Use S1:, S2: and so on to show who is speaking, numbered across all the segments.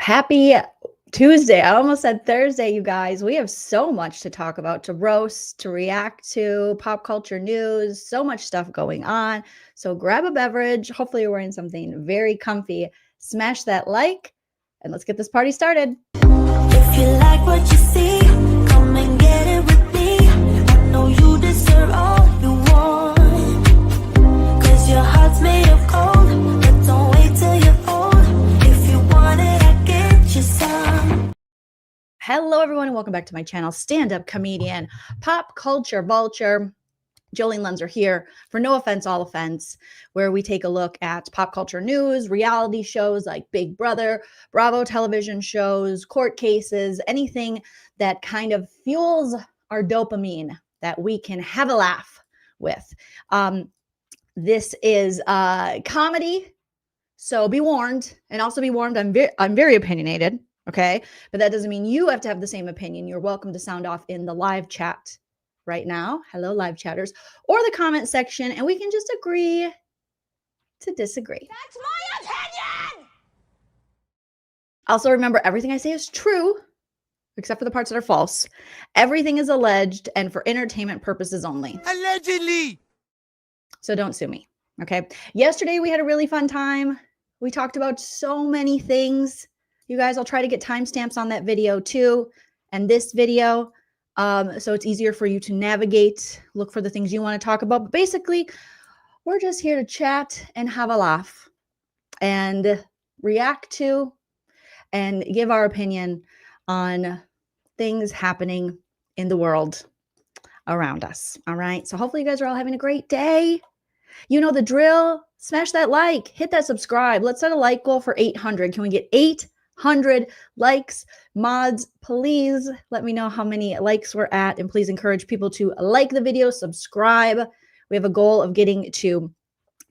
S1: Happy Tuesday. I almost said Thursday, you guys. We have so much to talk about, to roast, to react to, pop culture news, so much stuff going on. So grab a beverage. Hopefully you're wearing something very comfy. Smash that like, and let's get this party started.
S2: If you like what you see, come and get it with me. I know you deserve all you want, 'cause your heart's made of gold. But don't wait till you're old. If you want it, I get you some.
S1: Hello, everyone, and welcome back to my channel, stand-up comedian, pop culture vulture. Joleenlunzer here for No Offense, All Offense, where we take a look at pop culture news, reality shows like Big Brother, Bravo television shows, court cases, anything that kind of fuels our dopamine that we can have a laugh with. This is comedy, so be warned, and also be warned, I'm very opinionated, okay? But that doesn't mean you have to have the same opinion. You're welcome to sound off in the live chat right now. Hello, live chatters, or the comment section, and we can just agree to disagree.
S2: That's my opinion!
S1: Also, remember, everything I say is true, except for the parts that are false. Everything is alleged and for entertainment purposes only.
S3: Allegedly.
S1: So don't sue me, okay? Yesterday, we had a really fun time. We talked about so many things. You guys, I'll try to get timestamps on that video too, and this video. So it's easier for you to navigate, look for the things you want to talk about. But basically, we're just here to chat and have a laugh and react to and give our opinion on things happening in the world around us. All right. So hopefully you guys are all having a great day. You know the drill. Smash that like, hit that subscribe. Let's set a like goal for 800. Can we get 800 likes? Mods, please let me know how many likes we're at, and please encourage people to like the video, subscribe. We have a goal of getting to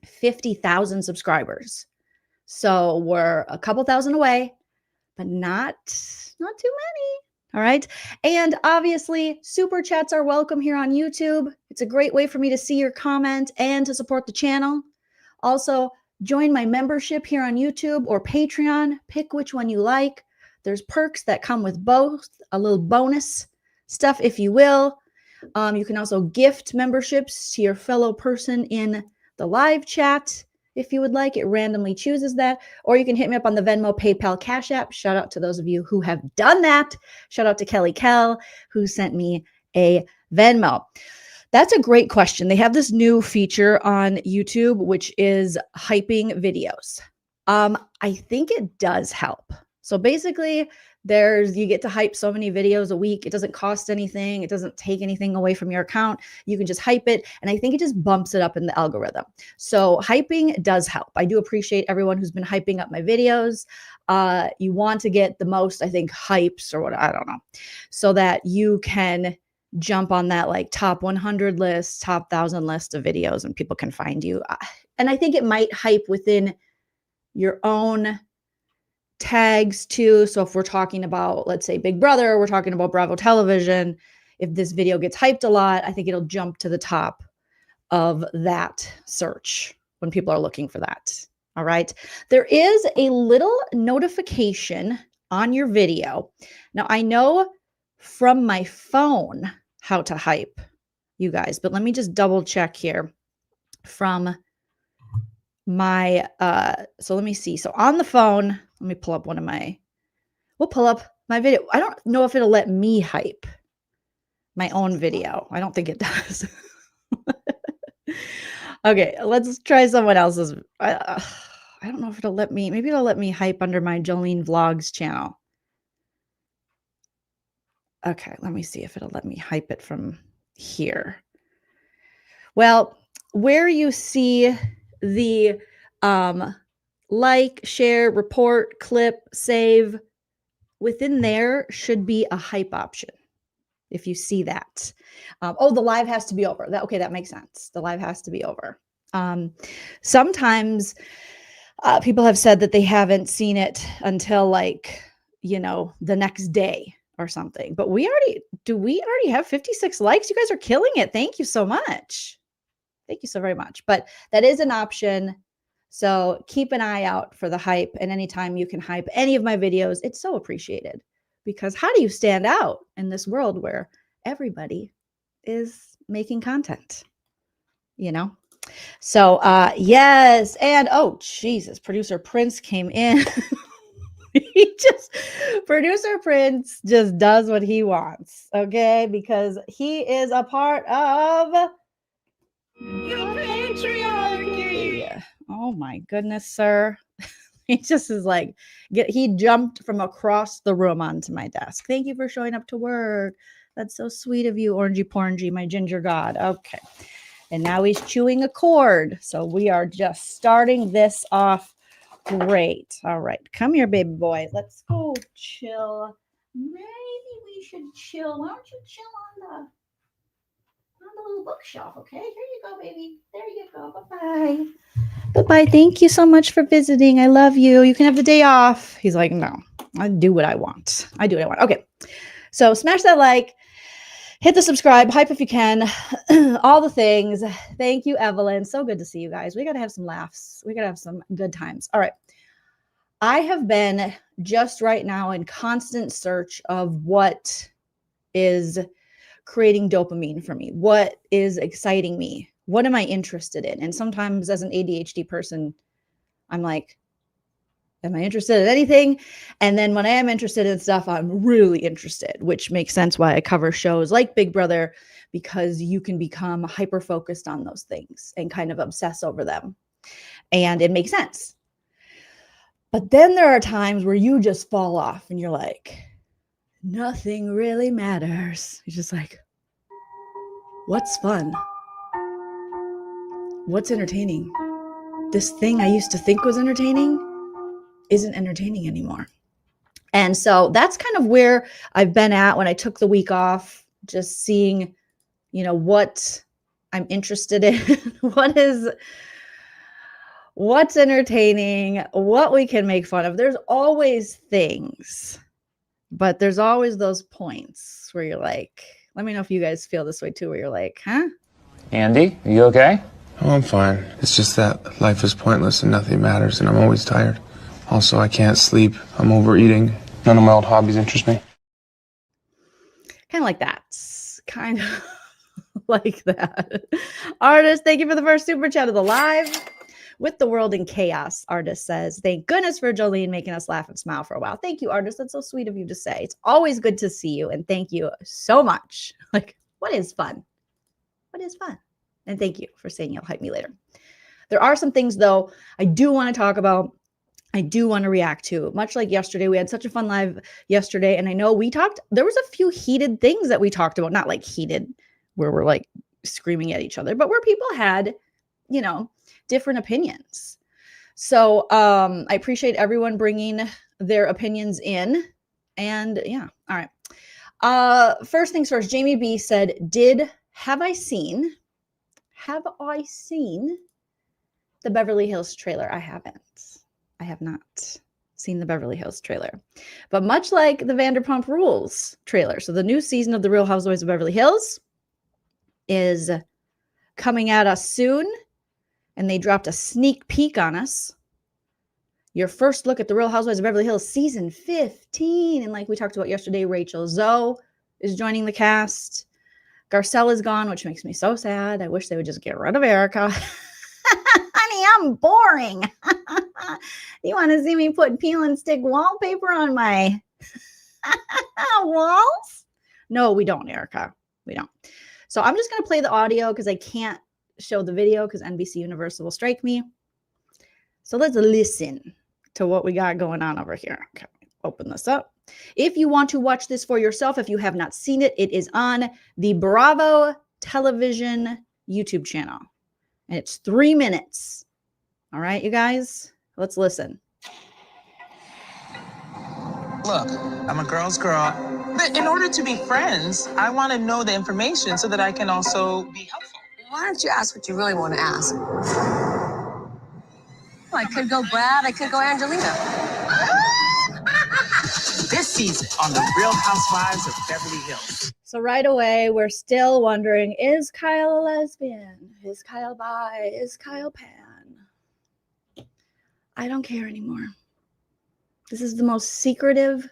S1: 50,000 subscribers. So we're a couple thousand away, but not too many. All right. And obviously, super chats are welcome here on YouTube. It's a great way for me to see your comment and to support the channel. Also, join my membership here on YouTube or Patreon. Pick which one you like. There's perks that come with both, a little bonus stuff, if you will. You can also gift memberships to your fellow person in the live chat if you would like. It randomly chooses that. Or you can hit me up on the Venmo, PayPal, Cash App. Shout out to those of you who have done that. Shout out to Kelly Kell, who sent me a Venmo. That's a great question. They have this new feature on YouTube, which is hyping videos. I think it does help. So basically, you get to hype so many videos a week. It doesn't cost anything. It doesn't take anything away from your account. You can just hype it. And I think it just bumps it up in the algorithm. So hyping does help. I do appreciate everyone who's been hyping up my videos. You want to get the most, I think, hypes or what, I don't know, so that you can jump on that like top 100 list, top 1,000 list of videos, and people can find you. And I think it might hype within your own tags too. So if we're talking about, let's say, Big Brother, we're talking about Bravo television, if this video gets hyped a lot, I think it'll jump to the top of that search when people are looking for that. All right. There is a little notification on your video. Now, I know from my phone how to hype, you guys, but let me just double check here from my so let me see. So on the phone, let me pull up we'll pull up my video. I don't know if it'll let me hype my own video. I don't think it does. Okay, let's try someone else's. I don't know if it'll let me. Maybe it'll let me hype under my Jolene Vlogs channel. Okay, let me see if it'll let me hype it from here. Well, where you see the like, share, report, clip, save, within there should be a hype option. If you see that. Oh, the live has to be over. Okay, that makes sense. The live has to be over. Sometimes people have said that they haven't seen it until like, the next day or something. But we already have 56 likes? You guys are killing it. Thank you so much. Thank you so very much. But that is an option. So keep an eye out for the hype. And anytime you can hype any of my videos, it's so appreciated. Because how do you stand out in this world where everybody is making content? You know? So yes. And oh Jesus, producer Prince came in. Producer Prince just does what he wants, okay? Because he is a part of your patriarchy. Oh my goodness, sir. He just is like, he jumped from across the room onto my desk. Thank you for showing up to work. That's so sweet of you, Orangey Porangey, my ginger god. Okay. And now he's chewing a cord. So we are just starting this off great. All right. Come here, baby boy. Let's go chill. Maybe we should chill. Why don't you chill on the little bookshelf, okay? Here you go, baby. There you go. Bye-bye. Bye-bye. Thank you so much for visiting. I love you. You can have the day off. He's like, no, I do what I want. I do what I want. Okay. So smash that like. Hit the subscribe, hype if you can, all the things. Thank you, Evelyn. So good to see you guys. We got to have some laughs. We got to have some good times. All right. I have been just right now in constant search of what is creating dopamine for me. What is exciting me? What am I interested in? And sometimes as an ADHD person, I'm like, am I interested in anything? And then when I am interested in stuff, I'm really interested, which makes sense why I cover shows like Big Brother, because you can become hyper-focused on those things and kind of obsess over them. And it makes sense. But then there are times where you just fall off and you're like, nothing really matters. You're just like, what's fun? What's entertaining? This thing I used to think was entertaining isn't entertaining anymore. And so that's kind of where I've been at when I took the week off, just seeing, what I'm interested in, what's entertaining, what we can make fun of. There's always things, but there's always those points where you're like, let me know if you guys feel this way too, where you're like, huh?
S3: Andy, are you okay?
S4: Oh, I'm fine. It's just that life is pointless and nothing matters, and I'm always tired. Also, I can't sleep. I'm overeating. None of my old hobbies interest me.
S1: Kind of like that. Kind of like that. Artist, thank you for the first super chat of the live. With the world in chaos, Artist says, thank goodness for Jolene making us laugh and smile for a while. Thank you, Artist. That's so sweet of you to say. It's always good to see you, and thank you so much. Like, what is fun? What is fun? And thank you for saying you'll hype me later. There are some things, though, I do want to talk about. I do want to react to. Much like yesterday, we had such a fun live yesterday. And I know there was a few heated things that we talked about, not like heated where we're like screaming at each other, but where people had, different opinions. So I appreciate everyone bringing their opinions in. And yeah, all right. First things first, Jamie B said, have I seen the Beverly Hills trailer? I haven't. I have not seen the Beverly Hills trailer. But much like the Vanderpump Rules trailer, so the new season of The Real Housewives of Beverly Hills is coming at us soon, and they dropped a sneak peek on us. Your first look at The Real Housewives of Beverly Hills season 15. And like we talked about yesterday, Rachel Zoe is joining the cast. Garcelle is gone, which makes me so sad. I wish they would just get rid of Erica. Honey, I'm boring. You want to see me put peel and stick wallpaper on my walls? No, we don't, Erica. We don't. So I'm just going to play the audio because I can't show the video because NBC Universal will strike me. So let's listen to what we got going on over here. Okay, open this up. If you want to watch this for yourself, if you have not seen it, it is on the Bravo Television YouTube channel. And it's 3 minutes. All right, you guys, let's listen.
S5: Look, I'm a girl's girl. But in order to be friends, I want to know the information so that I can also be helpful.
S6: Why don't you ask what you really want to ask? Well, I could go Brad, I could go Angelina.
S5: This season on The Real Housewives of Beverly Hills.
S1: So right away, we're still wondering, is Kyle a lesbian? Is Kyle bi? Is Kyle pan? I don't care anymore. This is the most secretive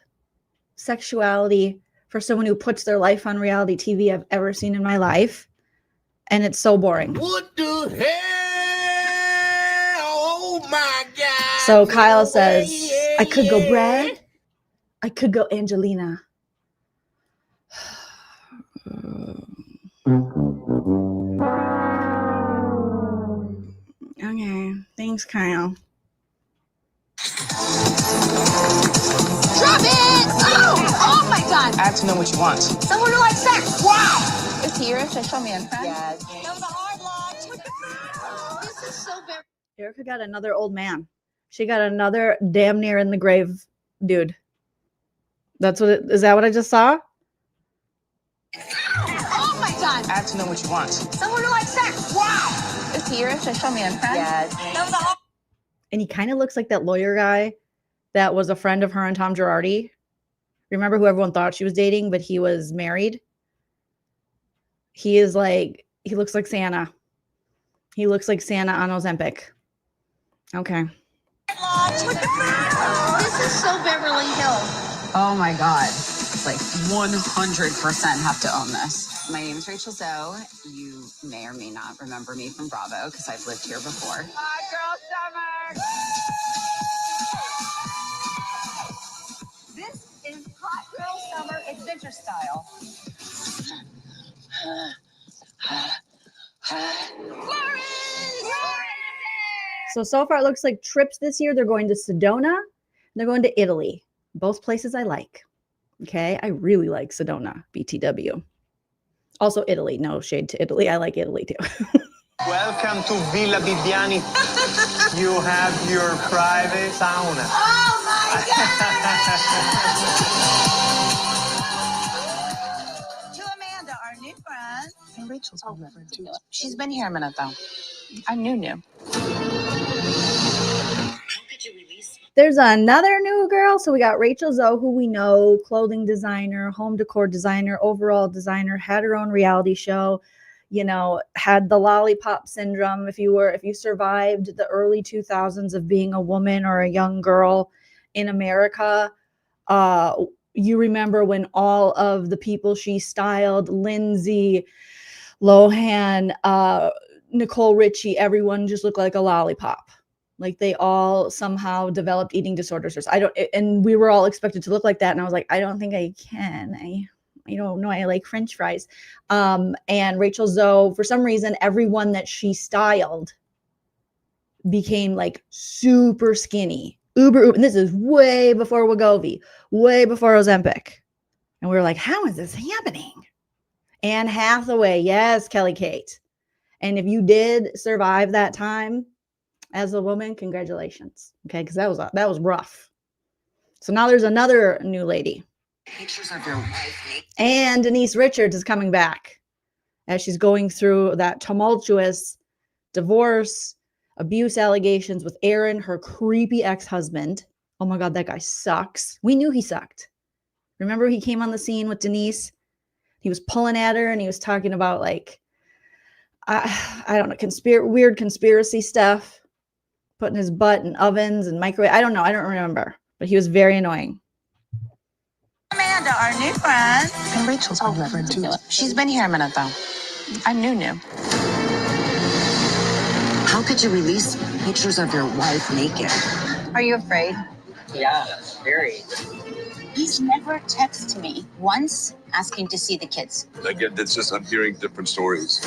S1: sexuality for someone who puts their life on reality TV I've ever seen in my life. And it's so boring.
S7: What the hell? Oh my God.
S1: So Kyle says, I could go Brad. I could go Angelina. Okay. Thanks, Kyle.
S6: Drop it! Oh my God!
S5: I have to know what you want.
S6: Someone who likes sex. Wow! Is he your official man friend?
S5: Yes.
S6: That was a hard launch. This is so very.
S1: Erica got another old man. She got another damn near in the grave dude. That's what it is. That what I just saw?
S6: Oh my God!
S5: I have to know what you want.
S6: Someone who likes sex. Wow! Is he your official man friend?
S5: Yes.
S6: That was a hard.
S1: And he kind of looks like that lawyer guy that was a friend of her and Tom Girardi. Remember who everyone thought she was dating, but he was married? He is like, he looks like Santa. He looks like Santa on Ozempic. Okay.
S6: This is so Beverly Hills.
S8: Oh my God. Like 100% have to own this. My name is Rachel Zoe. You may or may not remember me from Bravo because I've lived here before.
S6: Hot girl summer. This is hot girl summer adventure style.
S1: So far it looks like trips this year. They're going to Sedona. They're going to Italy. Both places I like. Okay. I really like Sedona, BTW. Also Italy. No shade to Italy. I like Italy too.
S9: Welcome to Villa Bibbiani. You have your private sauna.
S6: Oh my God! To Amanda, our new friend.
S5: And Rachel's my friend too.
S8: She's been here a minute though. I'm new.
S1: There's another new girl. So we got Rachel Zoe, who we know, clothing designer, home decor designer, overall designer, had her own reality show, you know, had the lollipop syndrome. If you survived the early 2000s of being a woman or a young girl in America, you remember when all of the people she styled, Lindsay Lohan, Nicole Richie, everyone just looked like a lollipop. Like they all somehow developed eating disorders. And we were all expected to look like that. And I was like, I don't think I can. I don't know. I like French fries. And Rachel Zoe, for some reason, everyone that she styled became like super skinny, uber. And this is way before Wegovy, way before Ozempic. And we were like, how is this happening? Anne Hathaway. Yes, Kelly Kate. And if you did survive that time as a woman, congratulations. Okay, because that was rough. So now there's another new lady.
S8: Pictures of your wife.
S1: And Denise Richards is coming back as she's going through that tumultuous divorce, abuse allegations with Aaron, her creepy ex-husband. Oh my God, that guy sucks. We knew he sucked. Remember he came on the scene with Denise? He was pulling at her and he was talking about like, I don't know, weird conspiracy stuff. Putting his butt in ovens and microwave. I don't know. I don't remember. But he was very annoying.
S6: Amanda, our new friend.
S5: And Rachel's my friend too.
S8: She's been here a minute though. I'm new.
S10: How could you release pictures of your wife naked?
S6: Are you afraid?
S10: Yeah, very.
S6: He's never texted me once asking to see the kids.
S11: Again, it's just I'm hearing different stories.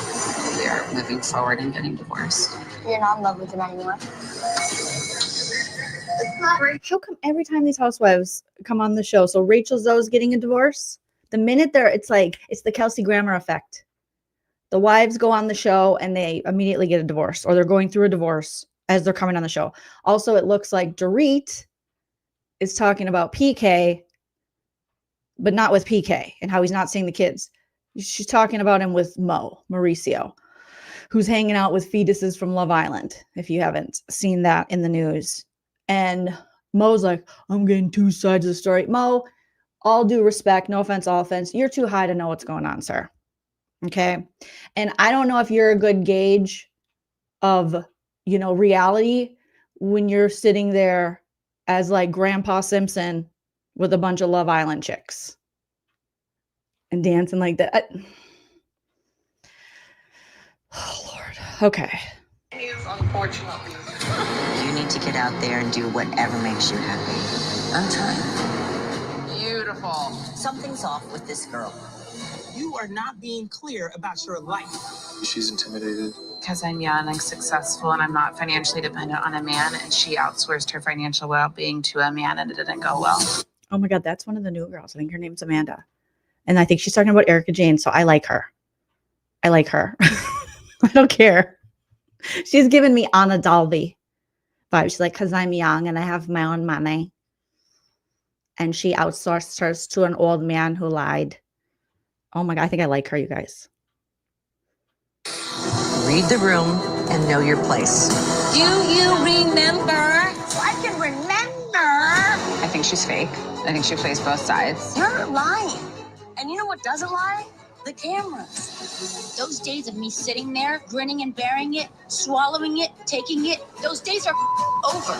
S8: We are moving forward and getting divorced.
S6: You're not in love with him anymore.
S1: How come every time these housewives come on the show? So Rachel Zoe's getting a divorce. The minute it's the Kelsey Grammer effect. The wives go on the show and they immediately get a divorce, or they're going through a divorce as they're coming on the show. Also, it looks like Dorit is talking about PK, but not with PK and how he's not seeing the kids. She's talking about him with Mauricio, who's hanging out with fetuses from Love Island, if you haven't seen that in the news. And Mo's like, I'm getting two sides of the story. Mo, all due respect, no offense, all offense, you're too high to know what's going on, sir. Okay. And I don't know if you're a good gauge of, reality. when you're sitting there as like Grandpa Simpson with a bunch of Love Island chicks and dancing like that. Oh, Lord. Okay.
S5: Unfortunately.
S10: You need to get out there and do whatever makes you happy. I'm trying.
S5: Beautiful.
S10: Something's off with this girl.
S5: You are not being clear about your life.
S4: She's intimidated.
S8: Because I'm young and successful and I'm not financially dependent on a man, and she outsourced her financial well-being to a man and it didn't go well.
S1: Oh my God, that's one of the new girls. I think her name's Amanda. And I think she's talking about Erica Jane, so I like her. I like her. I don't care. She's giving me Anna Dalby vibes. She's like, because I'm young and I have my own money. And she outsourced hers to an old man who lied. Oh my God, I think I like her, you guys.
S10: Read the room and know your place.
S6: Do you remember? So I can remember.
S8: I think she's fake. I think she plays both sides.
S6: You're lying. And you know what doesn't lie? The cameras. Those days of me sitting there, grinning and bearing it, swallowing it, taking it, those days are over.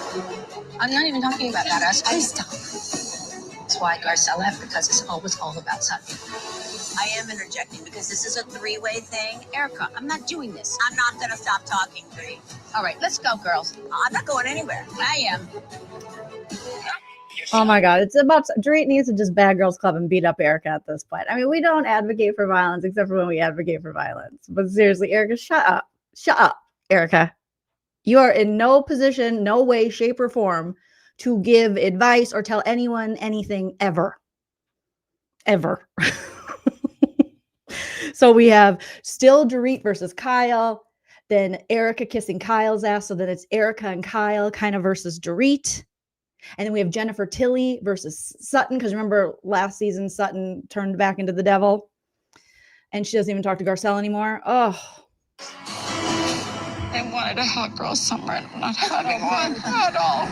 S6: I'm not even talking about that. Please stop. That's why Garcelle left, because it's always all about something. I am interjecting because this is a three-way thing. Erica, I'm not doing this. I'm not going to stop talking, Bree. All right, let's go, girls. I'm not going anywhere. I am.
S1: Oh my God, it's about Dorit needs to just bad girls club and beat up Erica at this point. I mean, we don't advocate for violence except for when we advocate for violence. But seriously, Erica, shut up. Shut up, Erica. You are in no position, no way, shape, or form to give advice or tell anyone anything ever. Ever. So we have still Dorit versus Kyle, then Erica kissing Kyle's ass. So then it's Erica and Kyle kind of versus Dorit. And then we have Jennifer Tilly versus Sutton. Because remember last season, Sutton turned back into the devil. And she doesn't even talk to Garcelle anymore. Oh.
S8: I wanted a hot girl summer and I'm not having one at all.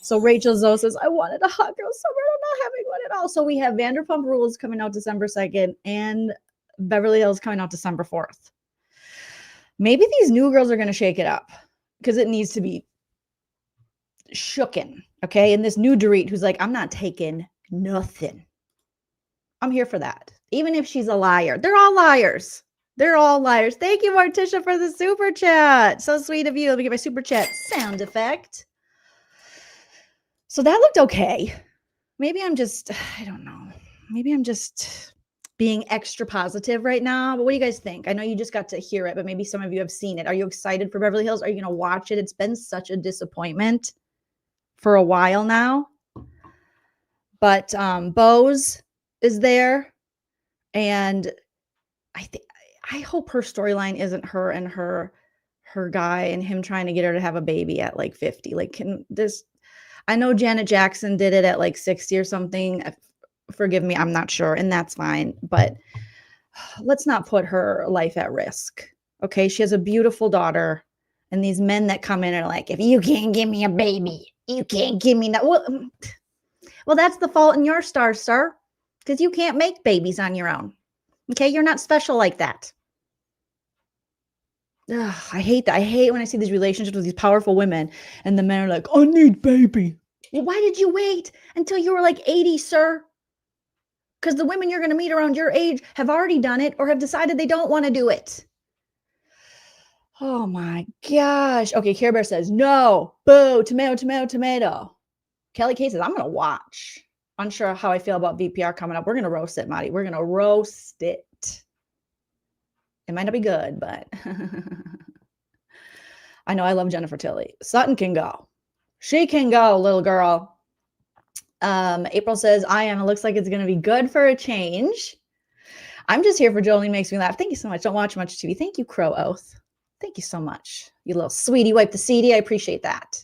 S1: So Rachel Zoe says, I wanted a hot girl summer. I'm not having one at all. So we have Vanderpump Rules coming out December 2nd and Beverly Hills coming out December 4th. Maybe these new girls are going to shake it up because it needs to be shooken. Okay. And this new Dorit who's like, I'm not taking nothing. I'm here for that. Even if she's a liar. They're all liars. They're all liars. Thank you, Morticia, for the super chat. So sweet of you. Let me get my super chat sound effect. So that looked okay. Maybe I'm just, I don't know. Maybe I'm just being extra positive right now. But what do you guys think? I know you just got to hear it, but maybe some of you have seen it. Are you excited for Beverly Hills? Are you going to watch it? It's been such a disappointment for a while now. But Bose is there. And I hope her storyline isn't her and her guy and him trying to get her to have a baby at like 50. Like, can this... I know Janet Jackson did it at like 60 or something. Forgive me, I'm not sure, and that's fine. But let's not put her life at risk. Okay, she has a beautiful daughter, and these men that come in are like, if you can't give me a baby, you can't give me that. Well, that's the fault in your stars, sir, because you can't make babies on your own. Okay, you're not special like that. Ugh, I hate that. I hate when I see these relationships with these powerful women and the men are like, I need baby. Well, why did you wait until you were like 80, sir? Because the women you're going to meet around your age have already done it or have decided they don't want to do it. Oh my gosh. Okay, Care Bear says, no. Boo, tomato, tomato, tomato. Kelly K says, I'm going to watch. Unsure how I feel about VPR coming up. We're going to roast it, Maddie. We're going to roast it. It might not be good, but I know I love Jennifer Tilly. Sutton can go. She can go, little girl. April says, it looks like it's going to be good for a change. I'm just here for Jolene Makes Me Laugh. Thank you so much. Don't watch much TV. Thank you, Crow Oath. Thank you so much. You little sweetie. Wipe the CD. I appreciate that.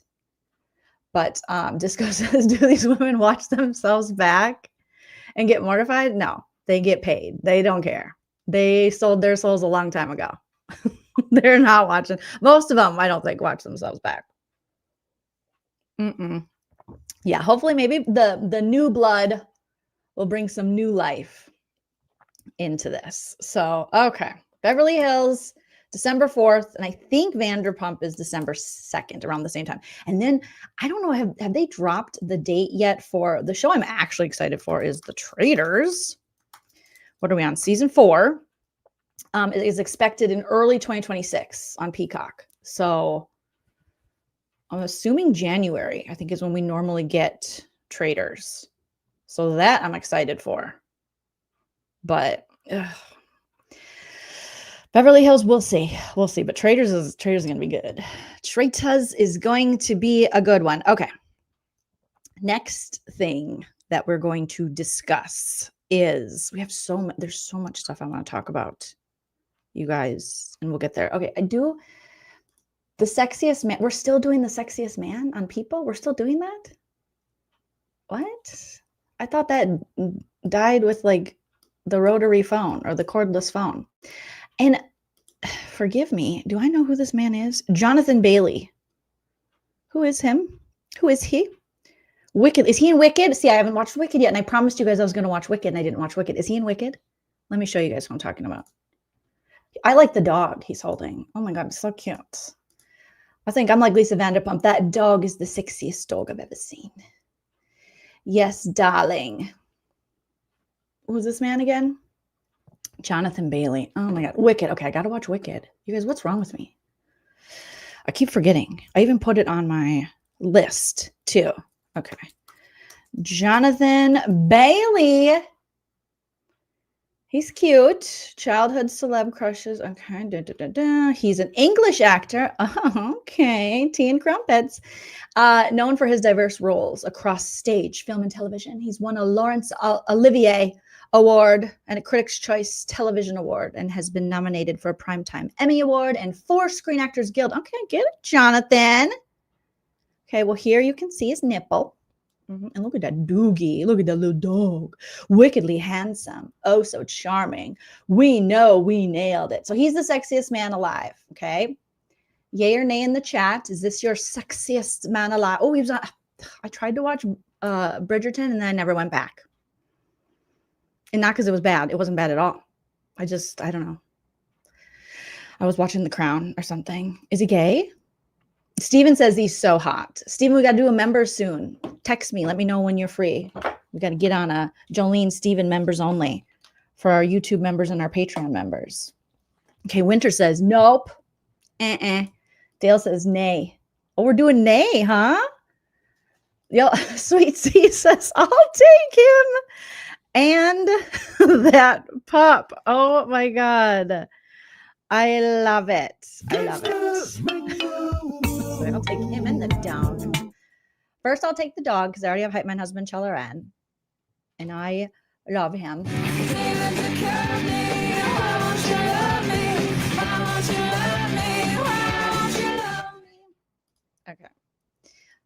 S1: But Disco says, do these women watch themselves back and get mortified? No, they get paid. They don't care. They sold their souls a long time ago. They're not watching. Most of them, I don't think, watch themselves back. Yeah, hopefully maybe the new blood will bring some new life into this. So, okay. Beverly Hills, December 4th, and I think Vanderpump is December 2nd, around the same time. And then I don't know, have they dropped the date yet for the show I'm actually excited for is The Traitors. What are we on? Season 4 is expected in early 2026 on Peacock. So I'm assuming January, I think, is when we normally get Traitors. So that I'm excited for. But Beverly Hills, we'll see. We'll see. But Traitors is going to be good. Traitors is going to be a good one. Okay. Next thing that we're going to discuss is there's so much stuff I want to talk about, you guys, and we'll get there. Okay. The sexiest man. We're still doing the sexiest man on people. We're still doing that. What? I thought that died with like the rotary phone or the cordless phone. And forgive me, do I know who this man is? Jonathan Bailey. Who is him? Who is he? Wicked. Is he in Wicked? See, I haven't watched Wicked yet, and I promised you guys I was going to watch Wicked, and I didn't watch Wicked. Is he in Wicked? Let me show you guys what I'm talking about. I like the dog he's holding. Oh my God, it's so cute. I think I'm like Lisa Vanderpump. That dog is the sexiest dog I've ever seen. Yes, darling. Who's this man again? Jonathan Bailey. Oh my God. Wicked. Okay, I got to watch Wicked. You guys, what's wrong with me? I keep forgetting. I even put it on my list too. Okay. Jonathan Bailey. He's cute. Childhood celeb crushes. Okay. He's an English actor. Oh, okay. Tea and crumpets. Known for his diverse roles across stage, film, and television. He's won a Laurence Olivier Award and a Critics' Choice Television Award and has been nominated for a Primetime Emmy Award and 4 Screen Actors Guild. Okay, get it, Jonathan. Okay, well, here you can see his nipple. And look at that doogie. Look at that little dog. Wickedly handsome. Oh, so charming. We know we nailed it. So he's the sexiest man alive, okay? Yay or nay in the chat. Is this your sexiest man alive? Oh, I tried to watch Bridgerton and then I never went back. And not because it was bad. It wasn't bad at all. I don't know. I was watching The Crown or something. Is he gay? Steven says he's so hot. Steven, we got to do a member soon. Text me. Let me know when you're free. We got to get on a Jolene Steven members only for our YouTube members and our Patreon members. Okay, Winter says nope. Dale says nay. Oh, we're doing nay, huh? Yo, Sweet C says I'll take him. And that pup. Oh my God. I love it. I love it. So I'll take him and the dog. First, I'll take the dog because I already have hype man husband Chalaran. And I love him. Okay.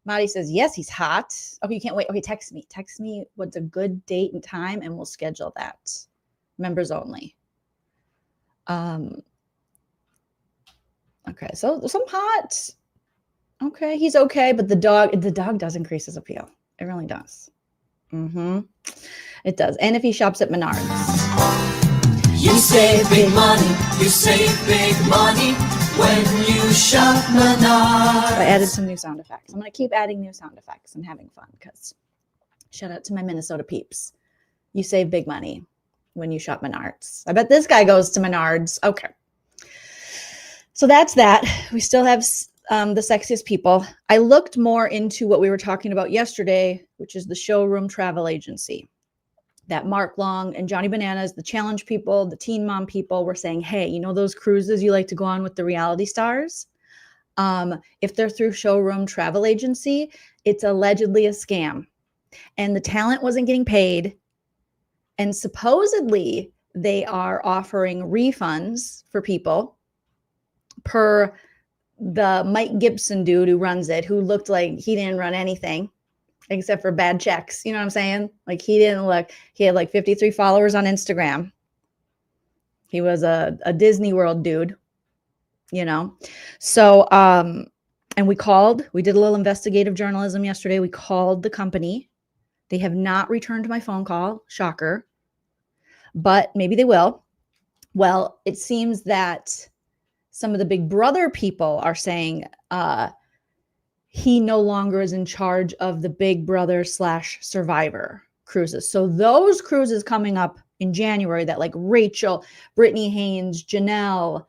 S1: Maddie says, yes, he's hot. Okay, you can't wait. Okay, text me. Text me what's a good date and time, and we'll schedule that. Members only. Okay, so some hot. Okay, he's okay, but the dog does increase his appeal. It really does. It does. And if he shops at Menards.
S2: You save big money. You save big money when you shop Menards.
S1: I added some new sound effects. I'm going to keep adding new sound effects and having fun because shout out to my Minnesota peeps. You save big money when you shop Menards. I bet this guy goes to Menards. Okay. So that's that. We still have the sexiest people. I looked more into what we were talking about yesterday, which is the showroom travel agency. That Mark Long and Johnny Bananas, the challenge people, the teen mom people were saying, hey, you know those cruises you like to go on with the reality stars? If they're through showroom travel agency, it's allegedly a scam. And the talent wasn't getting paid. And supposedly they are offering refunds for people per the Mike Gibson dude who runs it, who looked like he didn't run anything except for bad checks. You know what I'm saying? Like he had like 53 followers on Instagram. He was a Disney World dude, you know? So, and we did a little investigative journalism yesterday. We called the company. They have not returned my phone call. Shocker. But maybe they will. Well, it seems that some of the Big Brother people are saying he no longer is in charge of the Big Brother / Survivor cruises. So those cruises coming up in January that like Rachel, Brittany Haynes, Janelle,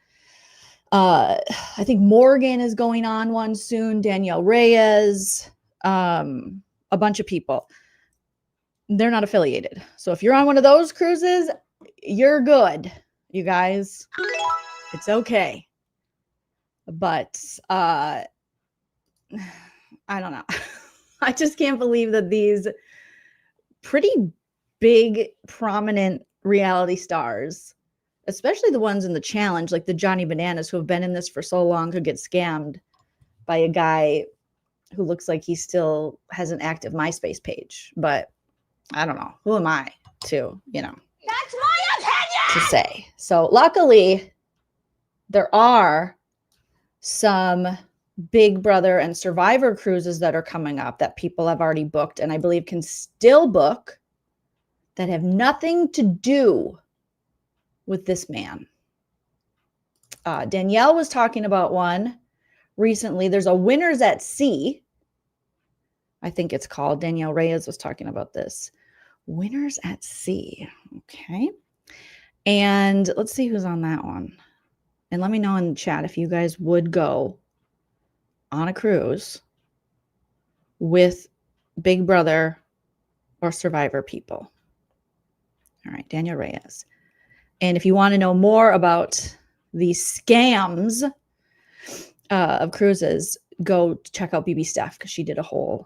S1: I think Morgan is going on one soon, Danielle Reyes, a bunch of people. They're not affiliated. So if you're on one of those cruises, you're good, you guys. It's okay. But I don't know. I just can't believe that these pretty big, prominent reality stars, especially the ones in the challenge, like the Johnny Bananas, who have been in this for so long, could get scammed by a guy who looks like he still has an active MySpace page. But I don't know. Who am I to, you know,
S6: That's my opinion!
S1: to say? So luckily, there are some Big Brother and Survivor cruises that are coming up that people have already booked, and I believe can still book, that have nothing to do with this man. Danielle was talking about one recently. There's a Winners at Sea, I think it's called. Danielle Reyes was talking about this. Winners at Sea. Okay. And let's see who's on that one. And let me know in the chat if you guys would go on a cruise with Big Brother or Survivor people. All right, Danielle Reyes. And if you want to know more about the scams of cruises, go check out BB Steph, because she did a whole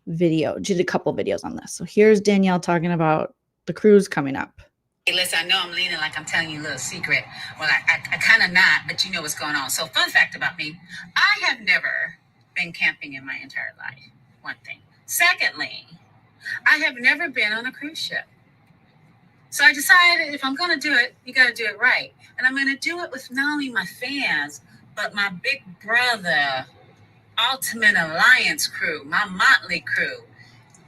S1: video. She did a couple videos on this. So here's Danielle talking about the cruise coming up.
S8: Hey, listen, I know I'm leaning like I'm telling you a little secret. Well, I kind of not, but you know what's going on. So fun fact about me, I have never been camping in my entire life, one thing. Secondly, I have never been on a cruise ship. So I decided if I'm going to do it, you got to do it right. And I'm going to do it with not only my fans, but my Big Brother Ultimate Alliance crew, my motley crew,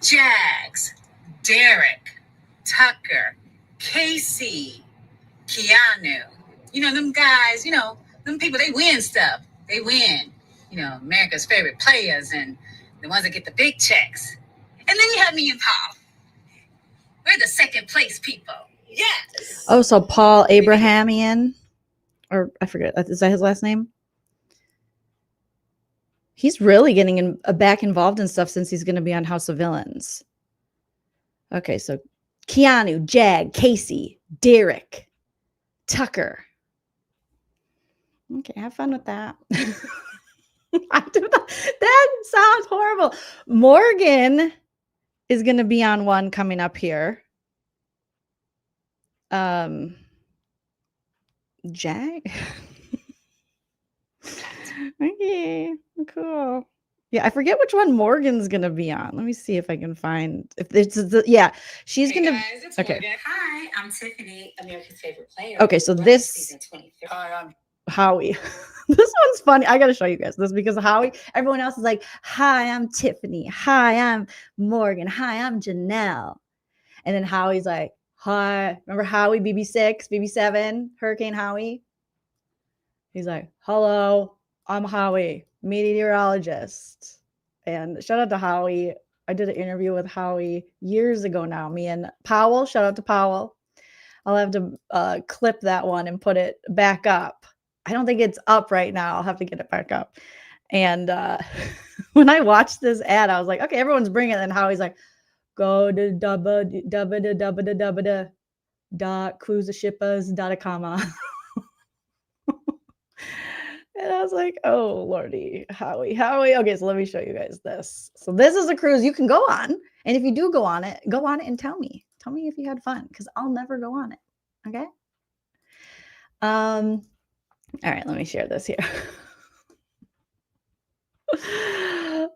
S8: Jags, Derek, Tucker, Casey, Keanu. You know, them guys, you know, them people, they win stuff. They win, you know, America's favorite players and the ones that get the big checks. And then you have me and Paul. We're the second place people. Yes.
S1: Oh, so Paul Abrahamian, or I forget, is that his last name? He's really getting back involved in stuff since he's going to be on House of Villains. Okay, so Keanu, Jag, Casey, Derek, Tucker. Okay, have fun with that. That sounds horrible. Morgan is going to be on one coming up here. Jag. Okay, cool. Yeah, I forget which one Morgan's gonna be on. Let me see if I can find if it's yeah. She's gonna.
S8: Guys, it's
S1: okay.
S8: Morgan. Hi, I'm Tiffany, America's favorite player.
S1: Okay, so this
S8: Hi, I'm
S1: Howie. This one's funny. I gotta show you guys this because Howie. Everyone else is like, "Hi, I'm Tiffany. Hi, I'm Morgan. Hi, I'm Janelle." And then Howie's like, "Hi." Remember Howie, BB6, BB7, Hurricane Howie? He's like, "Hello, I'm Howie, meteorologist." And shout out to Howie. I did an interview with Howie years ago now. Me and Powell. Shout out to Powell. I'll have to clip that one and put it back up. I don't think it's up right now. I'll have to get it back up. And when I watched this ad, I was like, okay, everyone's bringing it. And Howie's like, go to www.cruiseshippers.com. And I was like, oh, Lordy, Howie. Okay, so let me show you guys this. So this is a cruise you can go on. And if you do go on it and tell me. Tell me if you had fun, because I'll never go on it. Okay? All right, let me share this here.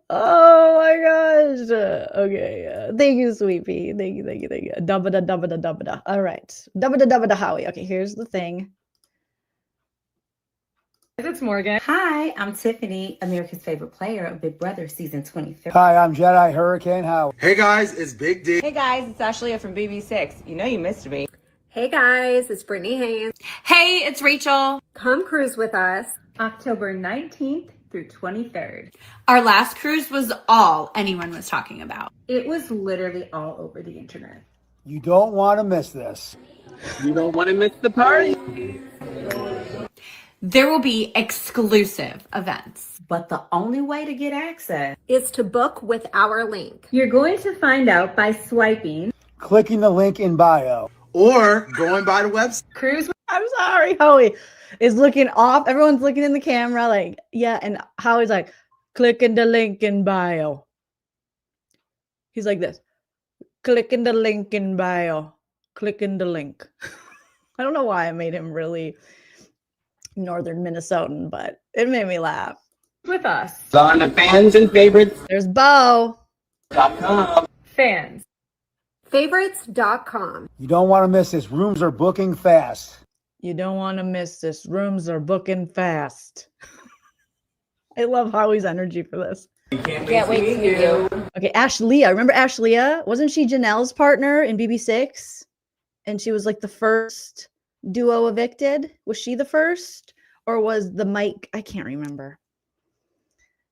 S1: Oh my gosh. Okay. Thank you, sweetie. Thank you. Dubba-da. All right. Dubba-da Howie. Okay, here's the thing.
S12: It's Morgan. Hi, I'm Tiffany, America's favorite player of Big Brother season 23.
S13: Hi, I'm Jedi Hurricane Howie.
S7: Hey guys, it's Big D.
S12: Hey guys, it's Ashley from BB6. You know you missed me.
S13: Hey guys, it's Brittany Haynes.
S14: Hey, it's Rachel.
S13: Come cruise with us.
S12: October 19th through 23rd.
S14: Our last cruise was all anyone was talking about.
S12: It was literally all over the internet.
S15: You don't want to miss this.
S9: You don't want to miss the party.
S14: There will be exclusive events.
S12: But the only way to get access
S13: is to book with our link.
S12: You're going to find out by swiping,
S15: clicking the link in bio,
S7: or going by the website.
S12: Cruise.
S1: I'm sorry, Howie is looking off. Everyone's looking in the camera like, yeah, and Howie's like, clicking the link in bio. He's like this, clicking the link in bio, clicking the link. I don't know why I made him really northern Minnesotan, but it made me laugh.
S12: With us.
S9: On the fans and favorites.
S1: There's Bo.
S12: Fans.
S13: Favorites.com.
S15: You don't want to miss this. Rooms are booking fast.
S1: You don't want to miss this. Rooms are booking fast. I love Howie's energy for this.
S12: Can't wait to meet you.
S1: Okay, Ashleah. Remember Ashleah? Wasn't she Janelle's partner in BB6? And she was like the first duo evicted. Was she the first? Or was the Mike? I can't remember.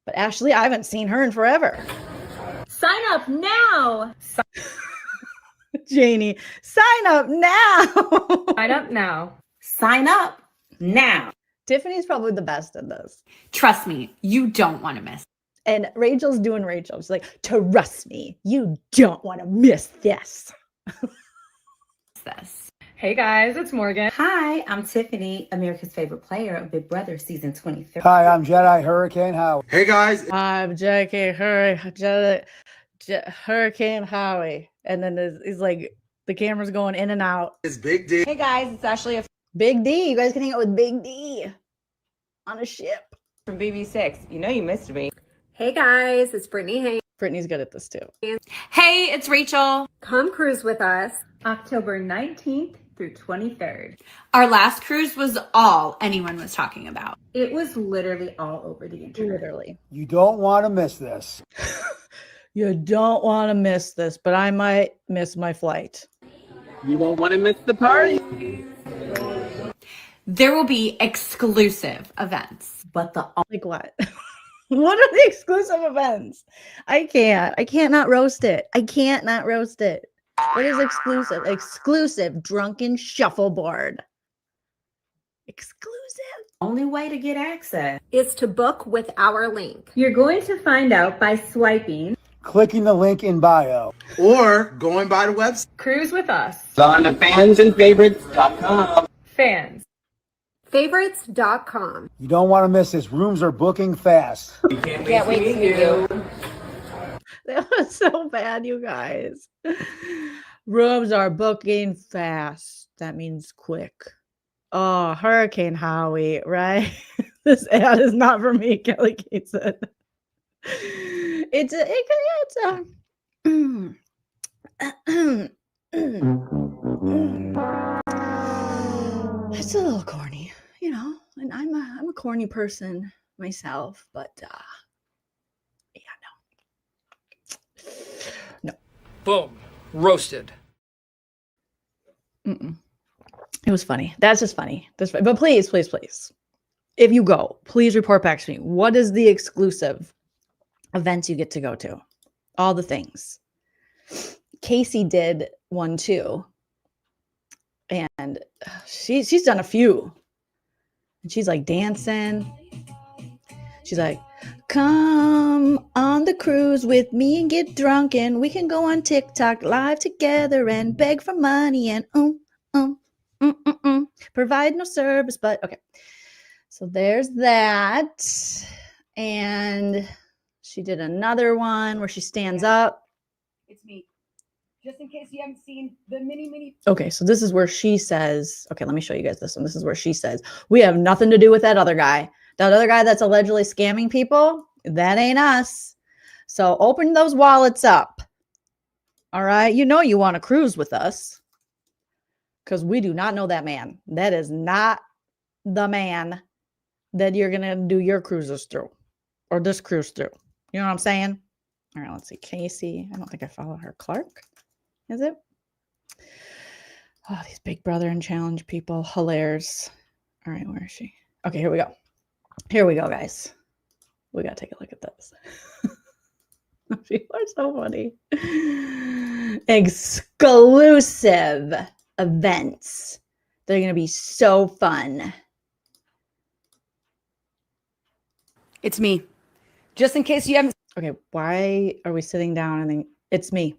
S1: But Ashleah, I haven't seen her in forever.
S12: Sign up now.
S1: Janie, sign up now.
S12: Sign up now. Sign up now.
S1: Tiffany's probably the best at this.
S14: Trust me, you don't want to miss.
S1: And Rachel's doing Rachel. She's like, trust me, you don't want to miss this.
S12: Hey guys, it's Morgan. Hi, I'm Tiffany, America's favorite player of Big Brother season 23.
S15: Hi, I'm Jedi Hurricane Howie.
S7: Hey guys.
S1: I'm Hurricane Howie. And then he's like, the camera's going in and out.
S7: It's Big D.
S13: Hey guys, it's Ashley
S1: Big D. You guys can hang out with Big D on a ship.
S10: From BB6. You know you missed me.
S13: Hey guys, it's Brittany Haynes.
S1: Brittany's good at this too.
S14: Hey, it's Rachel.
S13: Come cruise with us.
S12: October 19th through 23rd.
S14: Our last cruise was all anyone was talking about.
S12: It was literally all over the internet.
S1: Literally.
S15: You don't want to miss this.
S1: You don't want to miss this, but I might miss my flight.
S9: You don't want to miss the party.
S14: There will be exclusive events.
S12: But the
S1: like what? What are the exclusive events? I can't not roast it. I can't not roast it. What is exclusive? Exclusive drunken shuffleboard. Exclusive.
S12: only way to get access
S13: is to book with our link.
S12: You're going to find out by swiping,
S15: clicking the link in bio,
S7: or going by the website.
S12: Cruise with us.
S9: On the fans and favorites.com.
S12: Fans.
S13: Favorites.com.
S15: You don't want to miss this. Rooms are booking fast.
S10: Can't wait to meet you.
S1: That was so bad, you guys. Rooms are booking fast. That means quick. Oh, Hurricane Howie, right? This ad is not for me, Kelly Kate said. It's a little corny, you know, and I'm a corny person myself, but no.
S16: Boom. Roasted.
S1: It was funny. That's just funny. But please, if you go, please report back to me. What is the exclusive events you get to go to? All the things. Casey did one too. And she's done a few. And she's like dancing. She's like, come on the cruise with me and get drunk, and we can go on TikTok live together and beg for money and provide no service. But okay, so there's that. And she did another one where she stands up.
S17: It's me. Just in case you haven't seen the mini.
S1: Okay, so this is where she says, okay, let me show you guys this one. This is where she says, we have nothing to do with that other guy. That other guy that's allegedly scamming people, that ain't us. So open those wallets up. All right. You know you want to cruise with us because we do not know that man. That is not the man that you're going to do your cruises through or this cruise through. You know what I'm saying? All right. Let's see. Casey. I don't think I follow her. Clark. Is it? Oh, these Big Brother and Challenge people. Hilarious. All right, where is she? Okay, here we go. Here we go, guys. We got to take a look at this. People are so funny. Exclusive events. They're going to be so fun.
S17: It's me. Just in case you haven't.
S1: Okay, why are we sitting down and then it's me?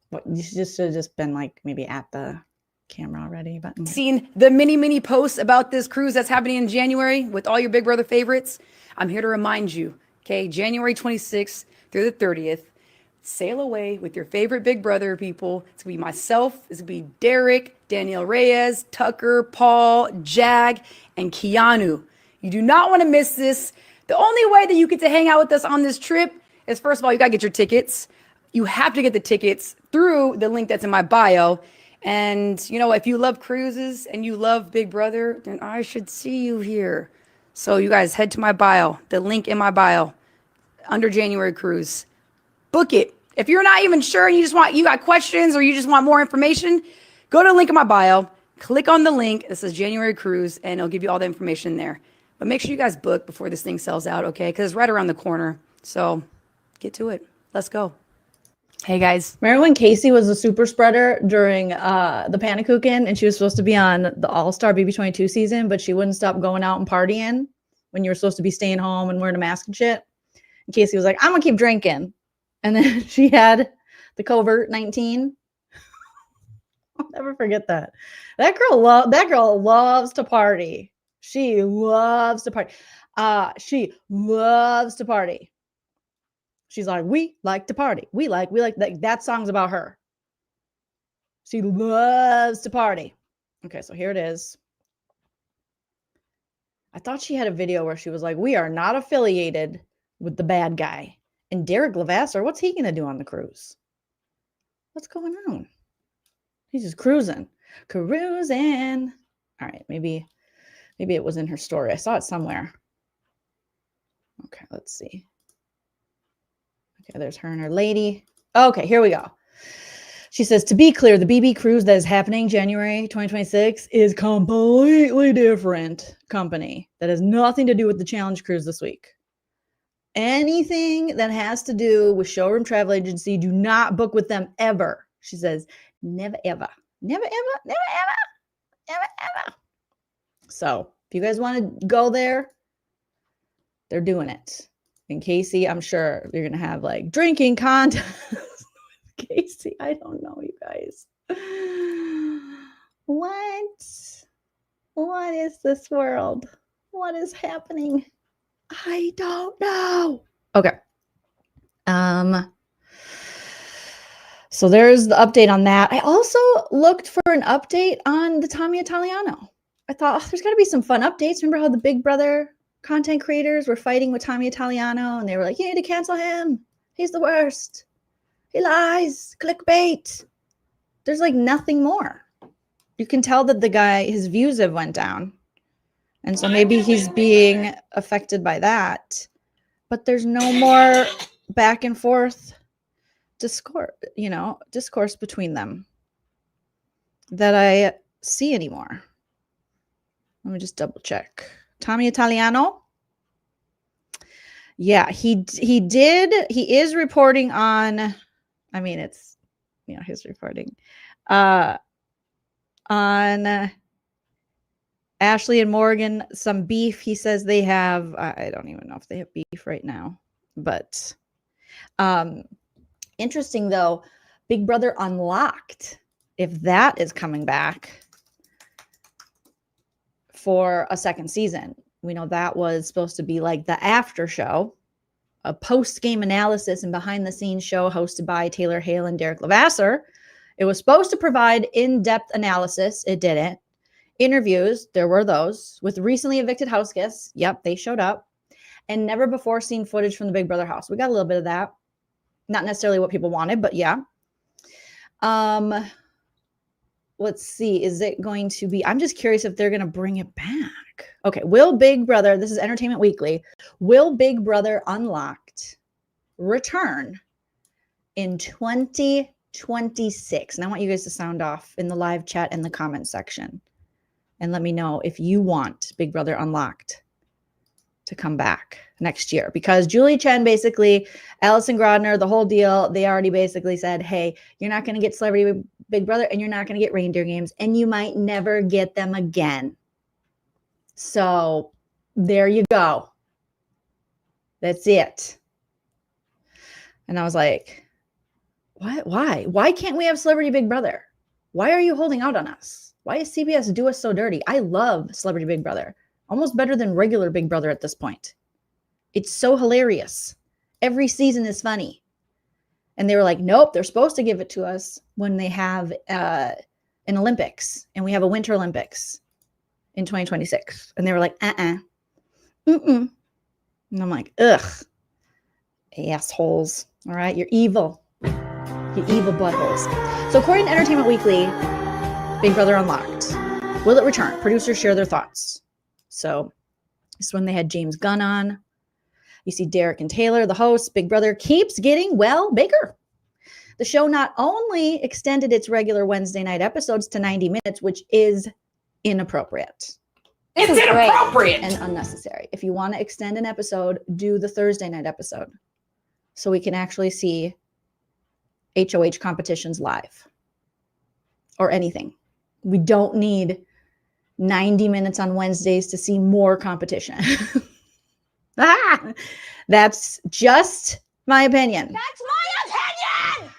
S1: What, you should have just been like maybe at the camera already. But
S17: Seen the mini posts about this cruise that's happening in January with all your Big Brother favorites. I'm here to remind you, okay, January 26th through the 30th, sail away with your favorite Big Brother people. It's gonna be myself, it's gonna be Derek, Danielle Reyes, Tucker, Paul, Jag, and Keanu. You do not want to miss this. The only way that you get to hang out with us on this trip is, first of all, you gotta get your tickets. You have to get the tickets through the link that's in my bio. And, you know, if you love cruises and you love Big Brother, then I should see you here. So you guys head to my bio, the link in my bio, under January Cruise. Book it. If you're not even sure and you got questions or you just want more information, go to the link in my bio, click on the link that says January Cruise, and it'll give you all the information there. But make sure you guys book before this thing sells out, okay? Because it's right around the corner. So get to it. Let's go. Hey, guys.
S1: Remember when Casey was a super spreader during the Panakukin and she was supposed to be on the All-Star BB22 season, but she wouldn't stop going out and partying when you were supposed to be staying home and wearing a mask and shit? And Casey was like, I'm going to keep drinking. And then she had the covert 19. I'll never forget that. That girl loves to party. She loves to party. She loves to party. She's like, we like to party. We like that song's about her. She loves to party. Okay, so here it is. I thought she had a video where she was like, we are not affiliated with the bad guy. And Derek Levasseur, what's he going to do on the cruise? What's going on? He's just cruising. Cruising. All right, maybe it was in her story. I saw it somewhere. Okay, let's see. Okay, there's her and her lady. Okay, here we go. She says, to be clear, the BB cruise that is happening January 2026 is completely different company that has nothing to do with the challenge cruise this week. Anything that has to do with Showroom Travel Agency, do not book with them ever. She says, never, ever. Never, ever, never, ever, never, ever. So if you guys want to go there, they're doing it. And Casey, I'm sure you're going to have like drinking contest. Casey, I don't know, you guys. What is this world? What is happening? I don't know. Okay. So there's the update on that. I also looked for an update on the Tommy Italiano. I thought, there's got to be some fun updates. Remember how the Big Brother content creators were fighting with Tommy Italiano and they were like, you need to cancel him. He's the worst. He lies. Clickbait. There's like nothing more. You can tell that the guy, his views have went down. And so maybe he's being affected by that. But there's no more back and forth discourse between them that I see anymore. Let me just double check. Tommy Italiano. Yeah, he is reporting on, I mean, it's, he's reporting on Ashley and Morgan, some beef. He says they have, I don't even know if they have beef right now, but interesting though, Big Brother Unlocked, if that is coming back for a second season. We know that was supposed to be like the after show, a post-game analysis and behind-the-scenes show hosted by Taylor Hale and Derek Levasseur. It was supposed to provide in-depth analysis. It didn't. Interviews, there were those, with recently evicted house guests. Yep, they showed up. And never before seen footage from the Big Brother house. We got a little bit of that. Not necessarily what people wanted, but yeah. Let's see. Is it going to be, I'm just curious if they're going to bring it back. Okay. Will Big Brother, this is Entertainment Weekly, will Big Brother Unlocked return in 2026? 2026. And I want you guys to sound off in the live chat and the comment section and let me know if you want Big Brother Unlocked to come back next year, because Julie Chen, basically, Allison Grodner, the whole deal, they already basically said, hey, you're not going to get Celebrity Big Brother and you're not going to get reindeer games and you might never get them again. So there you go. That's it. And I was like, what? Why can't we have Celebrity Big Brother? Why are you holding out on us? Why does CBS do us so dirty? I love Celebrity Big Brother. Almost better than regular Big Brother at this point. It's so hilarious. Every season is funny. And they were like, nope, they're supposed to give it to us when they have an Olympics. And we have a Winter Olympics in 2026. And they were like, And I'm like, ugh. Assholes. All right, you're evil. You evil buttholes. So according to Entertainment Weekly, Big Brother Unlocked. Will it return? Producers share their thoughts. So this is when they had James Gunn on. You see Derek and Taylor, the hosts. Big Brother keeps getting, well, bigger. The show not only extended its regular Wednesday night episodes to 90 minutes, which is inappropriate.
S17: It's inappropriate
S1: and unnecessary. If you want to extend an episode, do the Thursday night episode so we can actually see HOH competitions live or anything. We don't need 90 minutes on Wednesdays to see more competition. That's just my opinion.
S6: That's my opinion!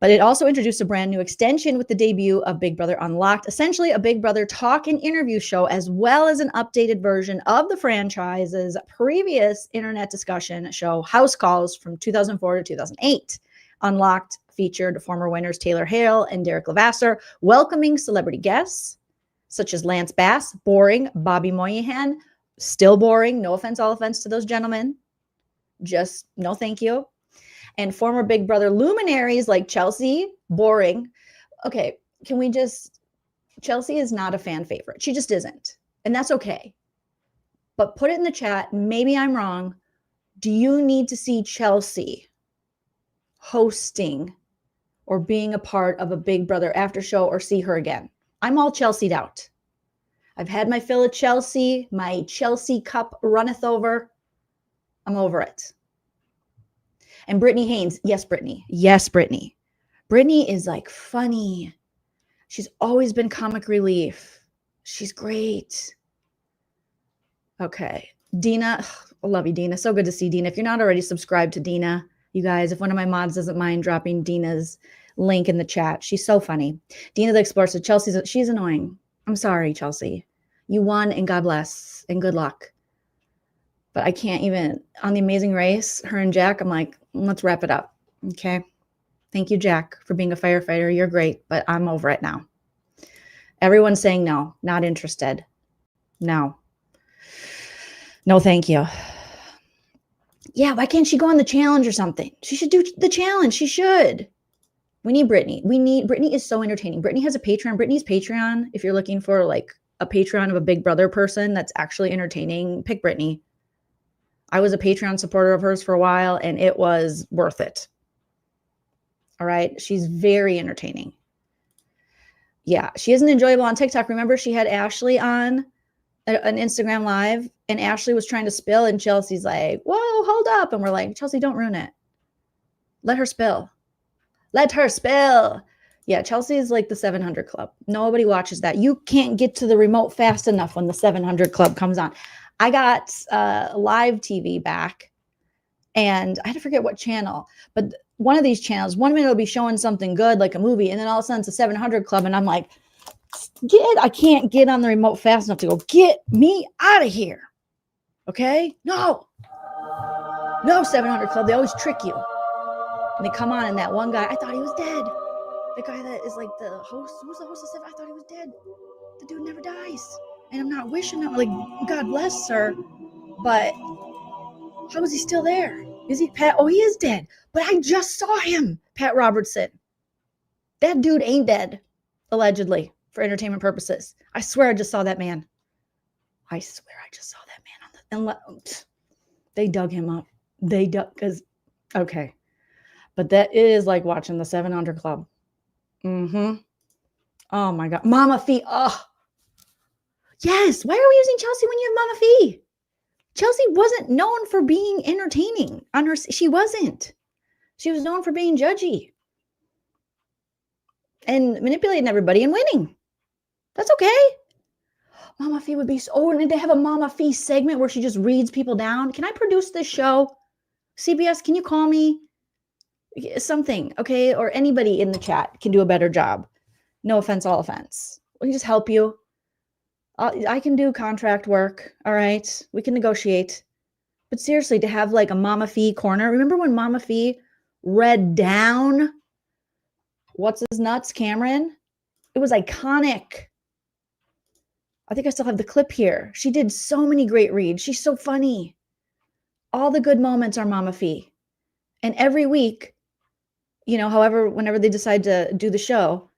S1: But it also introduced a brand new extension with the debut of Big Brother Unlocked, essentially a Big Brother talk and interview show, as well as an updated version of the franchise's previous internet discussion show, House Calls, from 2004 to 2008. Unlocked featured former winners Taylor Hale and Derek Levasseur, welcoming celebrity guests such as Lance Bass, boring, Bobby Moynihan, still boring, no offense, all offense to those gentlemen, just no thank you. And former Big Brother luminaries like Chelsea, boring. Okay, can we just, Chelsea is not a fan favorite. She just isn't. And that's okay. But put it in the chat, maybe I'm wrong. Do you need to see Chelsea hosting or being a part of a Big Brother after show or see her again? I'm all Chelsea'd out. I've had my fill of Chelsea. My Chelsea cup runneth over. I'm over it. And Brittany Haynes. Yes, Brittany. Yes, Brittany. Brittany is like funny. She's always been comic relief. She's great. Okay. Dina. I love you, Dina. So good to see Dina. If you're not already subscribed to Dina, you guys, if one of my mods doesn't mind dropping Dina's link in the chat. She's so funny. Dina the Explorer said, she's annoying. I'm sorry, Chelsea. You won and God bless and good luck. But I can't even, on The Amazing Race, her and Jack, I'm like, let's wrap it up. Okay. Thank you, Jack, for being a firefighter. You're great, but I'm over it now. Everyone's saying no, not interested. No. No, thank you. Yeah, why can't she go on the challenge or something? She should do the challenge. She should. We need Brittany. Brittany is so entertaining. Brittany has a Patreon. Brittany's Patreon, if you're looking for like a Patreon of a Big Brother person that's actually entertaining, pick Brittany. I was a Patreon supporter of hers for a while, and it was worth it. All right? She's very entertaining. Yeah, she isn't enjoyable on TikTok. Remember, she had Ashley on an Instagram Live, and Ashley was trying to spill, and Chelsea's like, whoa, hold up. And we're like, Chelsea, don't ruin it. Let her spill. Let her spill. Yeah, Chelsea is like the 700 Club. Nobody watches that. You can't get to the remote fast enough when the 700 Club comes on. I got live TV back, and I had to forget what channel, but one of these channels, 1 minute it'll be showing something good, like a movie, and then all of a sudden it's a 700 Club, and I'm like, I can't get on the remote fast enough to go, get me out of here. Okay? No, 700 Club. They always trick you. And they come on, and that one guy, I thought he was dead. The guy that is like the host, who's the host of 7? I thought he was dead. The dude never dies. And I'm not wishing him, like, God bless her, but how is he still there? Is he Pat? Oh, he is dead. But I just saw him, Pat Robertson. That dude ain't dead, allegedly, for entertainment purposes. I swear I just saw that man. I swear I just saw that man on the. They dug him up. They dug, because, okay. But that is like watching the 700 Club. Mm-hmm. Oh my God. Mama Fee. Oh, yes. Why are we using Chelsea when you have Mama Fee? Chelsea wasn't known for being entertaining on her. She wasn't. She was known for being judgy and manipulating everybody and winning. That's okay. Mama Fee would be so. Oh, and they have a Mama Fee segment where she just reads people down. Can I produce this show? CBS, can you call me? Something, okay? Or anybody in the chat can do a better job. No offense, all offense. We can just help you. I can do contract work. All right. We can negotiate. But seriously, to have like a Mama Fee corner. Remember when Mama Fee read down What's His Nuts, Cameron? It was iconic. I think I still have the clip here. She did so many great reads. She's so funny. All the good moments are Mama Fee. And every week, you know, whenever they decide to do the show,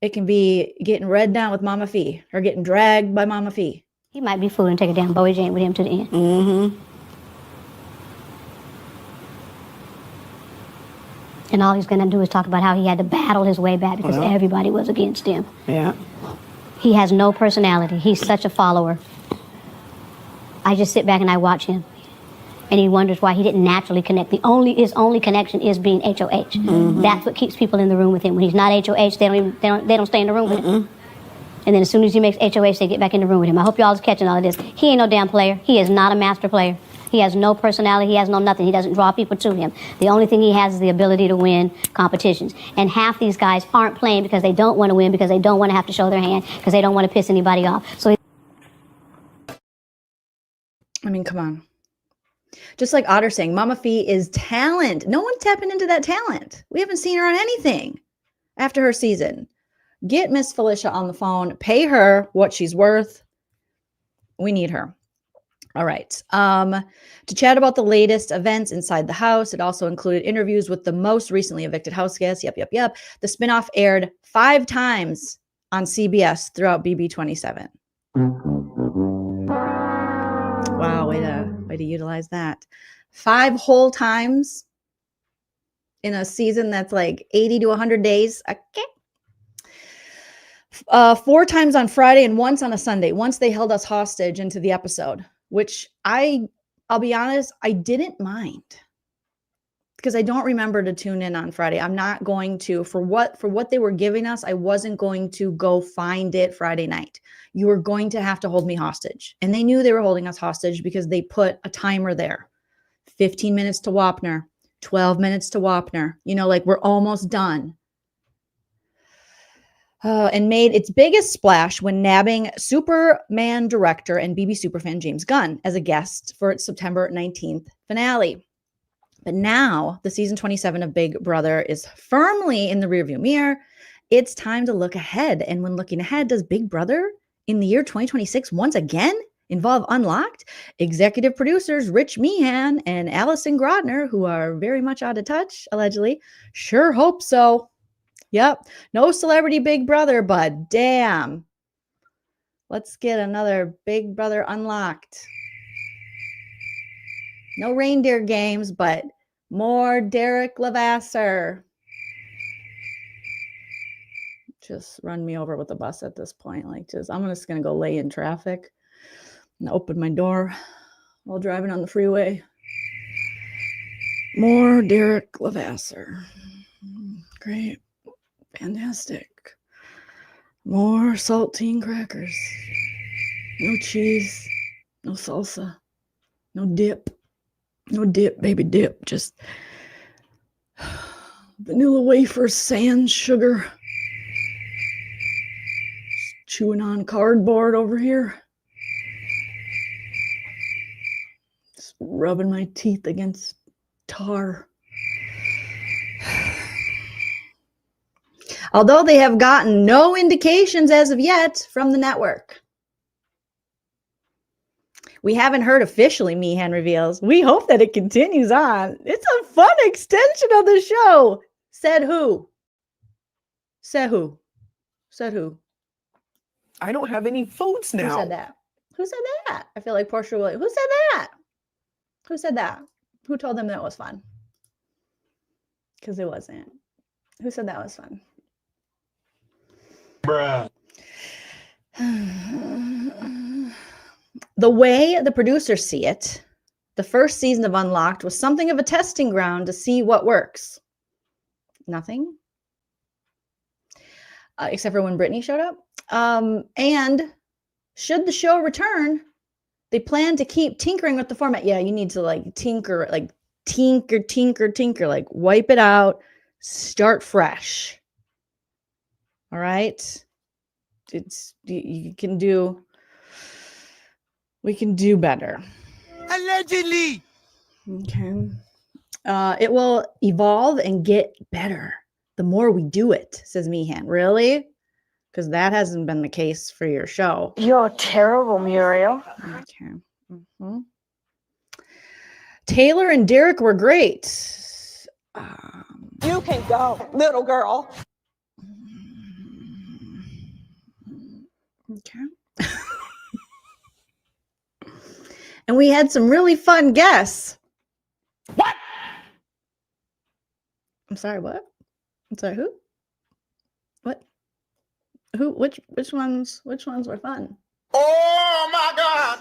S1: it can be getting read down with Mama Fee or getting dragged by Mama Fee.
S18: He might be fooling and take a damn Bowie Jane with him to the end. Mm-hmm. And all he's going to do is talk about how he had to battle his way back because everybody was against him.
S19: Yeah.
S18: He has no personality. He's such a follower. I just sit back and I watch him. And he wonders why he didn't naturally connect. His only connection is being HOH. Mm-hmm. That's what keeps people in the room with him. When he's not HOH, they don't stay in the room with him. And then as soon as he makes HOH, they get back in the room with him. I hope y'all is catching all of this. He ain't no damn player. He is not a master player. He has no personality. He has no nothing. He doesn't draw people to him. The only thing he has is the ability to win competitions. And half these guys aren't playing because they don't want to win, because they don't want to have to show their hand, because they don't want to piss anybody off. So,
S1: I mean, come on. Just like Otter saying, Mama Fee is talent. No one's tapping into that talent. We haven't seen her on anything after her season. Get Miss Felicia on the phone. Pay her what she's worth. We need her. All right. To chat about the latest events inside the house, it also included interviews with the most recently evicted house guests. Yep. The spinoff aired 5 times on CBS throughout BB27. Wow, way to utilize that. 5 whole times in a season that's like 80 to 100 days. Okay. 4 times on Friday and once on a Sunday. Once they held us hostage into the episode, which I'll be honest, I didn't mind because I don't remember to tune in on Friday. I'm not going to, for what they were giving us, I wasn't going to go find it Friday night. You were going to have to hold me hostage. And they knew they were holding us hostage because they put a timer there. 15 minutes to Wapner, 12 minutes to Wapner. You know, like we're almost done. And made its biggest splash when nabbing Superman director and BB Superfan James Gunn as a guest for its September 19th finale. But now the season 27 of Big Brother is firmly in the rearview mirror. It's time to look ahead. And when looking ahead, does Big Brother in the year 2026 once again involve Unlocked? Executive producers Rich Meehan and Allison Grodner, who are very much out of touch, allegedly, sure hope so. Yep. No celebrity Big Brother, but damn. Let's get another Big Brother Unlocked. No reindeer games, but more Derek Levasseur. Just run me over with a bus at this point. I'm just going to go lay in traffic and open my door while driving on the freeway. More Derek Levasseur. Great. Fantastic. More saltine crackers. No cheese. No salsa. No dip. No dip, baby dip. Just vanilla wafers, sans sugar. Just chewing on cardboard over here. Just rubbing my teeth against tar. Although they have gotten no indications as of yet from the network. We haven't heard officially, Meehan reveals. We hope that it continues on. It's a fun extension of the show. Said who? Said who? Said who?
S19: I don't have any votes now.
S1: Who said that? Who said that? I feel like Portia Williams. Who said that? Who said that? Who told them that it was fun? Because it wasn't. Who said that was fun?
S9: Bruh.
S1: The way the producers see it, the first season of Unlocked was something of a testing ground to see what works. Nothing. Except for when Brittany showed up. And should the show return, they plan to keep tinkering with the format. Yeah, you need to like tinker, like tinker, like wipe it out, start fresh. All right. We can do better.
S15: Allegedly.
S1: Okay. It will evolve and get better the more we do it, says Meehan. Really? Because that hasn't been the case for your show.
S2: You're terrible, Muriel.
S1: Okay. Taylor and Derek were great.
S2: You can go, little girl.
S1: Okay. And we had some really fun guests.
S2: What?
S1: I'm sorry, what? I'm sorry, who? What? Who? Which ones were fun?
S2: Oh my God.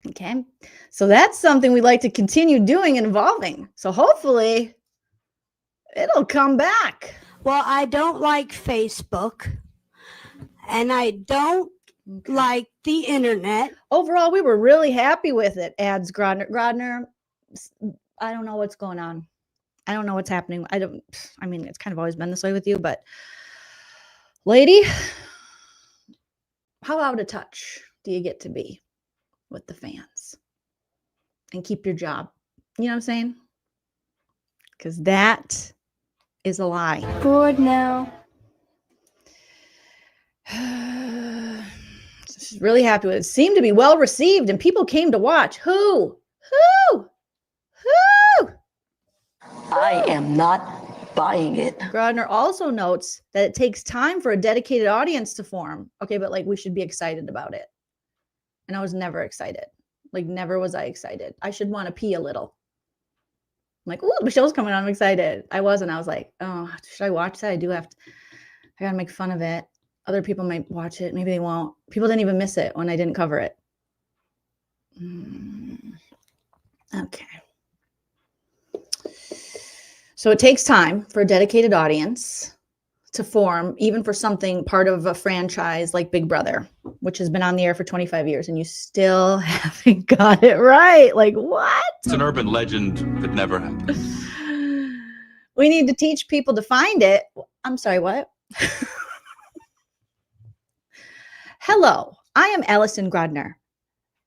S1: Okay. So that's something we'd like to continue doing and evolving. So hopefully it'll come back.
S20: Well, I don't like Facebook and I don't like the internet.
S1: Overall, we were really happy with it. Ads Grodner, I don't know what's going on. I don't know what's happening. I mean, it's kind of always been this way with you, but lady, how out of touch do you get to be with the fans and keep your job? You know what I'm saying? Because that is a lie.
S20: Bored now.
S1: She's really happy with it. It seemed to be well received and people came to watch. Who?
S2: I am not buying it.
S1: Grodner also notes that it takes time for a dedicated audience to form. Okay, but like we should be excited about it. And I was never excited. Like never was I excited. I should want to pee a little. I'm like, oh, the show's coming on. I'm excited. I wasn't. I was like, oh, should I watch that? I gotta make fun of it. Other people might watch it. Maybe they won't. People didn't even miss it when I didn't cover it. Okay. So it takes time for a dedicated audience to form, even for something part of a franchise like Big Brother, which has been on the air for 25 years, and you still haven't got it right. Like, what?
S21: It's an urban legend that never happened.
S1: We need to teach people to find it. I'm sorry, what? Hello, I am Allison Grodner.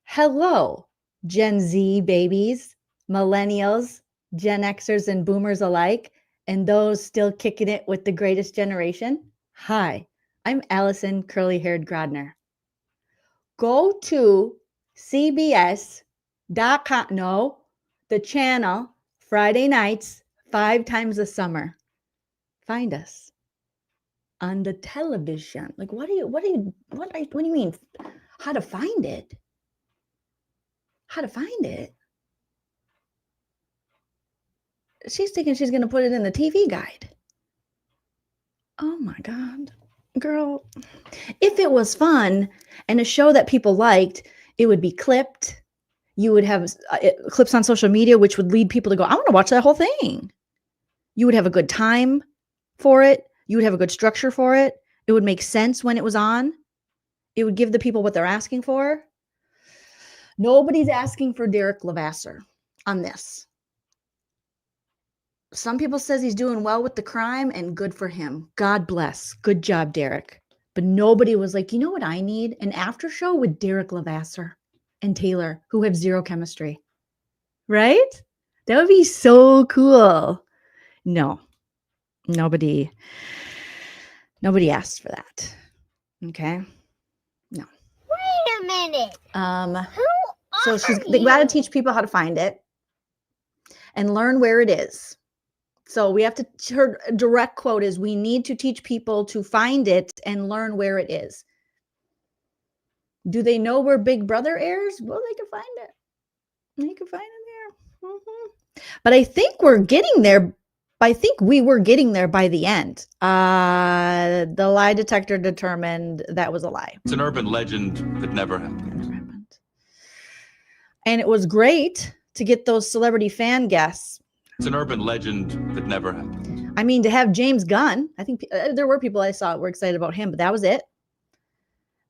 S1: Hello, Gen Z babies, millennials, Gen Xers and boomers alike, and those still kicking it with the greatest generation. Hi, I'm Allison Curly-Haired Grodner. Go to CBS.com, no, the channel, Friday nights, 5 times a summer. Find us on the television. Like, what do you mean? How to find it? How to find it? She's thinking she's going to put it in the TV guide. Oh my God, girl. If it was fun and a show that people liked, it would be clipped. You would have clips on social media, which would lead people to go, I want to watch that whole thing. You would have a good time for it. You would have a good structure for it. It would make sense when it was on. It would give the people what they're asking for. Nobody's asking for Derek Levasseur on this. Some people says he's doing well with the crime and good for him. God bless. Good job, Derek. But nobody was like, you know what I need? An after show with Derek Levasseur and Taylor, who have zero chemistry. Right? That would be so cool. No. Nobody asked for that. Okay? No.
S20: Wait a minute.
S1: So they got to teach people how to find it and learn where it is. So we have to, her direct quote is, we need to teach people to find it and learn where it is. Do they know where Big Brother airs? Well, they can find it. They can find it there. But I think we're getting there But I think we were getting there by the end. The lie detector determined that was a lie.
S21: It's an urban legend that never happened.
S1: And it was great to get those celebrity fan guests.
S21: It's an urban legend that never happened.
S1: I mean, to have James Gunn, I think there were people I saw that were excited about him, but that was it.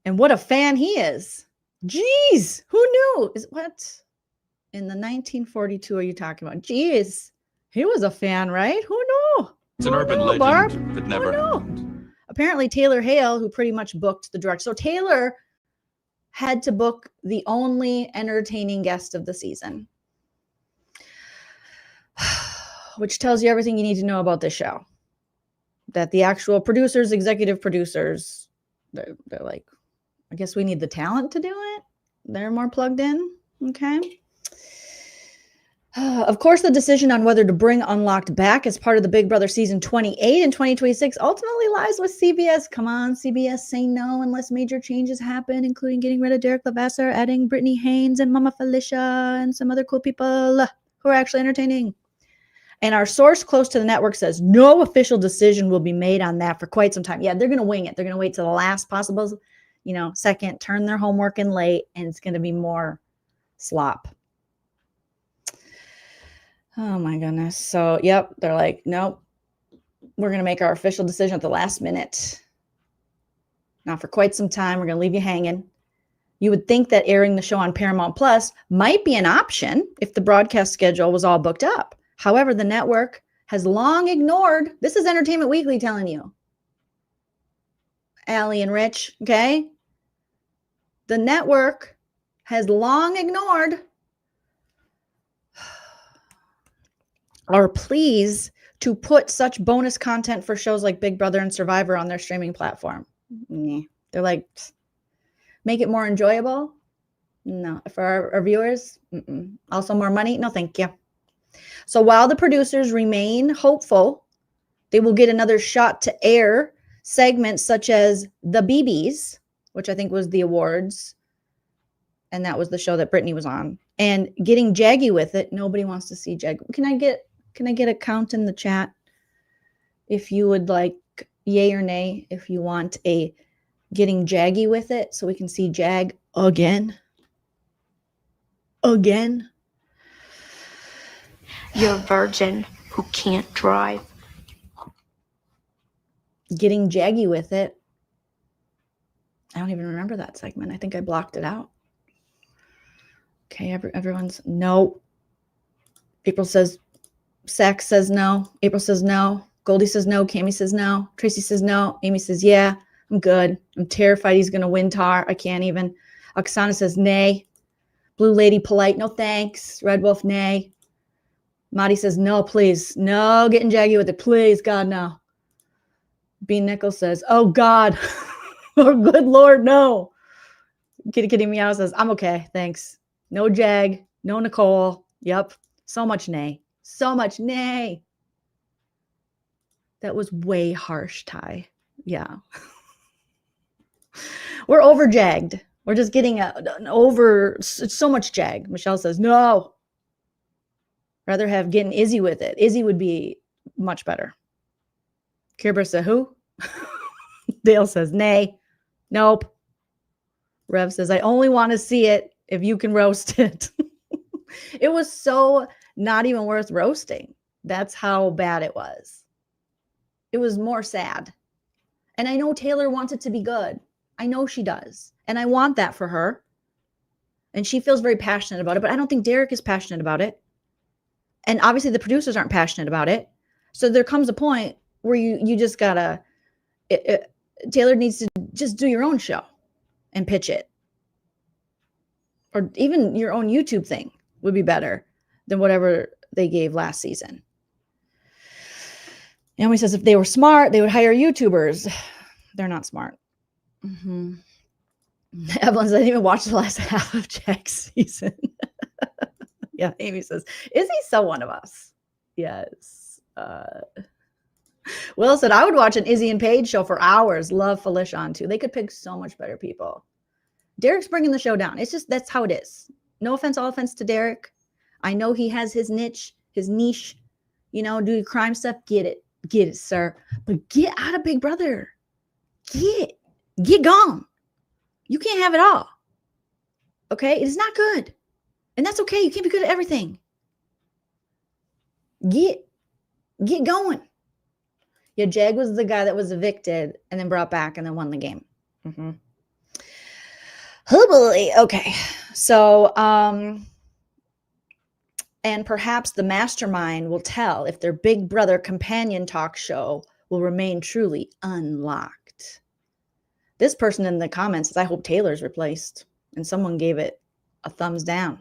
S1: And what a fan he is. Jeez, who knew? What? In the 1942 are you talking about? Jeez, he was a fan, right? Who knew?
S21: It's an urban legend
S1: Barb?
S21: that never happened.
S1: Apparently Taylor Hale, who pretty much booked the director. So Taylor had to book the only entertaining guest of the season. Which tells you everything you need to know about this show. That the actual producers, executive producers, they're like, I guess we need the talent to do it. They're more plugged in. Okay. Of course, the decision on whether to bring Unlocked back as part of the Big Brother season 28 and 2026 ultimately lies with CBS. Come on, CBS, say no unless major changes happen, including getting rid of Derek Levasseur, adding Brittany Haynes and Mama Felicia and some other cool people who are actually entertaining. And our source close to the network says no official decision will be made on that for quite some time. Yeah, they're going to wing it. They're going to wait till the last possible, second, turn their homework in late, and it's going to be more slop. Oh my goodness. So, yep, they're like, nope, we're going to make our official decision at the last minute. Now, for quite some time, we're going to leave you hanging. You would think that airing the show on Paramount Plus might be an option if the broadcast schedule was all booked up. However, the network has long ignored, this is Entertainment Weekly telling you, Allie and Rich, okay? The network has long ignored our pleas to put such bonus content for shows like Big Brother and Survivor on their streaming platform. They're like, make it more enjoyable? No. For our viewers? Also more money? No, thank you. So while the producers remain hopeful they will get another shot to air segments such as The BBs, which I think was the awards, and that was the show that Brittany was on, and getting jaggy with it. Nobody wants to see jag. Can I get a count in the chat if you would like yay or nay if you want a getting jaggy with it so we can see Jag again?
S3: You're a virgin who can't drive.
S1: Getting jaggy with it. I don't even remember that segment. I think I blocked it out. Okay, everyone's no. April says, Sax says no. April says no. Goldie says no. Cammie says no. Tracy says no. Amy says, yeah, I'm good. I'm terrified he's going to win Tar. I can't even. Oksana says nay. Blue Lady polite, no thanks. Red Wolf, nay. Marty says, no, please. No, getting jaggy with it. Please, God, no. B. Nichols says, oh, God. Oh, good Lord, no. Kitty Kitty Meow says, I'm okay, thanks. No Jag, no Nicole. Yep. So much nay. So much nay. That was way harsh, Ty. Yeah. We're over jagged. We're just getting an over, it's so much jag. Michelle says, no. Rather have getting Izzy with it. Izzy would be much better. Kira says, who? Dale says, nay. Nope. Rev says, I only want to see it if you can roast it. It was so not even worth roasting. That's how bad it was. It was more sad. And I know Taylor wants it to be good. I know she does. And I want that for her. And she feels very passionate about it, but I don't think Derek is passionate about it. And obviously the producers aren't passionate about it. So there comes a point where you just gotta, Taylor needs to just do your own show and pitch it. Or even your own YouTube thing would be better than whatever they gave last season. Naomi says if they were smart, they would hire YouTubers. They're not smart. Evelyn says, I didn't even watch the last half of Jack's season. Yeah, Amy says, is he so one of us? Yes. Will said, I would watch an Izzy and Paige show for hours. Love Felicia on too. They could pick so much better people. Derek's bringing the show down. It's just, that's how it is. No offense, all offense to Derek. I know he has his niche, you know, do crime stuff, get it, sir. But get out of Big Brother. Get gone. You can't have it all. Okay? It is not good. And that's okay. You can't be good at everything. Get going. Yeah, Jag was the guy that was evicted and then brought back and then won the game. Mm-hmm. Oh boy. Okay. So, and perhaps the mastermind will tell if their Big Brother companion talk show will remain truly unlocked. This person in the comments says, I hope Taylor's replaced. And someone gave it a thumbs down.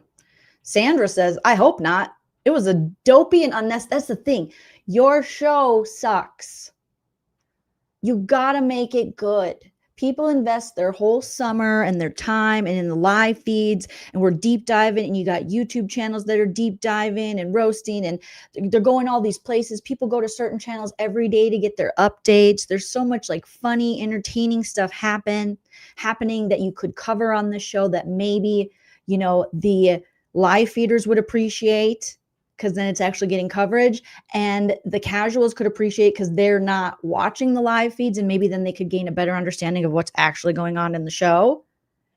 S1: Sandra says, I hope not. It was a dopey and unnecessary. That's the thing. Your show sucks. You gotta make it good. People invest their whole summer and their time and in the live feeds, and we're deep diving, and you got YouTube channels that are deep diving and roasting, and they're going all these places. People go to certain channels every day to get their updates. There's so much like funny, entertaining stuff happening that you could cover on the show that maybe, you know, the live feeders would appreciate, because then it's actually getting coverage, and the casuals could appreciate because they're not watching the live feeds, and maybe then they could gain a better understanding of what's actually going on in the show.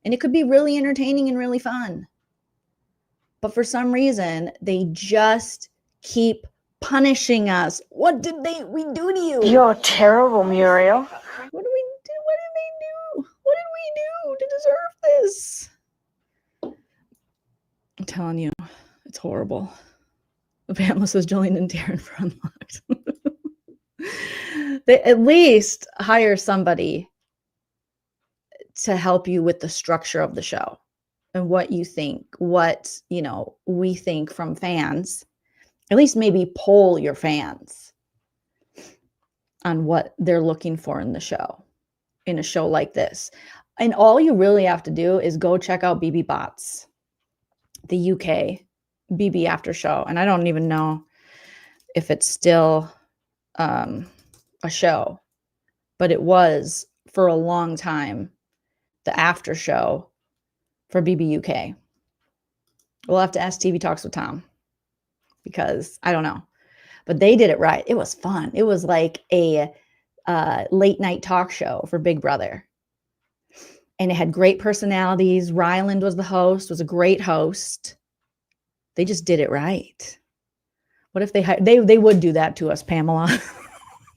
S1: And it could be really entertaining and really fun. But for some reason, they just keep punishing us. What did we do to you?
S3: You're terrible, Muriel.
S1: What did we do? What did they do? What did we do to deserve this? I'm telling you, it's horrible. Pamela says Jolene and Darren for unlocked. They at least hire somebody to help you with the structure of the show and what you think, what, you know, we think from fans. At least maybe poll your fans on what they're looking for in the show, in a show like this. And all you really have to do is go check out BB Bots, the UK BB after show. And I don't even know if it's still a show, but it was for a long time the after show for BB UK. We'll have to ask TV Talks with Tom, because I don't know, but they did it right. It was fun. It was like a late night talk show for Big Brother, and it had great personalities. Ryland was the host, was a great host. They just did it right. What if they would do that to us, Pamela?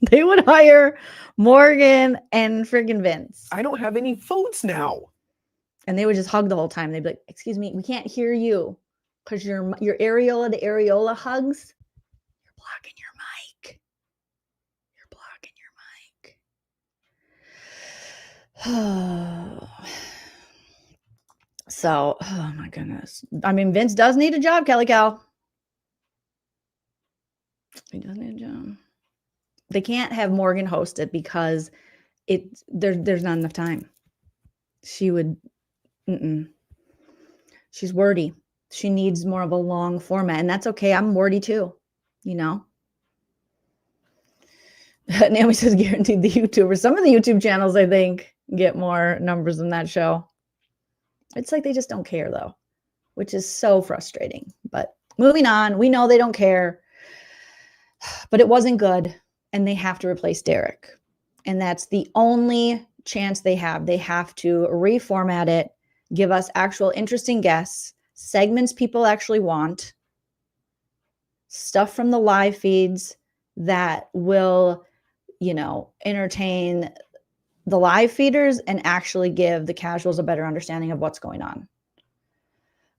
S1: They would hire Morgan and friggin' Vince.
S19: I don't have any phones now.
S1: And they would just hug the whole time. They'd be like, excuse me, we can't hear you because your areola to areola hugs, you're blocking your mic. You're blocking your mic. So, oh my goodness. I mean, Vince does need a job, Kelly Cow. He does need a job. They can't have Morgan host it because there's not enough time. She would, she's wordy. She needs more of a long format, and that's okay. I'm wordy too, you know. Naomi says guaranteed the YouTubers. Some of the YouTube channels, I think, get more numbers than that show. It's like they just don't care, though, which is so frustrating. But moving on, we know they don't care. But it wasn't good, and they have to replace Derek. And that's the only chance they have. They have to reformat it, give us actual interesting guests, segments people actually want, stuff from the live feeds that will, you know, entertain the live feeders and actually give the casuals a better understanding of what's going on.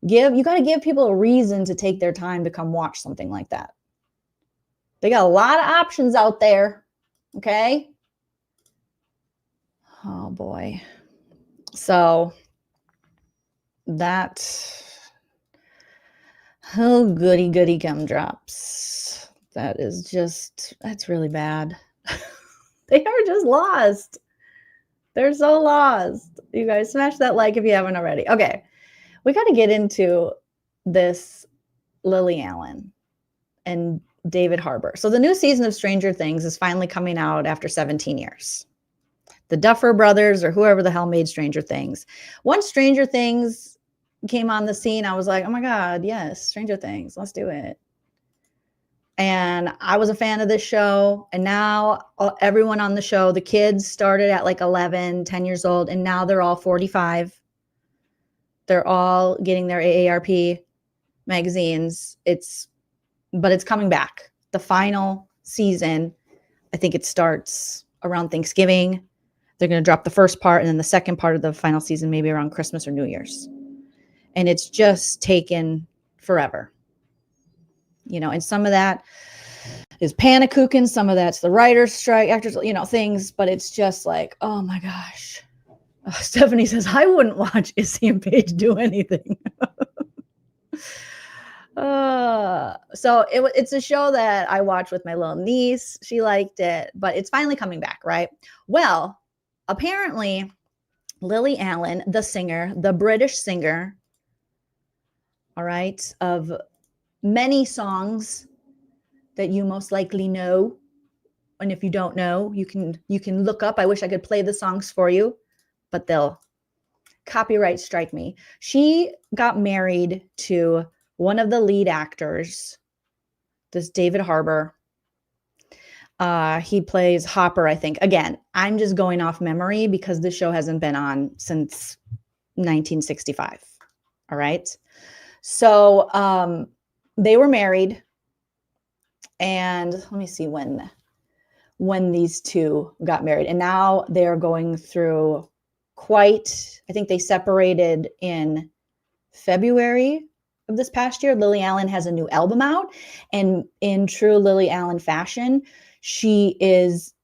S1: You got to give people a reason to take their time to come watch something like that. They got a lot of options out there. Okay. Oh boy. So goody gumdrops. That's really bad. They are just lost. They're so lost. You guys smash that like if you haven't already. Okay. We got to get into this Lily Allen and David Harbour. So the new season of Stranger Things is finally coming out after 17 years. The Duffer Brothers, or whoever the hell made Stranger Things. Once Stranger Things came on the scene, I was like, oh my God, yes, Stranger Things, let's do it. And I was a fan of this show. And now everyone on the show, the kids started at like 11, 10 years old, and now they're all 45. They're all getting their AARP magazines. But it's coming back. The final season, I think it starts around Thanksgiving. They're going to drop the first part, and then the second part of the final season, maybe around Christmas or New Year's. And it's just taken forever. You know, and some of that is panakuchen, some of that's the writer's strike, actors, you know, things, but it's just like, oh my gosh. Stephanie says, I wouldn't watch Issy and Paige do anything. So it's a show that I watched with my little niece. She liked it, but it's finally coming back, right? Well, apparently Lily Allen, the singer, the British singer, all right, of many songs that you most likely know. And if you don't know, you can look up. I wish I could play the songs for you, but they'll copyright strike me. She got married to one of the lead actors, this David Harbour. He plays Hopper, I think. Again, I'm just going off memory because this show hasn't been on since 1965. All right. So they were married. And let me see when these two got married. And now they're going through I think they separated in February of this past year. Lily Allen has a new album out. And in true Lily Allen fashion, she is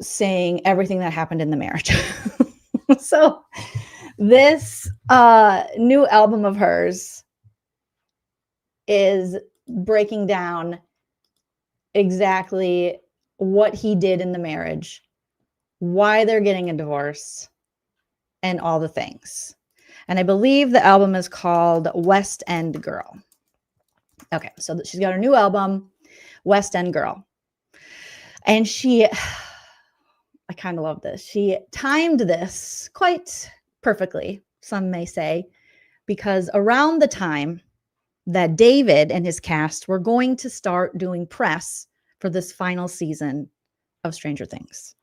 S1: saying everything that happened in the marriage. So this new album of hers is breaking down exactly what he did in the marriage, why they're getting a divorce, and all the things. And I believe the album is called West End Girl. Okay, so she's got her new album, West End Girl. And I kind of love this. She timed this quite perfectly, some may say, because around the time that David and his cast were going to start doing press for this final season of Stranger Things,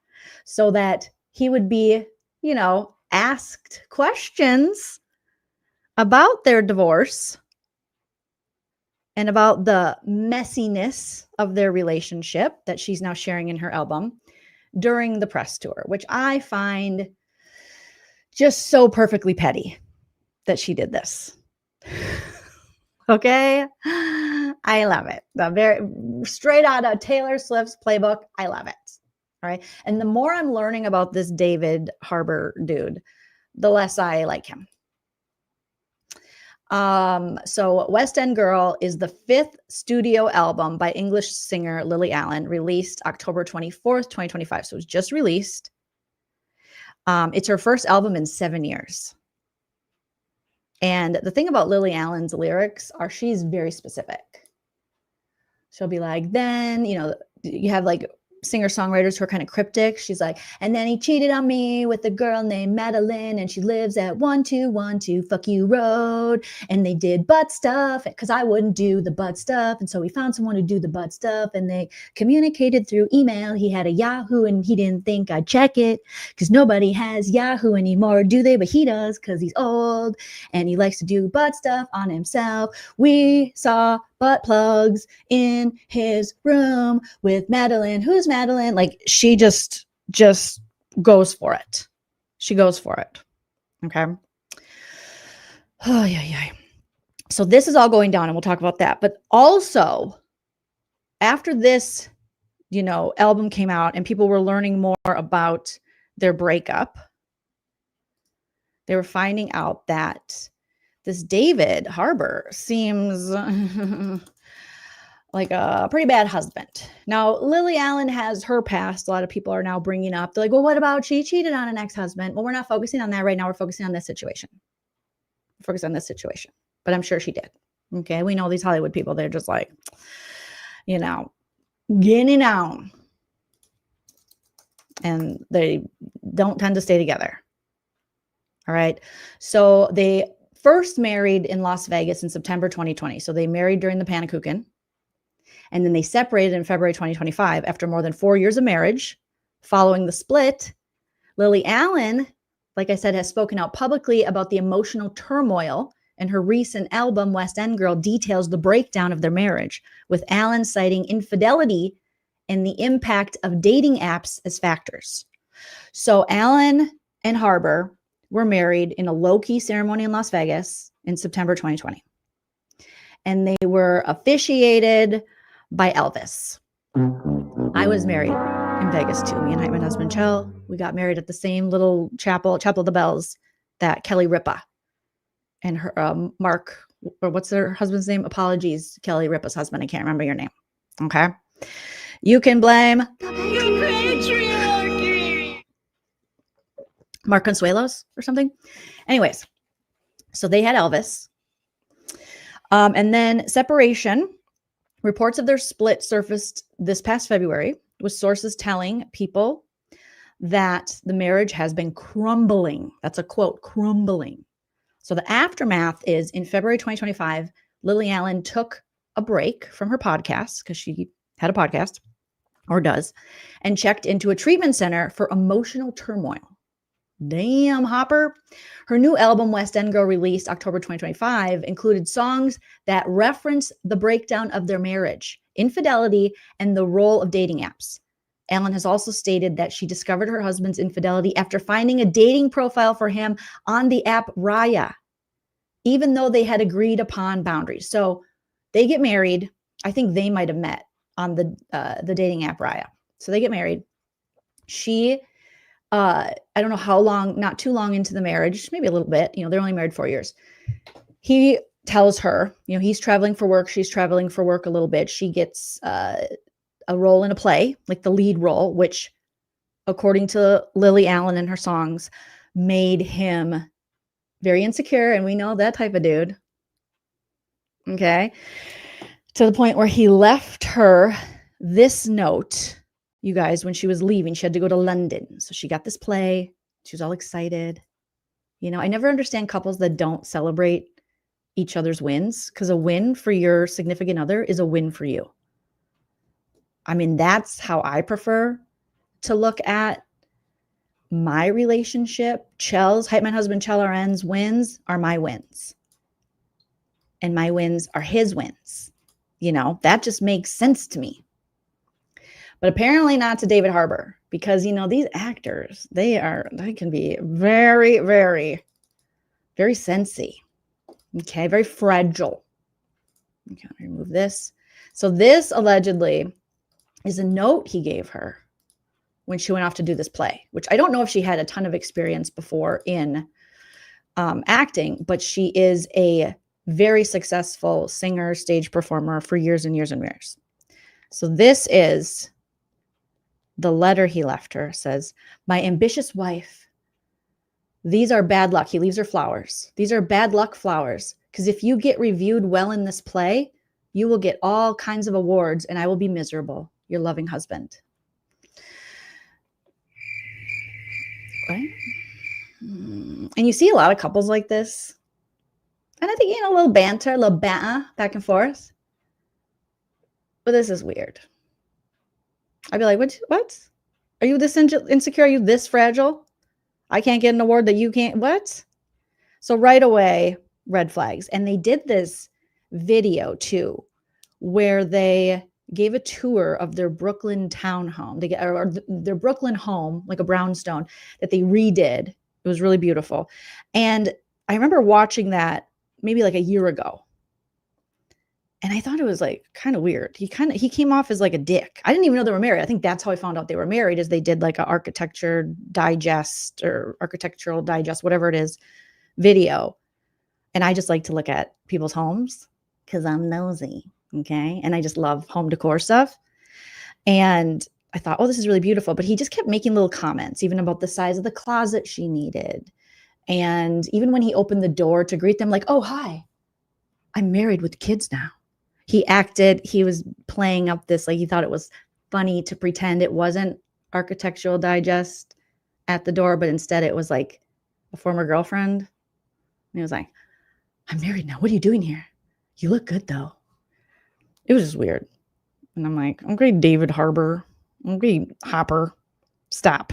S1: so that he would be, you know, asked questions about their divorce and about the messiness of their relationship that she's now sharing in her album during the press tour, which I find just so perfectly petty that she did this. Okay. I love it. The very straight out of Taylor Swift's playbook. I love it. All right. And the more I'm learning about this David Harbour dude, the less I like him. So West End Girl is the 5th studio album by English singer Lily Allen, released October 24th, 2025. So it was just released. It's her first album in 7 years. And the thing about Lily Allen's lyrics are she's very specific. She'll be like, then, you know, you have like singer-songwriters who are kind of cryptic. She's like, and then he cheated on me with a girl named Madeline, and she lives at 1212 Fuck You Road, and they did butt stuff because I wouldn't do the butt stuff, and so we found someone to do the butt stuff, and they communicated through email. He had a Yahoo, and he didn't think I'd check it because nobody has Yahoo anymore, do they? But he does because he's old, and he likes to do butt stuff on himself. We saw butt plugs in his room with Madeline. Who's Madeline? Like, she just goes for it. She goes for it. Okay. Oh, yeah. So this is all going down, and we'll talk about that. But also, after this, you know, album came out and people were learning more about their breakup, they were finding out that this David Harbour seems like a pretty bad husband. Now, Lily Allen has her past. A lot of people are now bringing up. They're like, well, what about she cheated on an ex-husband? Well, we're not focusing on that right now. We're focusing on this situation. But I'm sure she did. Okay. We know these Hollywood people. They're just like, you know, getting on. And they don't tend to stay together. All right. So they first married in Las Vegas in September 2020. So they married during the Panakuchen. And then they separated in February 2025 after more than 4 years of marriage. Following the split, Lily Allen, like I said, has spoken out publicly about the emotional turmoil, and her recent album, West End Girl, details the breakdown of their marriage, with Allen citing infidelity and the impact of dating apps as factors. So Allen and Harbor were married in a low-key ceremony in Las Vegas in September 2020. And they were officiated by Elvis. I was married in Vegas too. Me and my husband, Chell, we got married at the same little chapel of the Bells that Kelly Ripa and her Mark, or what's their husband's name? Apologies, Kelly Ripa's husband. I can't remember your name. Okay. You can blame Mark Consuelos or something. Anyways, so they had Elvis. And then separation. Reports of their split surfaced this past February, with sources telling people that the marriage has been crumbling. That's a quote, crumbling. So the aftermath is in February 2025, Lily Allen took a break from her podcast because she had a podcast, or does, and checked into a treatment center for emotional turmoil. Damn, Hopper. Her new album, West End Girl, released October 2025, included songs that reference the breakdown of their marriage, infidelity, and the role of dating apps. Allen has also stated that she discovered her husband's infidelity after finding a dating profile for him on the app Raya, even though they had agreed upon boundaries. So they get married. I think they might have met on the dating app Raya. So they get married. She I don't know how long, not too long into the marriage, maybe a little bit, they're only married 4 years. He tells her, he's traveling for work. She's traveling for work a little bit. She gets a role in a play, like the lead role, which according to Lily Allen and her songs, made him very insecure. And we know that type of dude. Okay. To the point where he left her this note. You guys, when she was leaving, she had to go to London. So she got this play. She was all excited. I never understand couples that don't celebrate each other's wins, because a win for your significant other is a win for you. I mean, that's how I prefer to look at my relationship. Chell's, my husband Chell RN's wins are my wins. And my wins are his wins. That just makes sense to me. But apparently not to David Harbour, because, these actors, they can be very, very, very sensy. Okay, very fragile. Okay, let me remove this. So this allegedly is a note he gave her when she went off to do this play, which I don't know if she had a ton of experience before in acting, but she is a very successful singer, stage performer for years and years and years. So this is the letter he left her. Says, "My ambitious wife, these are bad luck." He leaves her flowers. "These are bad luck flowers, because if you get reviewed well in this play, you will get all kinds of awards and I will be miserable. Your loving husband." Right? And you see a lot of couples like this. And I think, a little banter back and forth. But this is weird. I'd be like, what? Are you this insecure? Are you this fragile? I can't get an award that you can't. What? So right away, red flags. And they did this video too, where they gave a tour of their Brooklyn townhome, or their Brooklyn home, like a brownstone that they redid. It was really beautiful. And I remember watching that maybe like a year ago. And I thought it was like kind of weird. He came off as like a dick. I didn't even know they were married. I think that's how I found out they were married, is they did like an architectural digest, whatever it is, video. And I just like to look at people's homes because I'm nosy. Okay. And I just love home decor stuff. And I thought, oh, this is really beautiful. But he just kept making little comments, even about the size of the closet she needed. And even when he opened the door to greet them, like, "Oh, hi, I'm married with kids now." He was playing up this, like he thought it was funny to pretend it wasn't Architectural Digest at the door, but instead it was like a former girlfriend. And he was like, "I'm married now. What are you doing here? You look good though." It was just weird. And I'm like, okay, David Harbour. Okay, Hopper. Stop.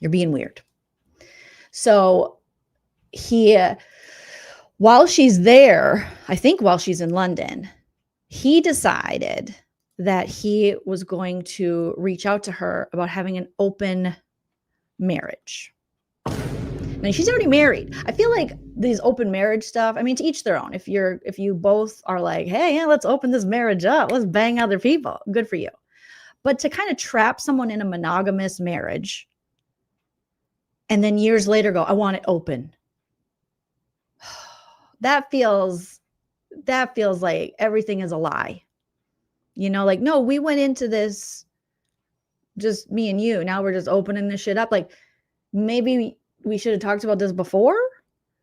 S1: You're being weird. So while she's there, I think while she's in London, he decided that he was going to reach out to her about having an open marriage. Now, she's already married. I feel like these open marriage stuff, I mean, to each their own. If you both are like, hey, yeah, let's open this marriage up, let's bang other people, good for you. But to kind of trap someone in a monogamous marriage and then years later go, I want it open. That feels like everything is a lie. You know, like, no, we went into this just me and you. Now we're just opening this shit up. Like, maybe we should have talked about this before,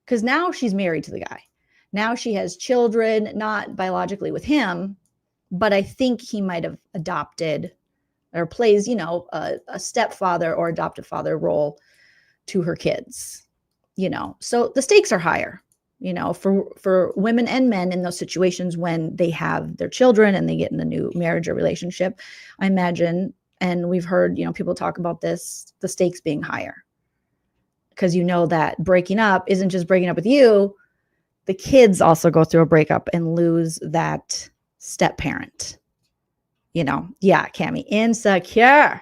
S1: because now she's married to the guy. Now she has children, not biologically with him, but I think he might have adopted or plays, you know, a stepfather or adoptive father role to her kids, you know. So the stakes are higher, you know, for women and men in those situations when they have their children and they get in a new marriage or relationship. I imagine, and we've heard, you know, people talk about this, the stakes being higher. Because you know that breaking up isn't just breaking up with you. The kids also go through a breakup and lose that step parent. You know, yeah, Cammie, insecure.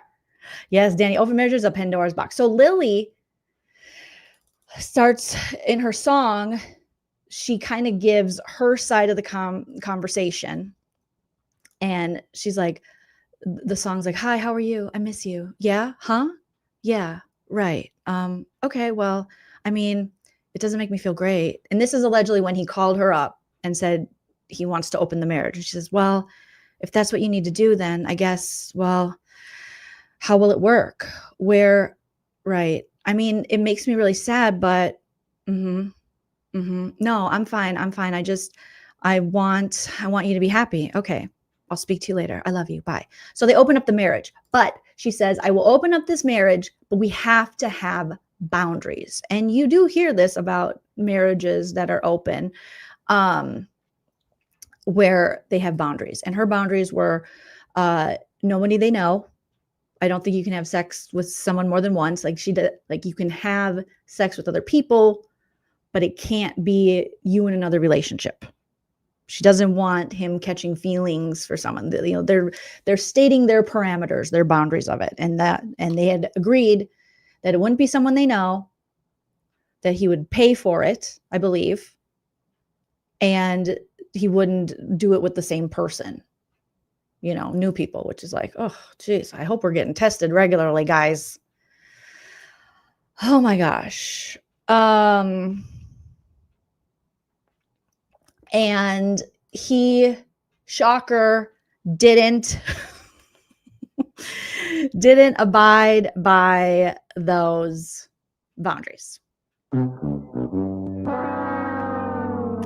S1: Yes, Danny, open marriage is a Pandora's box. So Lily starts in her song. She kind of gives her side of the conversation. And she's like, the song's like, hi, how are you? I miss you. Yeah. Huh? Yeah. Right. Okay. Well, I mean, it doesn't make me feel great. And this is allegedly when he called her up and said he wants to open the marriage. And she says, well, if that's what you need to do, then I guess, well, how will it work? Where, right. I mean, it makes me really sad, but no, I'm fine. I'm fine. I want you to be happy. Okay. I'll speak to you later. I love you. Bye. So they open up the marriage, but she says, I will open up this marriage, but we have to have boundaries. And you do hear this about marriages that are open, where they have boundaries. And her boundaries were nobody they know. I don't think you can have sex with someone more than once. Like she did, like you can have sex with other people, but it can't be you in another relationship. She doesn't want him catching feelings for someone. You know, they're stating their parameters, their boundaries of it, and they had agreed that it wouldn't be someone they know, that he would pay for it, I believe, and he wouldn't do it with the same person. You know, new people, which is like, oh, geez, I hope we're getting tested regularly, guys. Oh my gosh. And he, shocker, didn't abide by those boundaries.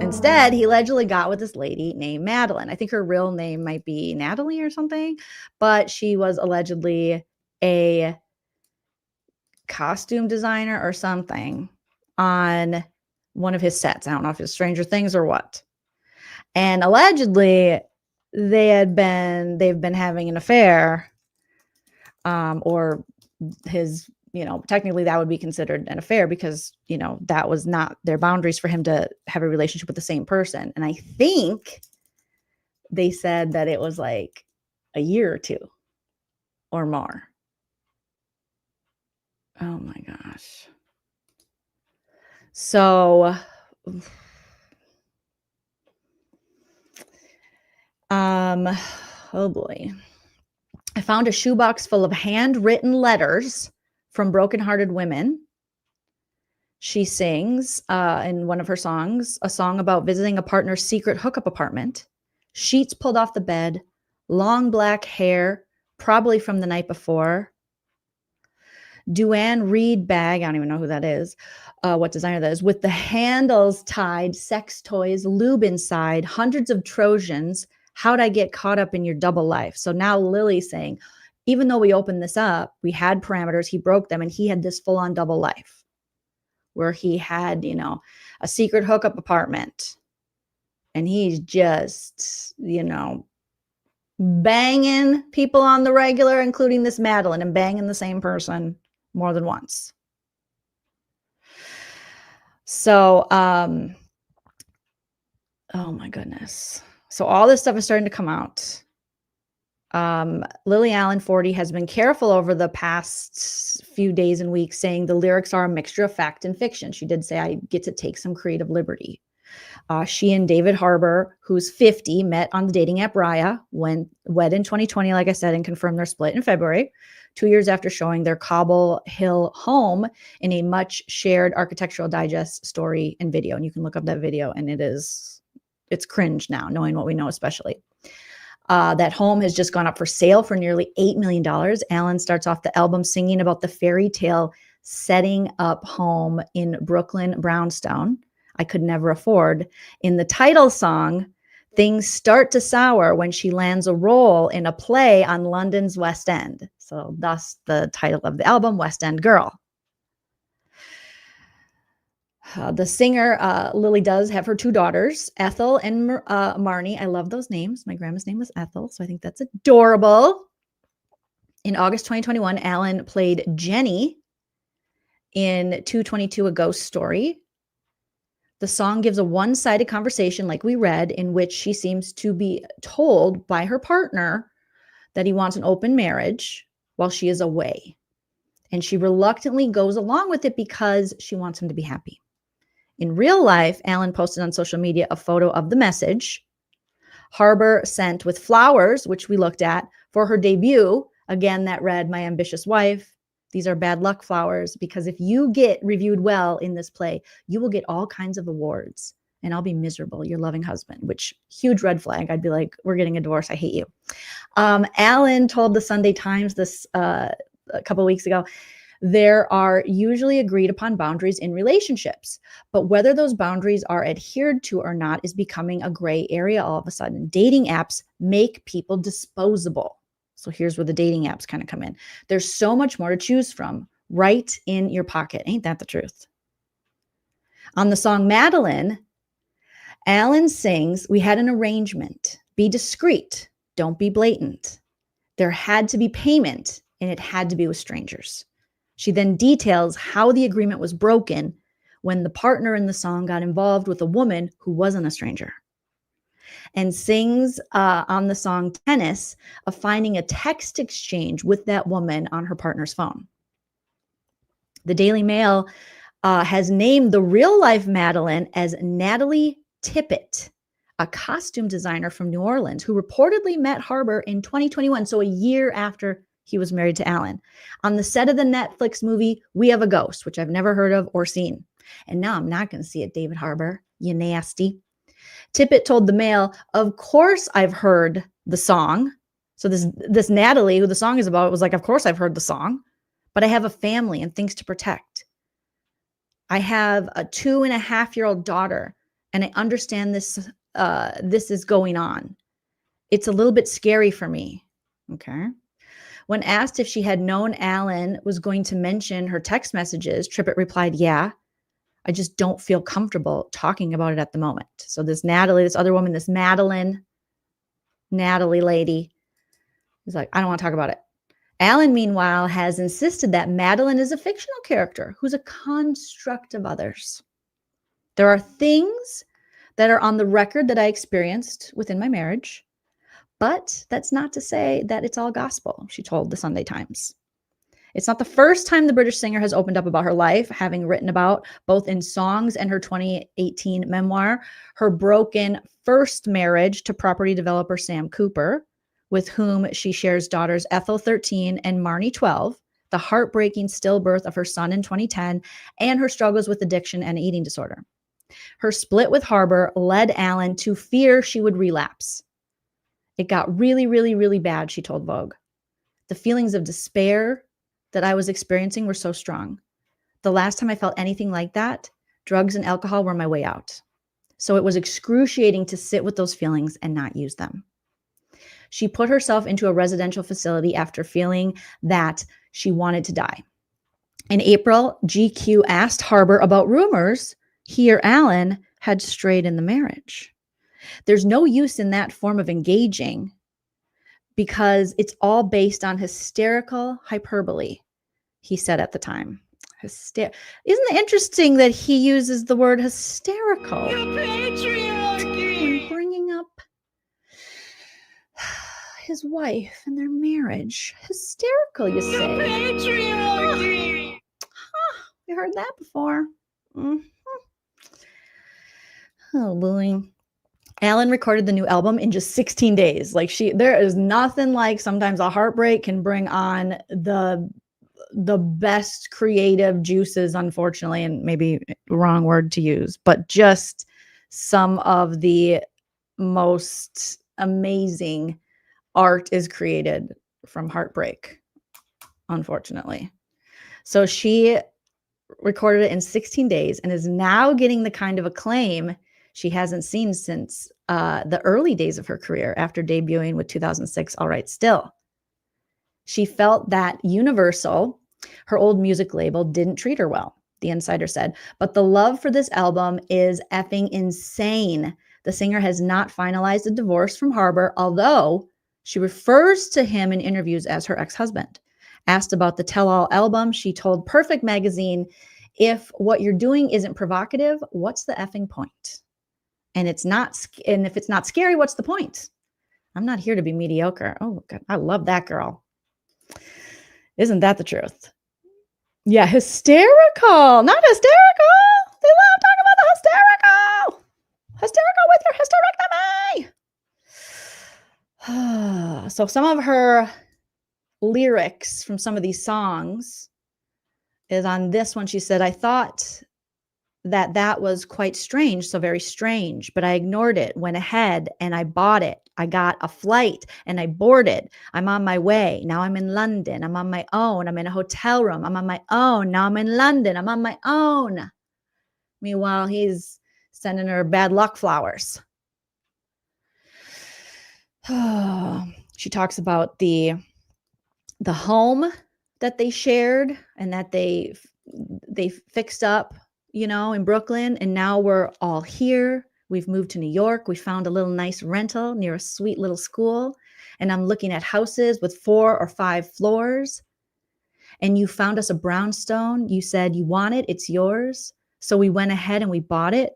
S1: Instead, he allegedly got with this lady named Madeline. I think her real name might be Natalie or something, but she was allegedly a costume designer or something on one of his sets. I don't know if it's Stranger Things or what. And allegedly they've been having an affair, or his, you know, technically that would be considered an affair because, you know, that was not their boundaries for him to have a relationship with the same person. And I think they said that it was like a year or two or more. Oh my gosh. So, oh boy. I found a shoebox full of handwritten letters from brokenhearted women. She sings in one of her songs, a song about visiting a partner's secret hookup apartment. Sheets pulled off the bed, long black hair, probably from the night before. Duane Reade bag, I don't even know who that is, what designer that is, with the handles tied, sex toys, lube inside, hundreds of Trojans. How'd I get caught up in your double life? So now Lily's saying, even though we opened this up, we had parameters, he broke them, and he had this full-on double life where he had, you know, a secret hookup apartment. And he's just, you know, banging people on the regular, including this Madeline, and banging the same person more than once. So, oh my goodness. So all this stuff is starting to come out. Lily Allen, 40, has been careful over the past few days and weeks, saying the lyrics are a mixture of fact and fiction. She did say, I get to take some creative liberty. She and David Harbour, who's 50, met on the dating app Raya, wed in 2020, like I said, and confirmed their split in February, 2 years after showing their Cobble Hill home in a much shared Architectural Digest story and video. And you can look up that video, and it's cringe now, knowing what we know, especially. That home has just gone up for sale for nearly $8 million. Allen starts off the album singing about the fairy tale setting up home in Brooklyn brownstone I could never afford. In the title song, things start to sour when she lands a role in a play on London's West End. So thus the title of the album, West End Girl. The singer, Lily, does have her 2 daughters, Ethel and Marnie. I love those names. My grandma's name was Ethel, so I think that's adorable. In August 2021, Allen played Jenny in 222, A Ghost Story. The song gives a one-sided conversation, like we read, in which she seems to be told by her partner that he wants an open marriage while she is away. And she reluctantly goes along with it because she wants him to be happy. In real life, Allen posted on social media a photo of the message Harbour sent with flowers, which we looked at, for her debut. Again, that read, My Ambitious Wife. These are bad luck flowers, because if you get reviewed well in this play, you will get all kinds of awards, and I'll be miserable, your loving husband, which huge red flag. I'd be like, we're getting a divorce. I hate you. Allen told the Sunday Times this a couple of weeks ago, there are usually agreed upon boundaries in relationships, but whether those boundaries are adhered to or not is becoming a gray area all of a sudden. Dating apps make people disposable. So here's where the dating apps kind of come in. There's so much more to choose from right in your pocket. Ain't that the truth? On the song Madeline, Allen sings, we had an arrangement. Be discreet. Don't be blatant. There had to be payment, and it had to be with strangers. She then details how the agreement was broken when the partner in the song got involved with a woman who wasn't a stranger, and sings on the song Tennis of finding a text exchange with that woman on her partner's phone. The Daily Mail has named the real-life Madeline as Natalie Tippett, a costume designer from New Orleans who reportedly met Harbour in 2021, so a year after he was married to Allen, on the set of the Netflix movie We Have a Ghost, which I've never heard of or seen. And now I'm not going to see it, David Harbour, you nasty. Tippett told the Mail, of course I've heard the song. So this Natalie, who the song is about, was like, of course I've heard the song, but I have a family and things to protect. I have a 2.5-year-old daughter, and I understand this is going on. It's a little bit scary for me. Okay. When asked if she had known Allen was going to mention her text messages, Tippett replied, yeah. I just don't feel comfortable talking about it at the moment. So this Natalie, this other woman, this Natalie lady, is like, I don't want to talk about it. Allen, meanwhile, has insisted that Madeline is a fictional character who's a construct of others. There are things that are on the record that I experienced within my marriage, but that's not to say that it's all gospel, she told the Sunday Times. It's not the first time the British singer has opened up about her life, having written about, both in songs and her 2018 memoir, her broken first marriage to property developer Sam Cooper, with whom she shares daughters Ethel, 13, and Marnie, 12, the heartbreaking stillbirth of her son in 2010, and her struggles with addiction and eating disorder. Her split with Harbour led Allen to fear she would relapse. It got really, really, really bad, she told Vogue. The feelings of despair that I was experiencing were so strong. The last time I felt anything like that, drugs and alcohol were my way out. So it was excruciating to sit with those feelings and not use them. She put herself into a residential facility after feeling that she wanted to die. In April, GQ asked Harbour about rumors he or Allen had strayed in the marriage. There's no use in that form of engaging because it's all based on hysterical hyperbole, he said at the time. Isn't it interesting that he uses the word hysterical? When bringing up his wife and their marriage. Hysterical, you say? We heard that before. Oh, boy. Alan recorded the new album in just 16 days. Like there is nothing like sometimes a heartbreak can bring on the best creative juices, unfortunately, and maybe wrong word to use, but just some of the most amazing art is created from heartbreak, unfortunately. So she recorded it in 16 days and is now getting the kind of acclaim she hasn't seen since the early days of her career after debuting with 2006 All Right Still. She felt that Universal, her old music label, didn't treat her well, the insider said. But the love for this album is effing insane. The singer has not finalized a divorce from Harbor, although she refers to him in interviews as her ex-husband. Asked about the Tell-All album, she told Perfect Magazine, if what you're doing isn't provocative, what's the effing point? And if it's not scary, what's the point? I'm not here to be mediocre. Oh, God, I love that girl. Isn't that the truth? Yeah, hysterical, not hysterical. They love talking about the hysterical. Hysterical with your hysterectomy. So some of her lyrics from some of these songs is on this one. She said, I thought that was quite strange, so very strange, but I ignored it, went ahead and I bought it. I got a flight and I boarded. I'm on my way. Now I'm in London. I'm on my own. I'm in a hotel room. I'm on my own. Now I'm in London. I'm on my own. Meanwhile, he's sending her bad luck flowers. She talks about the home that they shared and that they fixed up, in Brooklyn. And now we're all here. We've moved to New York. We found a little nice rental near a sweet little school. And I'm looking at houses with 4 or 5 floors. And you found us a brownstone. You said you want it. It's yours. So we went ahead and we bought it.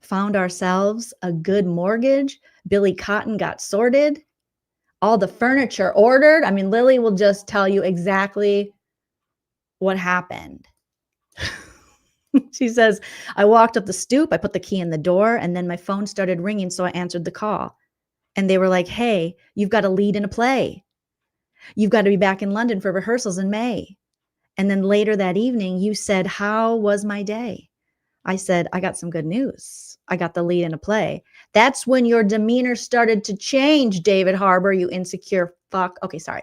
S1: Found ourselves a good mortgage. Billy Cotton got sorted. All the furniture ordered. I mean, Lily will just tell you exactly what happened. She says, I walked up the stoop, I put the key in the door, and then my phone started ringing, so I answered the call. And they were like, hey, you've got a lead in a play. You've got to be back in London for rehearsals in May. And then later that evening, you said, how was my day? I said, I got some good news. I got the lead in a play. That's when your demeanor started to change, David Harbour, you insecure fuck. Okay, sorry.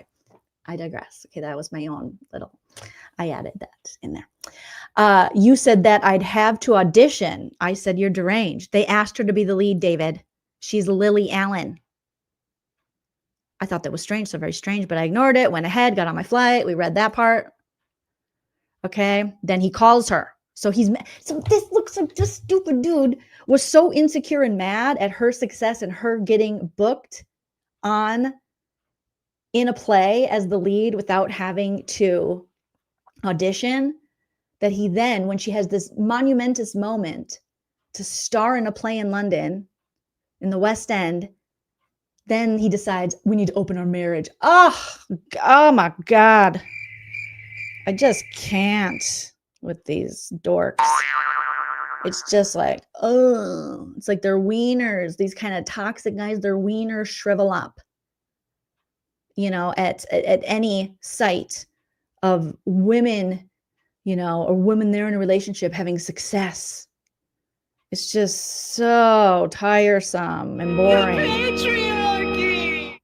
S1: I digress. Okay, that was my own little, I added that in there. You said that I'd have to audition. I said, you're deranged. They asked her to be the lead, David. She's Lily Allen. I thought that was strange, so very strange, but I ignored it, went ahead, got on my flight. We read that part. Okay. Then he calls her. So this looks like this stupid dude was so insecure and mad at her success and her getting booked in a play as the lead without having to audition, that he then, when she has this monumentous moment to star in a play in London, in the West End, then he decides we need to open our marriage. Oh my God. I just can't with these dorks. It's just like, oh, it's like their wieners, these kind of toxic guys, their wieners shrivel up, at any sight of women, or women there in a relationship having success. It's just so tiresome and boring.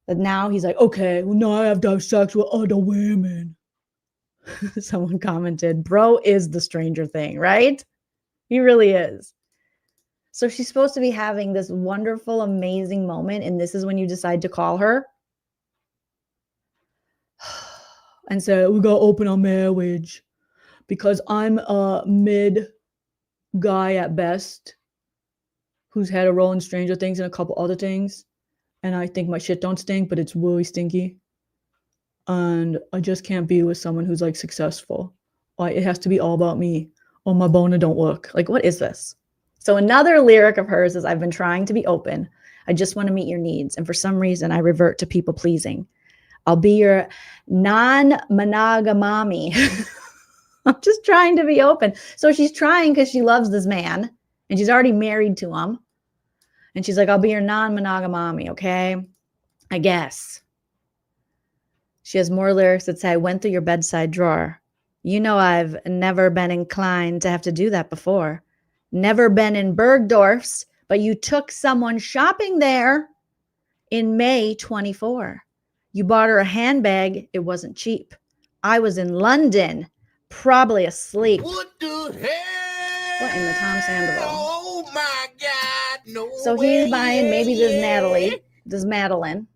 S1: But now he's like, okay, well, now I have to have sex with other women. Someone commented, bro is the Stranger Thing, right? He really is. So she's supposed to be having this wonderful, amazing moment, and this is when you decide to call her and say, we gotta open our marriage because I'm a mid guy at best who's had a role in Stranger Things and a couple other things, and I think my shit don't stink, but it's really stinky. And I just can't be with someone who's like successful. It has to be all about me. Oh, my boner don't work. Like, what is this? So another lyric of hers is, I've been trying to be open. I just want to meet your needs. And for some reason, I revert to people pleasing. I'll be your non-monogamami. I'm just trying to be open. So she's trying because she loves this man and she's already married to him. And she's like, I'll be your non-monogamami, okay? I guess. She has more lyrics that say, I went through your bedside drawer. You know I've never been inclined to have to do that before. Never been in Bergdorf's, but you took someone shopping there in May 24. You bought her a handbag. It wasn't cheap. I was in London, probably asleep.
S15: What the hell?
S1: What in the Tom Sandoval?
S15: Oh my God! No.
S1: So he's buying maybe this Madeline,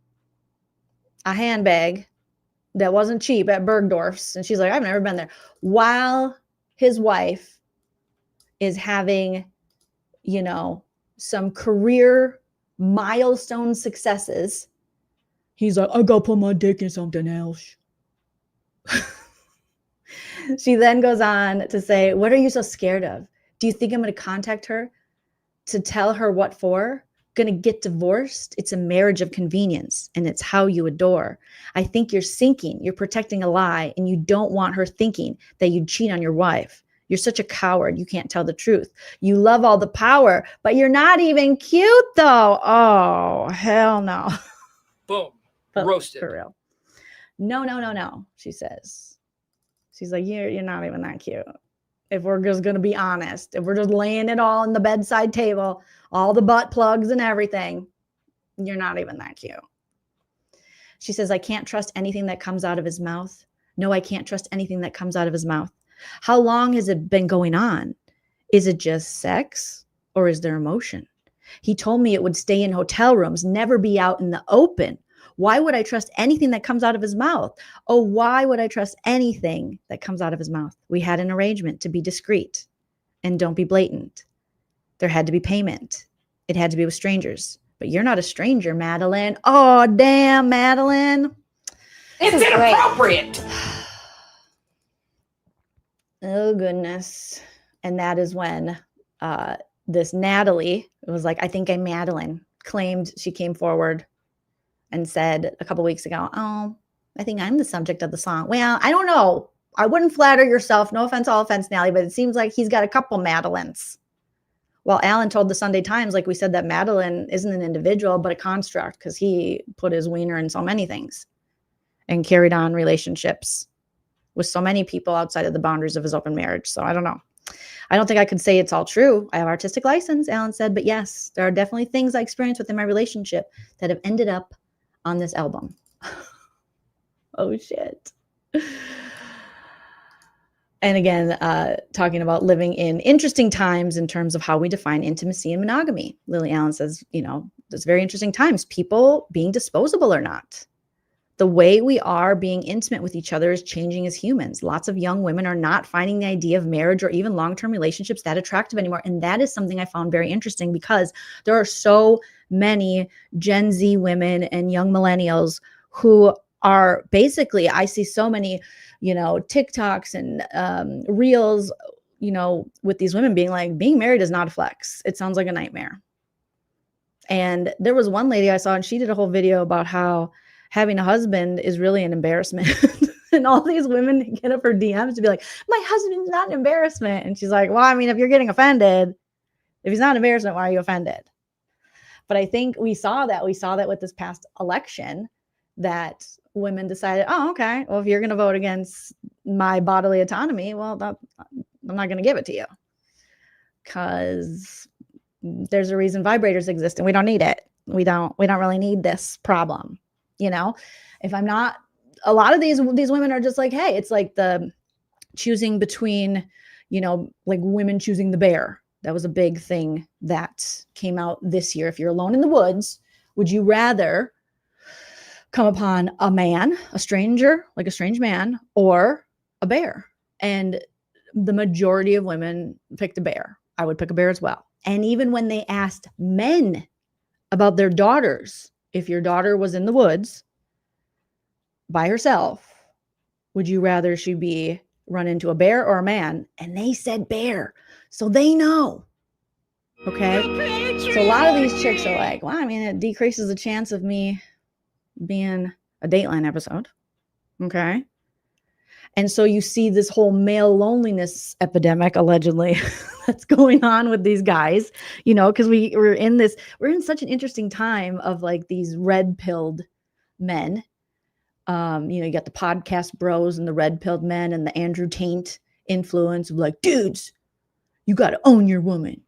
S1: a handbag that wasn't cheap at Bergdorf's. And she's like, I've never been there. While his wife is having, you know, some career milestone successes, he's like, I gotta put my dick in something else. She then goes on to say, what are you so scared of? Do you think I'm going to contact her to tell her what for? Going to get divorced? It's a marriage of convenience, and it's how you adore. I think you're sinking. You're protecting a lie, and you don't want her thinking that you'd cheat on your wife. You're such a coward. You can't tell the truth. You love all the power, but you're not even cute, though. Oh, hell no.
S16: Boom. Roasted.
S1: For real. No, she says. She's like, you're not even that cute. If we're just going to be honest, if we're just laying it all in the bedside table, all the butt plugs and everything, you're not even that cute. She says, I can't trust anything that comes out of his mouth. No, I can't trust anything that comes out of his mouth. How long has it been going on? Is it just sex or is there emotion? He told me it would stay in hotel rooms, never be out in the open. Why would I trust anything that comes out of his mouth? Oh, why would I trust anything that comes out of his mouth? We had an arrangement to be discreet and don't be blatant. There had to be payment. It had to be with strangers. But you're not a stranger, Madeline. Oh, damn, Madeline.
S17: It's inappropriate.
S1: Oh, goodness. And that is when this Natalie was like, I think I'm Madeline, claimed she came forward and said a couple weeks ago, oh, I think I'm the subject of the song. Well, I don't know. I wouldn't flatter yourself. No offense, all offense, Natalie, but it seems like he's got a couple Madelines. Well, Alan told the Sunday Times, like we said, that Madeline isn't an individual, but a construct because he put his wiener in so many things and carried on relationships with so many people outside of the boundaries of his open marriage. So I don't know. I don't think I could say it's all true. I have artistic license, Alan said, but yes, there are definitely things I experienced within my relationship that have ended up on this album. Oh, shit. And again, talking about living in interesting times in terms of how we define intimacy and monogamy. Lily Allen says, you know, there's very interesting times, people being disposable or not. The way we are being intimate with each other is changing as humans. Lots of young women are not finding the idea of marriage or even long-term relationships that attractive anymore. And that is something I found very interesting because there are so many Gen Z women and young millennials who are basically, I see so many, you know, TikToks and reels, you know, with these women being like, being married is not a flex. It sounds like a nightmare. And there was one lady I saw and she did a whole video about how having a husband is really an embarrassment. And all these women get up her DMs to be like, my husband's not an embarrassment. And she's like, well, I mean, if you're getting offended, if he's not an embarrassment, why are you offended? But I think we saw that with this past election, that women decided, oh, okay, well, if you're going to vote against my bodily autonomy, well, I'm not going to give it to you because there's a reason vibrators exist and we don't need it. We don't really need this problem. You know, if I'm not, a lot of these women are just like, hey, it's like the choosing between, you know, like women choosing the bear. That was a big thing that came out this year. If you're alone in the woods, would you rather come upon a man, a stranger, like a strange man, or a bear? And the majority of women picked a bear. I would pick a bear as well. And even when they asked men about their daughters if your daughter was in the woods by herself, would you rather she be run into a bear or a man? And they said bear. So they know. Okay. So a lot of these chicks are like, well, I mean, it decreases the chance of me being a Dateline episode. Okay. And so you see this whole male loneliness epidemic, allegedly, that's going on with these guys, you know, because we're in such an interesting time of like these red-pilled men. You know, you got the podcast bros and the red-pilled men and the Andrew Tate influence of like, dudes, you got to own your woman.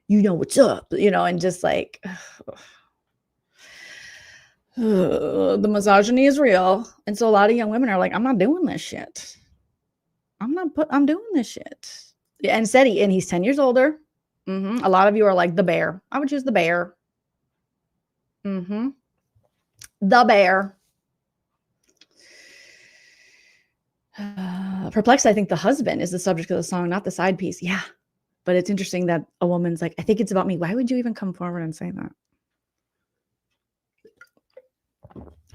S1: You know what's up, you know, and just like, the misogyny is real. And so a lot of young women are like, I'm not doing this shit. I'm doing this shit. Yeah, and he's 10 years older. A lot of you are like the bear. I would choose the bear. The bear. Perplexed, I think the husband is the subject of the song, not the side piece. Yeah. But it's interesting that a woman's like, I think it's about me. Why would you even come forward and say that?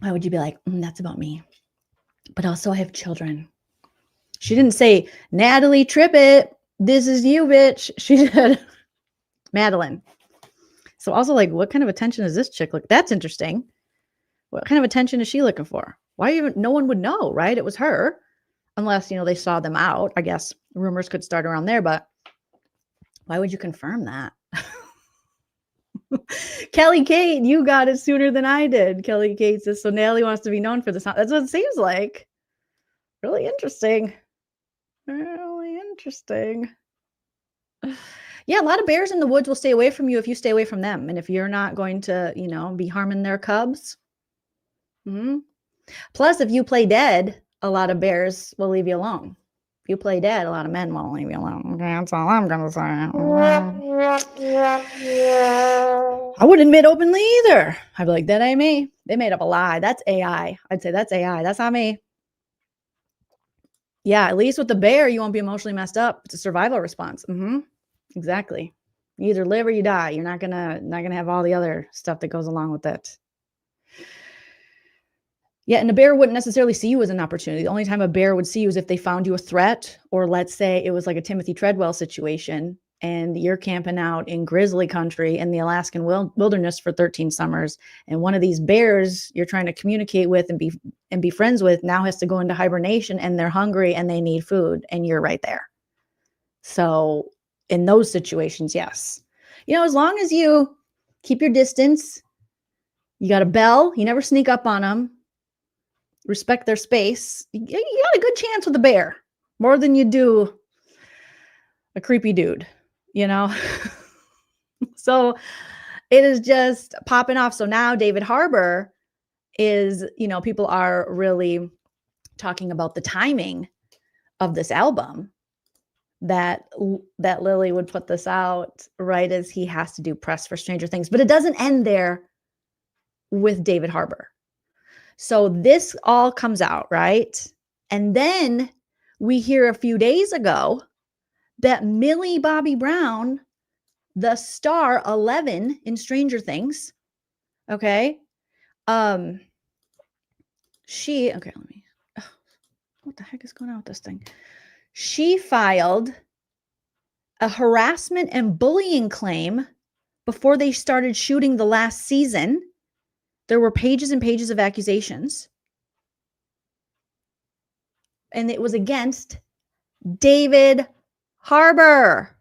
S1: Why would you be like, that's about me? But also I have children. She didn't say, Natalie Trippett, this is you, bitch. She said, Madeline. So also like, what kind of attention is this chick look? That's interesting. What kind of attention is she looking for? Why even, no one would know, right? It was her. Unless, you know, they saw them out. I guess rumors could start around there, but why would you confirm that? Kelly Kate, you got it sooner than I did. Kelly Kate says, so Natalie wants to be known for the sound. That's what it seems like. Really interesting. Really interesting. Yeah, a lot of bears in the woods will stay away from you if you stay away from them. And if you're not going to, you know, be harming their cubs. Plus, if you play dead, a lot of bears will leave you alone. If you play dead, a lot of men won't leave you alone. Okay, that's all I'm going to say. I wouldn't admit openly either. I'd be like, that ain't me. They made up a lie. That's AI. I'd say that's AI. That's not me. Yeah, at least with the bear, you won't be emotionally messed up. It's a survival response. Exactly. You either live or you die. You're not gonna have all the other stuff that goes along with it. Yeah, and a bear wouldn't necessarily see you as an opportunity. The only time a bear would see you is if they found you a threat, or let's say it was like a Timothy Treadwell situation and you're camping out in grizzly country in the Alaskan wilderness for 13 summers, and one of these bears you're trying to communicate with and be friends with now has to go into hibernation, and they're hungry and they need food, and you're right there. So in those situations, yes. You know, as long as you keep your distance, you got a bell, you never sneak up on them, respect their space, you got a good chance with a bear, more than you do a creepy dude, you know? So it is just popping off. So now David Harbour is, you know, people are really talking about the timing of this album, that Lily would put this out right as he has to do press for Stranger Things. But it doesn't end there with David Harbour. So this all comes out, right? And then we hear a few days ago that Millie Bobby Brown, the star 11 in Stranger Things, okay? What the heck is going on with this thing? She filed a harassment and bullying claim before they started shooting the last season. There were pages and pages of accusations. And it was against David Harbour.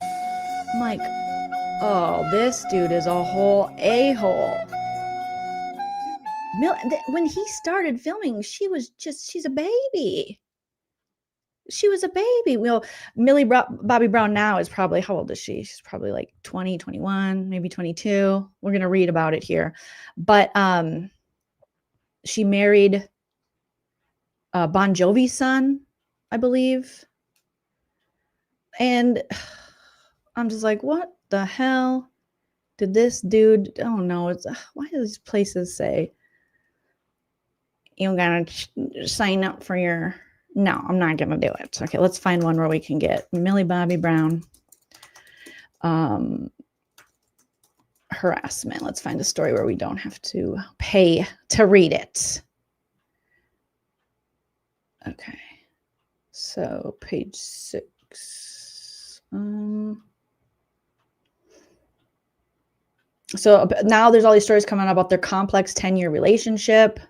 S1: I'm like, oh, this dude is a whole a-hole. When he started filming, she's a baby. She was a baby. Well, Millie Bobby Brown now is probably, how old is she? She's probably like 20, 21, maybe 22. We're going to read about it here. But she married Bon Jovi's son, I believe. And I'm just like, what the hell did this dude? Oh no, why do these places say you gotta sign up for your? No, I'm not gonna do it. Okay, let's find one where we can get Millie Bobby Brown. Her harassment. Let's find a story where we don't have to pay to read it. Okay. So page 6. So now there's all these stories coming out about their complex 10-year relationship.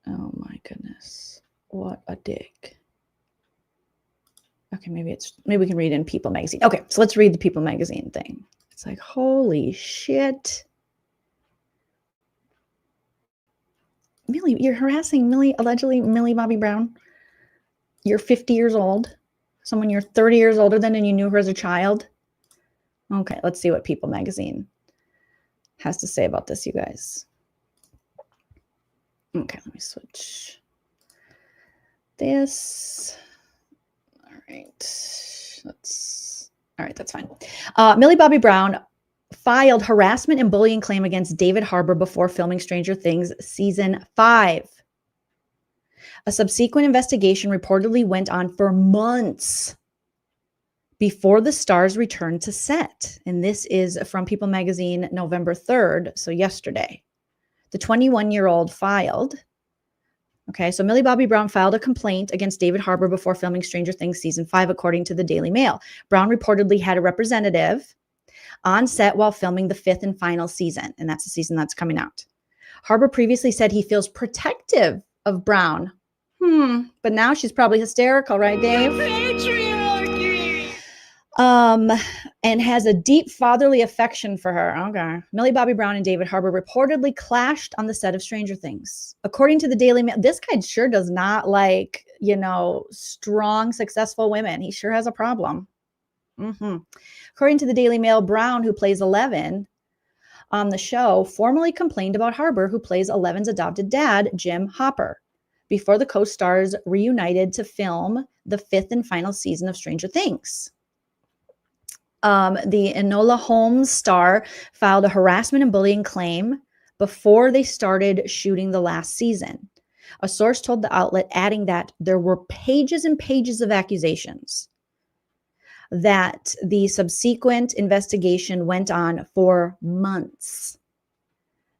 S1: Oh my goodness. What a dick. Okay, maybe we can read in People magazine. Okay, so let's read the People magazine thing. It's like, holy shit. Millie, you're harassing allegedly Millie Bobby Brown. You're 50 years old. Someone you're 30 years older than and you knew her as a child. Okay, let's see what People magazine has to say about this, you guys. Okay, let me switch this. All right. All right, that's fine. Millie Bobby Brown filed harassment and bullying claim against David Harbour before filming Stranger Things season 5. A subsequent investigation reportedly went on for months before the stars returned to set. And this is from People magazine, November 3rd, so yesterday. The 21-year-old filed. Okay, so Millie Bobby Brown filed a complaint against David Harbour before filming Stranger Things season 5, according to the Daily Mail. Brown reportedly had a representative on set while filming the 5th and final season, and that's the season that's coming out. Harbour previously said he feels protective of Brown. But now she's probably hysterical, right, Dave? And has a deep fatherly affection for her. Okay. Millie Bobby Brown and David Harbour reportedly clashed on the set of Stranger Things. According to the Daily Mail, this guy sure does not like, strong, successful women. He sure has a problem. According to the Daily Mail, Brown, who plays 11 on the show, formally complained about Harbour, who plays 11's adopted dad, Jim Hopper, before the co-stars reunited to film the 5th and final season of Stranger Things. The Enola Holmes star filed a harassment and bullying claim before they started shooting the last season. A source told the outlet, adding that there were pages and pages of accusations, that the subsequent investigation went on for months.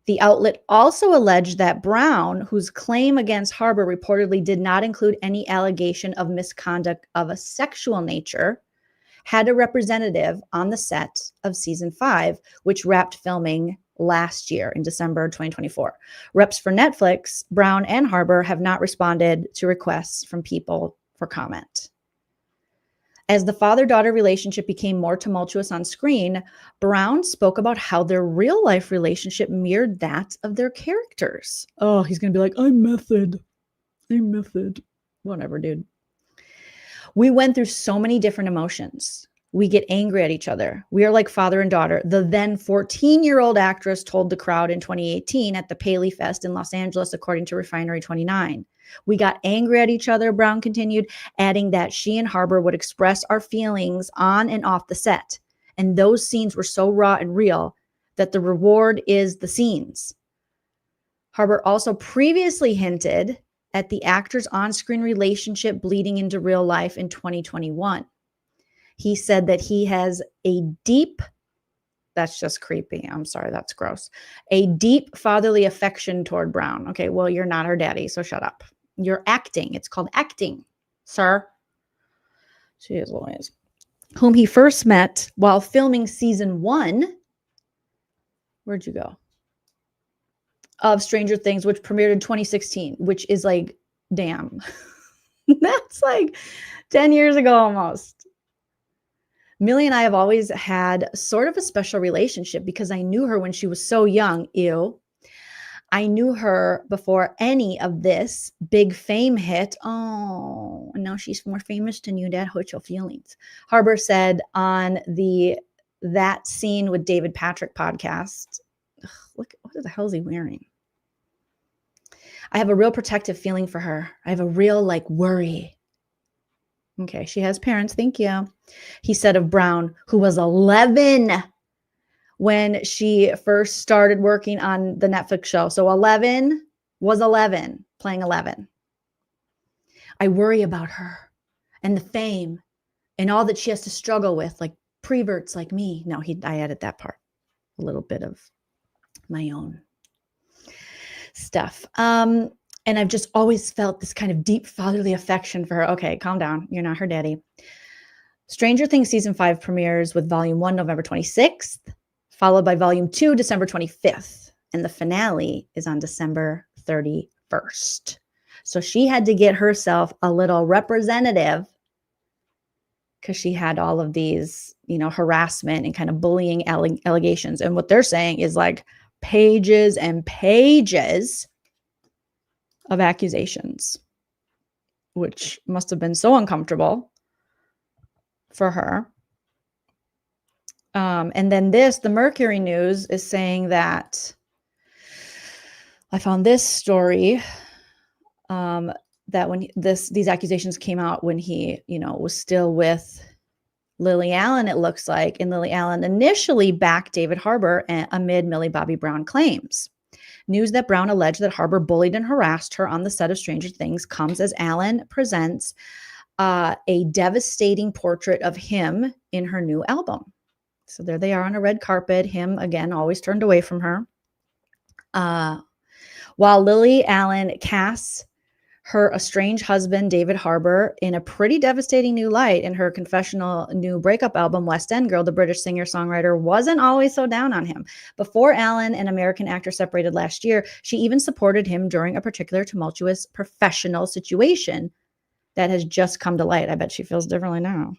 S1: The outlet also alleged that Brown, whose claim against Harbour reportedly did not include any allegation of misconduct of a sexual nature, had a representative on the set of season 5, which wrapped filming last year in December 2024. Reps for Netflix, Brown and Harbour have not responded to requests from People for comment. As the father-daughter relationship became more tumultuous on screen, Brown spoke about how their real-life relationship mirrored that of their characters. Oh, he's going to be like, I'm method. Whatever, dude. We went through so many different emotions. We get angry at each other. We are like father and daughter. The then 14-year-old actress told the crowd in 2018 at the Paley Fest in Los Angeles, according to Refinery 29. We got angry at each other, Brown continued, adding that she and Harbour would express our feelings on and off the set. And those scenes were so raw and real that the reward is the scenes. Harbour also previously hinted at the actor's on-screen relationship bleeding into real life in 2021. He said that he has a deep, that's just creepy. I'm sorry, that's gross. A deep fatherly affection toward Brown. Okay, well, you're not her daddy, so shut up. You're acting. It's called acting, sir. She is always. Whom he first met while filming season 1. Where'd you go? Of Stranger Things, which premiered in 2016, which is like, damn. That's like 10 years ago almost. Millie and I have always had sort of a special relationship because I knew her when she was so young. Ew. I knew her before any of this big fame hit. Oh, and now she's more famous than you. That hurts your feelings. Harbour said on the That Scene with David Patrick podcast. Ugh, look, what the hell is he wearing? I have a real protective feeling for her. I have a real worry. Okay, she has parents. Thank you. He said of Brown, who was 11 when she first started working on the Netflix show. So 11 was 11, playing 11. I worry about her and the fame and all that she has to struggle with, like preverts like me. No, I added that part, a little bit of my own stuff. And I've just always felt this kind of deep fatherly affection for her. Okay, calm down. You're not her daddy. Stranger Things season 5 premieres with volume 1 November 26th, followed by volume 2 December 25th. And the finale is on December 31st. So she had to get herself a little representative because she had all of these, harassment and kind of bullying allegations. And what they're saying is like pages and pages of accusations, which must have been so uncomfortable for her. And then the Mercury News is saying that I found this story that when these accusations came out when he, was still with Lily Allen, it looks like, and Lily Allen initially backed David Harbour amid Millie Bobby Brown claims. News that Brown alleged that Harbour bullied and harassed her on the set of Stranger Things comes as Allen presents a devastating portrait of him in her new album. So there they are on a red carpet, him again, always turned away from her. While Lily Allen casts her estranged husband, David Harbour, in a pretty devastating new light in her confessional new breakup album, West End Girl, the British singer-songwriter wasn't always so down on him. Before Allen, an American actor, separated last year, she even supported him during a particular tumultuous professional situation that has just come to light. I bet she feels differently now.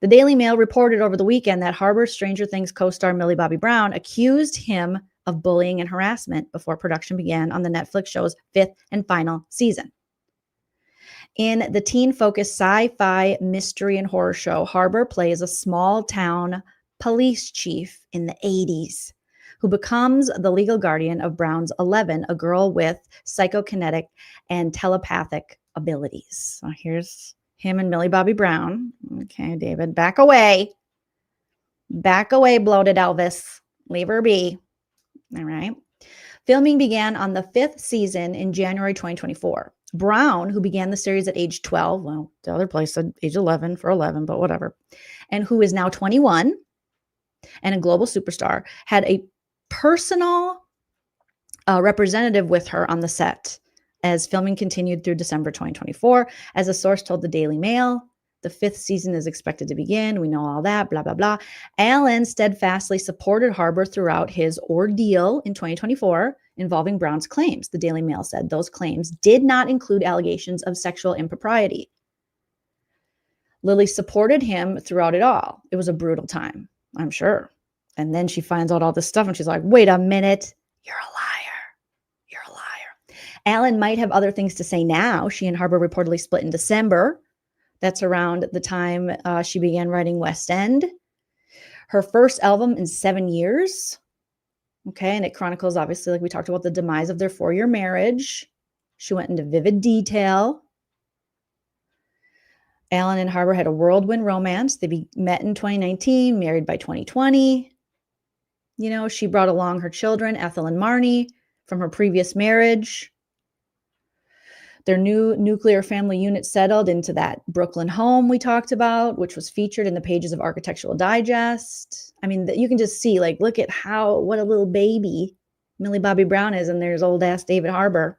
S1: The Daily Mail reported over the weekend that Harbour's Stranger Things co-star Millie Bobby Brown accused him of bullying and harassment before production began on the Netflix show's 5th and final season. In the teen-focused sci-fi mystery and horror show, Harbour plays a small-town police chief in the 80s who becomes the legal guardian of Brown's 11, a girl with psychokinetic and telepathic abilities. So here's him and Millie Bobby Brown. Okay, David, back away. Back away, bloated Elvis. Leave her be. All right. Filming began on the 5th season in January 2024. Brown, who began the series at age 12, well, the other place said age 11 for 11, but whatever, and who is now 21 and a global superstar, had a personal representative with her on the set as filming continued through December 2024. As a source told the Daily Mail, the 5th season is expected to begin. We know all that, blah, blah, blah. Allen steadfastly supported Harbour throughout his ordeal in 2024 involving Brown's claims. The Daily Mail said those claims did not include allegations of sexual impropriety. Lily supported him throughout it all. It was a brutal time, I'm sure. And then she finds out all this stuff and she's like, wait a minute, you're a liar. You're a liar. Allen might have other things to say now. She and Harbour reportedly split in December. That's around the time she began writing West End. Her first album in 7 years. Okay, and it chronicles, obviously, like we talked about, the demise of their 4-year marriage. She went into vivid detail. Allen and Harbour had a whirlwind romance. They met in 2019, married by 2020. She brought along her children, Ethel and Marnie, from her previous marriage. Their new nuclear family unit settled into that Brooklyn home we talked about, which was featured in the pages of Architectural Digest. I mean, you can just see, like, look at what a little baby Millie Bobby Brown is, and there's old ass David Harbour.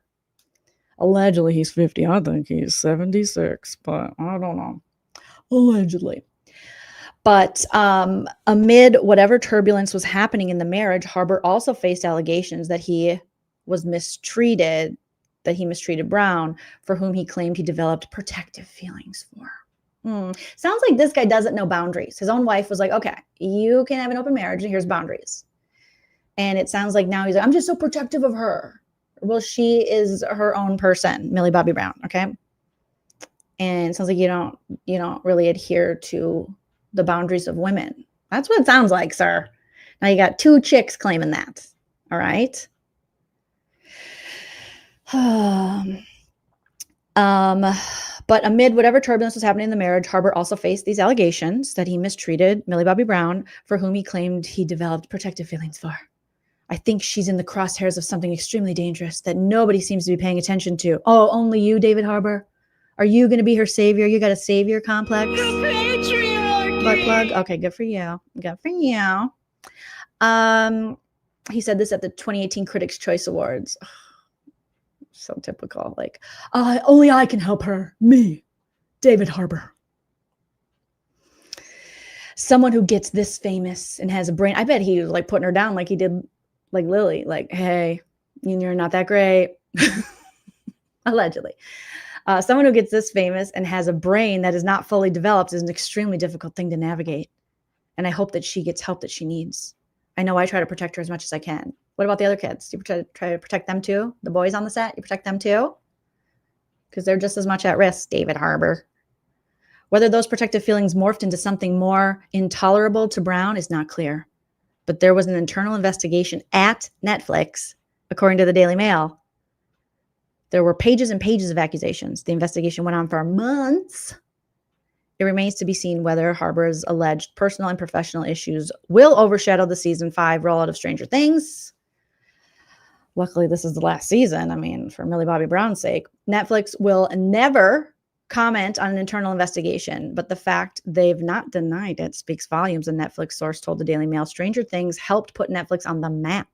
S1: Allegedly, he's 50. I think he's 76, but I don't know. Allegedly. But amid whatever turbulence was happening in the marriage, Harbour also faced allegations that he mistreated Brown, for whom he claimed he developed protective feelings for. Sounds like this guy doesn't know boundaries. His own wife was like, okay, you can have an open marriage and here's boundaries. And it sounds like now he's like, I'm just so protective of her. Well, she is her own person, Millie Bobby Brown, okay? And it sounds like you don't really adhere to the boundaries of women. That's what it sounds like, sir. Now you got 2 chicks claiming that, all right? But amid whatever turbulence was happening in the marriage, Harbour also faced these allegations that he mistreated Millie Bobby Brown, for whom he claimed he developed protective feelings for. I think she's in the crosshairs of something extremely dangerous that nobody seems to be paying attention to. Oh, only you, David Harbour? Are you going to be her savior? You got a savior complex? The patriarchy! Plug. Okay, good for you. Good for you. He said this at the 2018 Critics' Choice Awards. So typical. Like, only I can help her. Me, David Harbour. Someone who gets this famous and has a brain. I bet he was like putting her down like he did like Lily. Like, hey, you're not that great. Allegedly. Someone who gets this famous and has a brain that is not fully developed is an extremely difficult thing to navigate. And I hope that she gets help that she needs. I know I try to protect her as much as I can. What about the other kids? You try to protect them too? The boys on the set, you protect them too? Because they're just as much at risk, David Harbour. Whether those protective feelings morphed into something more intolerable to Brown is not clear. But there was an internal investigation at Netflix, according to the Daily Mail. There were pages and pages of accusations. The investigation went on for months. It remains to be seen whether Harbour's alleged personal and professional issues will overshadow the season 5 rollout of Stranger Things. Luckily, this is the last season. I mean, for Millie Bobby Brown's sake. Netflix will never comment on an internal investigation, but the fact they've not denied it speaks volumes, a Netflix source told the Daily Mail. Stranger Things helped put Netflix on the map.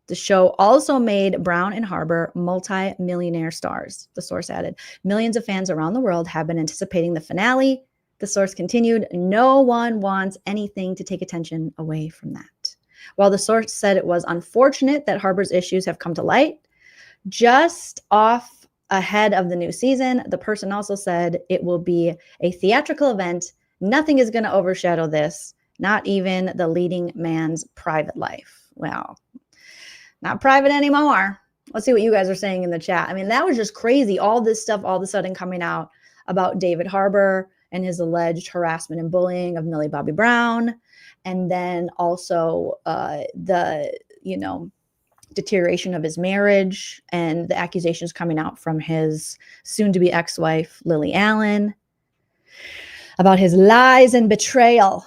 S1: The show also made Brown and Harbour multi-millionaire stars, the source added. Millions of fans around the world have been anticipating the finale. The source continued, no one wants anything to take attention away from that. While the source said it was unfortunate that Harbour's issues have come to light, just off ahead of the new season, the person also said it will be a theatrical event. Nothing is going to overshadow this, not even the leading man's private life. Well, not private anymore. Let's see what you guys are saying in the chat. I mean, that was just crazy. All this stuff all of a sudden coming out about David Harbour and his alleged harassment and bullying of Millie Bobby Brown. And then also the, deterioration of his marriage and the accusations coming out from his soon-to-be ex-wife, Lily Allen, about his lies and betrayal.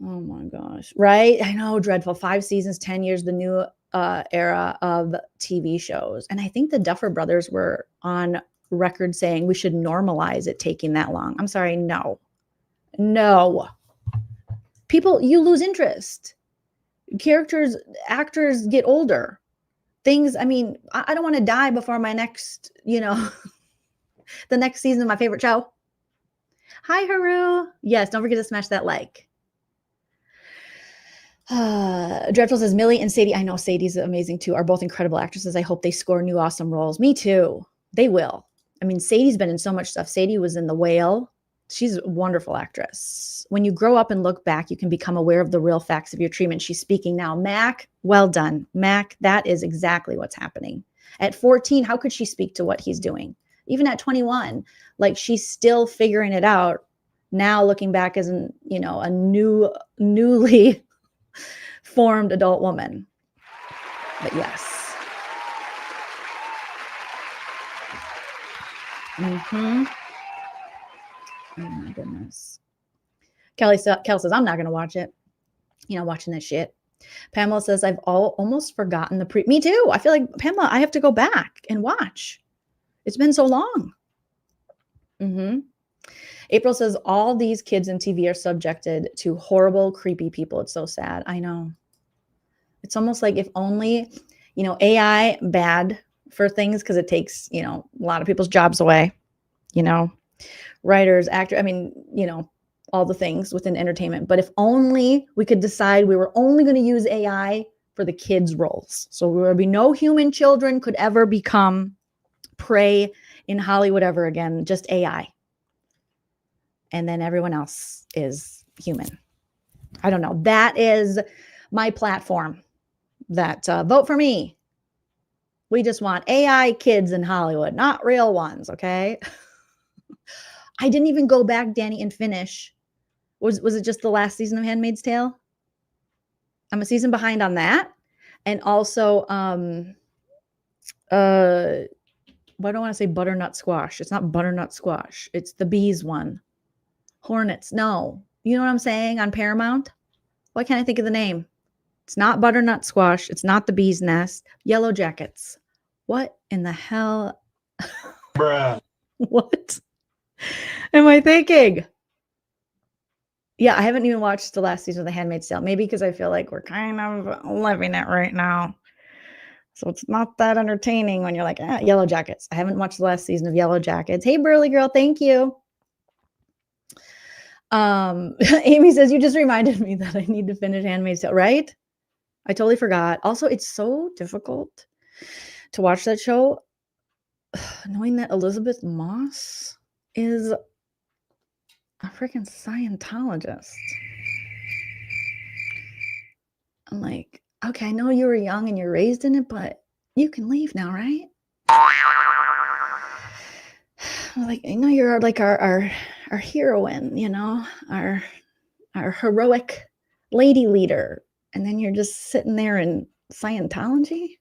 S1: Oh my gosh. Right? I know, dreadful. 5 seasons, 10 years, the new era of TV shows. And I think the Duffer Brothers were on record saying we should normalize it taking that long. I'm sorry. No. People, you lose interest. Actors get older. Things, I mean, I don't want to die before my next, the next season of my favorite show. Hi, Haru. Yes, don't forget to smash that like. Dreadful says, Millie and Sadie, I know Sadie's amazing too, are both incredible actresses. I hope they score new awesome roles. Me too. They will. I mean, Sadie's been in so much stuff. Sadie was in The Whale. She's a wonderful actress. When you grow up and look back, you can become aware of the real facts of your treatment. She's speaking now. Mac, well done. Mac, that is exactly what's happening. At 14, how could she speak to what he's doing? Even at 21, like she's still figuring it out. Now looking back as a newly formed adult woman. But yes. Oh my goodness. Kel says, I'm not going to watch it. Watching this shit. Pamela says, I've almost forgotten me too. I feel like, Pamela, I have to go back and watch. It's been so long. April says, all these kids in TV are subjected to horrible, creepy people. It's so sad. I know. It's almost like if only, AI bad for things because it takes, a lot of people's jobs away, writers, actors, all the things within entertainment. But if only we could decide we were only going to use AI for the kids' roles. So there would be no human children could ever become prey in Hollywood ever again, just AI. And then everyone else is human. I don't know. That is my platform. That vote for me. We just want AI kids in Hollywood, not real ones, okay? I didn't even go back, Danny, and finish. Was it just the last season of Handmaid's Tale? I'm a season behind on that. And also, why do I want to say butternut squash? It's not butternut squash. It's the bees one. Hornets. No. You know what I'm saying? On Paramount? Why can't I think of the name? It's not butternut squash. It's not the bee's nest. Yellow Jackets. What in the hell?
S9: Bruh.
S1: What am I thinking? Yeah, I haven't even watched the last season of The Handmaid's Tale. Maybe because I feel like we're kind of living it right now. So it's not that entertaining when you're like, Yellow Jackets. I haven't watched the last season of Yellow Jackets. Hey, Burly Girl, thank you. Amy says, you just reminded me that I need to finish Handmaid's Tale, right? I totally forgot. Also, it's so difficult to watch that show knowing that Elizabeth Moss is a freaking Scientologist. I'm like, okay, I know you were young and you're raised in it, but you can leave now, right? I'm like, I know you're like our heroine, you know, our heroic lady leader, and then you're just sitting there in Scientology.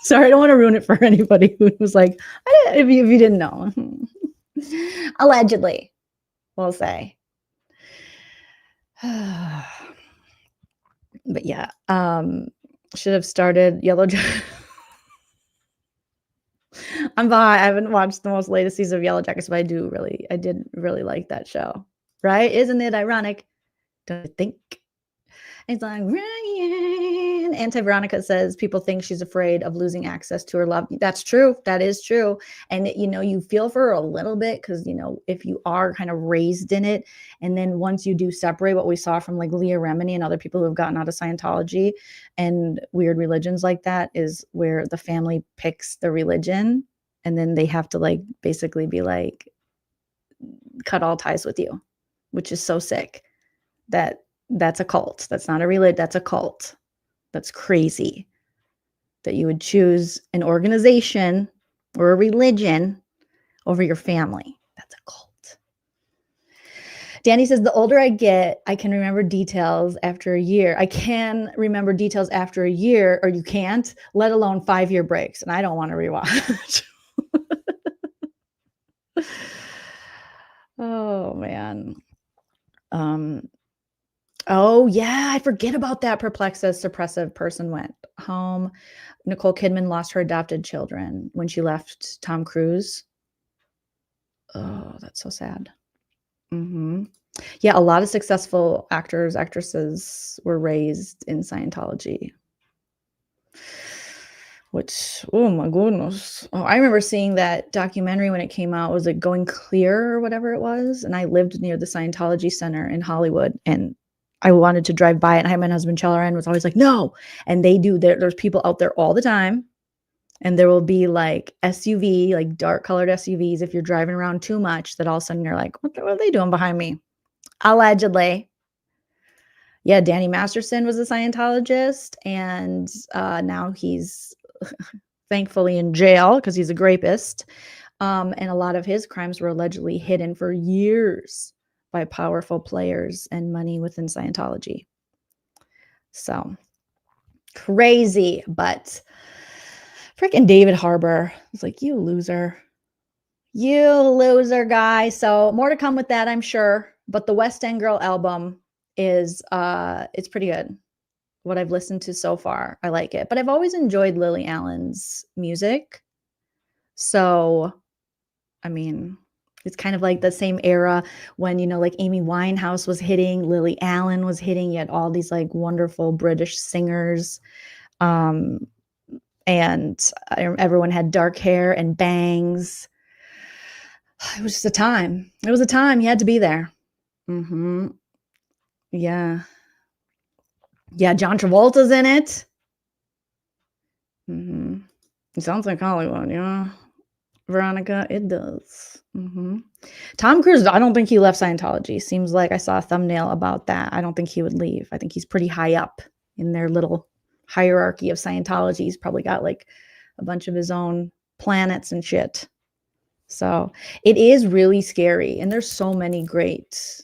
S1: Sorry, I don't want to ruin it for anybody who was like, if you didn't know. Allegedly, we'll say. But yeah, should have started Yellow Jackets. I'm fine. I haven't watched the most latest season of Yellow Jackets, but I did really like that show. Right? Isn't it ironic? Don't you think? It's like, Ryan. Anti-Veronica says people think she's afraid of losing access to her love. That's true. That is true. And, you know, you feel for her a little bit because, you know, if you are kind of raised in it, and then once you do separate, what we saw from like Leah Remini and other people who have gotten out of Scientology and weird religions like that is where the family picks the religion and then they have to like basically be like, cut all ties with you, which is so sick. That's a cult. That's not a religion. That's a cult. That's crazy that you would choose an organization or a religion over your family. That's a cult. Danny says, the older I get, I can remember details after a year. I can remember details after a year, or you can't, let alone 5-year breaks. And I don't want to rewatch. Oh, man. Oh, yeah, I forget about that. Perplexed suppressive person went home. Nicole Kidman lost her adopted children when she left Tom Cruise. Oh, that's so sad. Yeah, a lot of successful actors, actresses were raised in Scientology. Which, oh my goodness. Oh, I remember seeing that documentary when it came out. Was it Going Clear or whatever it was? And I lived near the Scientology Center in Hollywood, and I wanted to drive by it. And I had my husband Chellaran was always like, no. And they do, there's people out there all the time. And there will be like SUV, like dark colored SUVs. If you're driving around too much, that all of a sudden you're like, what are they doing behind me? Allegedly. Yeah, Danny Masterson was a Scientologist. And now he's thankfully in jail because he's a rapist. And a lot of his crimes were allegedly hidden for years by powerful players and money within Scientology. So crazy, but freaking David Harbour was like, you loser, guy. So more to come with that, I'm sure. But the West End Girl album is, it's pretty good. What I've listened to so far, I like it. But I've always enjoyed Lily Allen's music. So, I mean, it's kind of like the same era when, you know, like Amy Winehouse was hitting, Lily Allen was hitting. You had all these like wonderful British singers. And everyone had dark hair and bangs. It was just a time. It was a time. You had to be there. Yeah. Yeah, John Travolta's in it. It sounds like Hollywood, yeah. Veronica, it does. Tom Cruise, I don't think he left Scientology. Seems like I saw a thumbnail about that. I don't think he would leave. I think he's pretty high up in their little hierarchy of Scientology. He's probably got like a bunch of his own planets and shit. So it is really scary. And there's so many great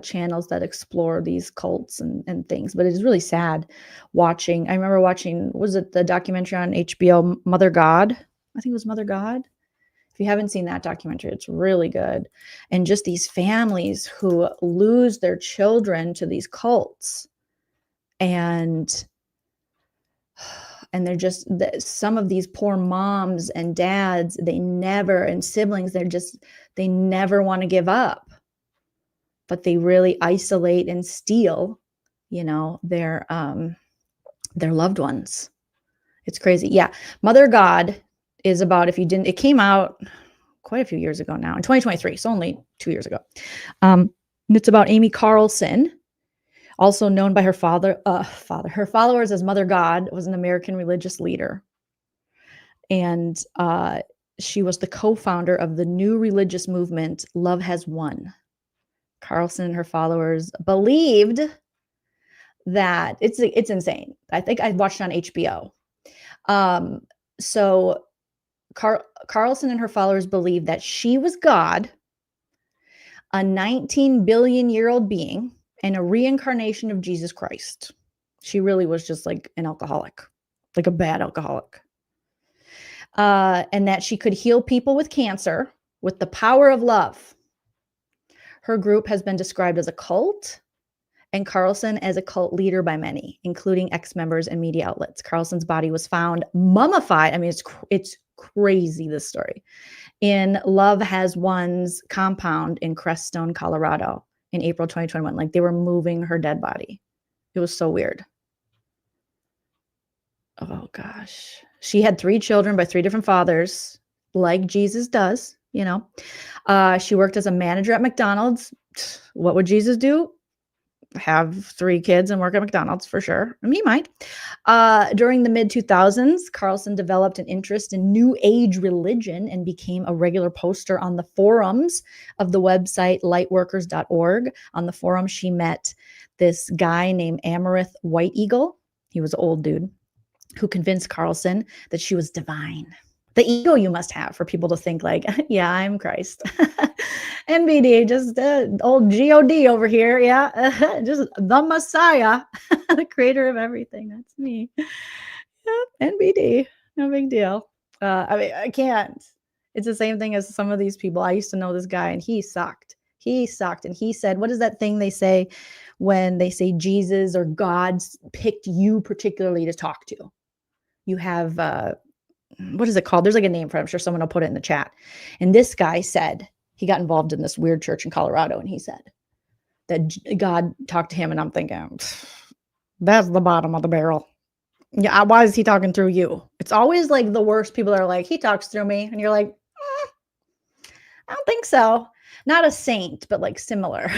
S1: channels that explore these cults and things, but it is really sad watching. I remember watching, was it the documentary on HBO, Mother God? I think it was Mother God. If you haven't seen that documentary, it's really good. And just these families who lose their children to these cults. And And they're just, some of these poor moms and dads, and siblings, they never want to give up, but they really isolate and steal, their loved ones. It's crazy. Yeah. Mother God is about, it came out quite a few years ago now, in 2023, so only 2 years ago. It's about Amy Carlson, also known by her her followers as Mother God, was an American religious leader. And she was the co-founder of the new religious movement, Love Has Won. Carlson and her followers believed that it's insane. I think I watched it on HBO. So Carlson and her followers believed that she was God, a 19 billion year old being, and a reincarnation of Jesus Christ. She really was just like an alcoholic, like a bad alcoholic. And that she could heal people with cancer with the power of love. Her group has been described as a cult, and Carlson as a cult leader by many, including ex-members and media outlets. Carlson's body was found mummified. I mean, it's crazy, this story, in Love Has Won's compound in Crestone, Colorado in April 2021. Like, they were moving her dead body. It was so weird. Oh gosh. She had 3 children by 3 different fathers, like Jesus does, She worked as a manager at McDonald's. What would Jesus do? Have 3 kids and work at McDonald's for sure. I mean, he might. During the mid-2000s, Carlson developed an interest in New Age religion and became a regular poster on the forums of the website lightworkers.org. On the forum, she met this guy named Amaranth White Eagle. He was an old dude who convinced Carlson that she was divine. The ego you must have for people to think like, yeah, I'm Christ. NBD, just old God over here. Yeah, just the Messiah, the creator of everything. That's me. Yeah, NBD, no big deal. I mean, I can't. It's the same thing as some of these people. I used to know this guy and he sucked. He sucked. And he said, what is that thing they say when they say Jesus or God picked you particularly to talk to? You have, what is it called? There's like a name for it. I'm sure someone will put it in the chat. And this guy said, he got involved in this weird church in Colorado. And he said that God talked to him. And I'm thinking, that's the bottom of the barrel. Yeah. Why is he talking through you? It's always like the worst people are like, he talks through me. And you're like, I don't think so. Not a saint, but like similar.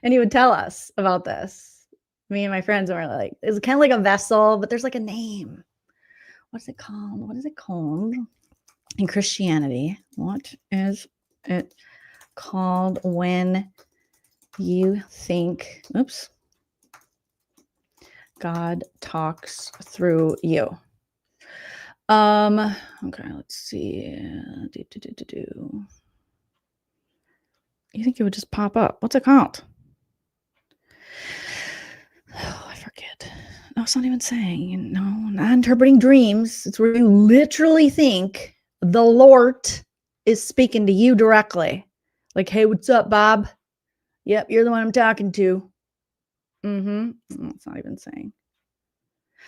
S1: And he would tell us about this. Me and my friends were like, it's kind of like a vessel, but there's like a name. What's it called? What is it called in Christianity? What is it called when you think, oops, God talks through you? Okay, let's see. You think it would just pop up? What's it called? Oh, I forget. No, it's not even saying, not interpreting dreams. It's where you literally think the Lord is speaking to you directly. Like, hey, what's up, Bob? Yep, you're the one I'm talking to. It's not even saying.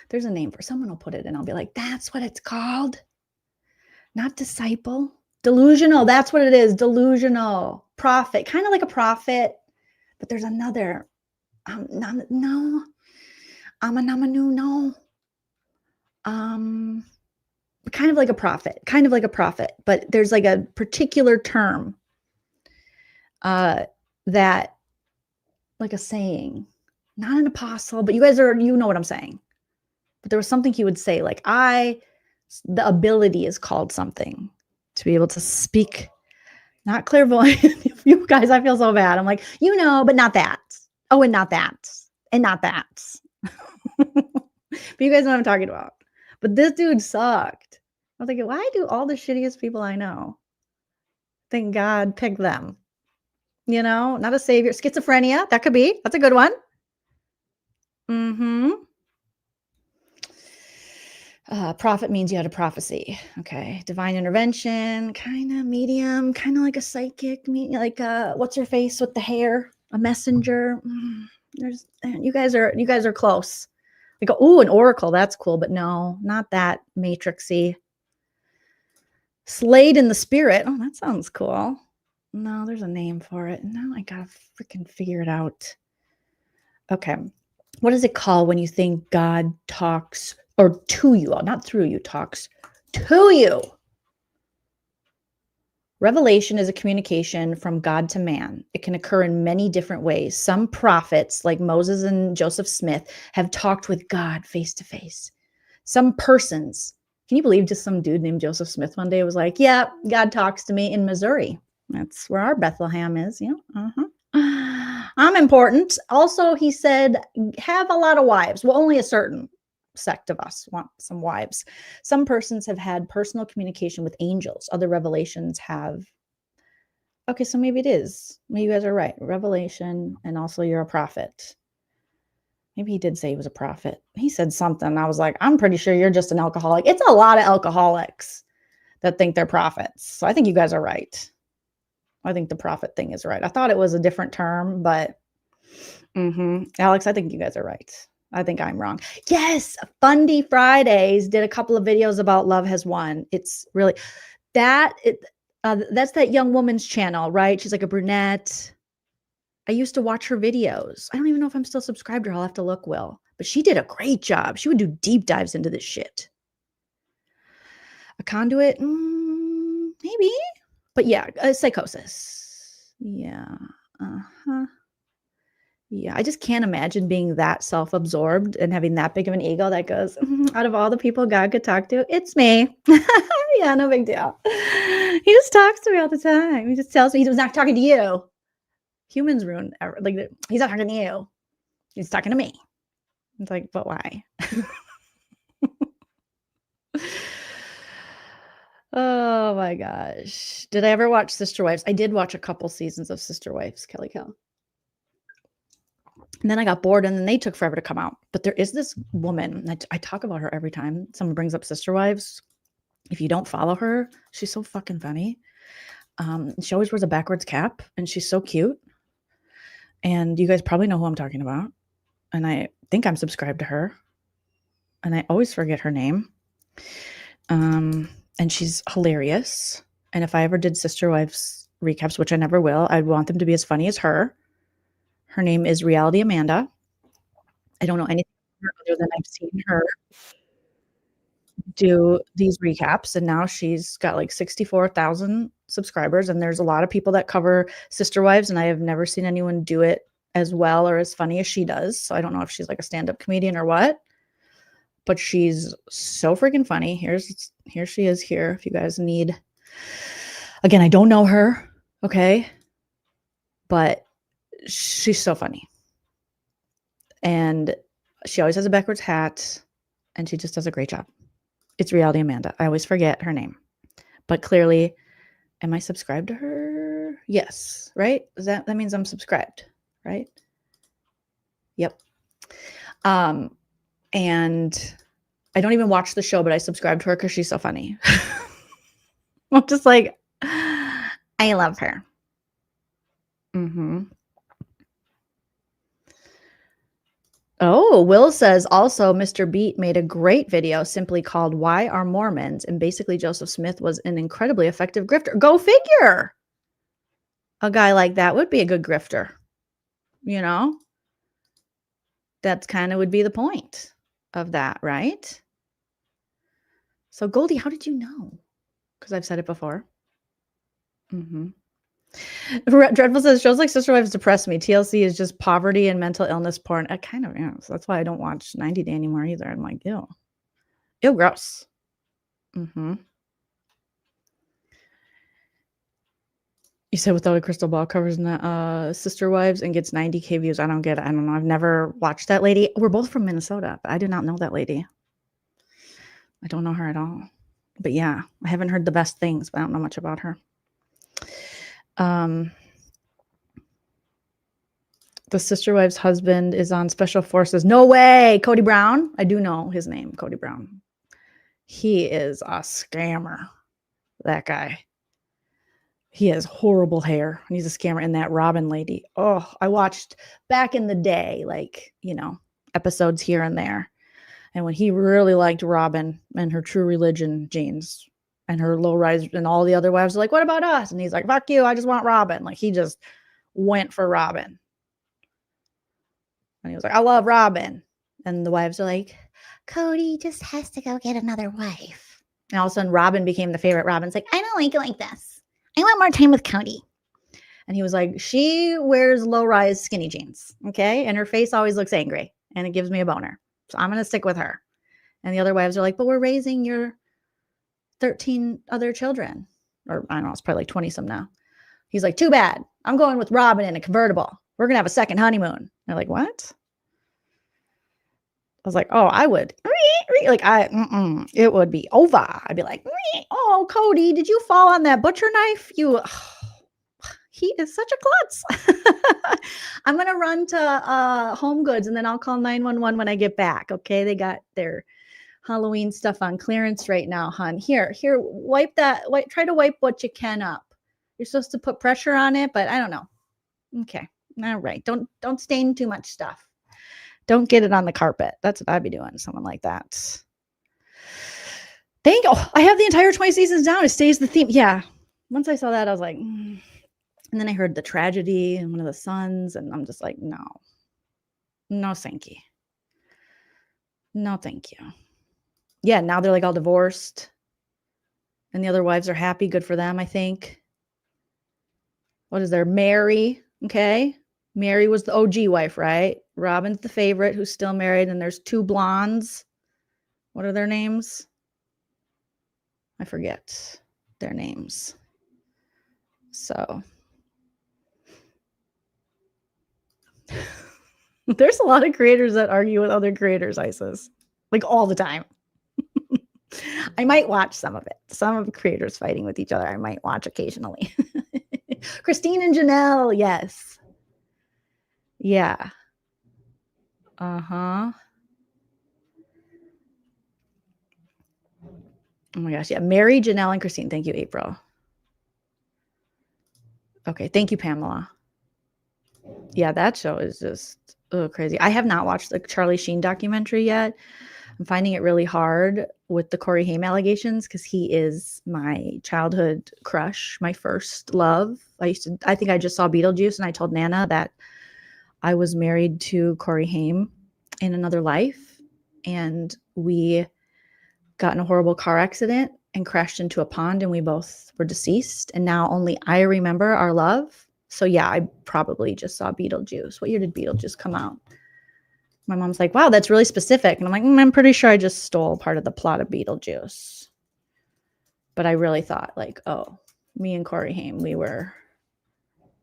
S1: There's a name for someone will put it and I'll be like, that's what it's called. Not disciple. Delusional. That's what it is. Delusional. Prophet. Kind of like a prophet. But there's another. No. Kind of like a prophet, but there's like a particular term that, like a saying, not an apostle, but you know what I'm saying. But there was something he would say, like, the ability is called something to be able to speak, not clairvoyant. You guys, I feel so bad. I'm like, but not that. Oh, and not that. And not that. But you guys know what I'm talking about. But this dude sucked. I was like, why do all the shittiest people I know think God picked them? Not a savior. Schizophrenia, that could be. That's a good one. Prophet means you had a prophecy. Okay. Divine intervention, kind of medium, kind of like a psychic, like what's her face with the hair? A messenger. You guys are close. They go, ooh, an oracle. That's cool. But no, not that matrixy. Slayed in the spirit. Oh, that sounds cool. No, there's a name for it. No, I gotta freaking figure it out. Okay. What is it called when you think God talks or to you, not through you, talks to you? Revelation is a communication from God to man. It can occur in many different ways. Some prophets, like Moses and Joseph Smith, have talked with God face to face. Some persons, can you believe just some dude named Joseph Smith one day was like, yeah, God talks to me in Missouri. That's where our Bethlehem is. Yeah. I'm important. Also, he said, have a lot of wives. Well, only a certain sect of us want some wives. Some persons have had personal communication with angels. Other revelations have. Okay, so maybe it is. Maybe you guys are right. Revelation, and also you're a prophet. Maybe he did say he was a prophet. He said something. I was like, I'm pretty sure you're just an alcoholic. It's a lot of alcoholics that think they're prophets. So I think you guys are right. I think the prophet thing is right. I thought it was a different term, but Alex, I think you guys are right. I think I'm wrong. Yes, Fundy Fridays did a couple of videos about Love Has Won. It's really that's that young woman's channel, right? She's like a brunette. I used to watch her videos. I don't even know if I'm still subscribed to her. I'll have to look, Will. But she did a great job. She would do deep dives into this shit. A conduit? Maybe. But yeah, psychosis. Yeah. Yeah, I just can't imagine being that self-absorbed and having that big of an ego that goes, out of all the people God could talk to, it's me. Yeah, no big deal. He just talks to me all the time. He just tells me he was not talking to you. Humans ruin, like, he's not talking to you. He's talking to me. It's like, but why? Oh my gosh. Did I ever watch Sister Wives? I did watch a couple seasons of Sister Wives, Kelly Kell. And then I got bored and then they took forever to come out. But there is this woman, I talk about her every time someone brings up Sister Wives. If you don't follow her, she's so fucking funny. She always wears a backwards cap and she's so cute. And you guys probably know who I'm talking about. And I think I'm subscribed to her. And I always forget her name. And she's hilarious. And if I ever did Sister Wives recaps, which I never will, I'd want them to be as funny as her. Her name is Reality Amanda. I don't know anything about her other than I've seen her do these recaps. And now she's got like 64,000 subscribers. And there's a lot of people that cover Sister Wives. And I have never seen anyone do it as well or as funny as she does. So I don't know if she's like a stand-up comedian or what. But she's so freaking funny. Here she is here. If you guys need, again, I don't know her. Okay. But she's so funny. And she always has a backwards hat and she just does a great job. It's Reality Amanda. I always forget her name, but clearly, am I subscribed to her? Yes. Right. That means I'm subscribed, right? Yep. And I don't even watch the show, but I subscribe to her because she's so funny. I'm just like, I love her. Oh, Will says also Mr. Beat made a great video simply called Why Are Mormons? And basically Joseph Smith was an incredibly effective grifter. Go figure. A guy like that would be a good grifter. You know? That's kind of would be the point of that, right? So Goldie, how did you know? Because I've said it before. Dreadful says, shows like Sister Wives depress me. TLC is just poverty and mental illness porn. It kind of is. That's why I don't watch 90 Day anymore either. I'm like, ew. Ew, gross. You said without a crystal ball covers Sister Wives and gets 90K views. I don't get it. I don't know. I've never watched that lady. We're both from Minnesota, but I do not know that lady. I don't know her at all. But yeah, I haven't heard the best things, but I don't know much about her. The Sister Wives husband is on Special Forces. No way. Cody Brown. I do know his name, Cody Brown. He is a scammer. That guy. He has horrible hair. And he's a scammer. And that Robin lady. Oh, I watched back in the day, like, you know, episodes here and there. And when he really liked Robin and her true religion genes and her low rise, and all the other wives are like, what about us? And he's like, fuck you, I just want Robin. Like, he just went for Robin. And he was like, I love Robin. And the wives are like, Cody just has to go get another wife. And all of a sudden, Robin became the favorite. Robin's like, I don't like it like this. I want more time with Cody. And he was like, she wears low-rise skinny jeans, okay? And her face always looks angry, and it gives me a boner. So I'm going to stick with her. And the other wives are like, but we're raising your 13 other children. Or I don't know, it's probably like 20-some now. He's like, too bad. I'm going with Robin in a convertible. We're going to have a second honeymoon. And they're like, what? I was like, oh, I would. Like, it would be over. I'd be like, oh, Cody, did you fall on that butcher knife? He is such a klutz. I'm going to run to Home Goods, and then I'll call 911 when I get back. Okay. They got their Halloween stuff on clearance right now, hon. Here, wipe that. Try to wipe what you can up. You're supposed to put pressure on it, but I don't know. Okay. All right. Don't stain too much stuff. Don't get it on the carpet. That's what I'd be doing. Someone like that. I have the entire 20 seasons down. It stays the theme. Yeah. Once I saw that, I was like, And then I heard the tragedy and one of the sons, and I'm just like, no, thank you. No, thank you. Yeah. Now they're like all divorced, and the other wives are happy. Good for them, I think. What is there? Mary. Okay. Mary was the OG wife, right? Robin's the favorite who's still married. And there's 2 blondes. What are their names? I forget their names. So there's a lot of creators that argue with other creators, Isis. Like all the time. I might watch some of it. Some of the creators fighting with each other, I might watch occasionally. Christine and Janelle, yes. Yeah. Uh-huh. Oh my gosh. Yeah. Mary, Janelle, and Christine. Thank you, April. Okay. Thank you, Pamela. Yeah, that show is just crazy. I have not watched the Charlie Sheen documentary yet. I'm finding it really hard with the Corey Haim allegations because he is my childhood crush, my first love. I think I just saw Beetlejuice, and I told Nana that I was married to Corey Haim in another life, and we got in a horrible car accident and crashed into a pond, and we both were deceased. And now only I remember our love. So yeah, I probably just saw Beetlejuice. What year did Beetlejuice come out? My mom's like, wow, that's really specific. And I'm like, I'm pretty sure I just stole part of the plot of Beetlejuice. But I really thought like, oh, me and Corey Haim,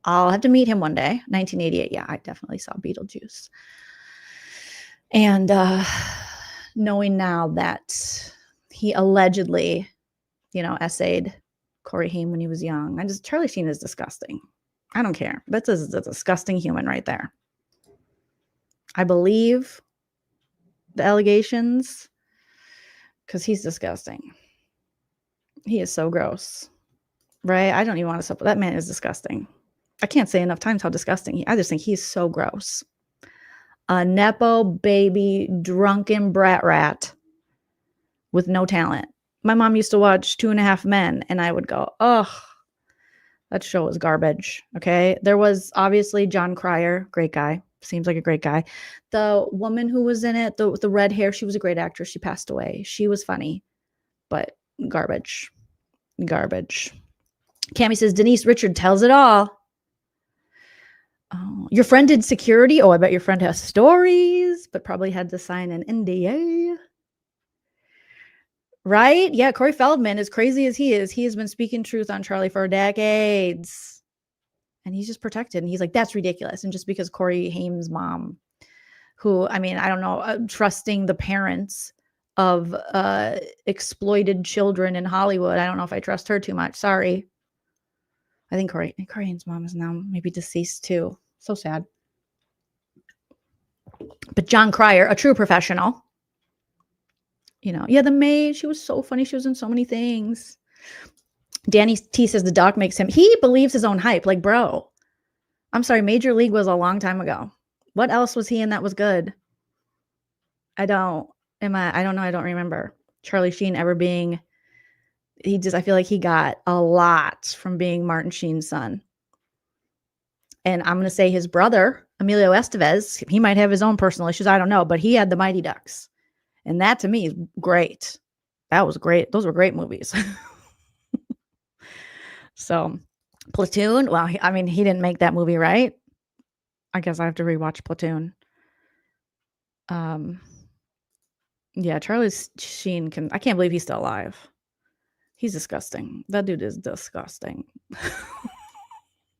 S1: I'll have to meet him one day. 1988. Yeah, I definitely saw Beetlejuice. And knowing now that he allegedly, essayed Corey Haim when he was young. Charlie Sheen is disgusting. I don't care. That's a disgusting human right there. I believe the allegations because he's disgusting. He is so gross, right? I don't even want to support. That man is disgusting. I can't say enough times how disgusting I just think he's so gross. A nepo baby, drunken brat rat with no talent. My mom used to watch 2.5 Men, and I would go, oh, that show was garbage. Okay. There was obviously John Cryer, great guy. Seems like a great guy. The woman who was in it, the red hair, she was a great actress. She passed away. She was funny, but garbage. Cammie says, Denise Richard tells it all. Oh, your friend did security? Oh, I bet your friend has stories, but probably had to sign an NDA. Right? Yeah, Corey Feldman, as crazy as he has been speaking truth on Charlie for decades. And he's just protected. And he's like, that's ridiculous. And just because Corey Haim's mom, who, I don't know, trusting the parents of exploited children in Hollywood, I don't know if I trust her too much. Sorry. I think Corey Haim's mom is now maybe deceased too. So sad. But John Cryer, a true professional. The maid, she was so funny. She was in so many things. Danny T says the doc makes him, he believes his own hype. Like, bro, I'm sorry. Major League was a long time ago. What else was he in that was good? I don't. I don't know. I don't remember Charlie Sheen ever being, I feel like he got a lot from being Martin Sheen's son. And I'm going to say his brother, Emilio Estevez, he might have his own personal issues. I don't know, but he had the Mighty Ducks. And that to me is great. That was great. Those were great movies. So Platoon, well, he didn't make that movie, right? I guess I have to rewatch Platoon. Yeah, Charlie Sheen I can't believe he's still alive. He's disgusting. That dude is disgusting.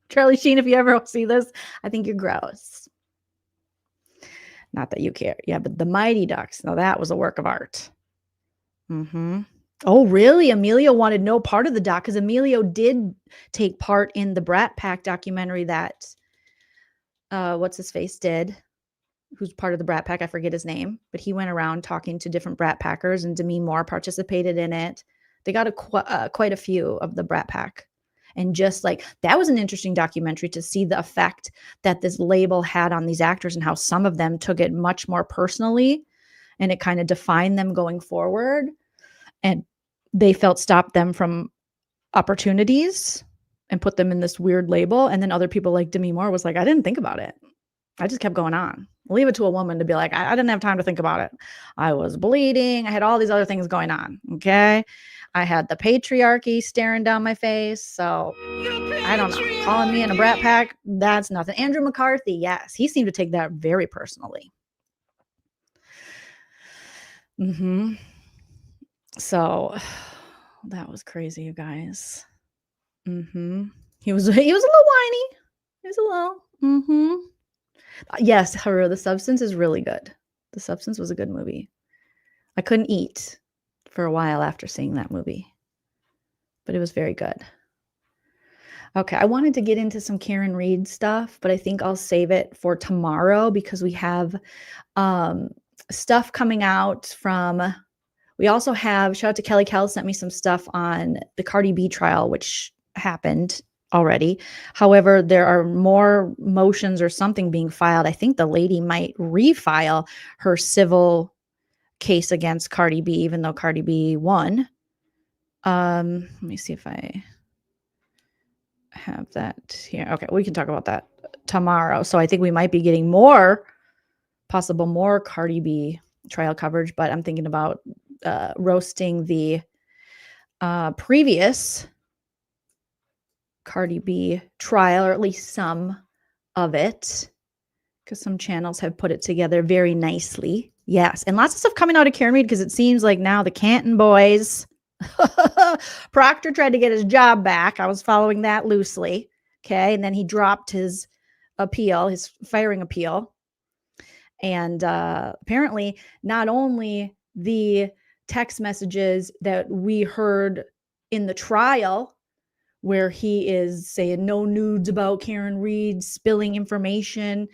S1: Charlie Sheen, if you ever see this, I think you're gross. Not that you care. Yeah, but the Mighty Ducks. Now that was a work of art. Oh, really? Emilio wanted no part of the doc because Emilio did take part in the Brat Pack documentary that what's his face did, who's part of the Brat Pack. I forget his name, but he went around talking to different Brat Packers, and Demi Moore participated in it. They got quite a few of the Brat Pack. And just like that was an interesting documentary to see the effect that this label had on these actors and how some of them took it much more personally, and it kind of defined them going forward. And they felt stopped them from opportunities and put them in this weird label. And then other people like Demi Moore was like, I didn't think about it. I just kept going on. Leave it to a woman to be like, I didn't have time to think about it. I was bleeding. I had all these other things going on. Okay. I had the patriarchy staring down my face. So I don't know. Calling me in a Brat Pack, that's nothing. Andrew McCarthy, yes. He seemed to take that very personally. So that was crazy, you guys. He was a little whiny. He was a little. Yes, Haru, The Substance is really good. The Substance was a good movie. I couldn't eat for a while after seeing that movie, but it was very good. Okay, I wanted to get into some Karen Reed stuff, but I think I'll save it for tomorrow because we have stuff coming out from. We also have, shout out to Kelly Kell, sent me some stuff on the Cardi B trial, which happened already. However, there are more motions or something being filed. I think the lady might refile her civil case against Cardi B, even though Cardi B won. Let me see if I have that here. Okay, we can talk about that tomorrow. So I think we might be getting more Cardi B trial coverage, but I'm thinking about roasting the previous Cardi B trial, or at least some of it, because some channels have put it together very nicely. Yes, and lots of stuff coming out of Karen Reed because it seems like now the Canton boys, Proctor tried to get his job back. I was following that loosely. Okay, and then he dropped his appeal, his firing appeal. And apparently not only the text messages that we heard in the trial where he is saying no nudes about Karen Reed, spilling information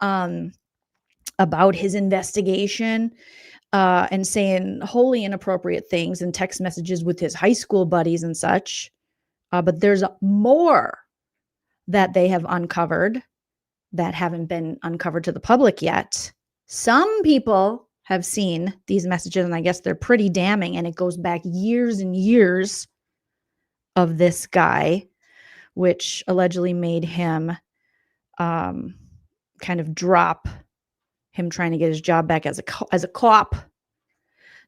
S1: about his investigation and saying wholly inappropriate things in text messages with his high school buddies and such. But there's more that they have uncovered that haven't been uncovered to the public yet. Some people have seen these messages, and I guess they're pretty damning, and it goes back years and years of this guy, which allegedly made him kind of drop him trying to get his job back as a cop.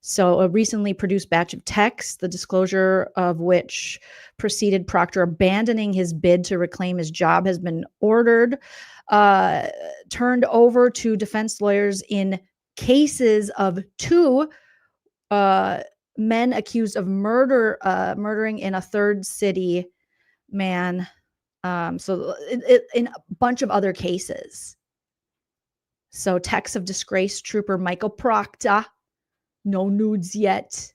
S1: So a recently produced batch of texts, the disclosure of which preceded Proctor abandoning his bid to reclaim his job, has been ordered, turned over to defense lawyers in cases of 2 men accused of murdering in a third city man. So in a bunch of other cases. So texts of disgraced trooper Michael Proctor, no nudes yet,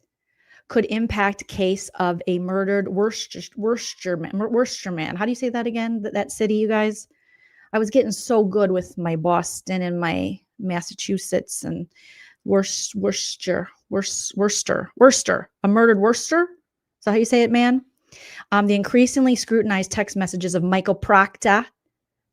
S1: could impact case of a murdered Worcester man. How do you say that again? That city, you guys? I was getting so good with my Boston and my Massachusetts and Worcester. A murdered Worcester? Is that how you say it, man? The increasingly scrutinized text messages of Michael Proctor,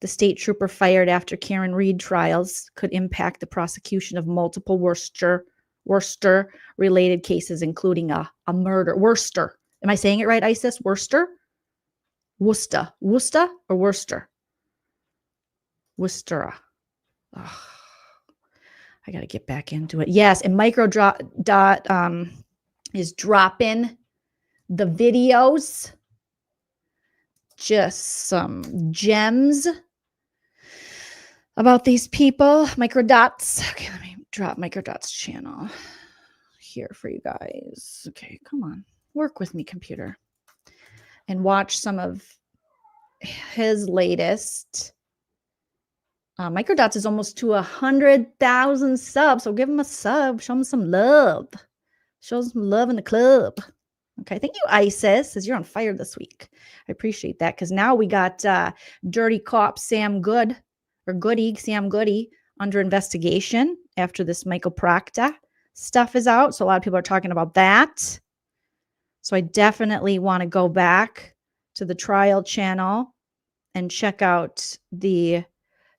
S1: the state trooper fired after Karen Reed trials, could impact the prosecution of multiple Worcester Worcester related cases, including a murder. Worcester. Am I saying it right, Isis? Worcester? Worcester. Worcester or Worcester? Worcester. Ugh. I got to get back into it. Yes, and Microdot is dropping the videos. Just some gems about these people. Microdots. Okay, let me drop Microdot's channel here for you guys. Okay, come on. Work with me, computer. And watch some of his latest. Microdots is almost to 100,000 subs. So give him a sub. Show him some love. Show him some love in the club. Okay. Thank you, Isis, says you're on fire this week. I appreciate that because now we got Dirty Cop Sam Goody under investigation after this Michael Proctor stuff is out. So a lot of people are talking about that. So I definitely want to go back to the trial channel and check out the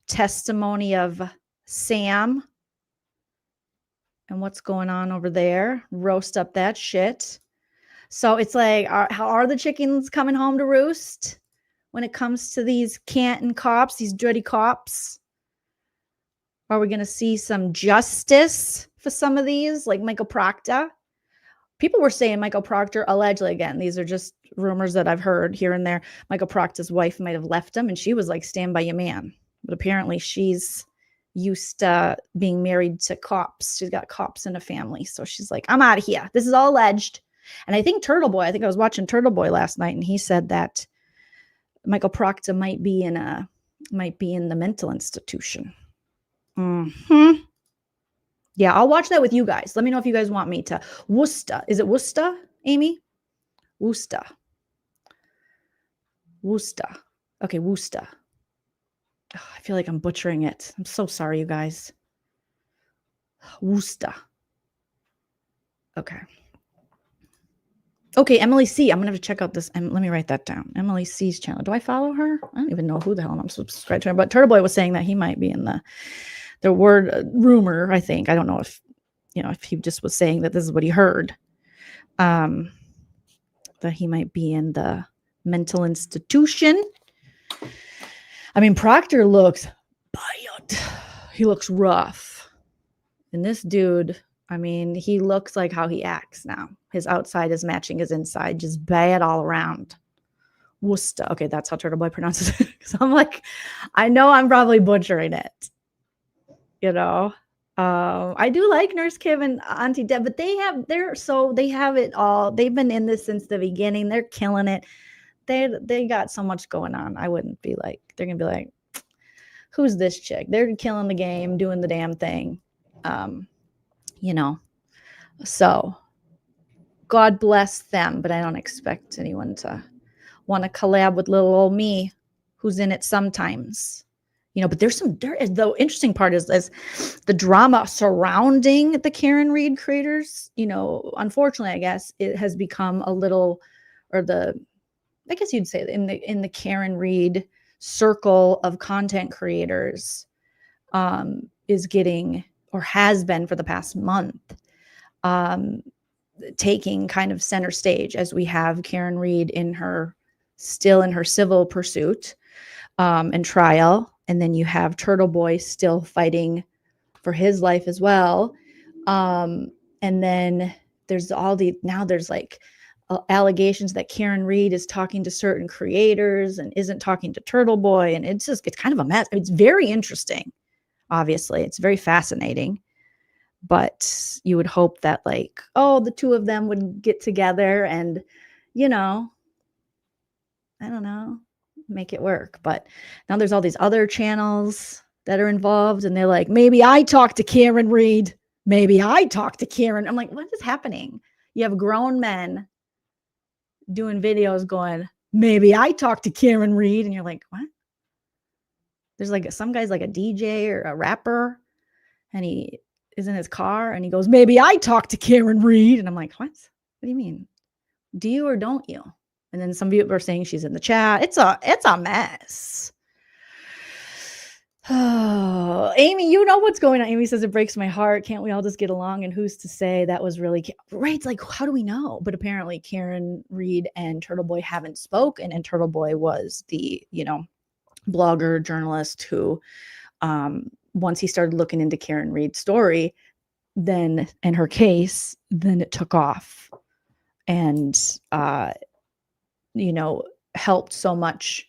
S1: testimony of Sam and what's going on over there. Roast up that shit. So it's like, how are the chickens coming home to roost when it comes to these Canton cops, these dirty cops? Are we going to see some justice for some of these, like Michael Proctor? People were saying Michael Proctor, allegedly, again, these are just rumors that I've heard here and there. Michael Proctor's wife might have left him and she was like, stand by your man. But apparently she's used to being married to cops. She's got cops in a family. So she's like, I'm out of here. This is all alleged. And I think Turtle Boy, I was watching Turtle Boy last night and he said that Michael Proctor might be in the mental institution. Yeah, I'll watch that with you guys. Let me know if you guys want me to. Worcester. Is it Worcester, Amy? Worcester. Okay, Worcester. Oh, I feel like I'm butchering it. I'm so sorry, you guys. Worcester. Okay. Okay, Emily C. I'm going to have to check out this. Let me write that down. Emily C's channel. Do I follow her? I don't even know who the hell I'm subscribed to her. But Turtle Boy was saying that he might be in the word rumor, I think. I don't know if he just was saying that this is what he heard. That he might be in the mental institution. I mean, Proctor looks bad. He looks rough. And this dude, I mean, he looks like how he acts now. His outside is matching his inside. Just bad all around. Worcester. Okay, that's how Turtle Boy pronounces it. So I'm like, I know I'm probably butchering it. I do like Nurse Kim and Auntie Deb, but they have it all. They've been in this since the beginning. They're killing it. They got so much going on. I wouldn't be like, they're gonna be like, who's this chick? They're killing the game, doing the damn thing. So God bless them, but I don't expect anyone to want to collab with little old me who's in it sometimes. But the interesting part is the drama surrounding the Karen Reed creators. Unfortunately, I guess it has become a little, I guess you'd say in the Karen Reed circle of content creators is getting, or has been for the past month, taking kind of center stage as we have Karen Reed still in her civil pursuit and trial. And then you have Turtle Boy still fighting for his life as well. And then there's allegations that Karen Reed is talking to certain creators and isn't talking to Turtle Boy. And it's kind of a mess. It's very interesting. Obviously, it's very fascinating. But you would hope that the two of them would get together and, I don't know, make it work. But now there's all these other channels that are involved and they're like, maybe I talked to Karen Reed. Maybe I talked to Karen. I'm like, what is happening? You have grown men doing videos going, maybe I talked to Karen Reed. And you're like, what? There's some guy's like a DJ or a rapper and he is in his car and he goes, maybe I talked to Karen Reed. And I'm like, what? What do you mean? Do you or don't you? And then some people are saying she's in the chat. It's a mess. Oh, Amy, you know what's going on. Amy says it breaks my heart. Can't we all just get along? And who's to say that was really right? It's like, how do we know? But apparently Karen Reed and Turtle Boy haven't spoken, and Turtle Boy was the, blogger journalist who, once he started looking into Karen Reed's story, then in her case, then it took off and, helped so much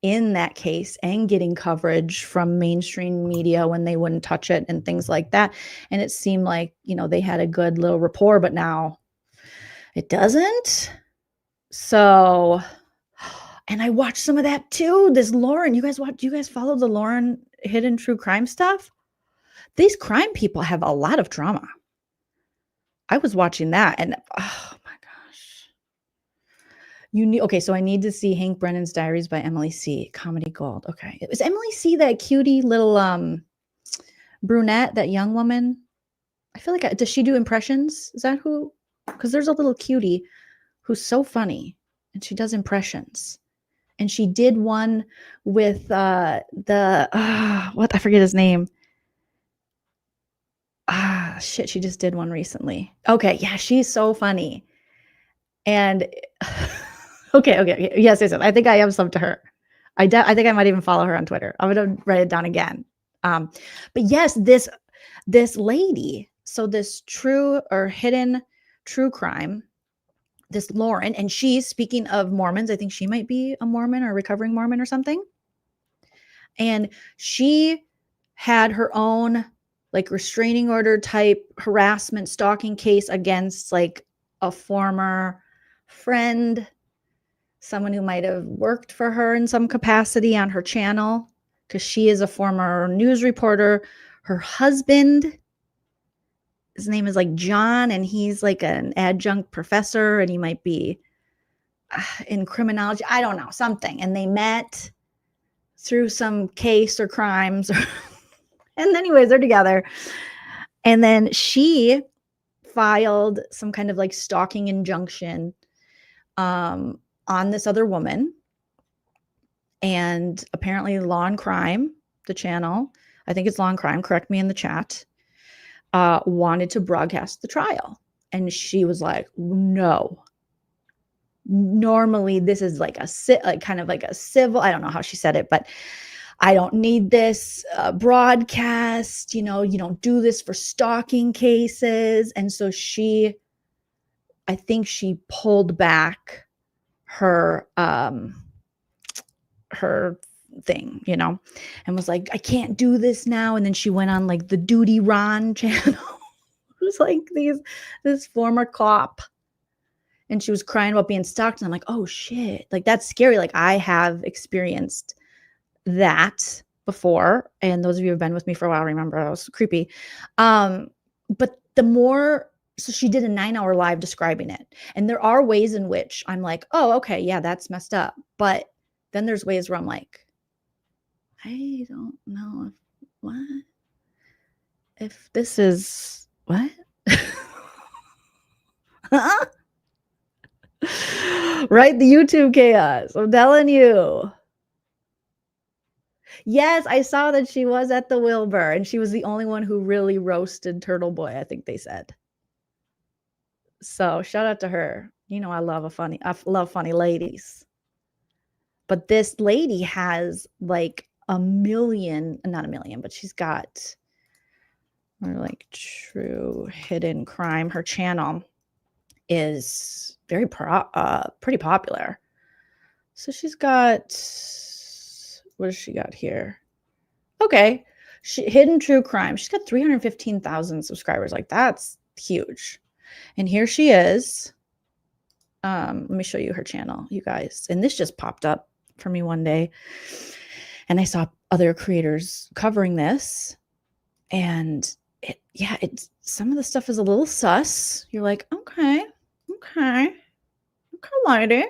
S1: in that case and getting coverage from mainstream media when they wouldn't touch it and things like that. And it seemed like, they had a good little rapport, but now it doesn't. So, and I watched some of that too. This Lauren, you guys follow the Lauren hidden true crime stuff? These crime people have a lot of drama. I was watching that and oh my gosh. Okay, so I need to see Hank Brennan's Diaries by Emily C. Comedy Gold. Okay. Is Emily C that cutie little brunette, that young woman? I feel like does she do impressions? Is that who? Because there's a little cutie who's so funny and she does impressions. And she did one with what? I forget his name. Shit, she just did one recently. Okay, yeah, she's so funny. And okay. Yes. I think I am sub to her. I think I might even follow her on Twitter. I'm gonna write it down again. But yes, this lady, so this true or hidden true crime, this Lauren, and she's, speaking of Mormons, I think she might be a Mormon or a recovering Mormon or something. And she had her own like restraining order type harassment stalking case against like a former friend, someone who might have worked for her in some capacity on her channel, because she is a former news reporter. Her husband, his name is like John, and he's like an adjunct professor, and he might be in criminology. I don't know, something. And they met through some case or crimes. And anyways, they're together. And then she filed some kind of like stalking injunction on this other woman. And apparently Law and Crime, the channel, I think it's Law and Crime, correct me in the chat, wanted to broadcast the trial. And she was like, no. Normally this is like kind of like a civil, I don't know how she said it, but I don't need this broadcast, you don't do this for stalking cases. And so I think she pulled back her thing, and was like, I can't do this now. And then she went on like the Duty Ron channel, who's like this former cop. And she was crying about being stalked. And I'm like, oh shit, like that's scary. Like I have experienced that before, and those of you who have been with me for a while remember that was creepy. But so she did a 9-hour live describing it, and there are ways in which I'm like, oh okay, yeah, that's messed up. But then there's ways where I'm like, I don't know if this is what right, the YouTube chaos, I'm telling you. Yes, I saw that she was at the Wilbur, and she was the only one who really roasted Turtle Boy, I think they said. So shout out to her. I love funny ladies. But this lady has like not a million, but she's got like true hidden crime. Her channel is very pretty popular. So she's got, what does she got here? Okay. Hidden true crime. She's got 315,000 subscribers. Like that's huge. And here she is. Let me show you her channel, you guys. And this just popped up for me one day. And I saw other creators covering this. And some of the stuff is a little sus. You're like, okay, lady.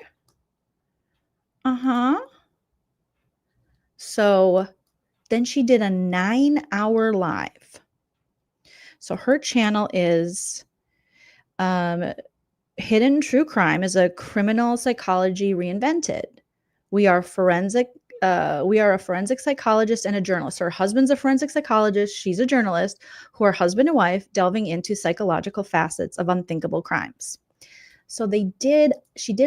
S1: So then she did a 9-hour live. So her channel is Hidden True Crime, is a criminal psychology reinvented. We are forensic we are a forensic psychologist and a journalist. Her husband's a forensic psychologist. She's a journalist who are husband and wife delving into psychological facets of unthinkable crimes. So she did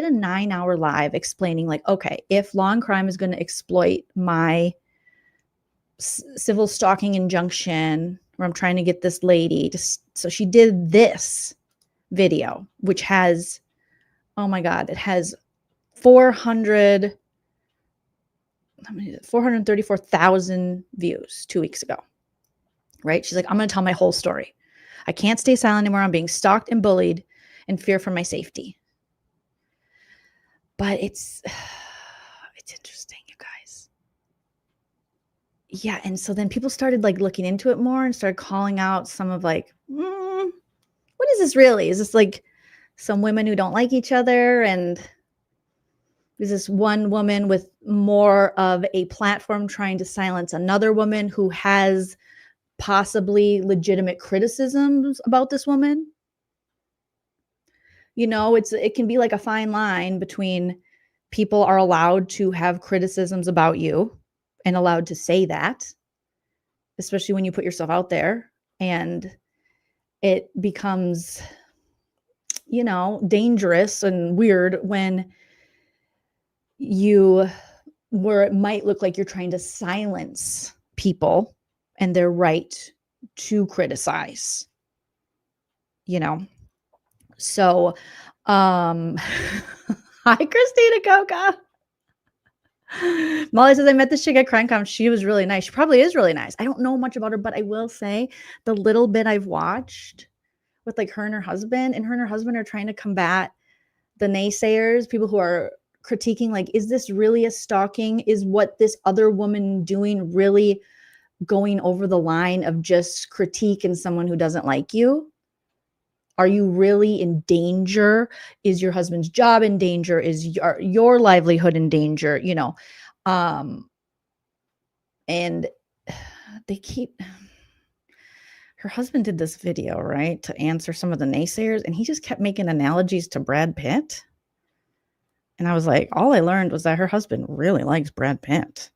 S1: a 9-hour live explaining like, okay, if law and crime is going to exploit my civil stalking injunction where I'm trying to get this lady to, so she did this video, which has, oh my God, it has 434,000 views 2 weeks ago, right? She's like, I'm going to tell my whole story. I can't stay silent anymore. I'm being stalked and bullied and fear for my safety. But it's interesting, you guys. Yeah. And so then people started like looking into it more and started calling out some of like, what is this really? Is this like some women who don't like each other? And is this one woman with more of a platform trying to silence another woman who has possibly legitimate criticisms about this woman? You know, it can be like a fine line between people are allowed to have criticisms about you and allowed to say that, especially when you put yourself out there, and it becomes, you know, dangerous and weird when where it might look like you're trying to silence people and their right to criticize, you know? So, hi, Christina Coca. Molly says, I met this chick at CrimeCon. She was really nice. She probably is really nice. I don't know much about her, but I will say the little bit I've watched with like her and her husband are trying to combat the naysayers, people who are critiquing, like, is this really a stalking? Is what this other woman doing really going over the line of just critique in someone who doesn't like you? Are you really in danger? Is your husband's job in danger? Is your livelihood in danger? You know, and they keep, her husband did this video, right, to answer some of the naysayers, and he just kept making analogies to Brad Pitt. And I was like, all I learned was that her husband really likes Brad Pitt.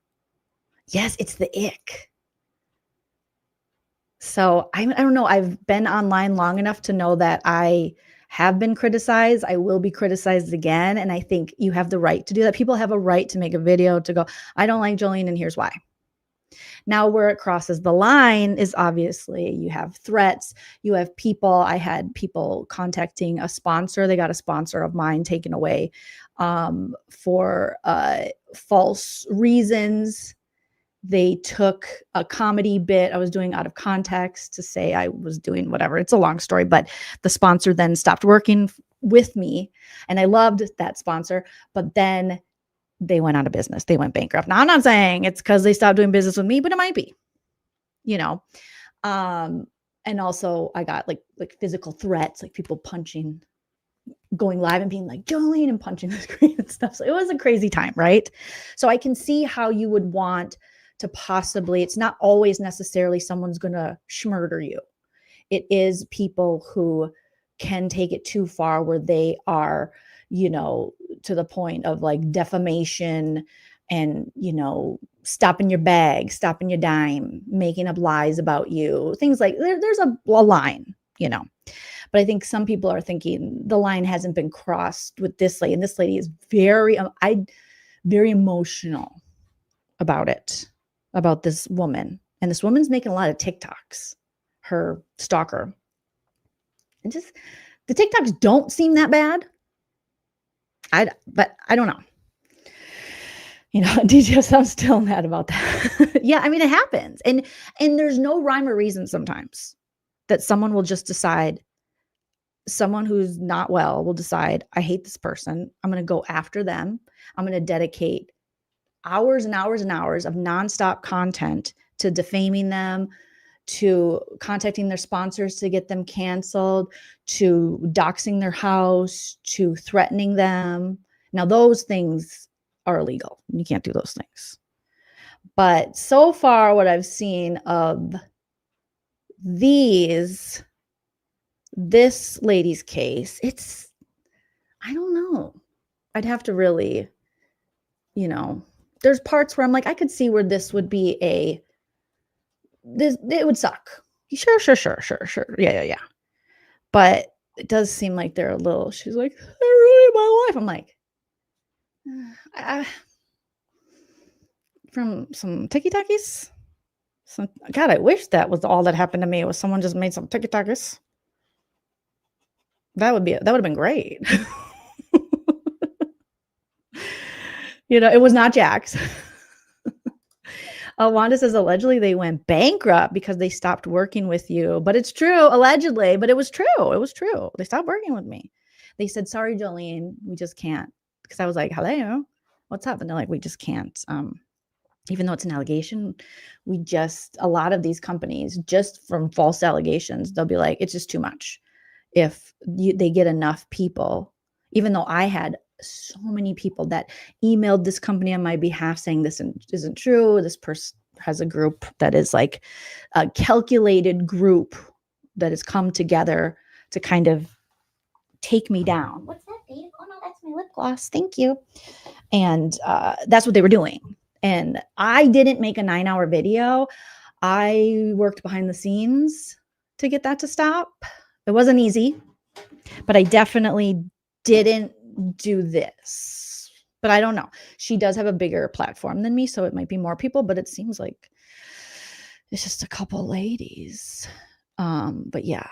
S1: Yes, it's the ick. So I don't know. I've been online long enough to know that I have been criticized. I will be criticized again. And I think you have the right to do that. People have a right to make a video to go, I don't like Jolene and here's why. Now where it crosses the line is obviously you have threats. You have people. I had people contacting a sponsor. They got a sponsor of mine taken away for false reasons. They took a comedy bit I was doing out of context to say I was doing whatever. It's a long story, but the sponsor then stopped working with me. And I loved that sponsor, but then they went out of business. They went bankrupt. Now, I'm not saying it's because they stopped doing business with me, but it might be, you know. And also I got like physical threats, like people punching, going live and being like, Jolene, and punching the screen and stuff. So it was a crazy time, right? So I can see how you would want to possibly, it's not always necessarily someone's going to schmurder you. It is people who can take it too far where they are, you know, to the point of like defamation and, you know, stopping your bag, stopping your dime, making up lies about you, things like there's a line, you know. But I think some people are thinking the line hasn't been crossed with this lady, and this lady is very emotional about it, about this woman. And this woman's making a lot of TikToks, her stalker. And just the TikToks don't seem that bad. But I don't know. You know, DJs, I'm still mad about that. Yeah, I mean, it happens. And there's no rhyme or reason sometimes that someone will just decide, someone who's not well will decide, I hate this person. I'm going to go after them. I'm going to dedicate hours and hours and hours of nonstop content to defaming them, to contacting their sponsors to get them canceled, to doxing their house, to threatening them. Now, those things are illegal. You can't do those things. But so far, what I've seen of this lady's case, I don't know. I'd have to really, you know, there's parts where I'm like, I could see where this would be it would suck. Sure. Yeah. But it does seem like they're a little, she's like, they're ruining my life. I'm like, from some tiki-takis? God, I wish that was all that happened to me, was someone just made some tiki-takis. That would have been great. It was not Jack's. Wanda says allegedly they went bankrupt because they stopped working with you. But it's true, allegedly. But it was true. It was true. They stopped working with me. They said, sorry, Jolene, we just can't. Because I was like, hello, what's up? And they're like, we just can't. Even though it's an allegation, a lot of these companies, just from false allegations, they'll be like, it's just too much. If they get enough people, even though I had so many people that emailed this company on my behalf saying this isn't true. This person has a group that is like a calculated group that has come together to kind of take me down. What's that, Dave? Oh no, that's my lip gloss. Thank you. And that's what they were doing. And I didn't make a 9-hour video. I worked behind the scenes to get that to stop. It wasn't easy, but I definitely didn't do this. But I don't know. She does have a bigger platform than me, so it might be more people, but it seems like it's just a couple ladies. But yeah.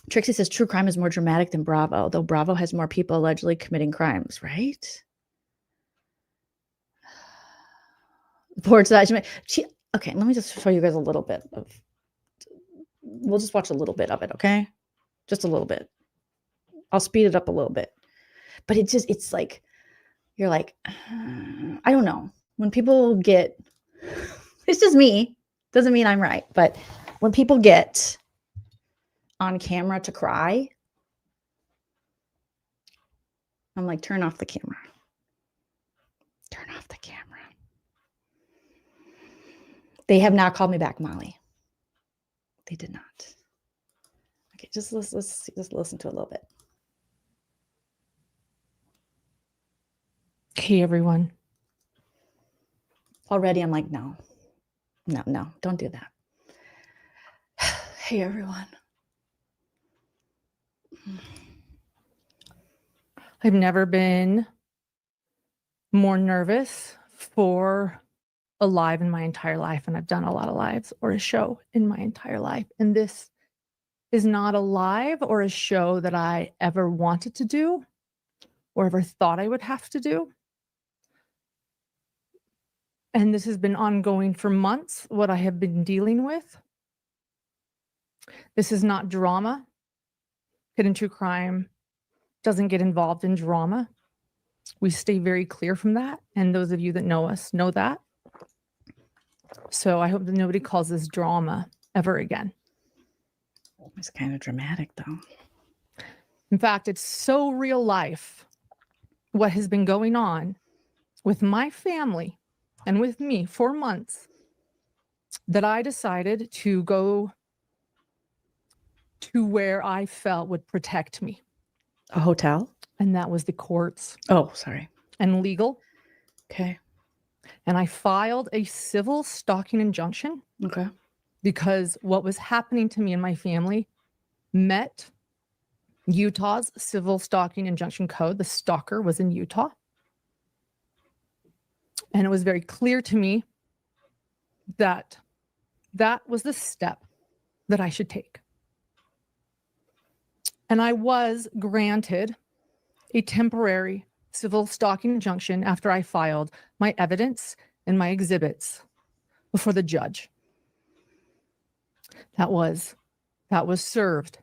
S1: Trixie says true crime is more dramatic than Bravo, though Bravo has more people allegedly committing crimes, right? Okay, let me just show you guys a little bit of. We'll just watch a little bit of it, okay? Just a little bit. I'll speed it up a little bit. But it's like, you're like, I don't know. When people get, it's just me. Doesn't mean I'm right. But when people get on camera to cry, I'm like, turn off the camera. Turn off the camera. They have not called me back, Molly. They did not. Okay, just listen to a little bit.
S11: Hey, everyone.
S1: Already, I'm like, no, don't do that. Hey, everyone.
S11: I've never been more nervous for a live in my entire life, and I've done a lot of lives or a show in my entire life. And this is not a live or a show that I ever wanted to do or ever thought I would have to do. And this has been ongoing for months, what I have been dealing with. This is not drama. Hidden True Crime doesn't get involved in drama. We stay very clear from that. And those of you that know us know that. So I hope that nobody calls this drama ever again.
S1: It's kind of dramatic, though.
S11: In fact, it's so real life what has been going on with my family and with me for months that I decided to go to where I felt would protect me.
S1: A hotel?
S11: And that was the courts.
S1: Oh, sorry.
S11: And legal.
S1: Okay.
S11: And I filed a civil stalking injunction.
S1: Okay.
S11: Because what was happening to me and my family met Utah's civil stalking injunction code. The stalker was in Utah. And it was very clear to me that that was the step that I should take. And I was granted a temporary civil stalking injunction after I filed my evidence and my exhibits before the judge. That was served,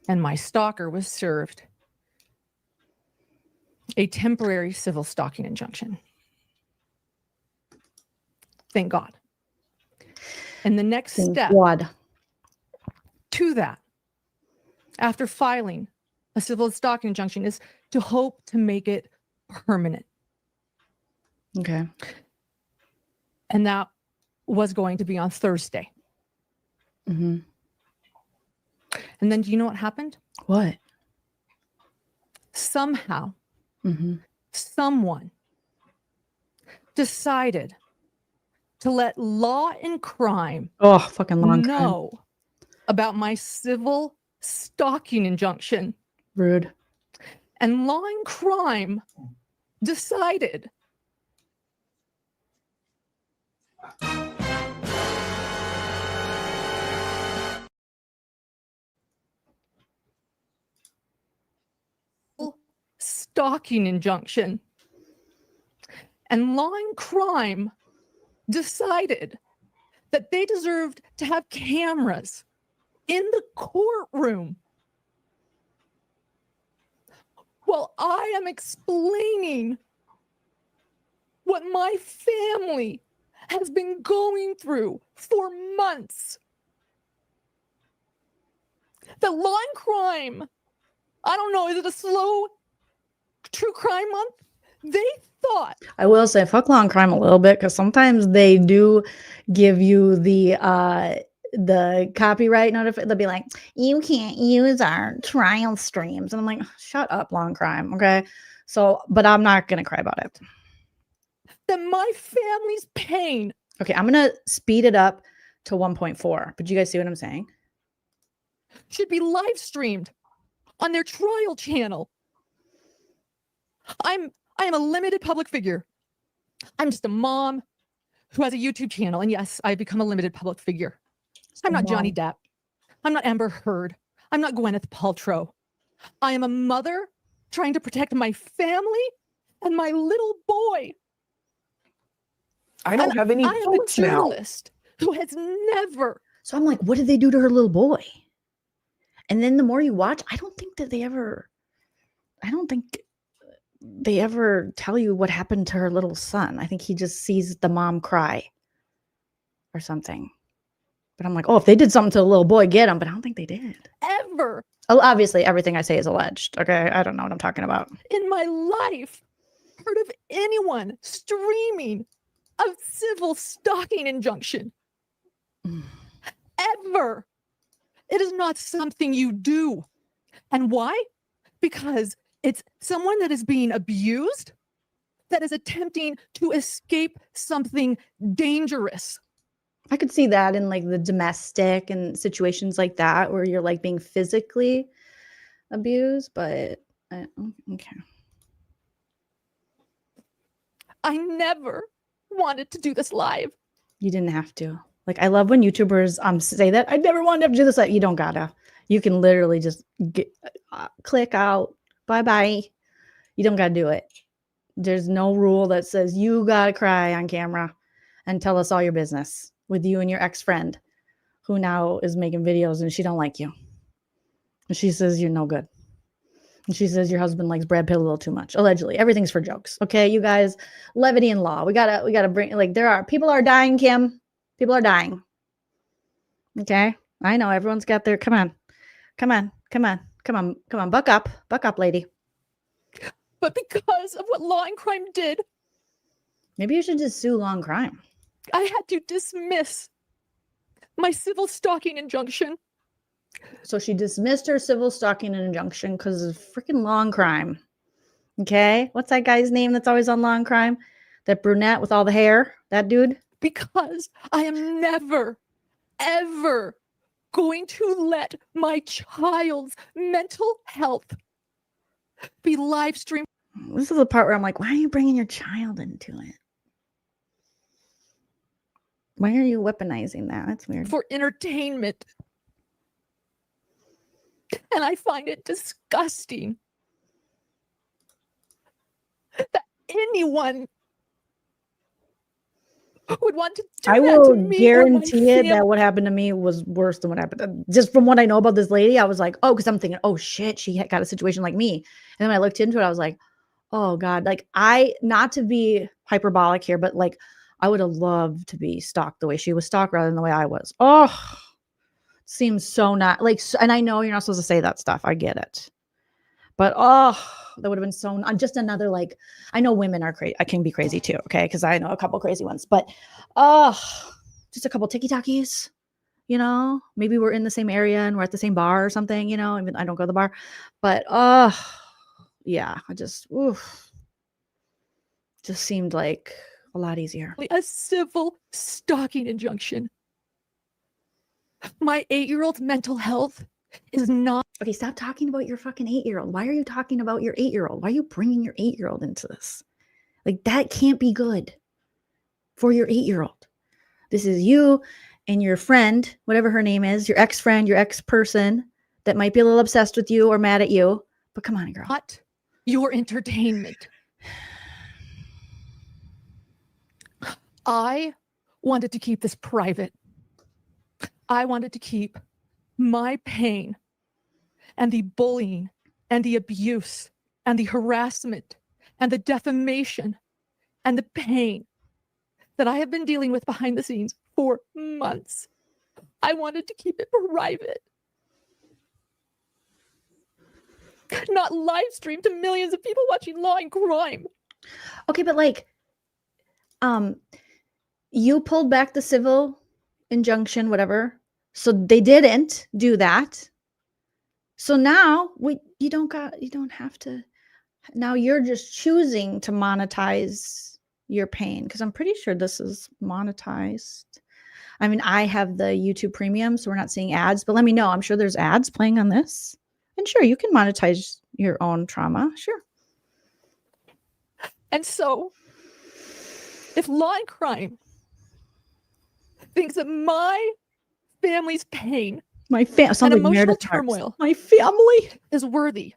S11: and my stalker was served a temporary civil stalking injunction. Thank God. And the next step to that, after filing a civil stalking injunction, is to hope to make it permanent.
S1: Okay.
S11: And that was going to be on Thursday.
S1: Mm-hmm.
S11: And then do you know what happened?
S1: What?
S11: Somehow,
S1: mm-hmm.
S11: someone decided to let law and crime
S1: fucking long crime.
S11: know about my civil stalking injunction.
S1: Rude.
S11: And law and crime decided stalking injunction. And law and crime decided that they deserved to have cameras in the courtroom while I am explaining what my family has been going through for months. The law and crime, I don't know, is it a slow true crime month? They thought.
S1: I will say fuck law and crime a little bit, because sometimes they do give you the copyright notification. They'll be like, you can't use our trial streams. And I'm like, shut up, law and crime. Okay. So, but I'm not going to cry about it.
S11: That my family's pain.
S1: Okay. I'm going to speed it up to 1.4. But you guys see what I'm saying?
S11: Should be live streamed on their trial channel. I am a limited public figure. I'm just a mom who has a YouTube channel. And yes, I've become a limited public figure. I'm not Johnny Depp. I'm not Amber Heard. I'm not Gwyneth Paltrow. I am a mother trying to protect my family and my little boy.
S19: I don't have any votes now.
S11: I am a journalist who has never.
S1: So I'm like, what did they do to her little boy? And then the more you watch, I don't think they ever tell you what happened to her little son. I think he just sees the mom cry or something. But I'm like, oh, if they did something to the little boy, get him. But I don't think they did.
S11: Ever.
S1: Oh, obviously, everything I say is alleged. Okay. I don't know what I'm talking about.
S11: In my life, heard of anyone streaming a civil stalking injunction. Ever. It is not something you do. And why? Because it's someone that is being abused, that is attempting to escape something dangerous.
S1: I could see that in like the domestic and situations like that where you're like being physically abused, but okay.
S11: I never wanted to do this live.
S1: You didn't have to. Like, I love when YouTubers say that. I never wanted to do this live. You don't gotta. You can literally just click out. Bye-bye. You don't gotta do it. There's no rule that says you gotta cry on camera and tell us all your business with you and your ex-friend who now is making videos and she don't like you. And she says you're no good. And she says your husband likes Brad Pitt a little too much. Allegedly. Everything's for jokes. Okay, you guys, levity in law. We gotta bring, like, people are dying, Kim. People are dying. Okay? I know everyone's got their, come on, buck up, lady.
S11: But because of what law and crime did,
S1: maybe you should just sue law and crime.
S11: I had to dismiss my civil stalking injunction.
S1: So she dismissed her civil stalking injunction because of freaking law and crime. Okay? What's that guy's name that's always on law and crime? That brunette with all the hair? That dude?
S11: Because I am never, ever going to let my child's mental health be live streamed.
S1: This is the part where I'm like, why are you bringing your child into it? Why are you weaponizing that? That's weird.
S11: For entertainment. And I find it disgusting that anyone would want to do
S1: I
S11: that
S1: will
S11: to me
S1: guarantee it that what happened to me was worse than what happened. Just from what I know about this lady, I was like, oh, because I'm thinking, oh shit, she got a situation like me. And then when I looked into it, I was like, oh God, like not to be hyperbolic here, but like I would have loved to be stalked the way she was stalked rather than the way I was. Oh, seems so not like, and I know you're not supposed to say that stuff. I get it. But that would have been so just another, like, I know women are crazy. I can be crazy too. Okay. Cause I know a couple crazy ones, but just a couple ticky-tackies, you know, maybe we're in the same area and we're at the same bar or something, you know, even I don't go to the bar, but yeah, I just seemed like A lot easier.
S11: A civil stalking injunction. My 8-year-old's mental health is not.
S1: Okay, stop talking about your fucking 8-year-old. Why are you talking about your 8-year-old? Why are you bringing your 8-year-old into this? Like, that can't be good for your 8-year-old. This is you and your friend, whatever her name is, your ex-friend, your ex-person that might be a little obsessed with you or mad at you. But come on, girl.
S11: Not your entertainment. I wanted to keep this private. I wanted to keep my pain and the bullying and the abuse and the harassment and the defamation and the pain that I have been dealing with behind the scenes for months. I wanted to keep it private. Not live stream to millions of people watching Law and Crime.
S1: Okay, but like, you pulled back the civil injunction, whatever. So they didn't do that. So now you don't have to. Now you're just choosing to monetize your pain, because I'm pretty sure this is monetized. I mean, I have the YouTube Premium, so we're not seeing ads, but let me know. I'm sure there's ads playing on this. And sure, you can monetize your own trauma. Sure.
S11: And so, if Law and Crime thinks that my family's pain,
S1: and
S11: emotional turmoil,
S1: my family
S11: is worthy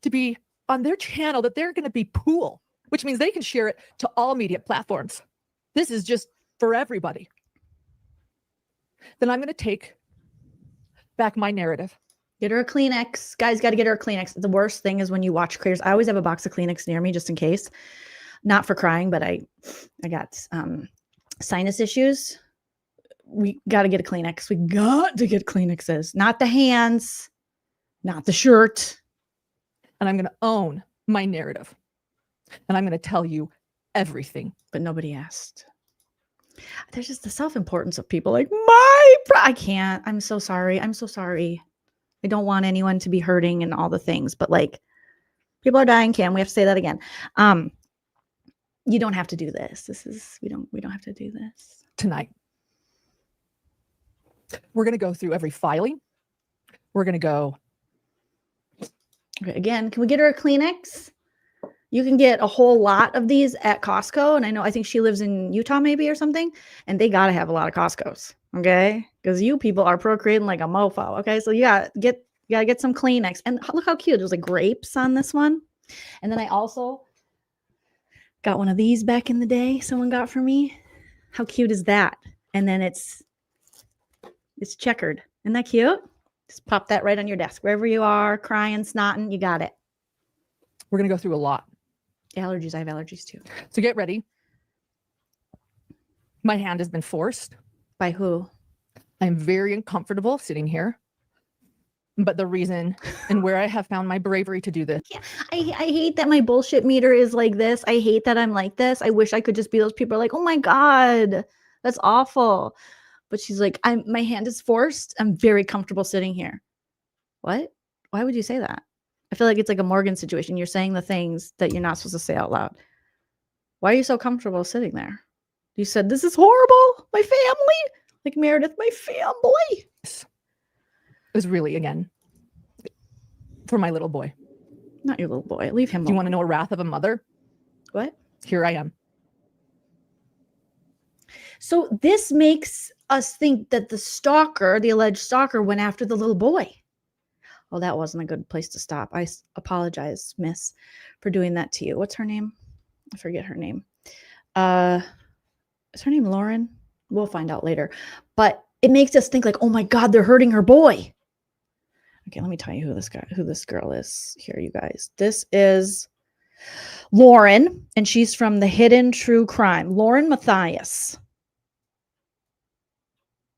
S11: to be on their channel, that they're going to be pool, which means they can share it to all media platforms. This is just for everybody. Then I'm going to take back my narrative.
S1: Get her a Kleenex. Guys, got to get her a Kleenex. The worst thing is when you watch Critters. I always have a box of Kleenex near me just in case. Not for crying, but I got sinus issues. We got to get a Kleenex. We got to get Kleenexes. Not the hands, not the shirt.
S11: And I'm going to own my narrative. And I'm going to tell you everything.
S1: But nobody asked. There's just the self-importance of people like, I can't. I'm so sorry. I'm so sorry. I don't want anyone to be hurting and all the things, but like, people are dying, Kim. We have to say that again. You don't have to do this. We don't have to do this.
S11: Tonight. We're going to go through every filing. We're going to go.
S1: Okay, again, can we get her a Kleenex? You can get a whole lot of these at Costco. And I think she lives in Utah maybe or something. And they got to have a lot of Costco's. Okay. Because you people are procreating like a mofo. Okay. So you gotta get some Kleenex. And look how cute. There's like grapes on this one. And then I also got one of these back in the day. Someone got for me. How cute is that? And then it's checkered. Isn't that cute? Just pop that right on your desk. Wherever you are, crying, snotting, you got it.
S11: We're going to go through a lot.
S1: Allergies. I have allergies too.
S11: So get ready. My hand has been forced.
S1: By who?
S11: I'm very uncomfortable sitting here. But the reason and where I have found my bravery to do this.
S1: Yeah, I hate that my bullshit meter is like this. I hate that I'm like this. I wish I could just be those people like, oh my God, that's awful. But she's like, my hand is forced. I'm very comfortable sitting here. What? Why would you say that? I feel like it's like a Morgan situation. You're saying the things that you're not supposed to say out loud. Why are you so comfortable sitting there? You said, this is horrible. My family. Like Meredith, my family.
S11: It was really, again, for my little boy.
S1: Not your little boy. Leave him alone.
S11: Do you want to know a wrath of a mother?
S1: What?
S11: Here I am.
S1: So this makes us think that the alleged stalker, went after the little boy. Oh, that wasn't a good place to stop. I apologize, miss, for doing that to you. What's her name? I forget her name. Is her name Lauren? We'll find out later. But it makes us think like, oh my God, they're hurting her boy. Okay, let me tell you who this girl is here, you guys. This is Lauren, and she's from the Hidden True Crime. Lauren Matthias.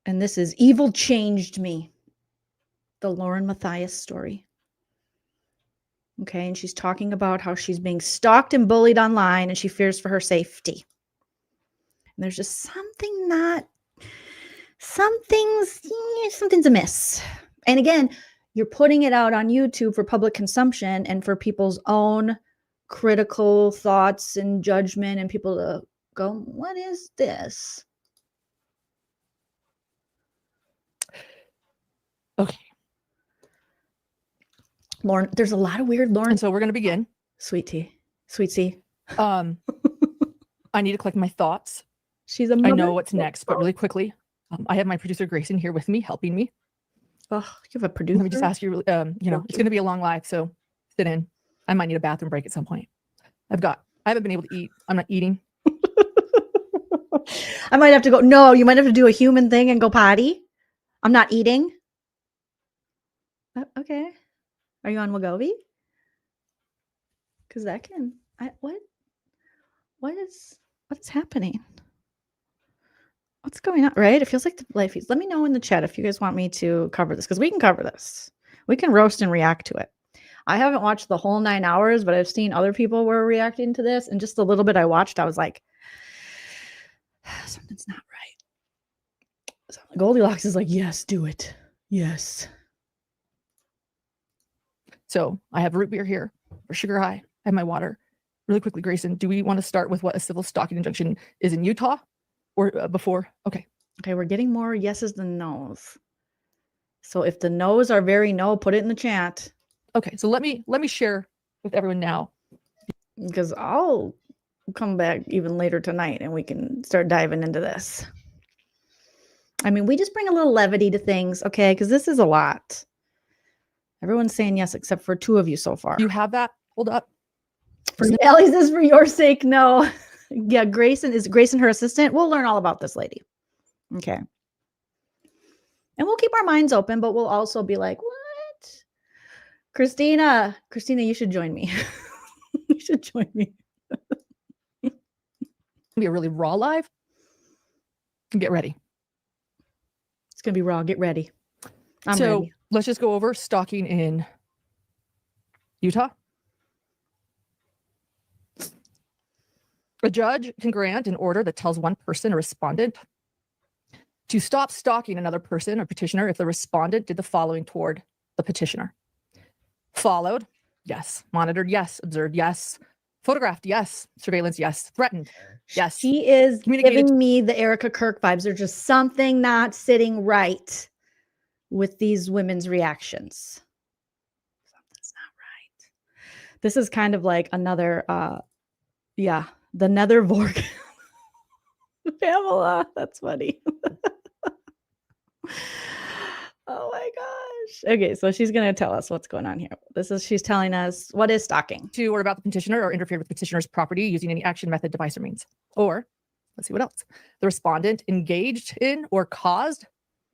S1: And this is Evil Changed Me. The Lauren Matthias story. Okay, and she's talking about how she's being stalked and bullied online and she fears for her safety. And there's just something's amiss. And again, you're putting it out on YouTube for public consumption and for people's own critical thoughts and judgment and people to go, what is this?
S11: Okay.
S1: Lauren, there's a lot of weird Lauren.
S11: And so we're going to begin.
S1: Sweet tea. Sweet tea.
S11: I need to collect my thoughts.
S1: She's a
S11: I
S1: mother.
S11: know what's next, but really quickly, I have my producer Grayson here with me, helping me.
S1: Oh, you have a producer?
S11: Let me just ask you, it's going to be a long live, so sit in. I might need a bathroom break at some point. I haven't been able to eat. I'm not eating.
S1: I might have to go. No, you might have to do a human thing and go potty. I'm not eating. Okay. Are you on Wegovy? Because that can. What is happening? What's going on? Right? It feels like the life is. Let me know in the chat if you guys want me to cover this, because we can cover this. We can roast and react to it. I haven't watched the whole 9 hours, but I've seen other people were reacting to this, and just a little bit I watched, I was like, something's not right. So Goldilocks is like, yes, do it. Yes.
S11: So I have root beer here for sugar high. I have my water. Really quickly, Grayson, do we want to start with what a civil stalking injunction is in Utah or before? Okay.
S1: Okay, we're getting more yeses than nos. So if the no's are very no, put it in the chat.
S11: Okay, so let me share with everyone now.
S1: Because I'll come back even later tonight and we can start diving into this. I mean, we just bring a little levity to things, okay? Because this is a lot. Everyone's saying yes, except for 2 of you so far.
S11: You have that? Hold up.
S1: Ellie says, for your sake, no. Yeah, is Grayson her assistant? We'll learn all about this lady. Okay. And we'll keep our minds open, but we'll also be like, what? Christina, you should join me. You should join me.
S11: Be a really raw live. Get ready.
S1: It's going to be raw. Get ready. I'm ready.
S11: Let's just go over stalking in Utah. A judge can grant an order that tells one person, a respondent, to stop stalking another person or petitioner if the respondent did the following toward the petitioner. Followed, yes. Monitored, yes. Observed, yes. Photographed, yes. Surveillance, yes. Threatened, yes.
S1: She is giving me the Erica Kirk vibes. There's just something not sitting right with these women's reactions. Something's not right. This is kind of like another, the Nether Vork. Pamela, that's funny. Oh my gosh. Okay, so she's going to tell us what's going on here. She's telling us what is stalking.
S11: To or about the petitioner or interfered with petitioner's property using any action, method, device, or means. Or, let's see what else. The respondent engaged in or caused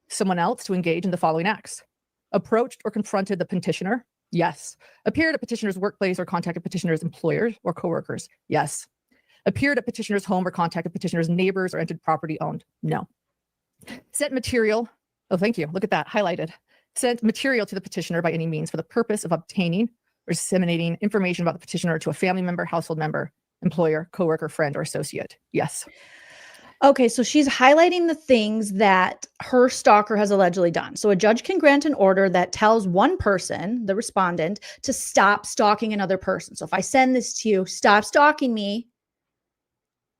S11: someone else to engage in the following acts. Approached or confronted the petitioner. Yes. Appeared at petitioner's workplace or contacted petitioner's employers or coworkers. Yes. Appeared at petitioner's home or contacted petitioner's neighbors or entered property owned. No. Sent material. Oh, thank you. Look at that. Highlighted. Sent material to the petitioner by any means for the purpose of obtaining or disseminating information about the petitioner to a family member, household member, employer, coworker, friend, or associate. Yes.
S1: Okay, so she's highlighting the things that her stalker has allegedly done. So a judge can grant an order that tells one person, the respondent, to stop stalking another person. So if I send this to you, stop stalking me,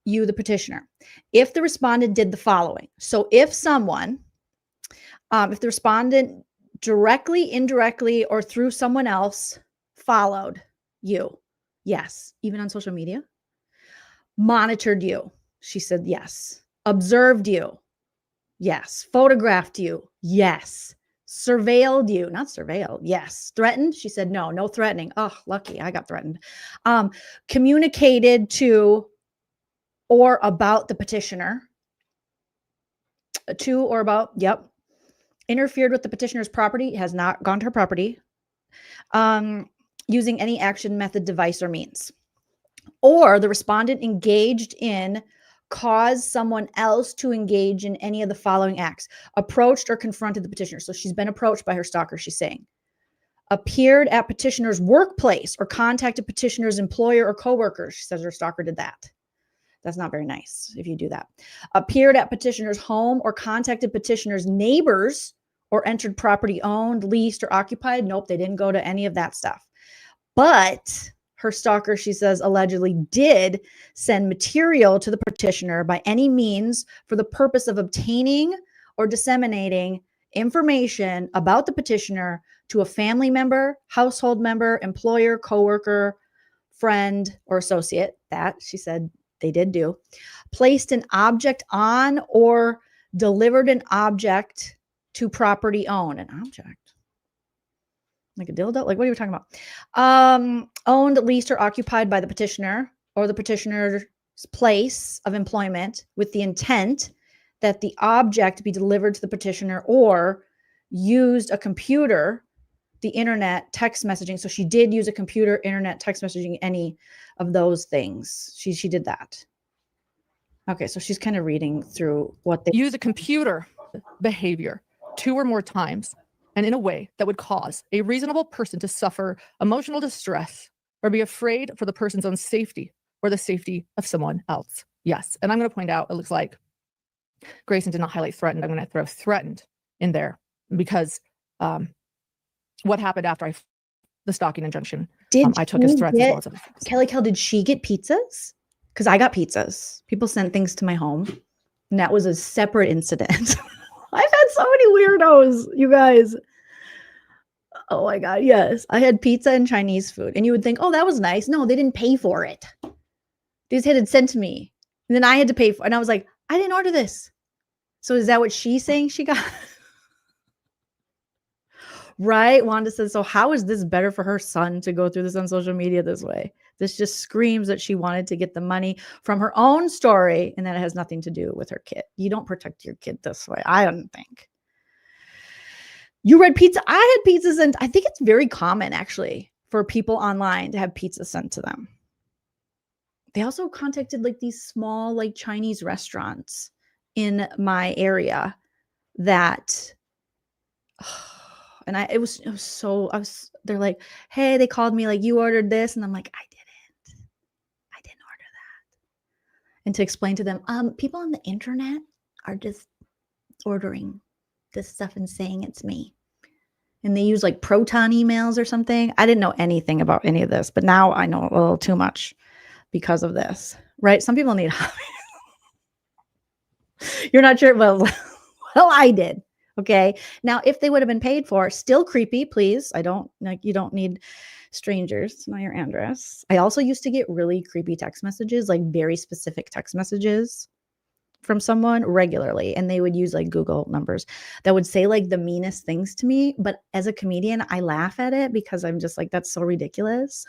S1: you, the petitioner. If the respondent did the following. So if someone, if the respondent directly, indirectly, or through someone else followed you, yes, even on social media, monitored you, she said yes, observed you, yes, photographed you, yes, surveilled you, not surveilled, yes, threatened, she said no threatening. Oh, lucky, I got threatened. Communicated to or about the petitioner, to or about, yep. Interfered with the petitioner's property, has not gone to her property, using any action, method, device, or means. Or the respondent engaged in, caused someone else to engage in any of the following acts. Approached or confronted the petitioner. So she's been approached by her stalker, she's saying. Appeared at petitioner's workplace or contacted petitioner's employer or coworkers. She says her stalker did that. That's not very nice if you do that. Appeared at petitioner's home or contacted petitioner's neighbors or entered property owned, leased, or occupied. Nope, they didn't go to any of that stuff. But her stalker, she says, allegedly did send material to the petitioner by any means for the purpose of obtaining or disseminating information about the petitioner to a family member, household member, employer, coworker, friend, or associate. That, she said, they did do. Placed an object on or delivered an object to property owned. An object? Like a dildo? Like, what are you talking about? Owned, leased, or occupied by the petitioner or the petitioner's place of employment with the intent that the object be delivered to the petitioner, or used a computer, the internet, text messaging. So she did use a computer, internet, text messaging, any of those things. She did that. Okay, so she's kind of reading through what they
S11: use a computer behavior 2 or more times and in a way that would cause a reasonable person to suffer emotional distress or be afraid for the person's own safety or the safety of someone else. Yes. And I'm going to point out, it looks like Grayson did not highlight threatened. I'm going to throw threatened in there because what happened after the stalking injunction, I took his threats as well as other things.
S1: Kelly Kell, did she get pizzas? Because I got pizzas. People sent things to my home. And that was a separate incident. I've had so many weirdos, you guys. Oh my God, yes. I had pizza and Chinese food. And you would think, oh, that was nice. No, they didn't pay for it. They just had it sent to me. And then I had to pay for it. And I was like, I didn't order this. So is that what she's saying she got? Right? Wanda says, so how is this better for her son to go through this on social media this way? This just screams that she wanted to get the money from her own story and that it has nothing to do with her kid. You don't protect your kid this way, I don't think. You read pizza. I had pizza sent. I think it's very common, actually, for people online to have pizza sent to them. They also contacted like these small like Chinese restaurants in my area that... And they're like, hey, they called me like, you ordered this. And I'm like, I didn't order that. And to explain to them, people on the internet are just ordering this stuff and saying it's me. And they use like Proton emails or something. I didn't know anything about any of this, but now I know a little too much because of this, right? Some people need hobbies. You're not sure? Well, I did. Okay. Now, if they would have been paid for, still creepy, please. You don't need strangers to know your address. I also used to get really creepy text messages, like very specific text messages from someone regularly. And they would use like Google numbers that would say like the meanest things to me. But as a comedian, I laugh at it because I'm just like, that's so ridiculous.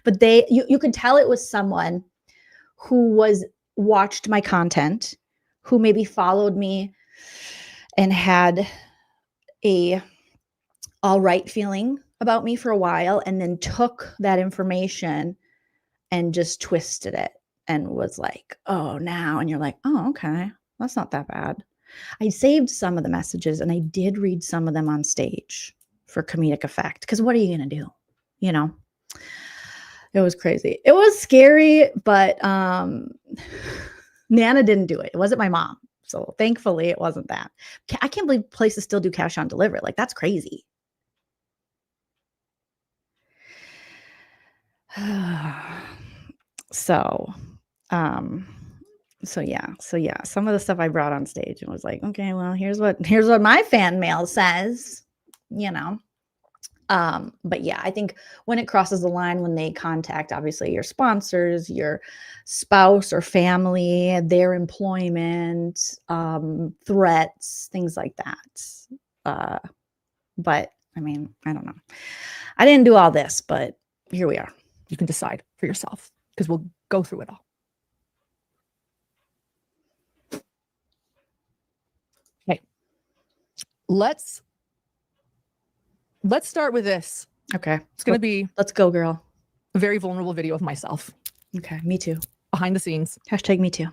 S1: But you could tell it was someone who watched my content, who maybe followed me and had a all right feeling about me for a while, and then took that information and just twisted it and was like, oh, now. And you're like, oh, okay, that's not that bad. I saved some of the messages and I did read some of them on stage for comedic effect. Because what are you going to do? You know, it was crazy. It was scary, but Nana didn't do it. It wasn't my mom. So thankfully it wasn't that. I can't believe places still do cash on delivery. Like, that's crazy. So yeah. Some of the stuff I brought on stage and was like, okay, well, here's what my fan mail says, you know. But yeah, I think when it crosses the line, when they contact, obviously, your sponsors, your spouse or family, their employment, threats, things like that. But I mean, I don't know. I didn't do all this, but here we are.
S11: You can decide for yourself because we'll go through it all. Okay. Let's start with this.
S1: Okay.
S11: It's going to be...
S1: Let's go, girl.
S11: A very vulnerable video of myself.
S1: Okay. Me too.
S11: Behind the scenes.
S1: Hashtag me too.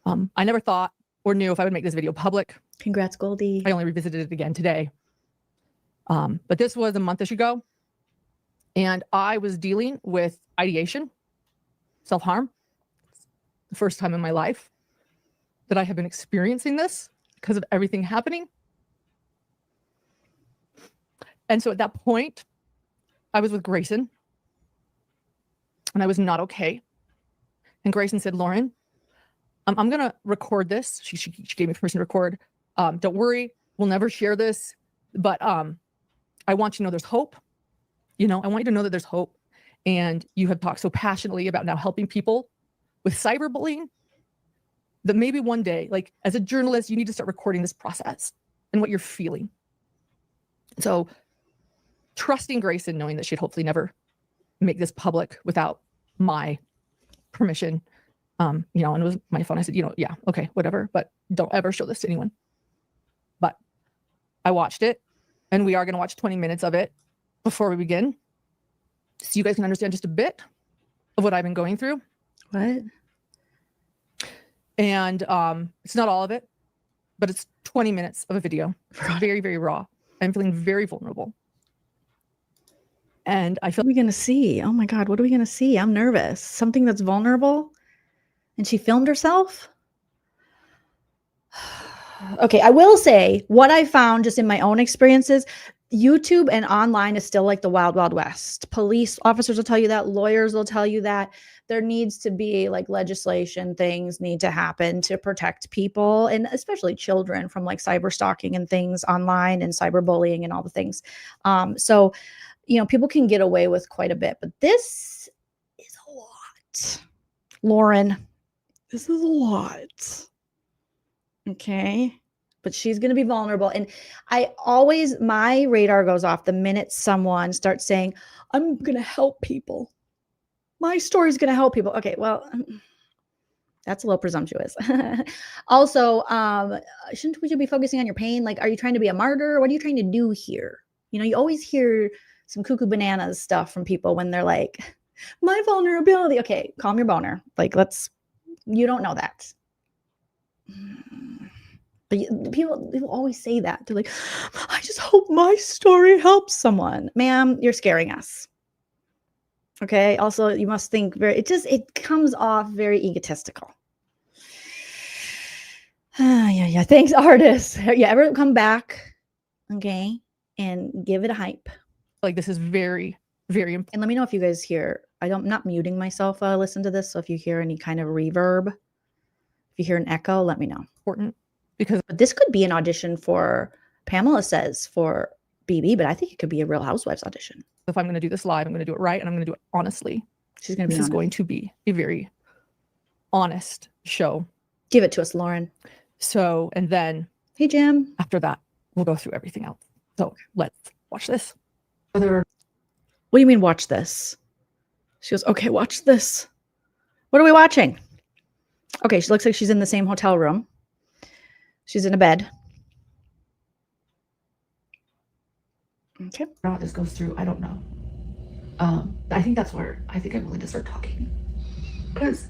S11: I never thought or knew if I would make this video public.
S1: Congrats, Goldie.
S11: I only revisited it again today. But this was a month-ish ago. And I was dealing with ideation, self-harm. The first time in my life that I have been experiencing this because of everything happening. And so at that point, I was with Grayson and I was not okay. And Grayson said, Lauren, I'm going to record this. She gave me permission to record. Don't worry, we'll never share this. But I want you to know there's hope. I want you to know that there's hope. And you have talked so passionately about now helping people with cyberbullying that maybe one day, like as a journalist, you need to start recording this process and what you're feeling. So trusting Grayson, knowing that she'd hopefully never make this public without my permission. And it was my phone. I said, yeah, okay, whatever, but don't ever show this to anyone. But I watched it, and we are going to watch 20 minutes of it before we begin, so you guys can understand just a bit of what I've been going through.
S1: What?
S11: And it's not all of it, but it's 20 minutes of a video. It's very, very raw. I'm feeling very vulnerable. And I feel
S1: what are we going to see? Oh my God, what are we going to see? I'm nervous. Something that's vulnerable. And she filmed herself? Okay, I will say what I found just in my own experiences, YouTube and online is still like the wild, wild west. Police officers will tell you that. Lawyers will tell you that. There needs to be like legislation, things need to happen to protect people, and especially children, from like cyber stalking and things online and cyberbullying and all the things. So, people can get away with quite a bit, but this is a lot. Lauren, this is a lot. Okay. But she's going to be vulnerable. And my radar goes off the minute someone starts saying, I'm going to help people. My story is going to help people. Okay. Well, that's a little presumptuous. Also, shouldn't we be focusing on your pain? Like, are you trying to be a martyr? What are you trying to do here? You always hear some cuckoo bananas stuff from people when they're like, my vulnerability. Okay. Calm your boner. Like, you don't know that. But people always say that. They're like, I just hope my story helps someone. Ma'am, you're scaring us. Okay. Also, you must think it comes off very egotistical. Yeah. Thanks, artists. Yeah, everyone come back. Okay. And give it a hype.
S11: Like, this is very, very important.
S1: And let me know if you guys hear, I'm not muting myself while I listen to this. So if you hear any kind of reverb, if you hear an echo, let me know.
S11: Important.
S1: But this could be an audition for, Pamela says, for BB, but I think it could be a Real Housewives audition.
S11: If I'm going to do this live, I'm going to do it right, and I'm going to do it honestly.
S1: She's going to be
S11: This is going to be a very honest show.
S1: Give it to us, Lauren.
S11: So, and then,
S1: hey, Jim.
S11: After that, we'll go through everything else. So let's watch this.
S1: What do you mean, watch this? She goes, okay, watch this. What are we watching? Okay, she looks like she's in the same hotel room. She's in a bed. Okay.
S5: How this goes through, I don't know. I think that's where I think I'm willing to start talking. Because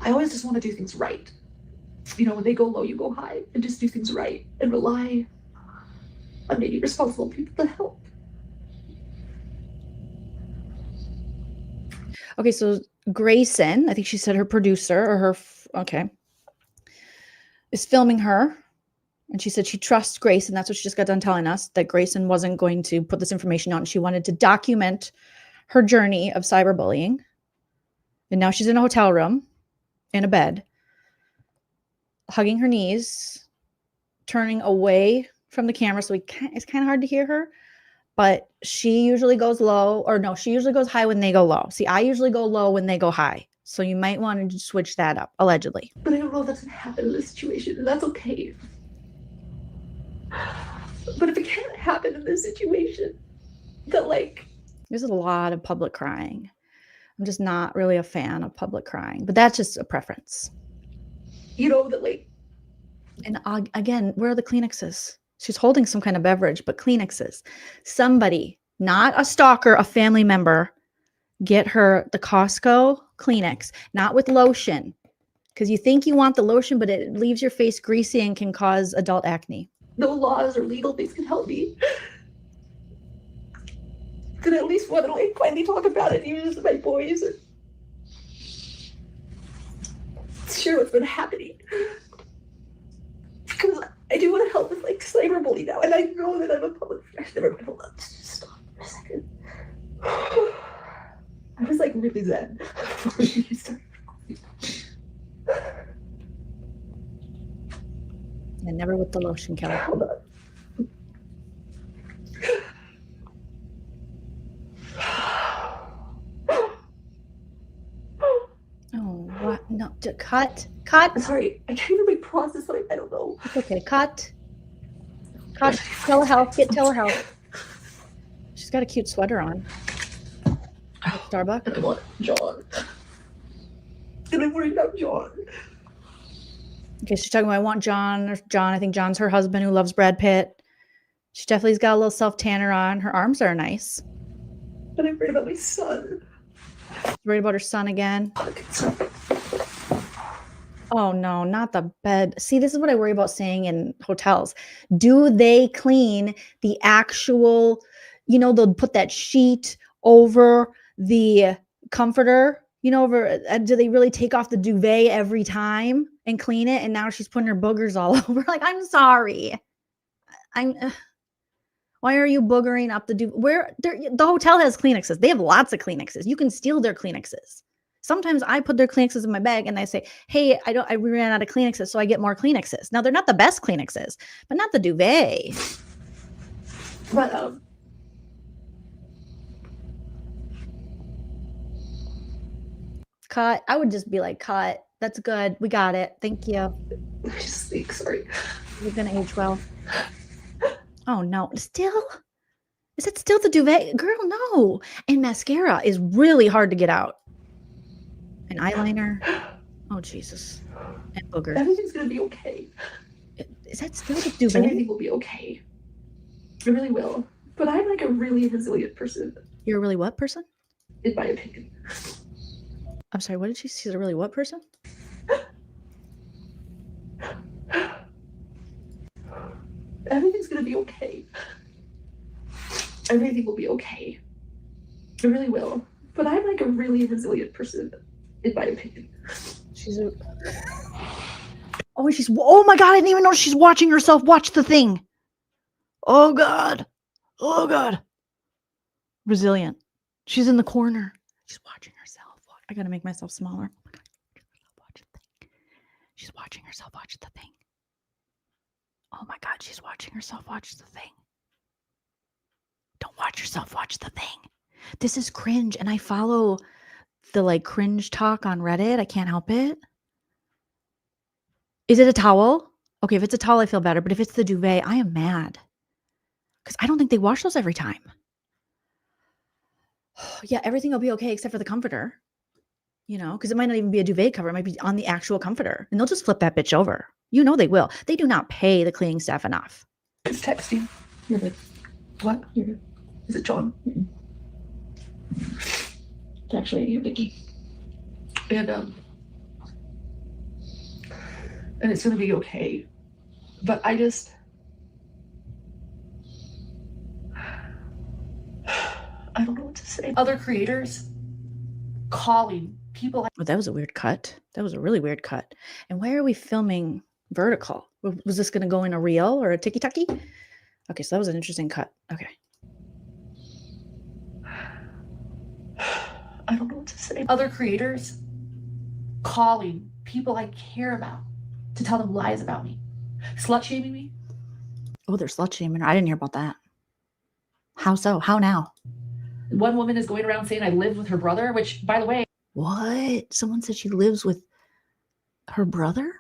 S5: I always just want to do things right. When they go low, you go high, and just do things right and rely on maybe responsible people to help.
S1: Okay, so Grayson, I think she said her producer or her, is filming her. And she said she trusts Grayson. That's what she just got done telling us, that Grayson wasn't going to put this information out, and she wanted to document her journey of cyberbullying. And now she's in a hotel room, in a bed, hugging her knees, turning away from the camera. So it's kind of hard to hear her. But she usually goes low, or no, she usually goes high when they go low. See, I usually go low when they go high. So you might want to switch that up, allegedly.
S5: But I don't know if that's going to happen in this situation, and that's okay. But if it can't happen in this situation,
S1: there's a lot of public crying. I'm just not really a fan of public crying, but that's just a preference. And again, where are the Kleenexes? She's holding some kind of beverage, but Kleenexes. Somebody, not a stalker, a family member, get her the Costco Kleenex, not with lotion, because you think you want the lotion, but it leaves your face greasy and can cause adult acne.
S5: No laws or legal things can help me. Could I at least want to finally talk about it, even with my boys, and share what's been happening. Because I do want to help with cyberbullying now, and I know that I'm a public figure. Never mind, hold on, just stop for a second. really zen.
S1: And never with the lotion, Kelly. Oh, what? No, cut.
S5: I'm sorry, I can't even like process what I don't know.
S1: It's okay. Cut. Telehealth. Get telehealth. She's got a cute sweater on. Starbucks.
S5: And I want John. And I'm worried about John.
S1: Okay, she's talking about I want John. Or John, I think John's her husband who loves Brad Pitt. She definitely's got a little self tanner on. Her arms are nice.
S5: And I'm worried about my son.
S1: She's worried about her son again. Oh no, not the bed. See, this is what I worry about staying in hotels. Do they clean the actual, you know, they'll put that sheet over the comforter, you know, do they really take off the duvet every time and clean it? And now she's putting her boogers all over. Like, I'm sorry. Why are you boogering up the duvet? The hotel has Kleenexes. They have lots of Kleenexes. You can steal their Kleenexes. Sometimes I put their Kleenexes in my bag and I say, hey, I ran out of Kleenexes, so I get more Kleenexes. Now, they're not the best Kleenexes, but not the duvet.
S5: But,
S1: cut. I would just be like, cut. That's good. We got it. Thank you.
S5: I just think, sorry.
S1: You're going to age well. Oh, no. Still? Is it still the duvet? Girl, no. And mascara is really hard to get out. An eyeliner. Oh, Jesus. And booger.
S5: Everything's going to be okay.
S1: Is that still the duvet?
S5: Everything will be okay. It really will. But I'm like a really resilient person.
S1: You're a really what person?
S5: In my opinion.
S1: I'm sorry, what did she say? She's a really what person?
S5: Everything's going to be okay. Everything will be okay. It really will. But I'm like a really resilient person, in my opinion.
S1: Oh my God, I didn't even know she's watching herself watch the thing. Oh God. Oh God. Resilient. She's in the corner. She's watching herself. I got to make myself smaller. Oh my God. Watch the thing. She's watching herself watch the thing. Oh my God, she's watching herself watch the thing. Don't watch yourself watch the thing. This is cringe, and I follow the like cringe talk on Reddit. I can't help it. Is it a towel? Okay, if it's a towel, I feel better. But if it's the duvet, I am mad. Because I don't think they wash those every time. Yeah, everything will be okay except for the comforter. You know, because it might not even be a duvet cover. It might be on the actual comforter. And they'll just flip that bitch over. You know they will. They do not pay the cleaning staff enough.
S5: Just texting. You're like, what? Is it John? It's actually you, Vicky. And it's gonna be okay. But I just I don't know what to say. Other creators calling people.
S1: Oh, that was a weird cut. That was a really weird cut. And why are we filming vertical? Was this going to go in a reel or a tiki-taki? Okay, so that was an interesting cut. Okay.
S5: I don't know what to say. Other creators calling people I care about to tell them lies about me. Slut shaming me.
S1: Oh, they're slut shaming her. I didn't hear about that. How so? How now?
S5: One woman is going around saying I live with her brother, which, by the way.
S1: What? Someone said she lives with her brother?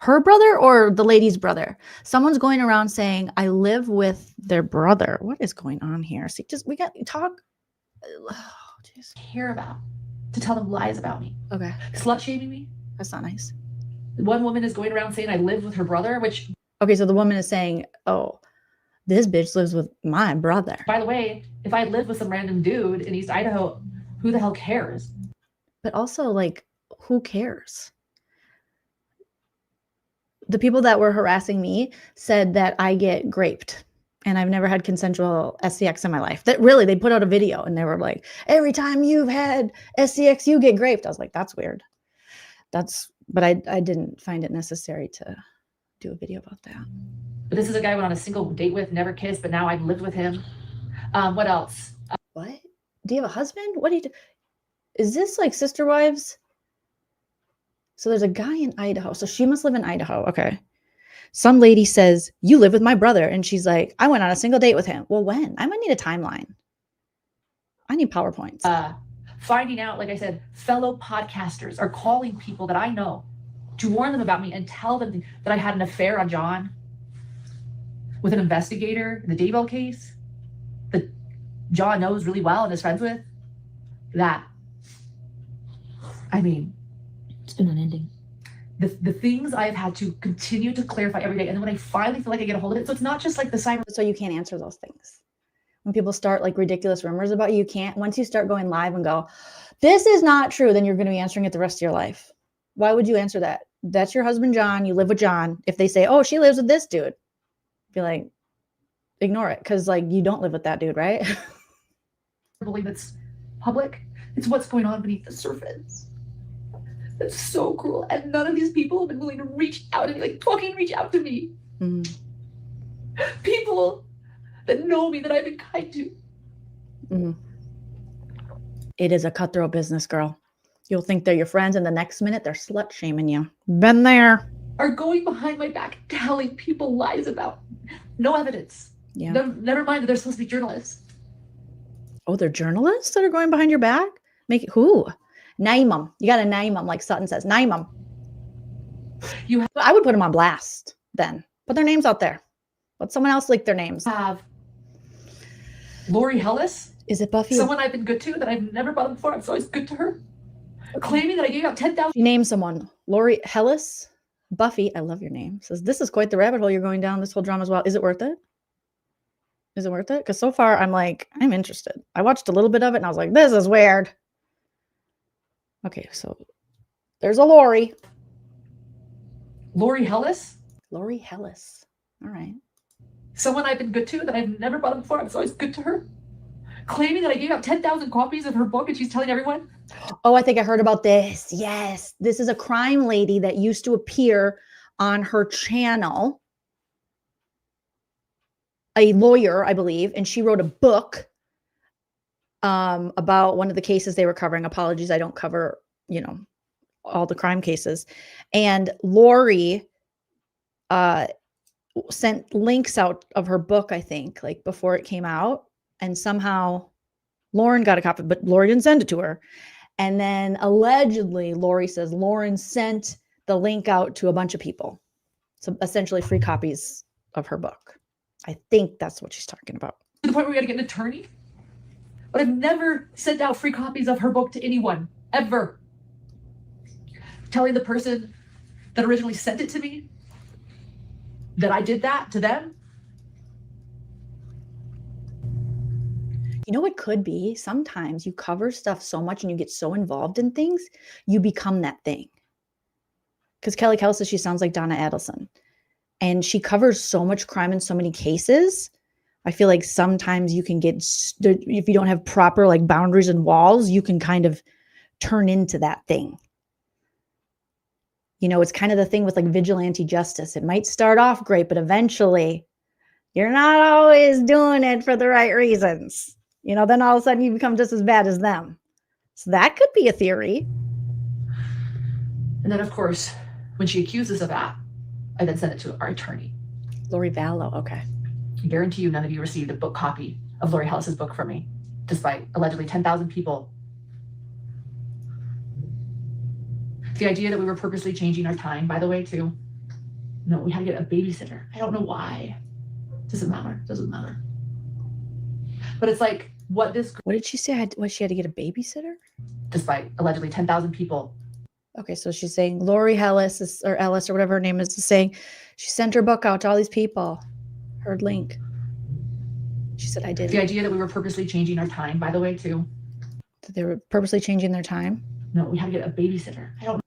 S1: Her brother or the lady's brother? Someone's going around saying I live with their brother. What is going on here? See, we got to talk. Oh, jeez.
S5: Care about to tell them lies about me.
S1: Okay.
S5: Slut shaming me.
S1: That's not nice.
S5: One woman is going around saying I live with her brother, which.
S1: Okay, so the woman is saying, oh, this bitch lives with my brother.
S5: By the way, if I lived with some random dude in East Idaho, who the hell cares?
S1: But also, like, who cares? The people that were harassing me said that I get graped. And I've never had consensual SCX in my life. That really, they put out a video and they were like, every time you've had SCX, you get graped. I was like, that's weird. But I didn't find it necessary to do a video about that.
S5: But this is a guy I went on a single date with, never kissed, but now I've lived with him. What else?
S1: What? Do you have a husband? What do you do? Is this like Sister Wives? So there's a guy in Idaho. So she must live in Idaho. Okay. Some lady says, you live with my brother. And she's like, I went on a single date with him. Well, when? I might need a timeline. I need PowerPoints.
S5: Finding out, like I said, fellow podcasters are calling people that I know to warn them about me and tell them that I had an affair on John with an investigator in the Daybell case that John knows really well and is friends with. That, I mean,
S1: it's been unending.
S5: The things I've had to continue to clarify every day. And then when I finally feel like I get a hold of it, so it's not just like the cyber.
S1: So you can't answer those things. When people start like ridiculous rumors about you, you can't. Once you start going live and go, this is not true, then you're going to be answering it the rest of your life. Why would you answer that? That's your husband, John. You live with John. If they say, oh, she lives with this dude, be like, ignore it. Because like you don't live with that dude, right?
S5: Bullying that's public. It's what's going on beneath the surface. That's so cruel. And none of these people have been willing to reach out and like fucking reach out to me.
S1: Mm.
S5: People that know me that I've been kind to.
S1: Mm. It is a cutthroat business, girl. You'll think they're your friends, and the next minute they're slut shaming you. Been there.
S5: Are going behind my back, telling people lies about no evidence.
S1: Yeah.
S5: Never mind that they're supposed to be journalists.
S1: Oh, they're journalists that are going behind your back? Who? Name them. You got to name them, like Sutton says. Name them. I would put them on blast then. Put their names out there. Let someone else leak their names.
S5: Have Lori Hellis.
S1: Is it Buffy?
S5: Someone I've been good to that I've never brought up before. I'm always good to her. Claiming that I gave out 10,000.
S1: You name someone. Lori Hellis. Buffy, I love your name. Says, this is quite the rabbit hole you're going down. This whole drama as well. Is it worth it? Is it worth it? Because so far I'm like, I'm interested. I watched a little bit of it and I was like, this is weird. Okay, so there's a Lori.
S5: Lori Hellis?
S1: Lori Hellis. All right.
S5: Someone I've been good to that I've never brought up before. I'm always good to her. Claiming that I gave out 10,000 copies of her book and she's telling everyone.
S1: Oh, I think I heard about this. Yes. This is a crime lady that used to appear on her channel. A lawyer, I believe, and she wrote a book about one of the cases they were covering. Apologies, I don't cover, all the crime cases. And Lori sent links out of her book, I think, like before it came out. And somehow Lauren got a copy, but Lori didn't send it to her. And then allegedly, Lori says Lauren sent the link out to a bunch of people. So essentially free copies of her book. I think that's what she's talking about.
S5: To the point where we got to get an attorney. But I've never sent out free copies of her book to anyone, ever. Telling the person that originally sent it to me that I did that to them.
S1: You know, it could be sometimes you cover stuff so much and you get so involved in things, you become that thing. Because Kelly Kell says she sounds like Donna Adelson. And she covers so much crime in so many cases. I feel like sometimes you can get, if you don't have proper like boundaries and walls, you can kind of turn into that thing. It's kind of the thing with like vigilante justice. It might start off great, but eventually you're not always doing it for the right reasons. Then all of a sudden you become just as bad as them. So that could be a theory.
S5: And then of course, when she accuses of that, I then send it to our attorney.
S1: Lori Vallow, okay.
S5: I guarantee you none of you received a book copy of Lori Hellis's book from me, despite allegedly 10,000 people. The idea that we were purposely changing our time, by the way, too. No, we had to get a babysitter. I don't know why. Doesn't matter. Doesn't matter. But it's like what this.
S1: What did she say? She had to get a babysitter?
S5: Despite allegedly 10,000 people.
S1: Okay, so she's saying Lori Hellis or Ellis or whatever her name is saying she sent her book out to all these people. Her link. She said I did.
S5: The idea that we were purposely changing our time, by the way, too.
S1: That they were purposely changing their time?
S5: No, we had to get a babysitter. I don't know.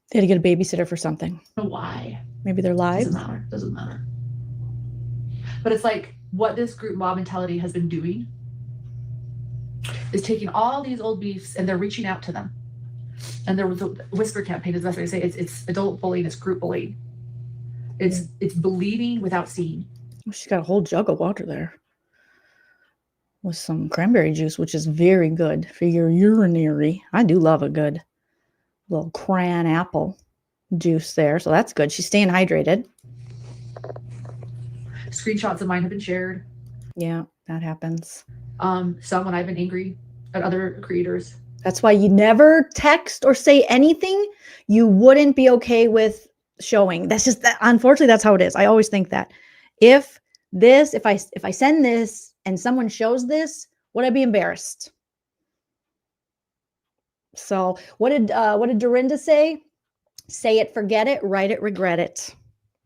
S1: They had to get a babysitter for something.
S5: Why?
S1: Maybe they're live.
S5: Doesn't matter. Doesn't matter. But it's like what this group mob mentality has been doing is taking all these old beefs and they're reaching out to them. And there was a whisper campaign is the best way to say it. It's adult bullying, it's group bullying. It's believing without seeing.
S1: Oh, she's got a whole jug of water there. with some cranberry juice, which is very good for your urinary. I do love a good little cran apple juice there. So that's good. She's staying hydrated.
S5: Screenshots of mine have been shared.
S1: Yeah, that happens.
S5: Some when I've been angry at other creators.
S1: That's why you never text or say anything you wouldn't be okay with showing. That's just that. Unfortunately, that's how it is. I always think that if I send this and someone shows this, would I be embarrassed? So what did Dorinda say? Say it, forget it, write it, regret it.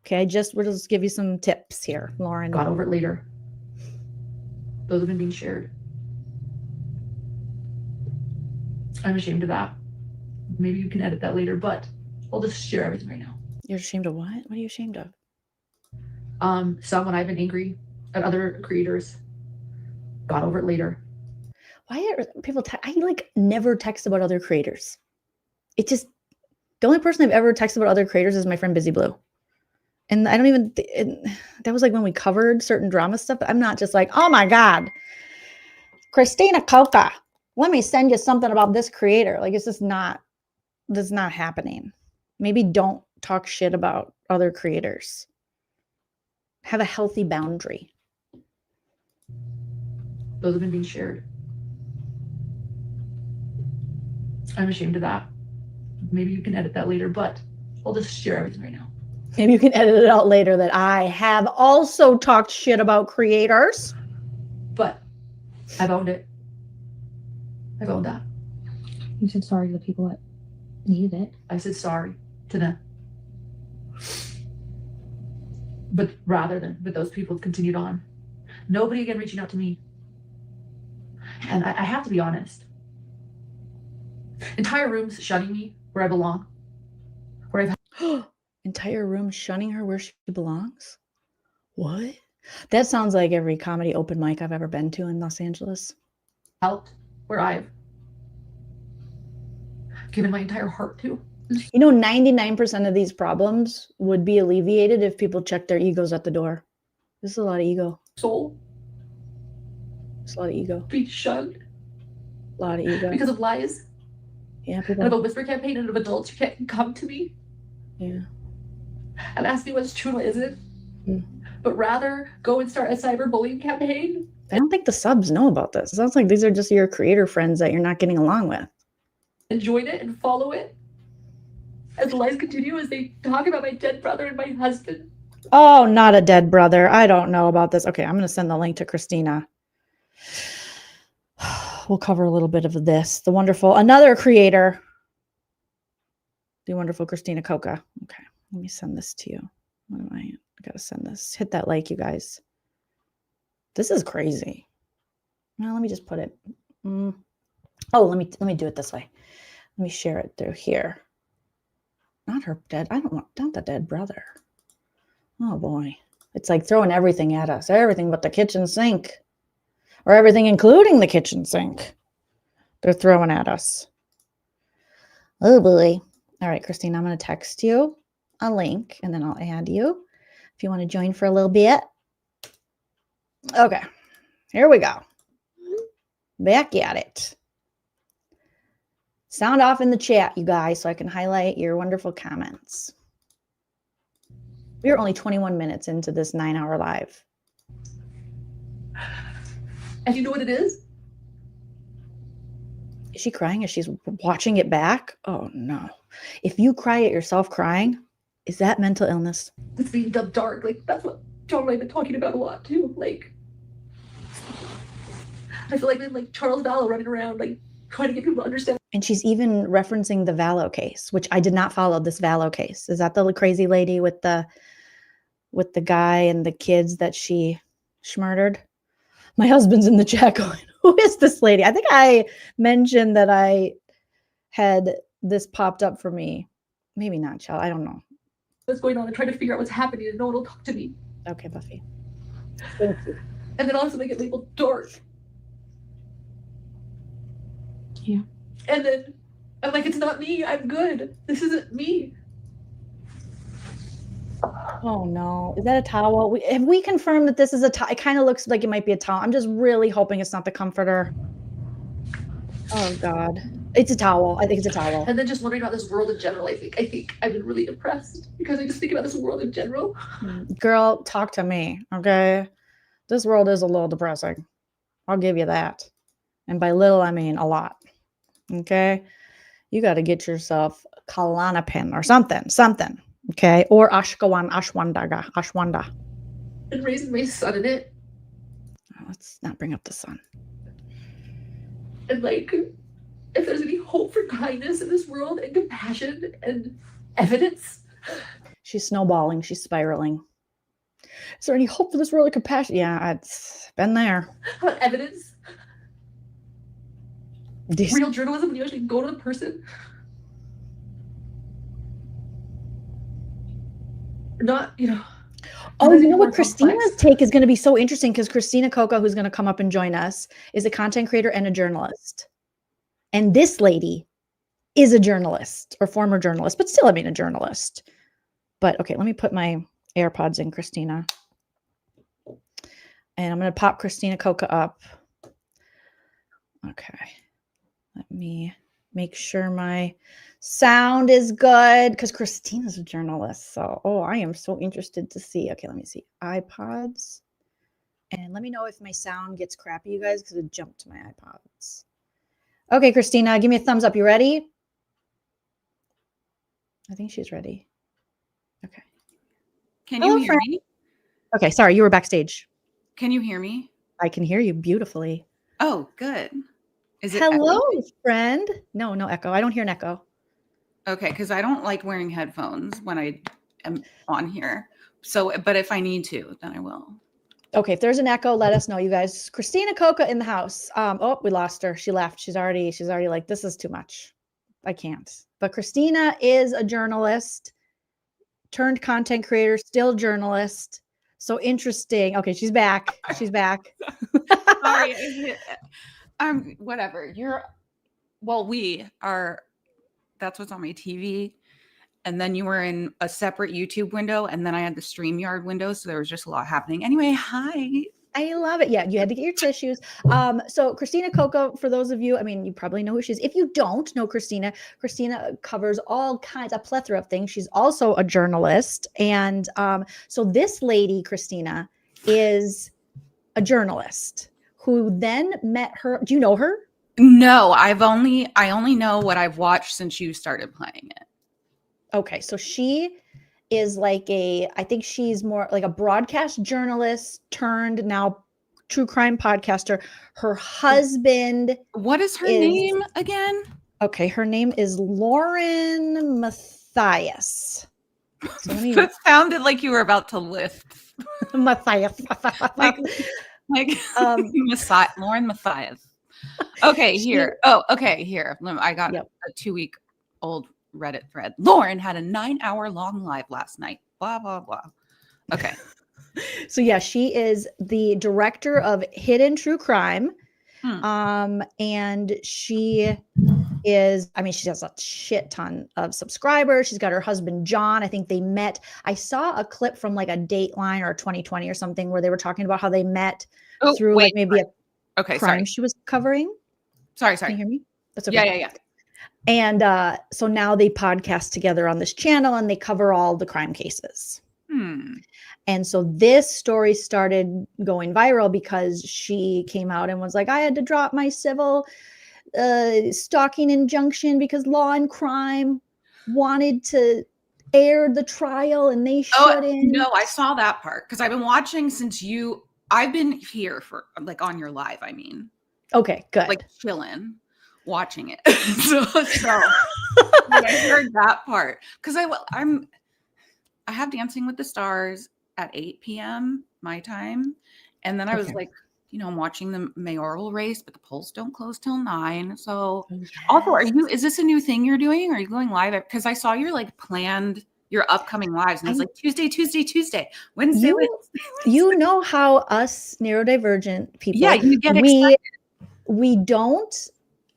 S1: Okay, we'll just give you some tips here, Lauren.
S5: Got over it later. Those have been being shared. I'm ashamed of that. Maybe you can edit that later, but I'll just share everything right now.
S1: You're ashamed of what? What are you ashamed of?
S5: Some when I've been angry at other creators. Got over it later.
S1: Why are people I like never text about other creators. It just, the only person I've ever texted about other creators is my friend Busy Blue. And I don't even, that was like when we covered certain drama stuff, but I'm not just like, oh my God, Christina Coca, let me send you something about this creator. Like, it's just not, that's not happening. Maybe don't talk shit about other creators. Have a healthy boundary.
S5: Those have been being shared. I'm ashamed of that. Maybe you can edit that later, but I'll just share everything right now.
S1: Maybe you can edit it out later that I have also talked shit about creators.
S5: But I've owned it. I've owned that.
S4: You said sorry to the people that needed it.
S5: I said sorry to them. But those people continued on. Nobody again reaching out to me. And I have to be honest. Entire rooms shunning me where I belong. Where I've
S1: entire room shunning her where she belongs? What? That sounds like every comedy open mic I've ever been to in Los Angeles.
S5: Helped where I've given my entire heart to.
S1: You know, 99% of these problems would be alleviated if people checked their egos at the door. This is a lot of ego.
S5: Soul.
S1: It's a lot of ego.
S5: Be shunned.
S1: A lot of ego.
S5: Because of lies.
S1: Yeah, people.
S5: And of a whisper campaign and of adults who can't come to me.
S1: Yeah.
S5: And ask me what's true and what isn't. But rather go and start a cyberbullying campaign.
S1: I don't think the subs know about this. It sounds like these are just your creator friends that you're not getting along with.
S5: And join it and follow it. As the lies continue, as they talk about my dead brother and my husband.
S1: Oh, not a dead brother. I don't know about this. Okay, I'm going to send the link to Christina. We'll cover a little bit of this. Another creator. The wonderful Christina Coca. Okay, let me send this to you. I got to send this. Hit that like, you guys. This is crazy. Now, let me just put it. Oh, let me do it this way. Let me share it through here. Not her dead. Not the dead brother. Oh boy. It's like throwing everything at us. Everything but the kitchen sink. Or everything including the kitchen sink. They're throwing at us. Oh boy. All right, Christine, I'm going to text you a link and then I'll add you if you want to join for a little bit. Okay. Here we go. Back at it. Sound off in the chat, you guys, so I can highlight your wonderful comments. We are only 21 minutes into this 9-hour live.
S5: And you know what it is?
S1: Is she crying as she's watching it back? Oh, no. If you cry at yourself crying, is that mental illness?
S5: It's being dubbed dark. Like, that's what John and I have been talking about a lot, too. Like, I feel like Charles Vallow running around, like, trying to get people to understand.
S1: And she's even referencing the Vallow case, which I did not follow this Vallow case. Is that the crazy lady with the guy and the kids that she murdered? My husband's in the chat going, who is this lady? I think I mentioned that I had this popped up for me. Maybe not, Chell. I don't know.
S5: What's going on and trying to figure out what's happening and no one will talk to me.
S1: Okay, Buffy. Thank you.
S5: And then also they get labeled dark.
S4: Yeah.
S5: And then I'm like, it's not me. I'm good. This isn't me.
S1: Oh no, is that a towel? Have we confirmed that this is a towel? It kind of looks like it might be a towel. I'm just really hoping it's not the comforter. Oh God, it's a towel. I think it's a towel.
S5: And then just wondering about this world in general. I think I've been really depressed because I just think about this world in general.
S1: Girl, talk to me, okay? This world is a little depressing. I'll give you that. And by little, I mean a lot. Okay? You got to get yourself Klonopin or something. Okay? Or Ashwanda.
S5: And raising my son in it.
S1: Let's not bring up the sun.
S5: And like, if there's any hope for kindness in this world and compassion and evidence.
S1: She's snowballing. She's spiraling. Is there any hope for this world of compassion? Yeah, it's been there.
S5: How about evidence? Real journalism when you actually go to the person. Not,
S1: Oh, you know what? Christina's take is going to be so interesting because Christina Coca, who's going to come up and join us, is a content creator and a journalist. And this lady is a journalist or former journalist, but still, I mean, a journalist. But okay, let me put my AirPods in, Christina. And I'm going to pop Christina Coca up. Okay. Let me make sure my sound is good because Christina's a journalist. So, I am so interested to see. Okay, let me see. iPods. And let me know if my sound gets crappy, you guys, because it jumped to my iPods. Okay, Christina, give me a thumbs up. You ready? I think she's ready. Okay.
S8: Can you hear me?
S1: Okay, sorry, you were backstage.
S8: Can you hear me?
S1: I can hear you beautifully.
S8: Oh, good. Is it
S1: Hello,
S8: echo?
S1: friend? No echo. I don't hear an echo.
S8: Okay, because I don't like wearing headphones when I am on here. So, but if I need to, then I will.
S1: Okay, if there's an echo, let us know, you guys. Christina Coca in the house. Oh, we lost her. She left. She's already like, this is too much. I can't. But Christina is a journalist, turned content creator, still journalist. So interesting. Okay, she's back. She's back.
S8: Sorry. Whatever. We are, that's what's on my TV. And then you were in a separate YouTube window, and then I had the StreamYard window, so there was just a lot happening. Anyway, hi.
S1: I love it. Yeah, you had to get your tissues. So Christina Coca, for those of you, I mean, you probably know who she is. If you don't know Christina covers all kinds, a plethora of things. She's also a journalist. And so this lady, Christina, is a journalist who then met her. Do you know her?
S8: No, I only know what I've watched since you started playing it.
S1: Okay, so she is like I think she's more like a broadcast journalist turned now true crime podcaster. Her husband.
S8: What is her name again?
S1: Okay, her name is Lauren Matthias. So
S8: That sounded like you were about to lift.
S1: Matthias.
S8: Lauren Matthias. Okay, here. Here. I got a 2-week-old Reddit thread. Lauren had a 9-hour long live last night. Blah, blah, blah. Okay.
S1: So yeah, she is the director of Hidden True Crime. And she is, I mean, she has a shit ton of subscribers. She's got her husband, John. I think they met. I saw a clip from like a Dateline or 2020 or something where they were talking about how they met through like maybe a crime she was covering.
S8: Sorry.
S1: Can you hear me? That's okay.
S8: Yeah.
S1: And so now they podcast together on this channel and they cover all the crime cases. And so this story started going viral because she came out and was like, I had to drop my civil stalking injunction because Law and Crime wanted to air the trial and they shouldn't.
S8: No, I saw that part because I've been watching since I've been here for like on your live, I mean.
S1: Okay, good.
S8: Like chilling. Watching it. so I heard that part because I have Dancing with the Stars at 8 p.m. my time, and then I was like, I'm watching the mayoral race, but the polls don't close till 9. So also, is this a new thing you're doing? Are you going live? Because I saw your like planned your upcoming lives, and it's like Tuesday, Wednesday.
S1: You know how us neurodivergent people,
S8: you get excited.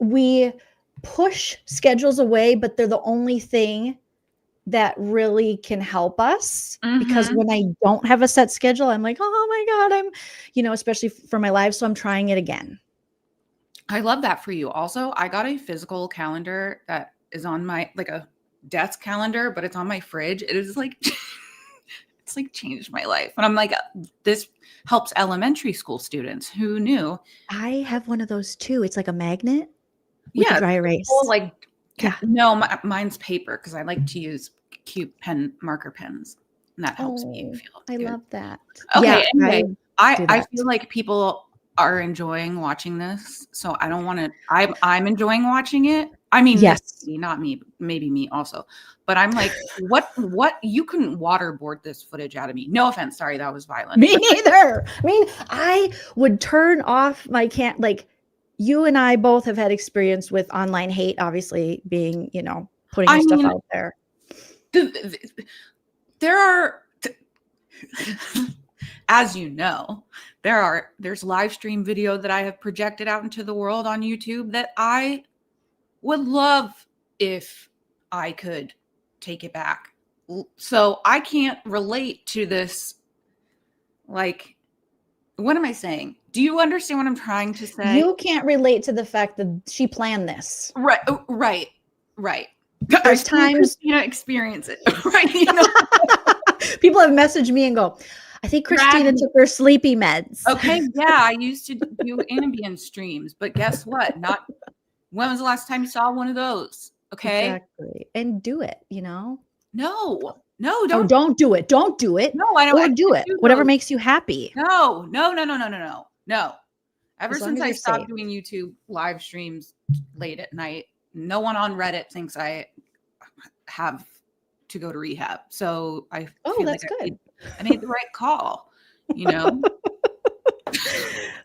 S1: We push schedules away, but they're the only thing that really can help us because
S8: Mhm.
S1: when I don't have a set schedule, I'm like, oh my God, especially for my live. So I'm trying it again.
S8: I love that for you. Also, I got a physical calendar that is on my like a desk calendar, but it's on my fridge. It is like it's like changed my life. And I'm like, this helps elementary school students. Who knew?
S1: I have one of those too. It's like a magnet with a
S8: Yeah,
S1: dry
S8: it's
S1: erase.
S8: cool, like
S1: Yeah.
S8: no, mine's paper because I like to use cute marker pens, and that helps me feel
S1: I
S8: good.
S1: love that.
S8: Okay,
S1: Yeah,
S8: anyway,
S1: do
S8: I
S1: that.
S8: feel like people are enjoying watching this, so I don't want to. I'm enjoying watching it. I mean,
S1: Yes.
S8: not me, maybe me also, but I'm like, what? You couldn't waterboard this footage out of me. No offense, sorry, that was violent.
S1: Me neither. I mean, I would turn off my you and I both have had experience with online hate, obviously being, putting your stuff out there.
S8: There are, as you know, there's live stream video that I have projected out into the world on YouTube that I would love if I could take it back. So I can't relate to this. Like, what am I saying? Do you understand what I'm trying to say?
S1: You can't relate to the fact that she planned this.
S8: Right.
S1: There's times
S8: Christina experience it. Right.
S1: People have messaged me and go, I think Christina took her sleepy meds.
S8: Okay. Yeah. I used to do Ambien streams, but guess what? When was the last time you saw one of those? Okay.
S1: Exactly. And do it,
S8: No,
S1: don't do it. Don't do it.
S8: No, I don't.
S1: Or do it. Whatever makes you happy.
S8: No. Ever
S1: As long
S8: since
S1: as
S8: I
S1: you're
S8: stopped
S1: safe.
S8: doing YouTube live streams late at night, no one on Reddit thinks I have to go to rehab. So I feel
S1: that's
S8: like
S1: good.
S8: I made the right call,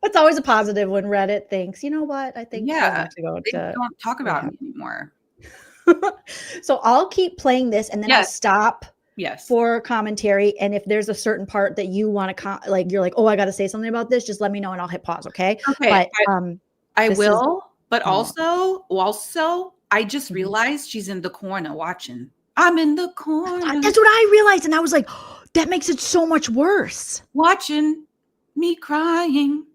S1: That's always a positive when Reddit thinks, you know what? I think I need to go
S8: they
S1: to
S8: don't talk about me anymore.
S1: So I'll keep playing this and then I'll stop
S8: Yes.
S1: for commentary. And if there's a certain part that you want to you're like, oh, I got to say something about this, just let me know and I'll hit pause. Okay.
S8: Okay.
S1: But
S8: I will, but also I just realized she's in the corner watching. I'm in the corner.
S1: That's what I realized. And I was like, oh, that makes it so much worse.
S8: Watching me crying.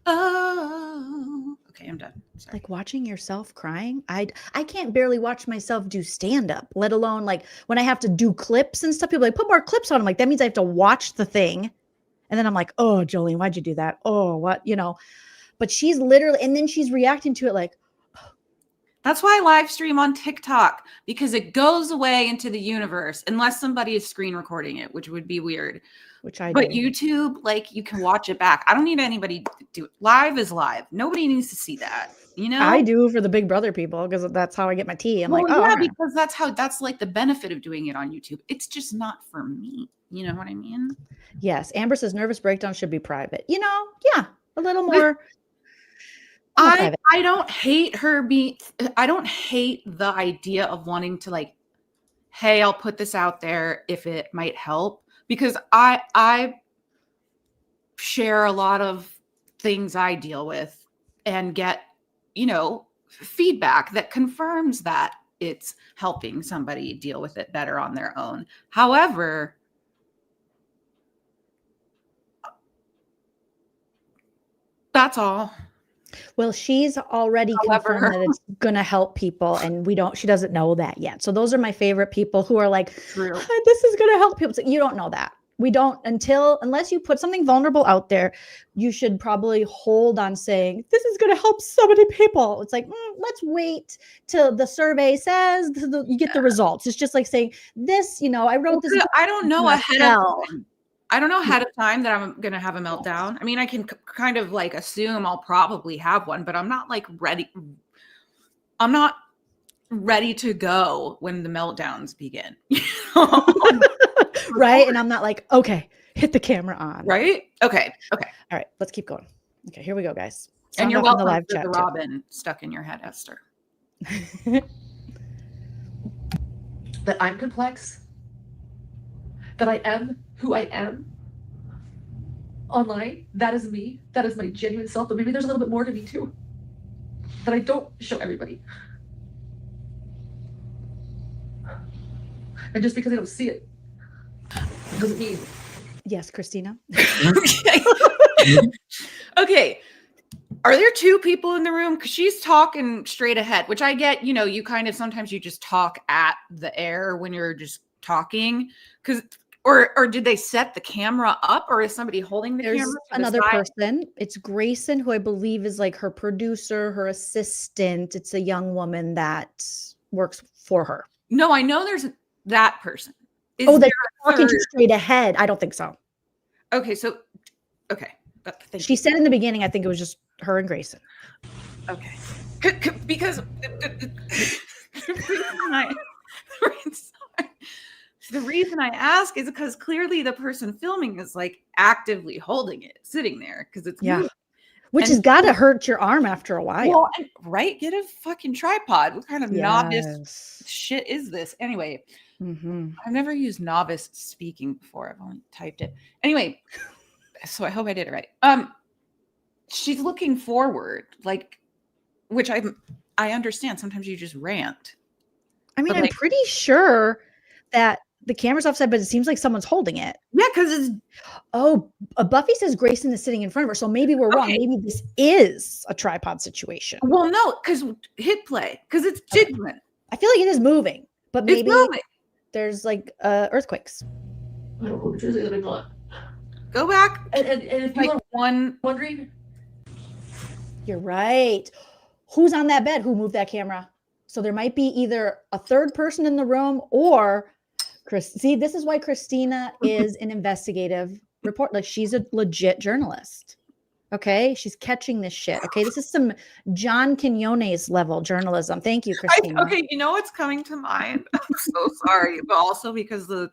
S8: Oh. Okay, I'm done. Sorry.
S1: Like watching yourself crying. I can't barely watch myself do stand up, let alone like when I have to do clips and stuff. People are like, put more clips on. I'm like, that means I have to watch the thing. And then I'm like, oh, Jolene, why'd you do that? Oh, what? But she's literally, and then she's reacting to it like,
S8: that's why I live stream on TikTok, because it goes away into the universe unless somebody is screen recording it, which would be weird.
S1: Which I
S8: But
S1: do.
S8: YouTube, like you can watch it back. I don't need anybody to do it. Live is live. Nobody needs to see that.
S1: I do for the Big Brother people because that's how I get my tea. I'm like, oh,
S8: yeah,
S1: okay.
S8: because that's like the benefit of doing it on YouTube. It's just not for me. You know what I mean?
S1: Yes. Amber says nervous breakdown should be private. Yeah, a little more.
S8: I don't hate I don't hate the idea of wanting to like, hey, I'll put this out there if it might help, because I share a lot of things I deal with and get, feedback that confirms that it's helping somebody deal with it better on their own. However, that's all.
S1: Well, she's already confirmed that it's going to help people, and she doesn't know that yet. So those are my favorite people who are like, this is going to help people. So you don't know that. We don't unless you put something vulnerable out there, you should probably hold on saying, this is going to help so many people. It's like, let's wait till the survey says you get the results. It's just like saying this, I wrote this.
S8: I don't know ahead of time. I don't know ahead of time that I'm going to have a meltdown. I mean, I can kind of like assume I'll probably have one, but I'm not like ready. I'm not ready to go when the meltdowns begin.
S1: Right. And I'm not like, okay, hit the camera on.
S8: Right. Okay.
S1: All right. Let's keep going. Okay. Here we go, guys.
S8: And you're welcome
S1: live
S8: for
S1: chat
S8: the Robin stuck in your head, Esther.
S5: That I'm complex. That I am who I am online. That is me. That is my genuine self. But maybe there's a little bit more to me too that I don't show everybody. And just because I don't see it doesn't mean.
S1: Yes, Christina.
S8: Okay. Are there two people in the room? Because she's talking straight ahead, which I get, you kind of sometimes you just talk at the air when you're just talking. Or did they set the camera up, or is somebody holding the
S1: There's
S8: camera? to the
S1: another
S8: side?
S1: person. It's Grayson, who I believe is like her producer, her assistant. It's a young woman that works for her.
S8: No, I know there's that person. Is
S1: They're
S8: there a
S1: talking to
S8: third?
S1: straight ahead. I don't think so.
S8: Okay, so okay. Thank
S1: She
S8: you.
S1: said in the beginning, I think it was just her and Grayson.
S8: Okay. Because the reason I ask is because clearly the person filming is like actively holding it, sitting there because it's moving.
S1: Which has got to hurt your arm after a while.
S8: Well, right? Get a fucking tripod. What kind of novice
S1: Yes.
S8: shit is this? Anyway,
S1: Mm-hmm.
S8: I've never used novice speaking before. I've only typed it. Anyway, so I hope I did it right. She's looking forward, like, which I understand. Sometimes you just rant.
S1: I mean,
S8: But,
S1: I'm
S8: like-
S1: pretty sure that the camera's offside, but it seems like someone's holding it.
S8: Yeah, because it's
S1: Buffy says Grayson is sitting in front of her, so maybe we're wrong.
S8: Okay.
S1: Maybe this is a tripod situation.
S8: well, no, because hit play because it's jiggling.
S1: I feel like it is moving, but
S8: It's
S1: maybe
S8: moving.
S1: there's like earthquakes.
S5: I don't know what you're saying. I'm not.
S8: Go back.
S5: And if
S8: Like
S5: people are
S8: one.
S5: wondering,
S1: You're right. Who's on that bed? Who moved that camera? So there might be either a third person in the room or See, this is why Christina is an investigative report. Like, she's a legit journalist. Okay. She's catching this shit. Okay. This is some John Quinones level journalism. Thank you, Christina.
S8: Okay, you know what's coming to mind? I'm so sorry, but also because the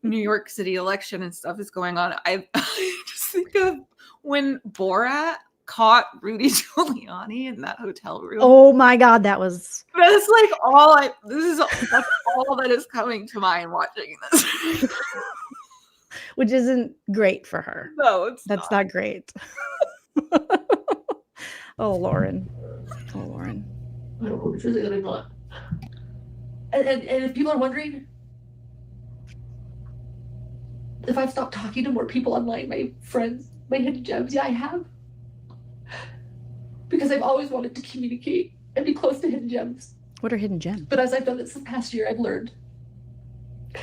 S8: New York City election and stuff is going on. I just think of when Borat caught Rudy Giuliani in that hotel room.
S1: Oh my God, that was.
S8: That's like that's all that is coming to mind watching this.
S1: Which isn't great for her.
S8: No,
S1: that's not great. Oh, Lauren. Oh, Lauren.
S5: I don't know what you're saying. I'm not. And if people are wondering, if I've stopped talking to more people online, my friends, my hidden gems, yeah, I have. Because I've always wanted to communicate and be close to hidden gems.
S1: What are hidden gems?
S5: But as I've done this the past year, I've learned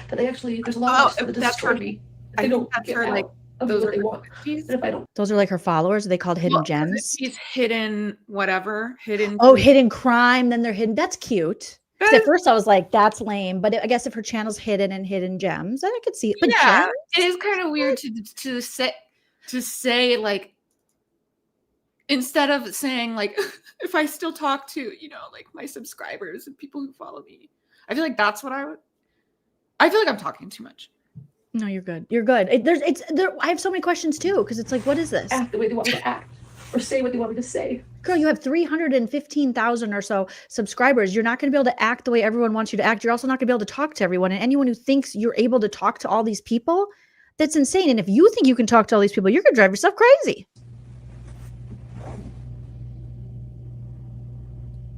S5: that there's a lot of that destroy me.
S8: I don't that's her like
S5: those are they want. And if I don't,
S1: Those are like her followers. Are they called hidden gems?
S8: She's hidden whatever. Hidden.
S1: Oh, hidden crime. Then they're hidden. That's cute. At first I was like, that's lame. But I guess if her channel's hidden and hidden gems, then I could see it. But
S8: yeah,
S1: gems?
S8: it is kind of weird to say like, instead of saying like, if I still talk to, like my subscribers and people who follow me, I feel like that's what I feel like I'm talking too much.
S1: No, you're good. You're good. I have so many questions too, because it's like, what is this?
S5: Act the way they want me to act, or say what they want me to say.
S1: Girl, you have 315,000 or so subscribers. You're not going to be able to act the way everyone wants you to act. You're also not going to be able to talk to everyone. And anyone who thinks you're able to talk to all these people, that's insane. And if you think you can talk to all these people, you're going to drive yourself crazy.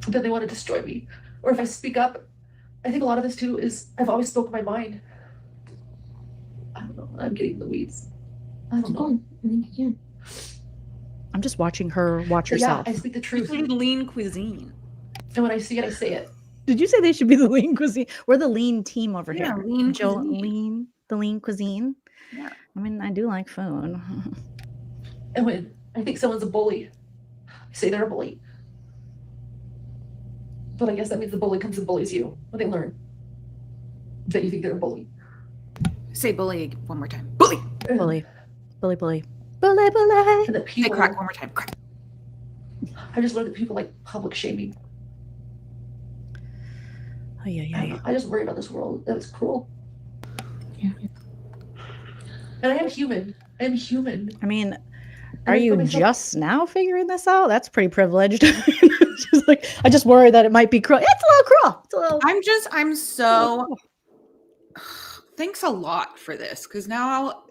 S5: Then they want to destroy me. Or if I speak up, I think a lot of this too is I've always spoken my mind. I don't know. I'm getting in the weeds. I don't know.
S4: I think you can.
S1: I'm just watching her watch
S5: But
S1: herself.
S5: yeah, I speak the truth.
S8: Lean cuisine.
S5: And when I see it, I say it.
S1: Did you say they should be the lean cuisine? We're the lean team over
S8: Yeah,
S1: here.
S8: lean cuisine.
S1: The lean cuisine.
S8: Yeah.
S1: I mean, I do like food.
S5: And when I think someone's a bully, I say they're a bully. But I guess that means the bully comes and bullies you when they learn that you think they're a bully.
S8: Say bully one more time. Bully.
S1: Bully. Bully, bully. Bully, bully.
S5: And that people,
S8: Say crack one more time. Crack.
S5: I just learned that people like public shaming.
S1: Oh, yeah.
S5: I just worry about this world. That it's cruel. Yeah. And I am human. I am human.
S1: I mean,
S5: And
S1: are
S5: I
S1: you
S5: put myself-
S1: just now figuring this out? That's pretty privileged. Just like, I just worry that it might be cruel. It's a little cruel. It's a little.
S8: I'm so. Thanks a lot for this, because now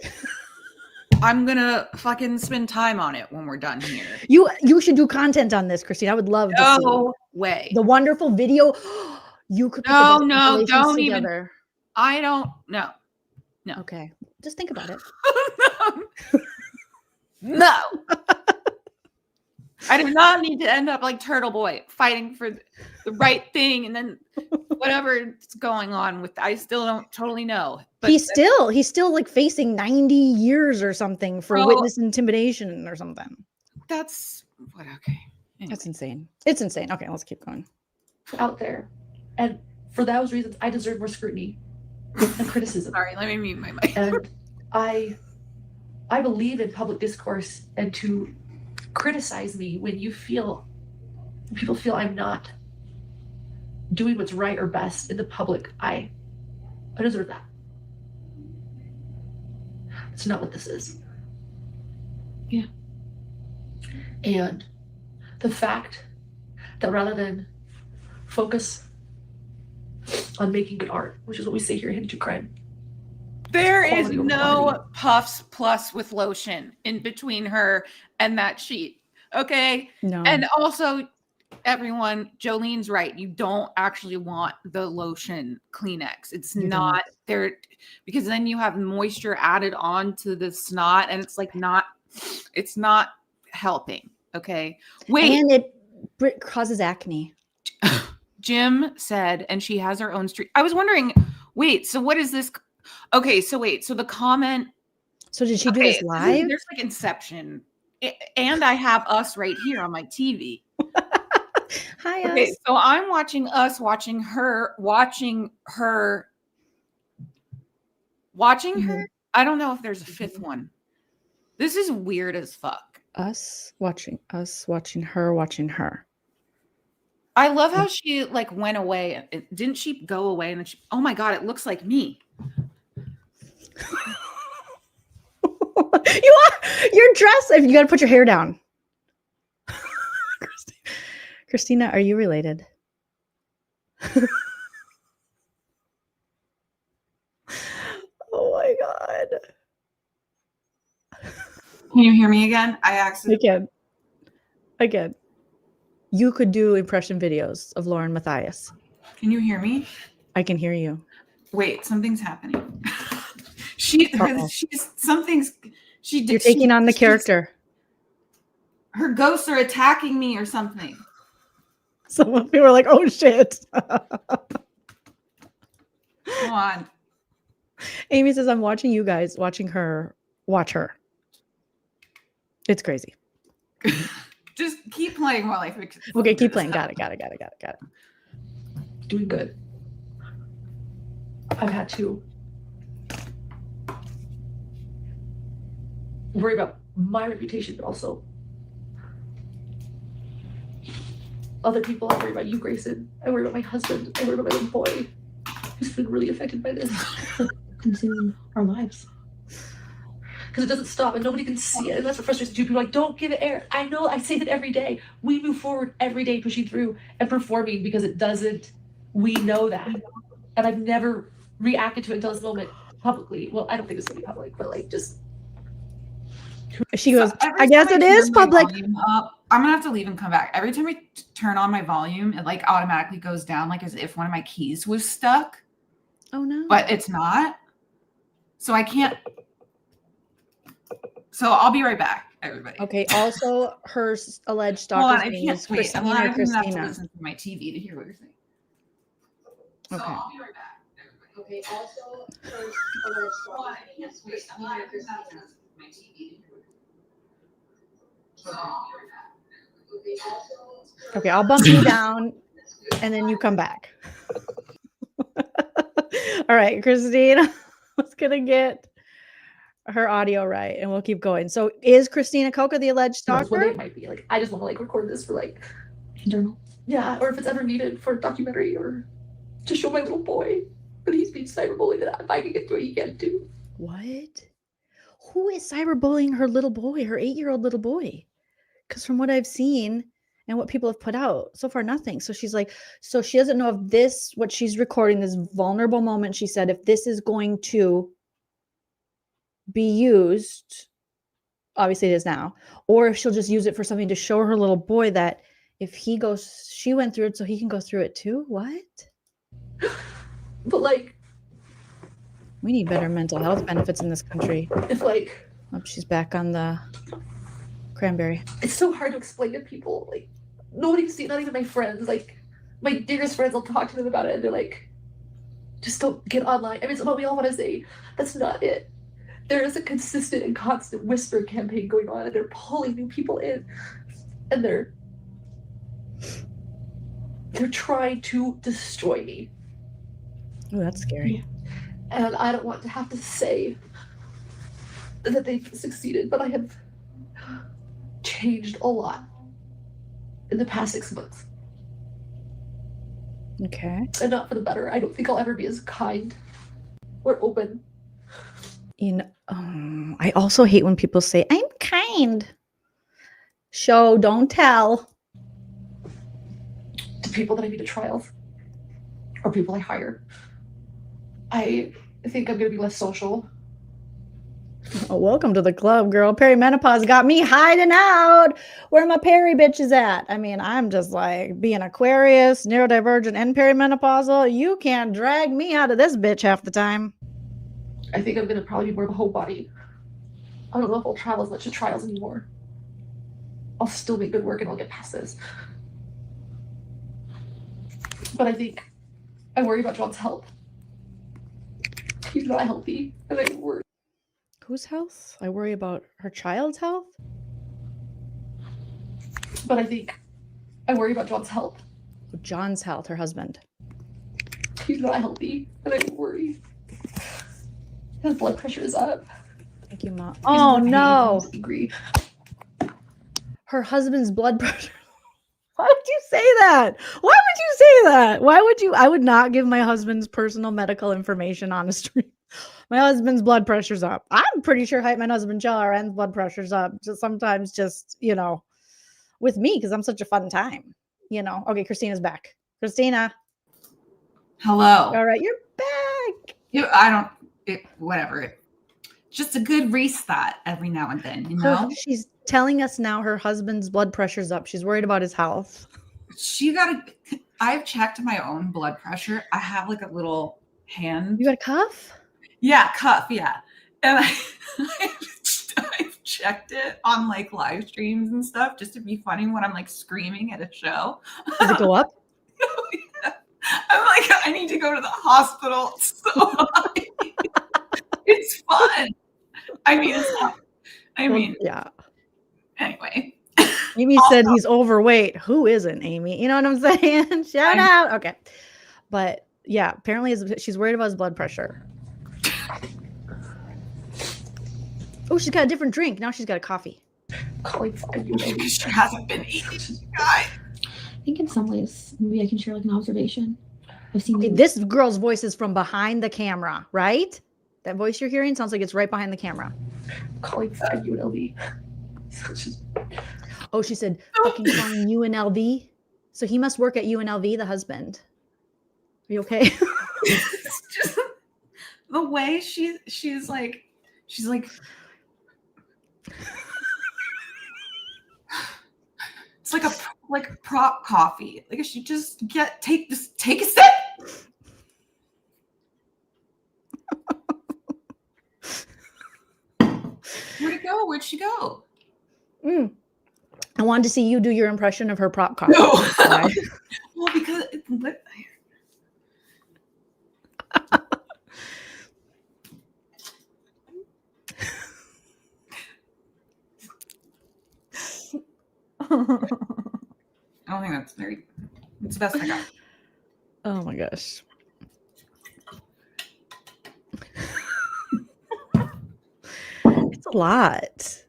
S8: I'm gonna fucking spend time on it when we're done here.
S1: You should do content on this, Christine. I would love to see
S8: No way.
S1: the wonderful video. You could put the best compilations
S8: don't even.
S1: together.
S8: I don't know. No.
S1: Okay. Just think about it.
S8: No. I do not need to end up like Turtle Boy fighting for the right thing, and then whatever's going on with. I still don't totally know. But
S1: He's still like facing 90 years or something for
S8: Bro.
S1: witness intimidation or something.
S8: That's what. Okay.
S1: That's insane. It's insane. Okay, let's keep going.
S5: Out there. And for those reasons, I deserve more scrutiny and criticism.
S8: Sorry, let me mute my mic.
S5: And I believe in public discourse and to criticize me when people feel I'm not doing what's right or best in the public. I deserve that. It's not what this is. Yeah. And the fact that rather than focus on making good art, which is what we say here in True Crime,
S8: There is
S5: quality over
S8: no
S5: quantity.
S8: puffs plus with lotion in between her and that sheet. Okay.
S1: No.
S8: And also, everyone, Jolene's right. You don't actually want the lotion Kleenex. It's
S1: You
S8: not there, because then you have moisture added on to the snot, and it's like it's not helping. Okay. Wait.
S1: And it causes acne.
S8: Jim said, and she has her own street. I was wondering, wait, so what is this? Okay, so wait, so the comment.
S1: So did she do this live?
S8: There's like Inception. And I have us right here on my TV.
S1: Hi,
S8: okay,
S1: us.
S8: so I'm watching us, watching her. I don't know if there's a fifth one. This is weird as fuck.
S1: Us watching her, watching her.
S8: I love how she like went away. Didn't she go away? And then oh my God, it looks like me.
S1: Your dress. You got to put your hair down. Christina, are you related? Oh my God.
S8: Can you hear me again? I accidentally.
S1: Again. You could do impression videos of Lauren Matthias.
S8: Can you hear me?
S1: I can hear you.
S8: Wait, something's happening.
S1: Uh-oh.
S8: You're
S1: taking on the character.
S8: Her ghosts are attacking me or something.
S1: Some people are like, oh shit.
S8: Come on.
S1: Amy says, I'm watching you guys, watching her, watch her. It's crazy.
S8: Just keep playing while I fix it.
S1: Okay, keep playing. Got it.
S5: Doing good. I've had to worry about my reputation, but also other people. I worry about you, Grayson. I worry about my husband. I worry about my little boy who's been really affected by this. Consume our lives. Because it doesn't stop and nobody can see it. And that's what frustrates me. People are like, don't give it air. I know, I say that every day. We move forward every day, pushing through and performing because it doesn't. We know that. And I've never reacted to it until this moment publicly. Well, I don't think it's going to be public, but like just.
S1: She goes,
S8: So
S1: I guess it is public.
S8: I'm gonna have to leave and come back. Every time I turn on my volume, it like automatically goes down, like as if one of my keys was stuck.
S1: Oh no.
S8: But it's not. So I can't. So I'll be right back, everybody.
S1: Okay. Also, her alleged
S8: Hold on,
S1: stalker's
S8: I
S1: name
S8: can't
S1: is
S8: wait. I'm gonna
S1: Christina.
S8: have to listen to my TV to hear what you're saying. So
S1: Okay.
S8: I'll be right back.
S1: Okay. Also, her alleged stalker's name is Christina.
S8: My TV to hear what
S1: Okay, I'll bump you down and then you come back. All right, Christina, let's gonna get her audio right and we'll keep going. So is Christina Coca the alleged
S5: That's what
S1: stalker?
S5: it might be. Like, I just want to like record this for like journal. Yeah, or if it's ever needed for a documentary or to show my little boy that he's being cyberbullied, that if I can get through it, he can too.
S1: What? Who is cyberbullying her little boy, her 8-year-old little boy? Because from what I've seen and what people have put out, so far nothing. So she's like, so she doesn't know if this, what she's recording, this vulnerable moment, she said, if this is going to be used, obviously it is now, or if she'll just use it for something to show her little boy that if he goes, she went through it, so he can go through it too. What?
S5: But like,
S1: We need better mental health benefits in this country.
S5: If like,
S1: oh, she's back on the cranberry.
S5: It's so hard to explain to people. Like, nobody see, not even my friends. Like, my dearest friends, I'll talk to them about it, and they're like, just don't get online. I mean, it's what we all want to say. That's not it. There is a consistent and constant whisper campaign going on, and they're pulling new people in, and they're trying to destroy me.
S1: Oh, that's scary.
S5: And I don't want to have to say that they've succeeded, but I have changed a lot in the past 6 months.
S1: Okay.
S5: And not for the better. I don't think I'll ever be as kind or open.
S1: You know, I also hate when people say, I'm kind. Show, don't tell.
S5: To people that I meet at trials or people I hire. I think I'm going to be less social.
S1: Oh, welcome to the club, girl. Perimenopause got me hiding out. Where my peri bitches at? I mean, I'm just like being Aquarius, neurodivergent, and perimenopausal. You can't drag me out of this bitch half the time.
S5: I think I'm going to probably be more of a homebody. I don't know if I'll travel as much to trials anymore. I'll still make good work and I'll get past this. But I think I worry about John's health. He's not healthy, and I worry.
S1: Whose health? I worry about her child's health?
S5: But I think I worry about John's health.
S1: John's health, her husband.
S5: He's not healthy, and I worry. His blood pressure is up.
S1: Thank you, Mom. Oh, no.
S5: He's angry.
S1: Her husband's blood pressure. Why would you say that? Why would you say that? Why would you? I would not give my husband's personal medical information on a stream. My husband's blood pressure's up. I'm pretty sure my husband John's blood pressure's up. Just sometimes just, you know, with me because I'm such a fun time. You know. Okay, Christina's back. Christina.
S8: Hello.
S1: All right, you're back.
S8: Whatever. Just a good reset every now and then, you know?
S1: She's telling us now her husband's blood pressure's up. She's worried about his health.
S8: I've checked my own blood pressure. I have like a little hand.
S1: You got a cuff?
S8: Yeah, cuff, yeah. And I've checked it on like live streams and stuff just to be funny when I'm like screaming at a show.
S1: Does it go up?
S8: I'm like, I need to go to the hospital. So it's fun. I mean, it's not.
S1: Yeah.
S8: Anyway.
S1: Amy said he's overweight. Who isn't, Amy? You know what I'm saying? Shout out. Okay. But yeah, apparently she's worried about his blood pressure. Oh, she's got a different drink. Now she's got a coffee.
S8: She hasn't been eating, guy.
S4: I think in some ways, maybe I can share like an observation. I've seen
S1: this girl's voice is from behind the camera, right? That voice you're hearing sounds like it's right behind the camera.
S5: Calling for UNLV.
S1: Oh, she said fucking calling UNLV. So he must work at UNLV, the husband. Are you okay?
S8: It's just the way she's like it's like a prop coffee. Like she just take a sip. Where'd it go? Where'd she go?
S1: I wanted to see you do your impression of her prop coffee.
S8: No. Well, because I don't think that's it's the best I got.
S1: Oh my gosh. It's a lot.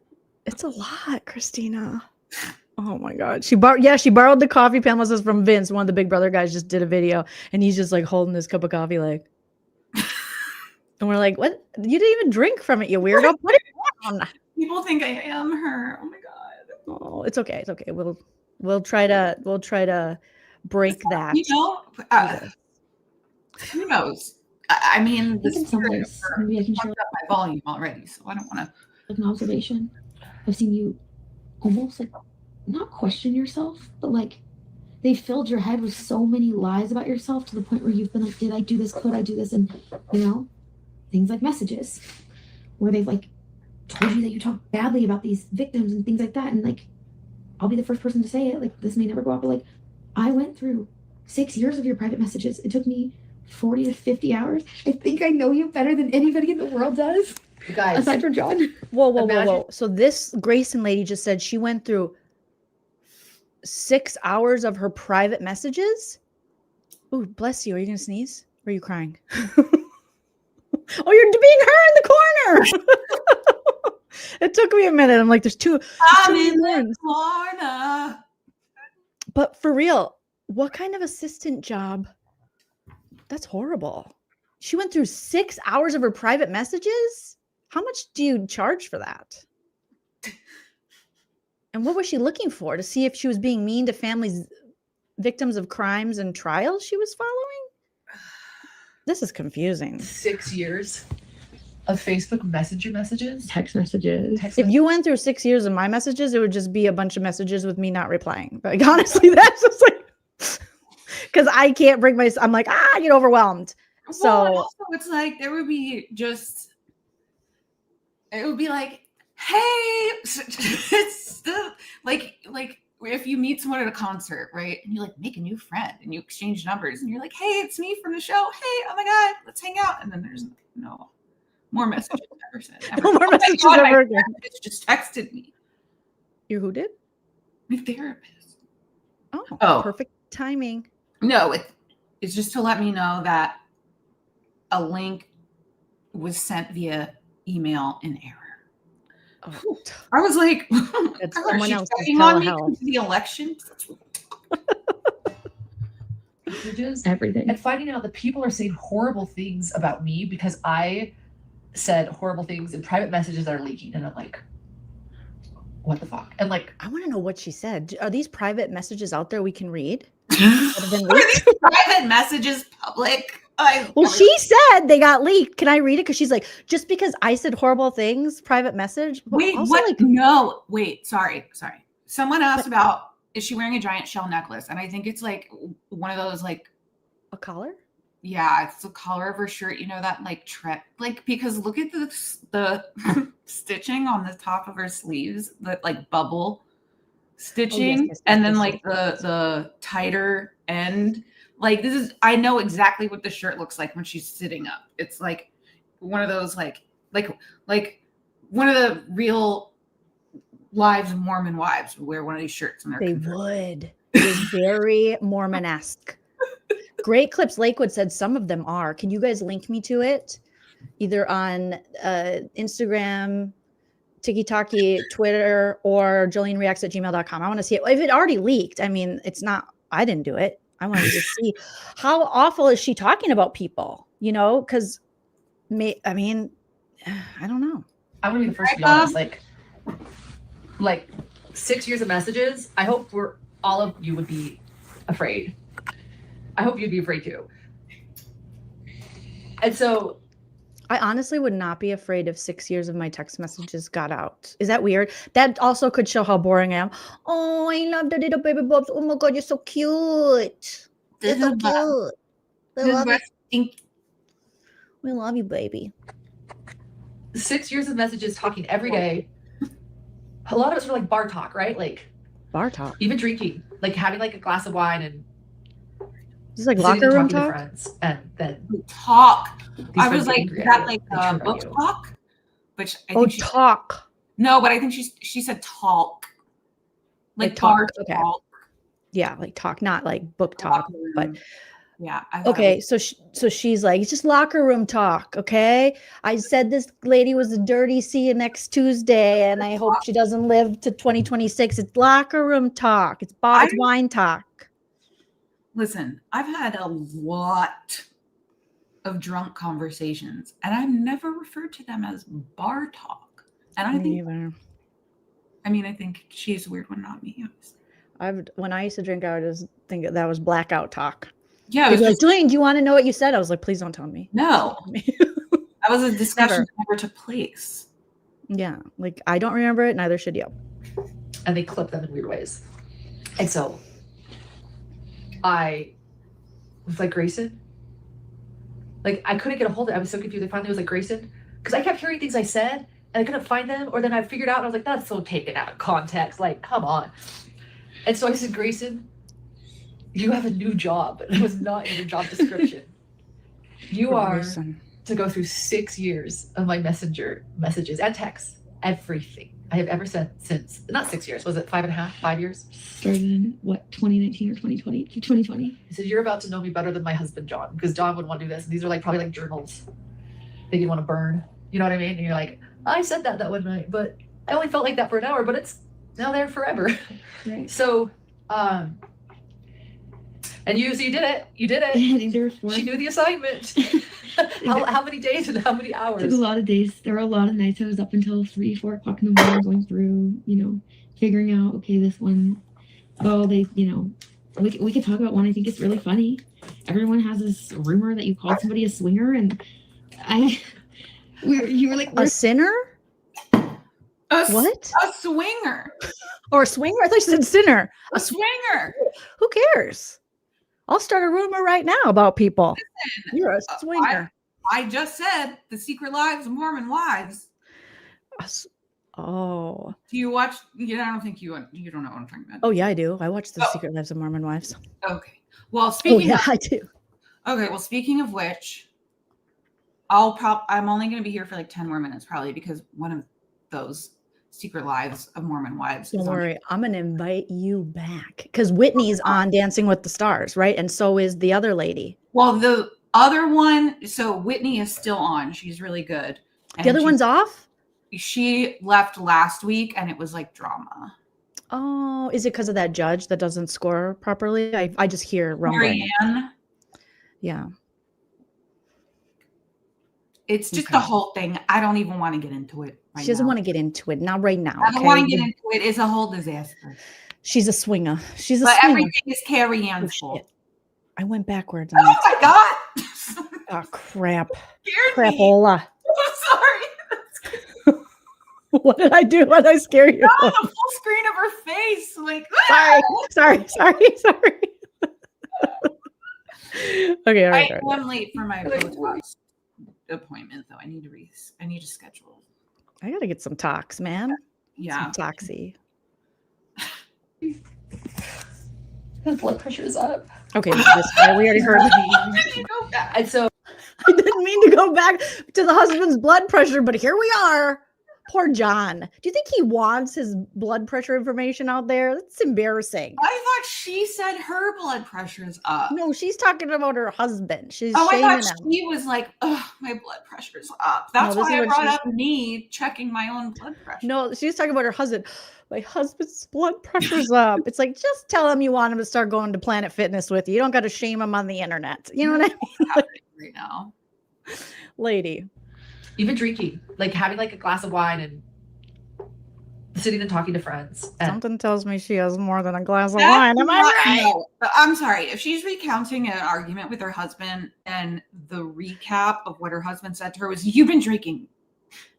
S1: It's a lot, Christina. Oh my God. She borrowed the coffee pan. This is from Vince. One of the Big Brother guys just did a video and he's just like holding this cup of coffee like. And we're like, what? You didn't even drink from it, you weirdo. Put it down.
S8: People think I am her. Oh my God.
S1: Oh, it's okay. It's okay. We'll try to break that.
S8: You know, who knows? I mean,
S4: in some ways, maybe I can share
S8: up my volume already, so I don't want to.
S4: Like an observation. I've seen you almost like not question yourself, but like they filled your head with so many lies about yourself to the point where you've been like, did I do this? Could I do this? And you know, things like messages where they've like told you that you talk badly about these victims and things like that. And like, I'll be the first person to say it. Like, this may never go up, but like, I went through 6 years of your private messages. It took me 40 to 50 hours. I think I know you better than anybody in the world does.
S5: You guys,
S4: aside from John.
S1: Whoa. So this Grayson lady just said she went through 6 hours of her private messages. Ooh, bless you. Are you going to sneeze? Or are you crying? Oh, you're being her in the corner. It took me a minute. I'm like, there's two.
S8: I'm in the corner.
S1: But for real, what kind of assistant job? That's horrible. She went through 6 hours of her private messages. How much do you charge for that? And what was she looking for? To see if she was being mean to families, victims of crimes and trials she was following? This is confusing.
S5: 6 years of Facebook Messenger messages,
S4: text messages.
S1: If you went through 6 years of my messages, it would just be a bunch of messages with me not replying. Like, honestly, that's just like, because I can't bring myself. I'm like, I get overwhelmed. So
S8: Well, also it's like there would be just, it would be like, hey, it's the, like if you meet someone at a concert, right, and you like make a new friend and you exchange numbers and you're like, hey, it's me from the show. Hey, oh my God, let's hang out. And then there's no more messages ever sent.
S1: no more messages
S8: God,
S1: ever
S8: my
S1: again.
S8: therapist just texted me.
S1: You who did?
S8: My therapist.
S1: Oh, perfect timing.
S8: No, it's just to let me know that a link was sent via email in error.
S1: Oh.
S8: I was like,
S1: That's
S8: are
S1: someone
S8: she
S1: else's
S8: checking on me
S1: telehealth.
S8: into the elections?
S5: messages,
S4: everything,
S5: and finding out that people are saying horrible things about me because I said horrible things in private messages that are leaking, and I'm like, what the fuck? And like,
S1: I want to know what she said. Are these private messages out there we can read?
S8: Are these private messages public?
S1: Well, she said they got leaked. Can I read it? Because she's like, just because I said horrible things, private message. But
S8: Wait,
S1: also,
S8: what?
S1: like,
S8: No, wait, sorry. Someone asked about, is she wearing a giant shell necklace? And I think it's like one of those like
S1: a collar.
S8: Yeah, it's the collar of her shirt. You know that like like, because look at the stitching on the top of her sleeves, that like bubble stitching, and then like the tighter end. Like, this is, I know exactly what the shirt looks like when she's sitting up. It's like one of those like one of the real lives Mormon wives would wear one of these shirts in their
S1: would. It is very Mormon-esque. Great Clips Lakewood said some of them are. Can you guys link me to it? Either on Instagram, TikTok, Twitter, or joleenreacts@gmail.com. I want to see it. If it already leaked, I mean, it's not, I didn't do it. I want to just see how awful is she talking about people, you know? Because, I mean, I don't know.
S5: I want to be the first to be honest. Like 6 years of messages. I hope all of you would be afraid. I hope you'd be afraid too. And so,
S1: I honestly would not be afraid if 6 years of my text messages got out. Is that weird? That also could show how boring I am. Oh, I love the little baby bobs. Oh my God, you're so cute. You're so cute. We love you, baby.
S5: 6 years of messages talking every day. A lot of us were like bar talk, right? Like
S1: bar talk.
S5: Even drinking, like having like a glass of wine and
S1: just like
S5: sitting
S1: locker
S5: and
S1: room
S5: talking to
S1: talk.
S5: friends, and then
S8: talk.
S5: these
S8: I
S5: friends
S8: was
S5: get
S8: like,
S5: angry
S8: is
S5: at
S8: that
S5: you,
S8: like
S5: they turn on
S8: book
S5: you.
S8: talk? Which I
S1: Oh,
S8: think she
S1: talk.
S8: No, but I think she said talk. Like
S1: talk.
S8: bar
S1: Okay.
S8: talk.
S1: Yeah, like talk, not like book talk, but
S8: yeah. I thought it
S1: okay.
S8: was-
S1: So she's like, it's just locker room talk. Okay. I said this lady was a dirty. See you next Tuesday. And I hope she doesn't live to 2026. It's locker room talk. It's wine talk.
S8: Listen, I've had a lot of drunk conversations, and I've never referred to them as bar talk. And I think, I think she's a weird one, not me.
S1: When I used to drink, I would just think that was blackout talk.
S8: Yeah, it
S1: They'd
S8: was
S1: be like,
S8: just-
S1: Julian, do you want to know what you said? I was like, please don't tell me.
S8: No. That was a discussion that never took place.
S1: Yeah, like I don't remember it. Neither should you.
S5: And they clip them in weird ways. And so I was like, Grayson, Like I couldn't get a hold of it. I was so confused. I finally was like, Grayson, because I kept hearing things I said and I couldn't find them, or then I figured out and I was like, that's so taken out of context. Like, come on. And so I said, Grayson, you have a new job. It was not in your job description. You are to go through 6 years of my messenger messages and texts, everything I have ever sent since, not 6 years, was it 5.5, 5 years?
S4: Started in what, 2019 or 2020? 2020.
S5: He said, you're about to know me better than my husband, John, because John would want to do this. And these are like probably like journals that you want to burn. You know what I mean? And you're like, I said that one night, but I only felt like that for an hour, but it's now there forever.
S4: Right.
S5: So, and you did it. You did it. She knew the assignment. how many days and how many hours?
S4: It took a lot of days. There were a lot of nights I was up until 3, 4 o'clock in the morning going through, figuring out, okay, this one, we could talk about one. I think it's really funny. Everyone has this rumor that you called somebody a swinger, and you were like,
S1: a sinner? What?
S8: A swinger.
S1: Or a swinger? I thought you said sinner.
S8: A swinger.
S1: Who cares? I'll start a rumor right now about people.
S8: Listen,
S1: you're a swinger.
S8: I just said The Secret Lives of Mormon Wives.
S1: Oh.
S8: Do you watch? I don't think you don't know what I'm talking about.
S1: Oh yeah, I do. I watch The Secret Lives of Mormon Wives.
S8: Okay. Well, speaking.
S1: I do.
S8: Okay. Well, speaking of which, I'm only going to be here for like 10 more minutes probably, because one of those Secret Lives of Mormon Wives.
S1: Don't worry, I'm gonna invite you back because Whitney's on Dancing with the Stars, right? And so is the other lady.
S8: Well, the other one, so Whitney is still on. She's really good.
S1: The other one's off?
S8: She left last week and it was like drama.
S1: Oh, is it because of that judge that doesn't score properly? I just hear rumbling.
S8: Marianne.
S1: Yeah.
S8: It's just the whole thing. I don't even want to get into it.
S1: She doesn't want to get into it. Not right now.
S8: I don't want to get into it. It's a whole disaster.
S1: She's a swinger. She's a
S8: but
S1: swinger.
S8: Everything is Carrie Ann's fault.
S1: I went backwards.
S8: Oh my God.
S1: Oh, crap.
S8: I'm
S1: Crapola.
S8: sorry.
S1: What did I do? What did I scare you?
S8: The full screen of her face. Like,
S1: sorry. Okay, all right.
S8: I'm late for my Botox appointment, though. I need to schedule.
S1: I gotta get some tox, man.
S8: Yeah,
S1: some toxy.
S5: His blood pressure is up.
S1: Okay, we already heard.
S5: And so
S1: I didn't mean to go back to the husband's blood pressure, but here we are. Poor John. Do you think he wants his blood pressure information out there? That's embarrassing.
S8: I thought she said her blood pressure is up.
S1: No, she's talking about her husband. She's
S8: I
S1: shaming
S8: thought
S1: him.
S8: she was like, "Oh, my blood pressure is up." That's why I brought up me checking my own blood pressure.
S1: No, she's talking about her husband. My husband's blood pressure's up. It's like, just tell him you want him to start going to Planet Fitness with you. You don't got to shame him on the internet. You know what I mean?
S8: Right now,
S5: lady. Even drinking, like having like a glass of wine and sitting and talking to friends.
S1: Something tells me she has more than a glass of wine. Am I right?
S8: No, I'm sorry. If she's recounting an argument with her husband and the recap of what her husband said to her was, "You've been drinking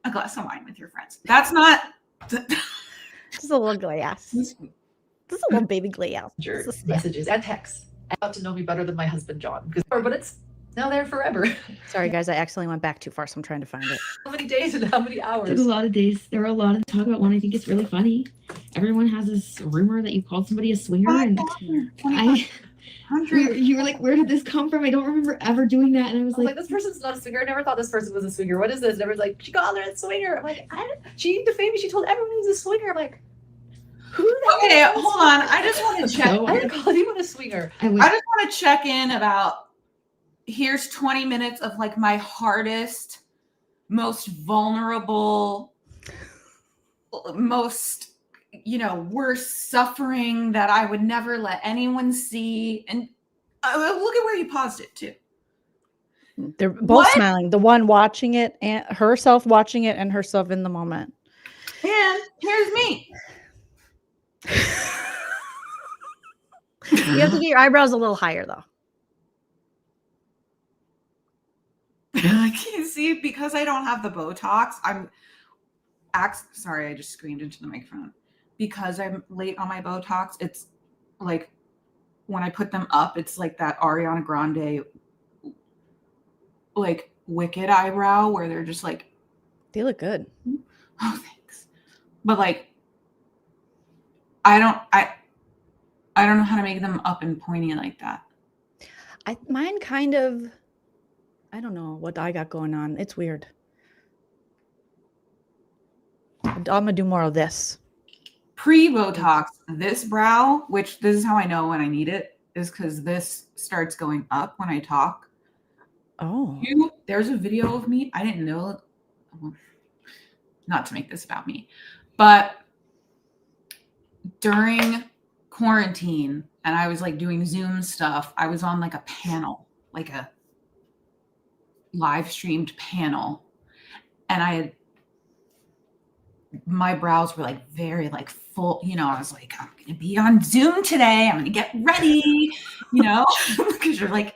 S8: a glass of wine with your friends." That's not.
S1: Just a little glass. Just a little baby glass.
S5: Messages and texts. About to know me better than my husband, John. But it's now there forever.
S1: Sorry, guys. I accidentally went back too far, so I'm trying to find it.
S5: How many days and how many hours?
S4: There's a lot of days. There were a lot of talk about one. I think it's really funny. Everyone has this rumor that you called somebody a swinger, and you were like, "Where did this come from?" I don't remember ever doing that, and I was like,
S5: "This person's not a swinger. I never thought this person was a swinger. What is this?" And everyone's like, "She called her a swinger." I'm like, "She defamed me. She told everyone he's a swinger." I'm like,
S8: Okay, hold on. I just want to check.
S5: I didn't call anyone a swinger.
S8: I just want to check in about. Here's 20 minutes of like my hardest, most vulnerable, most, worst suffering that I would never let anyone see. And look at where you paused it too.
S1: They're both smiling. The one watching it and herself watching it and herself in the moment.
S8: And here's me.
S1: You have to get your eyebrows a little higher though.
S8: I can't see because I don't have the Botox. Sorry, I just screamed into the microphone. Because I'm late on my Botox, it's like when I put them up, it's like that Ariana Grande like wicked eyebrow where they're just like,
S1: they look good.
S8: Oh, thanks. But like, I don't know how to make them up and pointy like that.
S1: Mine kind of, I don't know what I got going on. It's weird. I'm gonna do more of this.
S8: Pre-Botox, this brow, which this is how I know when I need it, is because this starts going up when I talk.
S1: Oh.
S8: There's a video of me. I didn't know, not to make this about me, but during quarantine and I was like doing Zoom stuff, I was on like a panel, like a live streamed panel, and my brows were like very like full, you know, I was like, I'm gonna be on Zoom today, I'm gonna get ready, you know, because you're like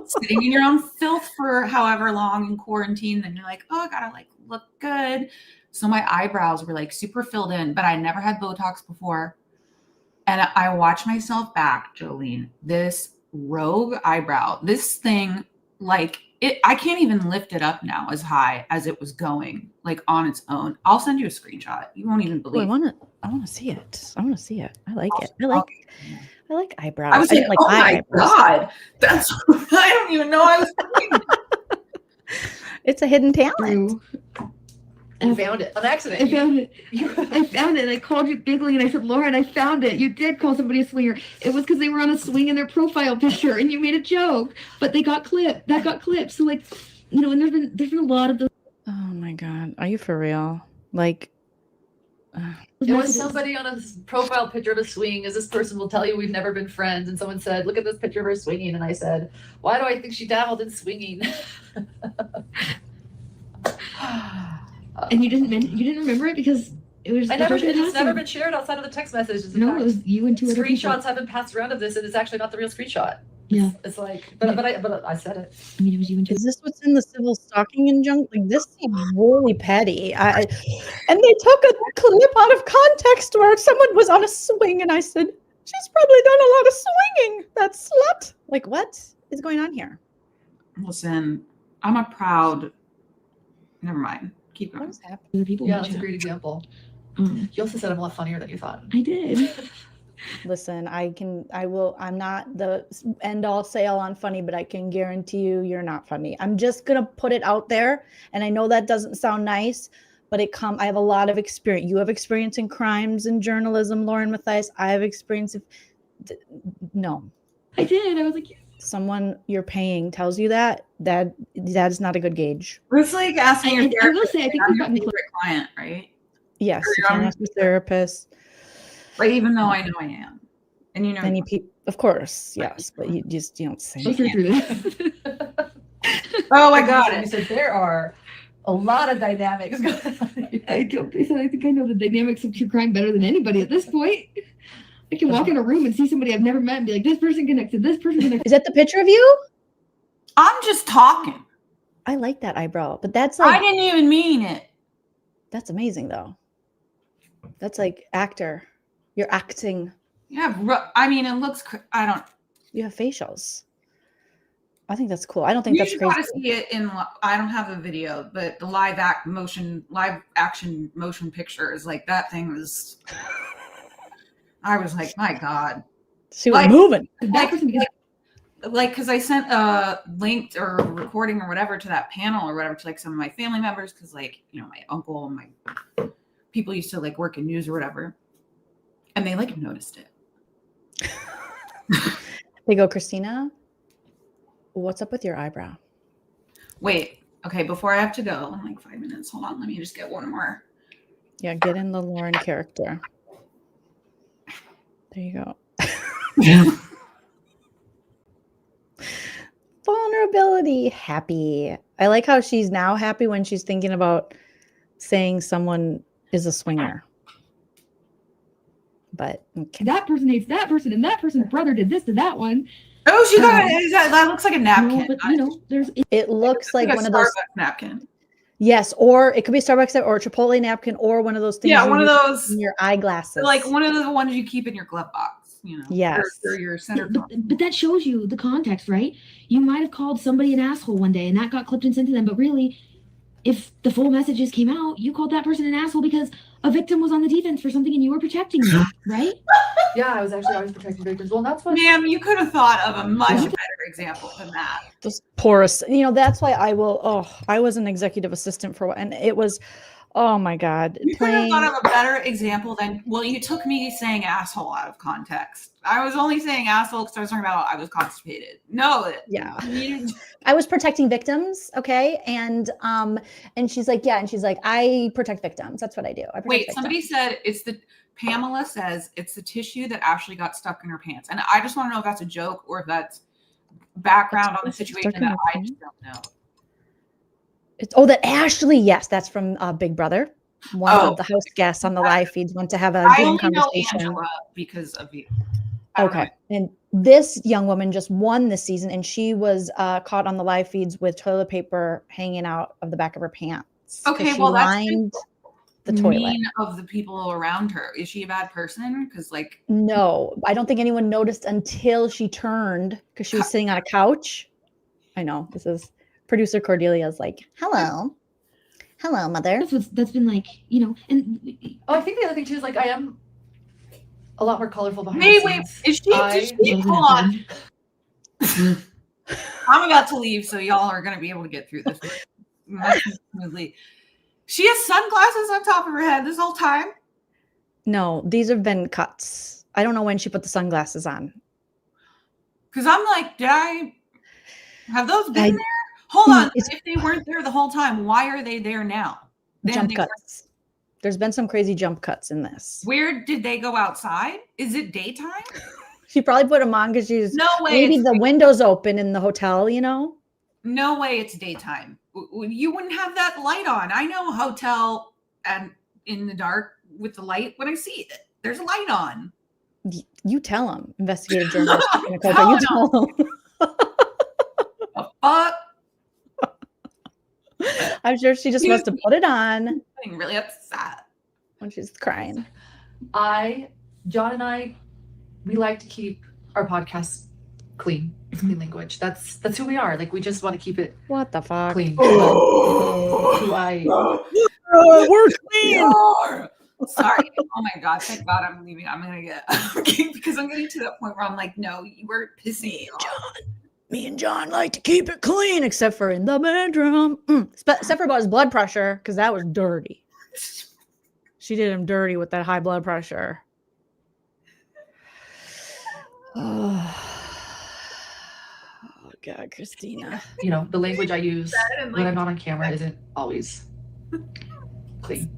S8: sitting in your own filth for however long in quarantine, then you're like, oh, I gotta like look good. So my eyebrows were like super filled in, but I never had Botox before. And I watched myself back, Jolene, this rogue eyebrow, this thing, like I can't even lift it up now as high as it was going, like on its own. I'll send you a screenshot. You won't even believe.
S1: I want to see it. I want to see it. I like it. I like eyebrows.
S8: I was like,
S1: like
S8: oh my
S1: eyebrows.
S8: God, that's, I don't even know I was doing.
S1: It's a hidden talent.
S5: You found it on accident.
S4: I found it. I found it. And I called you giggling and I said, Lauren, I found it. You did call somebody a swinger. It was because they were on a swing in their profile picture and you made a joke, but they got clipped. That got clipped. So like, you know, and there's been a lot of those.
S1: Oh my God. Are you for real? Like,
S5: There was somebody on a profile picture of a swing, as this person will tell you we've never been friends, and someone said, look at this picture of her swinging, and I said, why do I think she dabbled in swinging?
S4: And you didn't remember it because it was.
S5: It's never been shared outside of the text messages.
S4: No, it was you and two other people.
S5: Screenshots have been passed around of this, and it's actually not the real screenshot.
S4: Yeah,
S5: it's like, but I said it.
S4: I mean, it was you and two.
S1: Is this what's in the civil stalking injunction? Like, this seems really petty. And they took a clip out of context where someone was on a swing, and I said, she's probably done a lot of swinging. That slut. Like, what is going on here?
S8: Listen, I'm a proud. Never mind. Keep going.
S1: What's happening?
S5: Yeah, that's a great example. You also said I'm a lot funnier than you thought.
S4: I did.
S1: Listen, I'm not the end all say all on funny, but I can guarantee you're not funny. I'm just going to put it out there. And I know that doesn't sound nice, but I have a lot of experience. You have experience in crimes and journalism, Lauren Mathias. I have experience of, no.
S4: I did. I was like,
S1: someone you're paying tells you that is not a good gauge.
S8: It's like asking your therapist.
S4: I will say, I think
S8: I'm your favorite client, right?
S1: Yes, you can't ask your therapist.
S8: Like, even though I know I am, and you know,
S1: of course, yes, but you don't say.
S8: Oh my God!
S5: You said there are a lot of dynamics going on.
S4: I think I know the dynamics of true crime better than anybody at this point. I can walk in a room and see somebody I've never met and be like, this person connected, this person connected.
S1: Is that the picture of you?
S8: I'm just talking.
S1: I like that eyebrow, but that's like,
S8: I didn't even mean it.
S1: That's amazing though. That's like actor. You're acting.
S8: Yeah, I mean, it looks,
S1: you have facials. I think that's cool. I don't think that's crazy. You
S8: gotta see it in, I don't have a video, but the live action motion pictures, like that thing was, I was like, my God.
S1: She was moving.
S8: Because I sent a link or a recording or whatever to that panel or whatever to like some of my family members, because like, you know, my uncle and my people used to like work in news or whatever. And they like noticed it.
S1: They go, Christina, what's up with your eyebrow?
S8: Wait, okay, before I have to go in like 5 minutes, hold on, let me just get one more.
S1: Yeah, get in the Lauren character. There you go. Vulnerability, happy. I like how she's now happy when she's thinking about saying someone is a swinger. But okay.
S4: That person hates that person, and that person's brother did this to that one.
S8: Oh, she got it. That looks like a napkin.
S4: No, but you know,
S1: it looks like one of those
S8: napkin.
S1: Yes, or it could be a Starbucks or a Chipotle napkin, or one of those things.
S8: Yeah, one of those
S1: in your eyeglasses.
S8: Like one of the ones you keep in your glove box.
S17: you know,
S1: Yes.
S17: or your center.
S4: But that shows you the context, right? You might have called somebody an asshole one day and that got clipped and sent to them, but really, if the full messages came out, you called that person an asshole because a victim was on the defense for something and you were protecting them, right?
S5: Yeah, I was actually always protecting victims. Well, that's what.
S17: Ma'am, you could have thought of a much better example than that.
S1: This poorest, you know, that's why I was an executive assistant for, and it was, oh my God.
S17: You could have thought of a better example than, well, you took me saying asshole out of context. I was only saying asshole because I was talking about I was constipated. No.
S1: Yeah. I was protecting victims. Okay. And she's like, yeah. And she's like, I protect victims. That's what I do. I protect victims.
S17: Somebody said Pamela says it's the tissue that Ashley got stuck in her pants. And I just want to know if that's a joke or if that's background on the situation that I just don't know.
S1: That Ashley, yes, that's from Big Brother. One of the host guests on the live feeds went to have a Zoom conversation.
S17: Know Angela because of you.
S1: Okay. And this young woman just won this season, and she was caught on the live feeds with toilet paper hanging out of the back of her pants.
S17: Okay,
S1: she
S17: well, that's
S1: lined the toilet.
S17: Mean of the people around her. Is she a bad person? Because
S1: no, I don't think anyone noticed until she turned because she was sitting on a couch. I know this is producer Cordelia's like, hello, mother.
S4: That's been like, you know, and
S5: I think the other thing too is like I am a lot more colorful behind
S17: the
S5: scenes.
S17: Is she? Hold on. I'm about to leave, so y'all are going to be able to get through this smoothly. She has sunglasses on top of her head this whole time?
S1: No, these have been cuts. I don't know when she put the sunglasses on.
S17: Because I'm like, did I have those been there? Hold on. If they weren't there the whole time, why are they there now?
S1: Jump cuts. There's been some crazy jump cuts in this.
S17: Where did they go outside? Is it daytime?
S1: She probably put them on because she's maybe the windows open in the hotel, you know?
S17: No way it's daytime. You wouldn't have that light on. I know a hotel and in the dark with the light when I see it. There's a light on.
S1: You tell them, investigative journalist. You tell them.
S17: Fuck.
S1: I'm sure she just must have put it on.
S17: I'm getting really upset
S1: when she's crying.
S5: John and I, we like to keep our podcast clean. It's clean language. That's who we are. Like we just want to keep it.
S1: What the fuck?
S5: Clean.
S1: We're clean.
S17: Sorry. Oh my God. Thank God I'm leaving. I'm gonna get because I'm getting to that point where I'm like, no, you were pissing me off.
S1: Me and John like to keep it clean, except for in the bedroom. Except for about his blood pressure, because that was dirty. She did him dirty with that high blood pressure. Oh God, Christina.
S5: You know, the language I use when I'm not on camera isn't always clean.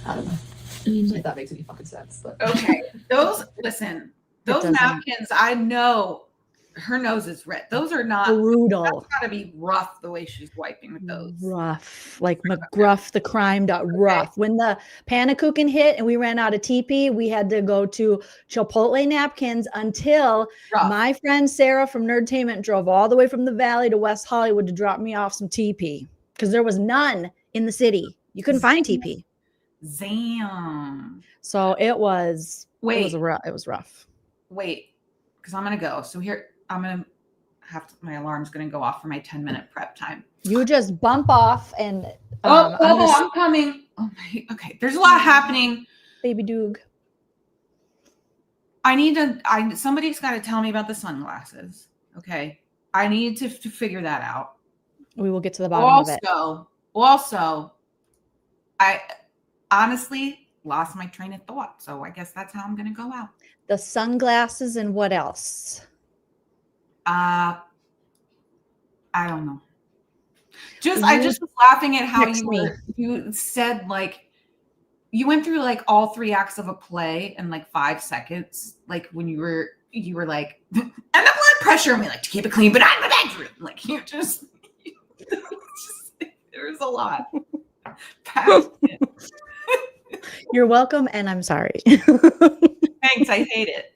S5: I don't know. If that makes any fucking sense. But
S17: okay. Those napkins, I know her nose is red. Those are not
S1: brutal.
S17: That's gotta be rough the way she's wiping with those.
S1: Rough. Like McGruff, the crime rough. When the Panakuchen hit and we ran out of TP, we had to go to Chipotle napkins until my friend Sarah from Nerdtainment drove all the way from the Valley to West Hollywood to drop me off some TP because there was none in the city. You couldn't find TP.
S17: Damn.
S1: So it was rough.
S17: Wait, because I'm gonna go. So here I'm gonna my alarm's gonna go off for my 10-minute prep time.
S1: You just bump off and
S17: I'm coming. Oh my, okay. There's a lot happening.
S1: Baby Doog.
S17: Somebody's gotta tell me about the sunglasses. Okay. I need to figure that out.
S1: We will get to the bottom of it.
S17: Also, I honestly lost my train of thought. So I guess that's how I'm going to go out.
S1: The sunglasses and what else?
S17: I don't know. I just was laughing at how you said like you went through like all 3 acts of a play in like 5 seconds. Like when you were like, and the blood pressure, and we like to keep it clean, but I'm in the bedroom. Like you just there was a lot.
S1: You're welcome, and I'm sorry.
S17: Thanks, I hate it.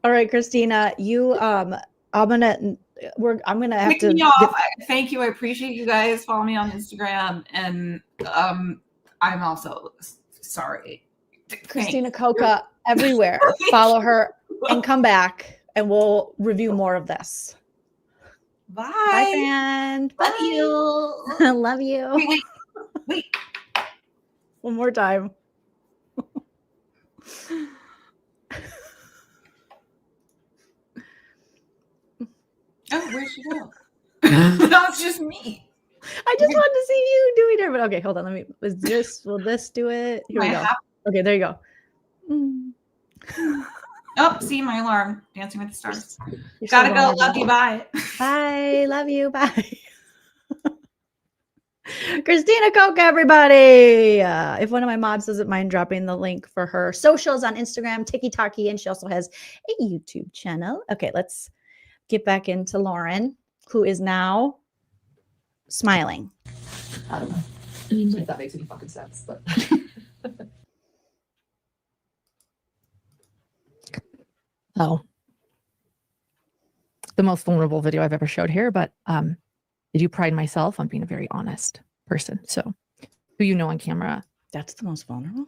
S1: All right, Christina, I'm gonna have to
S17: me off. Thank you. I appreciate you guys. Follow me on Instagram, and
S8: I'm also sorry.
S1: Christina Coca everywhere. Follow her and come back, and we'll review more of this.
S8: Bye.
S1: Bye, friend.
S8: Love you.
S1: Love you.
S8: Wait.
S1: One more time.
S8: Oh, where'd she go? That was just me.
S1: I just wanted to see you doing it, but okay, hold on. Will this do it? Here we go. Okay, there you go.
S8: Oh, see my alarm. Dancing with the Stars.
S1: You're
S8: Gotta
S1: so
S8: go.
S1: vulnerable.
S8: Love you. Bye.
S1: Bye. Love you. Bye. Christina Coke, everybody. If one of my mods doesn't mind dropping the link for her socials on Instagram, TikTok, and she also has a YouTube channel. Okay, let's get back into Lauren, who is now smiling.
S5: I don't know. I mean, if that makes any fucking sense, but.
S11: Oh, the most vulnerable video I've ever showed here, but I do pride myself on being a very honest person. So who you know on camera,
S1: that's the most vulnerable,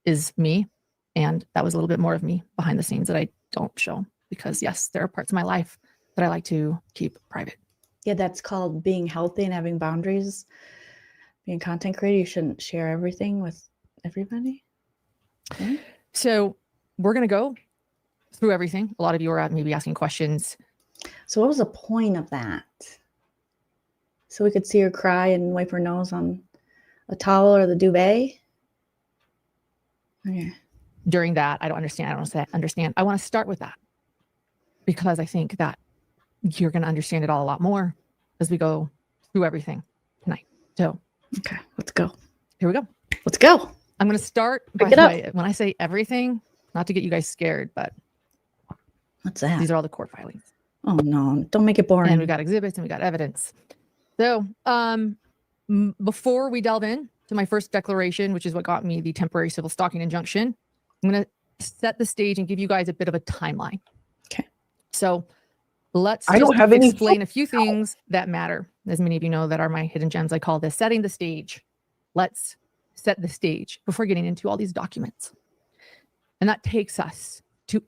S11: is me. And that was a little bit more of me behind the scenes that I don't show because yes, there are parts of my life that I like to keep private.
S1: Yeah, that's called being healthy and having boundaries. Being a content creator, you shouldn't share everything with everybody. Okay.
S11: So we're going to go through everything. A lot of you are maybe asking questions.
S1: So what was the point of that? So we could see her cry and wipe her nose on a towel or the duvet? Okay.
S11: During that, I don't understand. I don't understand. I want to start with that because I think that you're going to understand it all a lot more as we go through everything tonight. So,
S1: okay, let's go.
S11: Here we go.
S1: Let's go.
S11: I'm going to start by when I say everything, not to get you guys scared, but
S1: what's that?
S11: These are all the court filings.
S1: Oh no, don't make it boring.
S11: And we got exhibits and we got evidence. So, before we delve in to my first declaration, which is what got me the temporary civil stalking injunction, I'm going to set the stage and give you guys a bit of a timeline.
S1: Okay.
S11: So let's explain a few things that matter. As many of you know that are my hidden gems, I call this setting the stage. Let's set the stage before getting into all these documents. And that takes us to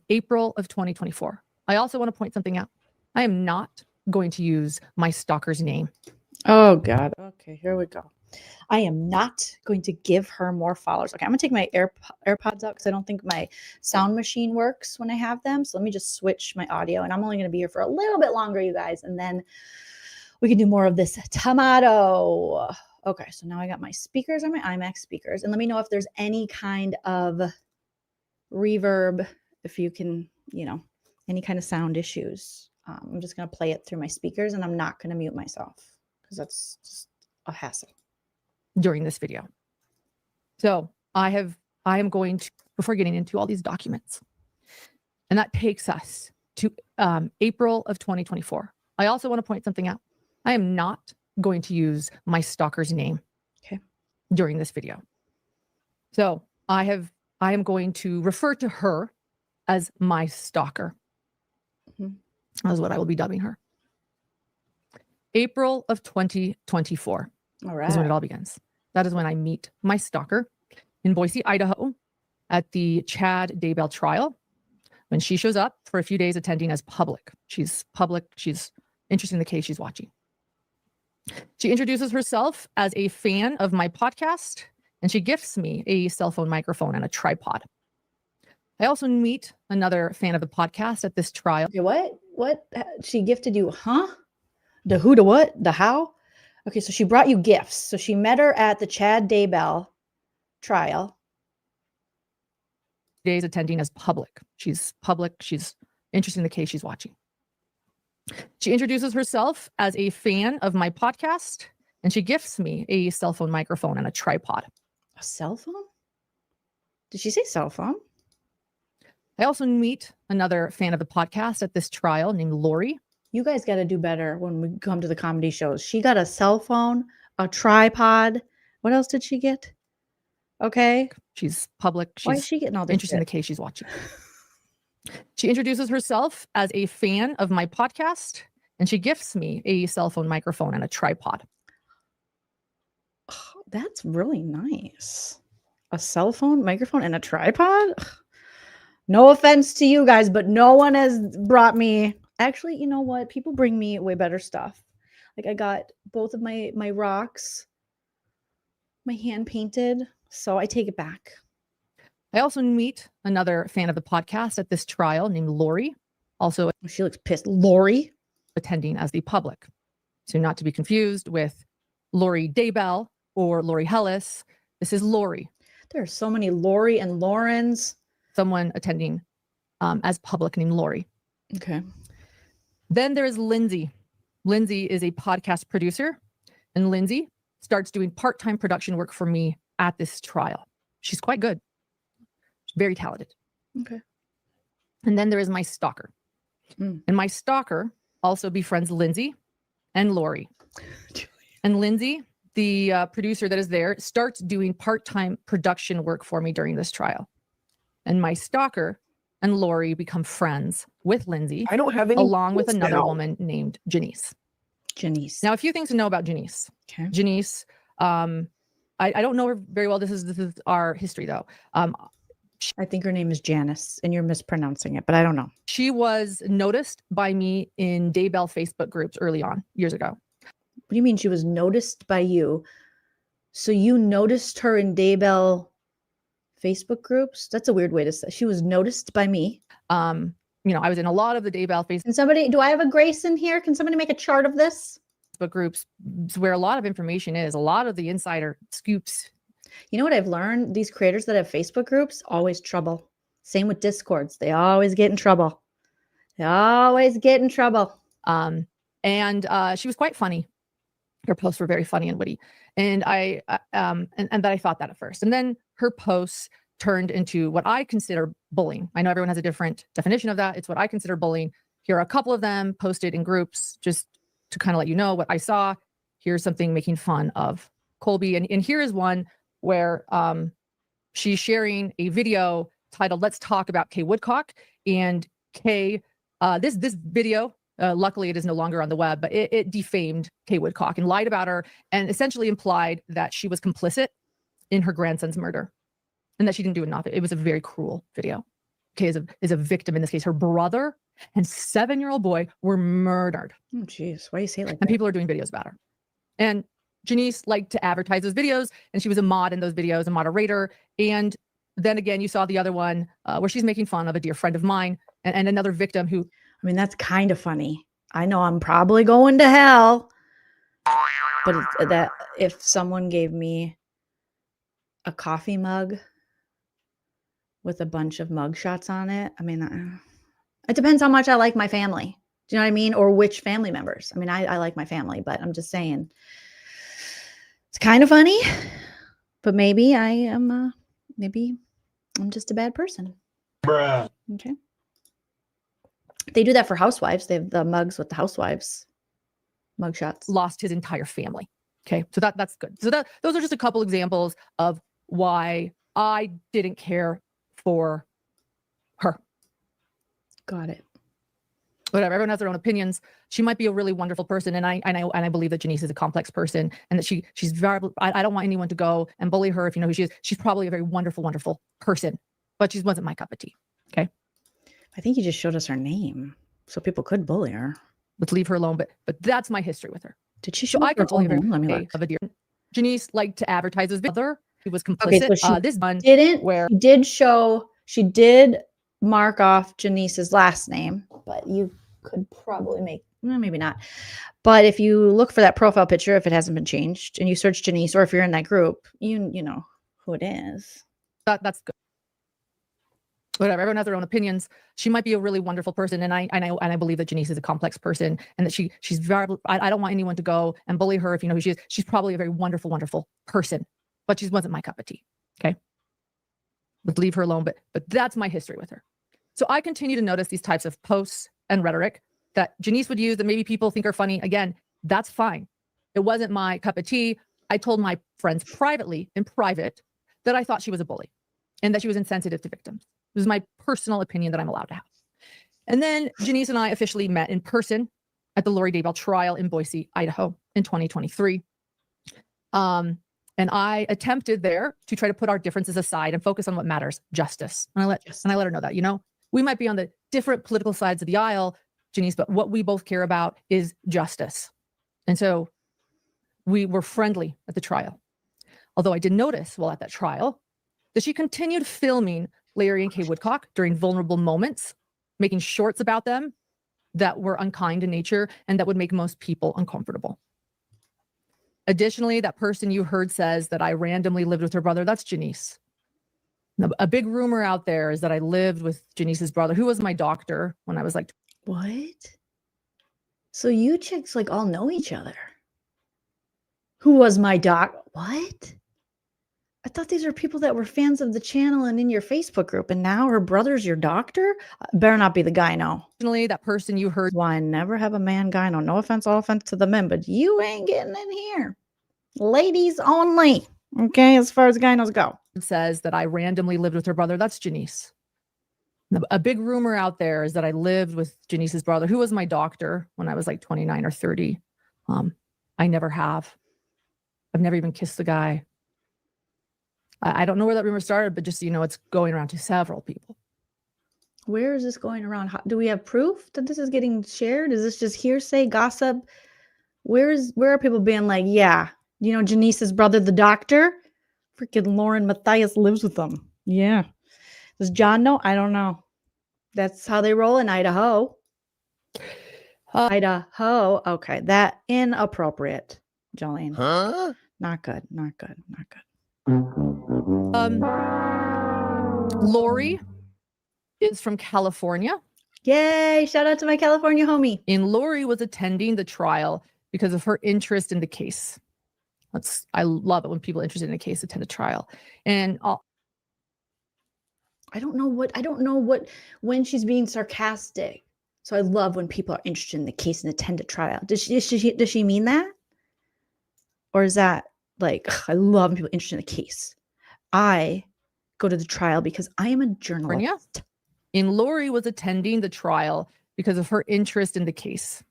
S11: April of 2024. I also want to point something out. I am not going to use my stalker's name.
S1: Oh God. Okay, here we go. I am not going to give her more followers. Okay, I'm gonna take my AirPods out because I don't think my sound machine works when I have them. So let me just switch my audio, and I'm only gonna be here for a little bit longer, you guys, and then we can do more of this tomato. Okay, so now I got my speakers on my iMac speakers, and let me know if there's any kind of reverb, if you can, any kind of sound issues. I'm just gonna play it through my speakers, and I'm not gonna mute myself because that's just a hassle
S11: during this video. So I am going to, before getting into all these documents, and that takes us to April of 2024. I also want to point something out. I am not going to use my stalker's name during this video. So I am going to refer to her as my stalker. That is what I will be dubbing her. April of 2024 is when it all begins. That is when I meet my stalker in Boise, Idaho at the Chad Daybell trial. When she shows up for a few days attending as public. She's public. She's interested in the case she's watching. She introduces herself as a fan of my podcast, and she gifts me a cell phone microphone and a tripod. I also meet another fan of the podcast at this trial.
S1: Okay, what? She gifted you, huh? The who, the what, the how? Okay, so she brought you gifts. So she met her at the Chad Daybell trial.
S11: Days attending as public. She's public. She's interested in the case she's watching. She introduces herself as a fan of my podcast, and she gifts me a cell phone microphone and a tripod.
S1: A cell phone? Did she say cell phone?
S11: I also meet another fan of the podcast at this trial named Lori.
S1: You guys got to do better when we come to the comedy shows. She got a cell phone, a tripod. What else did she get? Okay.
S11: She's public.
S1: Why is she getting all this
S11: interested in the case she's watching? She introduces herself as a fan of my podcast, and she gifts me a cell phone microphone and a tripod.
S1: That's really nice. A cell phone, microphone, and a tripod? Ugh. No offense to you guys, but no one has brought me. Actually, you know what? People bring me way better stuff. Like I got both of my rocks, my hand painted, so I take it back.
S11: I also meet another fan of the podcast at this trial named Lori. Also,
S1: she looks pissed. Lori
S11: attending as the public. So not to be confused with Lori Daybell or Lori Hellis. This is Lori.
S1: There are so many Lori and Laurens.
S11: Someone attending as public named Lori.
S1: Okay.
S11: Then there's Lindsay. Lindsay is a podcast producer, and Lindsay starts doing part-time production work for me at this trial. She's quite good. She's very talented.
S1: Okay.
S11: And then there is my stalker. And my stalker also befriends Lindsay and Lori. And Lindsay, the producer that is there, starts doing part-time production work for me during this trial. And my stalker and Lori become friends with Lindsay.
S19: I don't have any
S11: along with
S19: points
S11: another
S19: now.
S11: woman named Janice.
S1: Janice.
S11: Now, a few things to know about Janice.
S1: Okay.
S11: Janice, I don't know her very well. This is our history, though.
S1: I think her name is Janice, and you're mispronouncing it, but I don't know.
S11: She was noticed by me in Daybell Facebook groups early on, years ago.
S1: What do you mean she was noticed by you? So you noticed her in Daybell Facebook groups? That's a weird way to say. She was noticed by me.
S11: You know, I was in a lot of the Daybell Facebook.
S1: Can somebody, do I have a Grace in here? Can somebody make a chart of this?
S11: Facebook groups where a lot of information is, a lot of the insider scoops.
S1: You know what I've learned? These creators that have Facebook groups, always trouble. Same with Discords. They always get in trouble. They always get in trouble.
S11: And she was quite funny. Her posts were very funny and witty. And I thought that at first. And then her posts turned into what I consider bullying. I know everyone has a different definition of that. It's what I consider bullying. Here are a couple of them posted in groups just to kind of let you know what I saw. Here's something making fun of Colby. And here is one where she's sharing a video titled "Let's Talk About Kay Woodcock." And Kay, this video, luckily it is no longer on the web, but it defamed Kay Woodcock and lied about her and essentially implied that she was complicit in her grandson's murder and that she didn't do enough. It was a very cruel video. Kay is a victim in this case. Her brother and 7-year-old boy were murdered.
S1: Oh, geez. Why do you say it like
S11: and
S1: that?
S11: People are doing videos about her. And Janice liked to advertise those videos, and she was a mod in those videos, a moderator. And then again, you saw the other one where she's making fun of a dear friend of mine and another victim who.
S1: I mean, that's kind of funny. I know I'm probably going to hell, but that if someone gave me a coffee mug with a bunch of mug shots on it, I mean, it depends how much I like my family. Do you know what I mean? Or which family members. I mean, I like my family, but I'm just saying it's kind of funny, but maybe I am, maybe I'm just a bad person.
S9: Bruh.
S1: Okay. They do that for housewives. They have the mugs with the housewives mug shots.
S11: Lost his entire family. Okay. So that's good. So those are just a couple examples of why I didn't care for her.
S1: Got it.
S11: Whatever. Everyone has their own opinions. She might be a really wonderful person, and I believe that Janice is a complex person, and that she's very. I don't want anyone to go and bully her if you know who she is. She's probably a very wonderful, wonderful person, but she wasn't my cup of tea. Okay.
S1: I think you just showed us her name, so people could bully her.
S11: Let's leave her alone. But that's my history with her.
S1: Did she show
S11: I
S1: her
S11: can only
S1: name? Let me look.
S11: of a dear. Janice liked to advertise as other. Who was complicit.
S1: Okay, so she
S11: this one
S1: didn't.
S11: Where
S1: She did mark off Janice's last name, but you could probably make, well, maybe not. But if you look for that profile picture, if it hasn't been changed, and you search Janice, or if you're in that group, you know who it is.
S11: That's good. Whatever. Everyone has their own opinions. She might be a really wonderful person, and I believe that Janice is a complex person, and that she's very. I don't want anyone to go and bully her if you know who she is. She's probably a very wonderful, wonderful person, but she wasn't my cup of tea. Okay. Let's leave her alone. But that's my history with her. So I continue to notice these types of posts and rhetoric that Janice would use that maybe people think are funny. Again, that's fine. It wasn't my cup of tea. I told my friends privately, in private, that I thought she was a bully and that she was insensitive to victims. It was my personal opinion that I'm allowed to have. And then Janice and I officially met in person at the Lori Daybell trial in Boise, Idaho in 2023. And I attempted there to try to put our differences aside and focus on what matters, justice. And I let her know that, we might be on the different political sides of the aisle, Janice, but what we both care about is justice. And so we were friendly at the trial. Although I did notice while at that trial that she continued filming Larry and Kay Woodcock during vulnerable moments, making shorts about them that were unkind in nature and that would make most people uncomfortable. Additionally, that person you heard says that I randomly lived with her brother. That's Janice. Now, a big rumor out there is that I lived with Janice's brother, who was my doctor when I was like,
S1: what? So you chicks like all know each other. Who was my doc? What? I thought these are people that were fans of the channel and in your Facebook group, and now her brother's your doctor? Better not be the gyno.
S11: Additionally, that person you heard.
S1: Why I never have a man gyno. No offense, all offense to the men, but you ain't getting in here. Ladies only. Okay, as far as gynos go.
S11: Says that I randomly lived with her brother. That's Janice. Now, a big rumor out there is that I lived with Janice's brother, who was my doctor when I was like 29 or 30. I never have. I've never even kissed the guy. I don't know where that rumor started, but just so you know, it's going around to several people.
S1: Where is this going around? Do we have proof that this is getting shared? Is this just hearsay, gossip? Where are people being like, yeah, Janice's brother, the doctor? Freaking Lauren Matthias lives with them. Yeah. Does John know? I don't know. That's how they roll in Idaho. Idaho. Okay. That inappropriate, Jolene.
S15: Huh?
S1: Not good. Not good. Not good.
S11: Lori is from California.
S1: Yay! Shout out to my California homie.
S11: And Lori was attending the trial because of her interest in the case. I love it when people interested in a case attend a trial. And
S1: I don't know when she's being sarcastic. So I love when people are interested in the case and attend a trial. Does she mean that? Or is that like, I love when people are interested in the case. I go to the trial because I am a journalist.
S11: And Lori was attending the trial because of her interest in the case.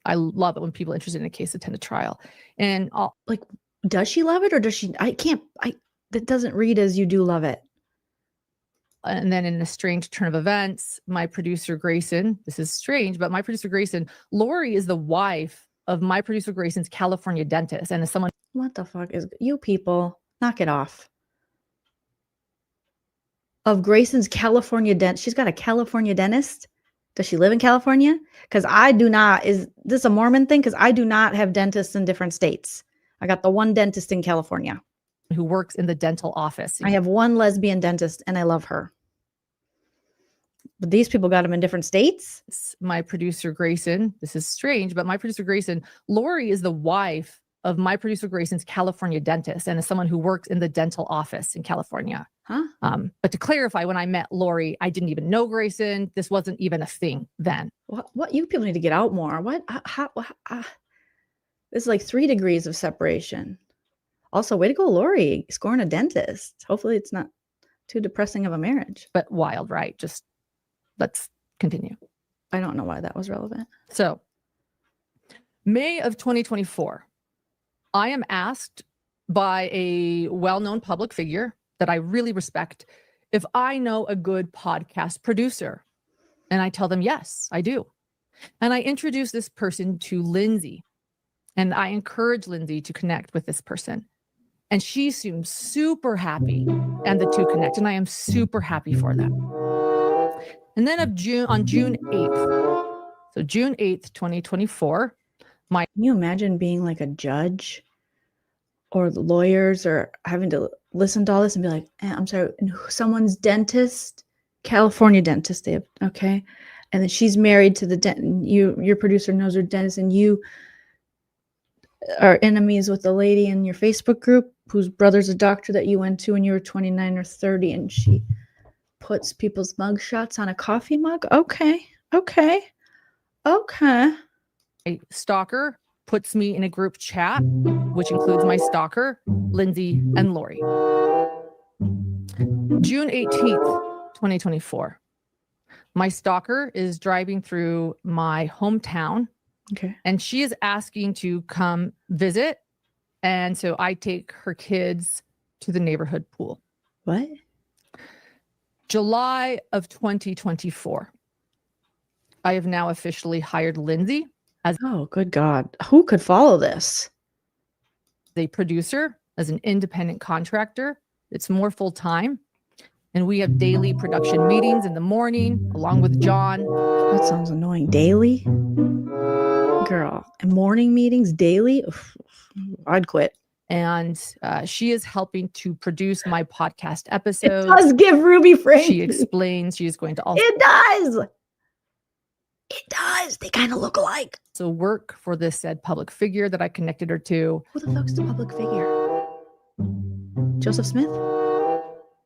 S11: I love it when people interested in a case attend a trial. And
S1: does she love it or does she? That doesn't read as you do love it.
S11: And then in a strange turn of events, my producer Grayson, this is strange, but my producer Grayson, Lori is the wife of my producer Grayson's California dentist. And as someone,
S1: what the fuck is you people? Knock it off. Of Grayson's California dentist. She's got a California dentist. Does she live in California? Because I do not. Is this a Mormon thing? Because I do not have dentists in different states. I got the one dentist in California.
S11: Who works in the dental office.
S1: I have one lesbian dentist and I love her. But these people got them in different states.
S11: My producer Grayson, this is strange, but my producer Grayson, Lori is the wife of my producer Grayson's California dentist and as someone who works in the dental office in California.
S1: Huh?
S11: But to clarify, when I met Lori, I didn't even know Grayson. This wasn't even a thing then.
S1: What you people need to get out more. What? There's like 3 degrees of separation. Also, way to go, Lori, scoring a dentist. Hopefully it's not too depressing of a marriage.
S11: But wild, right? Just let's continue.
S1: I don't know why that was relevant.
S11: So, May of 2024, I am asked by a well-known public figure that I really respect if I know a good podcast producer. And I tell them, yes, I do. And I introduce this person to Lindsay. And I encourage Lindsay to connect with this person. And she seems super happy, and the two connect, and I am super happy for them. And then on June 8th, so June 8th, 2024,
S1: Can you imagine being like a judge or the lawyers or having to listen to all this and be like, I'm sorry, someone's dentist, California dentist, they have, okay. And then she's married to the dentist, your producer knows her dentist, and you are enemies with the lady in your Facebook group whose brother's a doctor that you went to when you were 29 or 30, and she puts people's mug shots on a coffee mug. Okay.
S11: A stalker puts me in a group chat, which includes my stalker, Lindsay and Lori. June 18th, 2024. My stalker is driving through my hometown.
S1: Okay.
S11: And she is asking to come visit And so I take her kids to the neighborhood pool.
S1: What?
S11: July of 2024. I have now officially hired Lindsay as
S1: Oh, good God. Who could follow this?
S11: a producer, as an independent contractor. It's more full time. And we have daily production meetings in the morning along with John.
S1: That sounds annoying. Daily? Girl, and morning meetings daily? Oof, I'd quit.
S11: And she is helping to produce my podcast episodes.
S1: It does give Ruby Frank.
S11: She explains she is going to also.
S1: It does. It does. They kind of look alike.
S11: So work for this said public figure that I connected her to.
S1: Who the fuck's the public figure? Joseph Smith?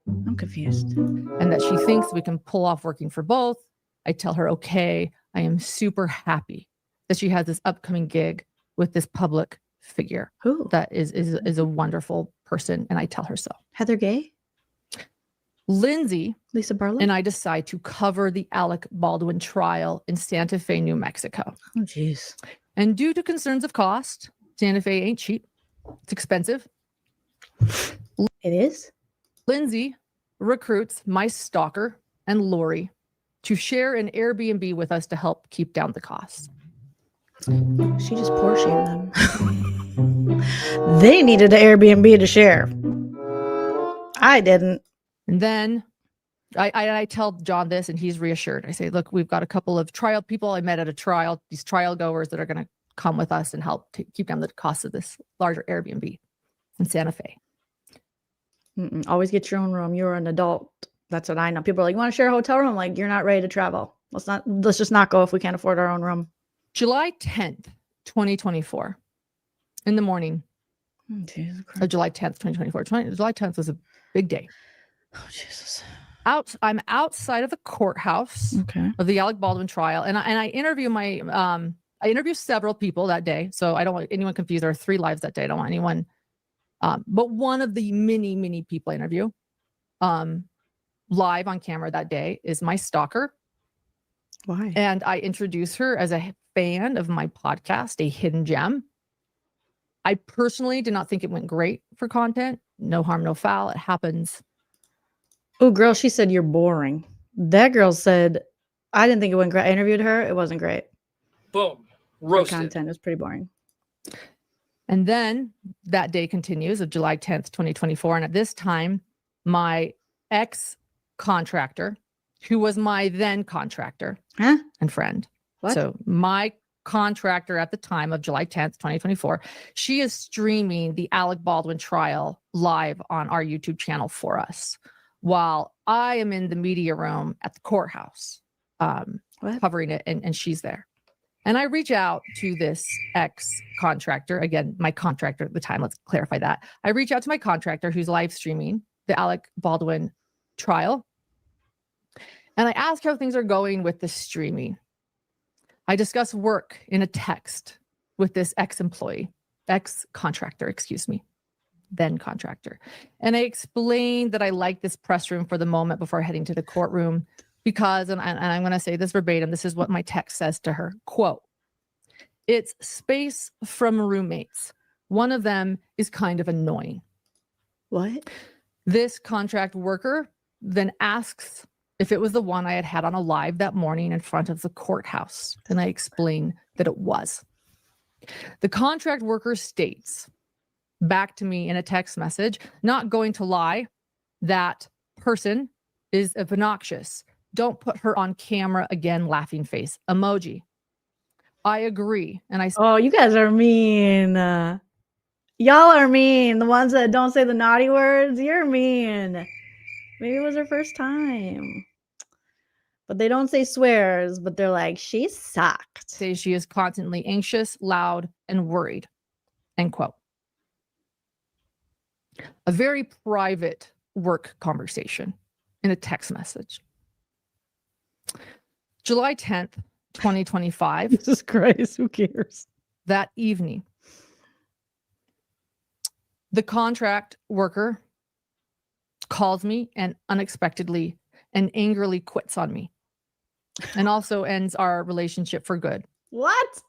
S1: I'm confused.
S11: And that she thinks we can pull off working for both. I tell her, okay, I am super happy that she has this upcoming gig with this public figure.
S1: Who?
S11: That is a wonderful person. And I tell her so.
S1: Heather Gay?
S11: Lindsay,
S1: Lisa Barlow,
S11: and I decide to cover the Alec Baldwin trial in Santa Fe, New Mexico.
S1: Oh, jeez.
S11: And due to concerns of cost, Santa Fe ain't cheap. It's expensive.
S1: It is?
S11: Lindsay recruits my stalker and Lori to share an Airbnb with us to help keep down the costs.
S1: She just poor shamed them. They needed an Airbnb to share. I didn't.
S11: And then I tell John this, and he's reassured. I say, look, we've got a couple of trial people I met at a trial, these trial goers that are going to come with us and help to keep down the cost of this larger Airbnb in Santa Fe.
S1: Always get your own room. You're an adult. That's what I know. People are like, you want to share a hotel room? I'm like, you're not ready to travel. Let's just not go if we can't afford our own room.
S11: July 10th, 2024, in the morning.
S1: Jesus Christ.
S11: July 10th, 2024. July 10th was a big day.
S1: Oh, Jesus.
S11: I'm outside of the courthouse of the Alec Baldwin trial. And I interview I interview several people that day. So I don't want anyone confused. There are 3 lives that day. I don't want anyone. But one of the many people I interview live on camera that day is my stalker.
S1: Why?
S11: And I introduce her as a fan of my podcast, A Hidden Gem. I personally did not think it went great for content. No harm, no foul. It happens.
S1: Oh, girl, she said you're boring. That girl said, I didn't think it went great. I interviewed her. It wasn't great.
S16: Boom.
S1: Her
S16: Roasted.
S1: content was pretty boring.
S11: And then that day continues of July 10th, 2024. And at this time, my ex-contractor, who was my then contractor and friend.
S1: What?
S11: So my contractor at the time of July 10th, 2024, she is streaming the Alec Baldwin trial live on our YouTube channel for us, while I am in the media room at the courthouse covering it, and she's there. And I reach out to this ex-contractor, again, my contractor at the time, let's clarify that. I reach out to my contractor who's live streaming the Alec Baldwin trial. And I ask how things are going with the streaming. I discuss work in a text with this ex-contractor, then contractor. And I explained that I like this press room for the moment before heading to the courtroom because, and I'm going to say this verbatim, this is what my text says to her, quote, "It's space from roommates. One of them is kind of annoying."
S1: What?
S11: This contract worker then asks if it was the one I had on a live that morning in front of the courthouse. And I explain that it was. The contract worker states back to me in a text message, "Not going to lie, that person is obnoxious. Don't put her on camera again, laughing face emoji." I agree. And I
S1: Oh, you guys are mean. Y'all are mean. The ones that don't say the naughty words, you're mean. Maybe it was her first time. But they don't say swears, but they're like, she sucked.
S11: say she is constantly anxious, loud, and worried. End quote. A very private work conversation in a text message. July 10th, 2025.
S1: Jesus Christ, who cares?
S11: That evening, the contract worker calls me and unexpectedly and angrily quits on me and also ends our relationship for good.
S1: What?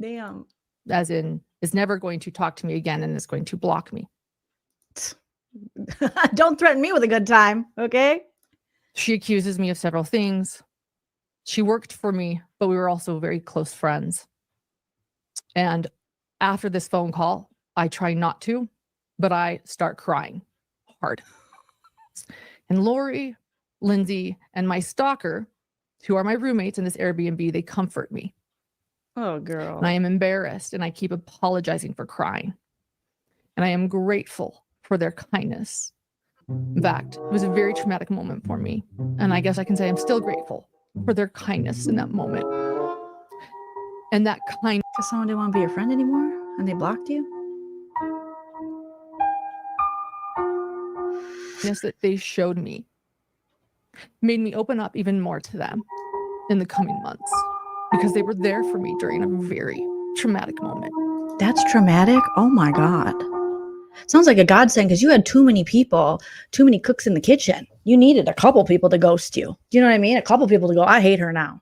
S1: Damn.
S11: As in, is never going to talk to me again and is going to block me.
S1: Don't threaten me with a good time, okay?
S11: She accuses me of several things. She worked for me, but we were also very close friends. And after this phone call, I try not to, but I start crying hard. And Lori, Lindsay, and my stalker, who are my roommates in this Airbnb, they comfort me.
S1: Oh, girl.
S11: And I am embarrassed and I keep apologizing for crying. And I am grateful for their kindness. In fact, it was a very traumatic moment for me. And I guess I can say I'm still grateful for their kindness in that moment. And that kind.
S1: Because someone didn't want to be your friend anymore and they blocked you?
S11: Yes, that they showed me made me open up even more to them in the coming months because they were there for me during a very traumatic moment.
S1: That's traumatic? Oh my God. Sounds like a godsend because you had too many people, too many cooks in the kitchen. You needed a couple people to ghost you. Do you know what I mean? A couple people to go, I hate her now.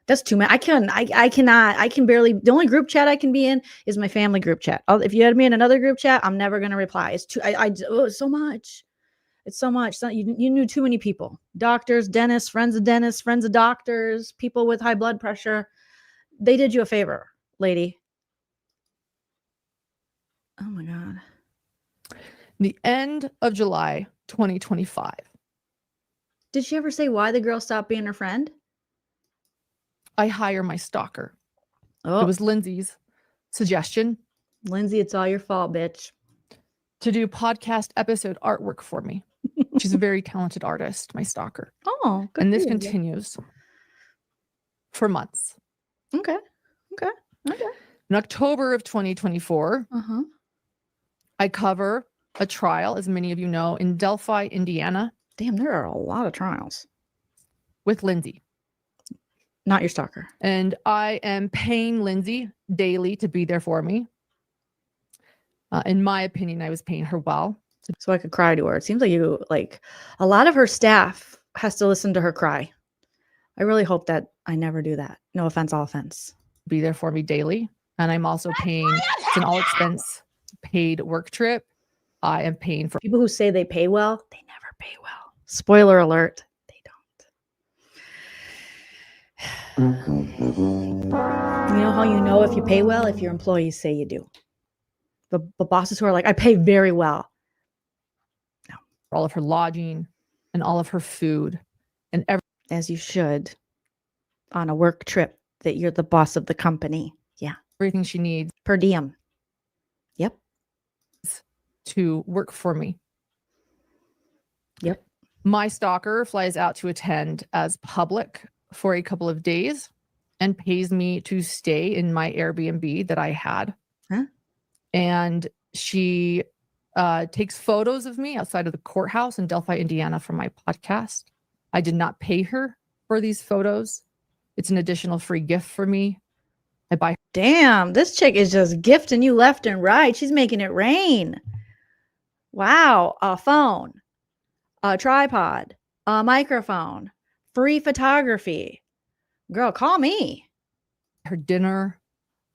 S1: That's too many. I can barely, the only group chat I can be in is my family group chat. If you had me in another group chat, I'm never going to reply. It's too, it's so much. It's so much. You knew too many people. Doctors, dentists, friends of doctors, people with high blood pressure. They did you a favor, lady. Oh my God.
S11: The end of July 2025.
S1: Did she ever say why the girl stopped being her friend?
S11: I hire my stalker.
S1: Oh.
S11: It was Lindsay's suggestion.
S1: Lindsay, it's all your fault, bitch.
S11: To do podcast episode artwork for me. She's a very talented artist, my stalker.
S1: Oh, good.
S11: And this continues for months.
S1: Okay.
S11: In October of 2024, I cover a trial, as many of you know, in Delphi, Indiana.
S1: Damn, there are a lot of trials.
S11: With Lindsay.
S1: Not your stalker.
S11: And I am paying Lindsay daily to be there for me. In my opinion, I was paying her well.
S1: So I could cry to her. It seems like a lot of her staff has to listen to her cry. I really hope that I never do that. No offense, all offense.
S11: Be there for me daily. And I'm also paying, it's an all expense paid work trip. I am paying for
S1: people who say they pay well. They never pay well. Spoiler alert. They don't. You know how you know if you pay well? If your employees say you do. The bosses who are like, I pay very well.
S11: all of her lodging and all of her food and
S1: as you should on a work trip that you're the boss of the company. Yeah.
S11: Everything she needs
S1: per diem. Yep.
S11: To work for me.
S1: Yep.
S11: My stalker flies out to attend as public for a couple of days and pays me to stay in my Airbnb that I had.
S1: Huh?
S11: And she takes photos of me outside of the courthouse in Delphi, Indiana for my podcast. I did not pay her for these photos. It's an additional free gift for me. I buy.
S1: Damn, this chick is just gifting you left and right. She's making it rain. Wow. A phone, a tripod, a microphone, free photography. Girl, call me.
S11: Her dinner.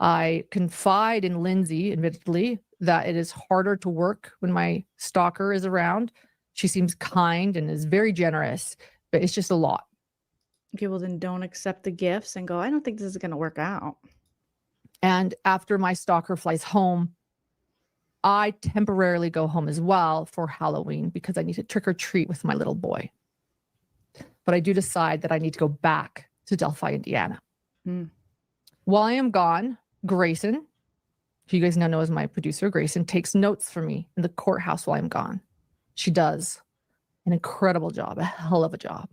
S11: I confide in Lindsay, admittedly, that it is harder to work when my stalker is around. She seems kind and is very generous, but it's just a lot.
S1: People then don't accept the gifts and go, I don't think this is going to work out.
S11: And after my stalker flies home, I temporarily go home as well for Halloween because I need to trick or treat with my little boy. But I do decide that I need to go back to Delphi, Indiana. While I am gone, Grayson, who you guys now know as my producer, Grayson, takes notes for me in the courthouse while I'm gone. She does an incredible job, a hell of a job.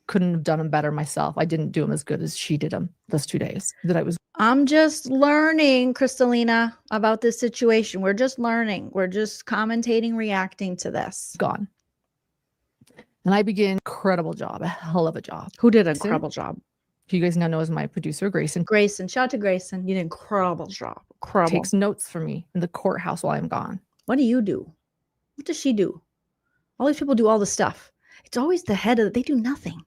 S11: Couldn't have done them better myself. I didn't do them as good as she did them those 2 days that I was.
S1: I'm just learning, Crystalina, about this situation. We're just learning. We're just commentating, reacting to this.
S11: Gone. And I begin incredible job, a hell of a job.
S1: Who did an incredible job?
S11: Who you guys now know as my producer, Grayson.
S1: Grayson, shout out to Grayson. You did an incredible job. Incredible.
S11: Takes notes for me in the courthouse while I'm gone.
S1: What do you do? What does she do? All these people do all the stuff. It's always the head of it. They do nothing.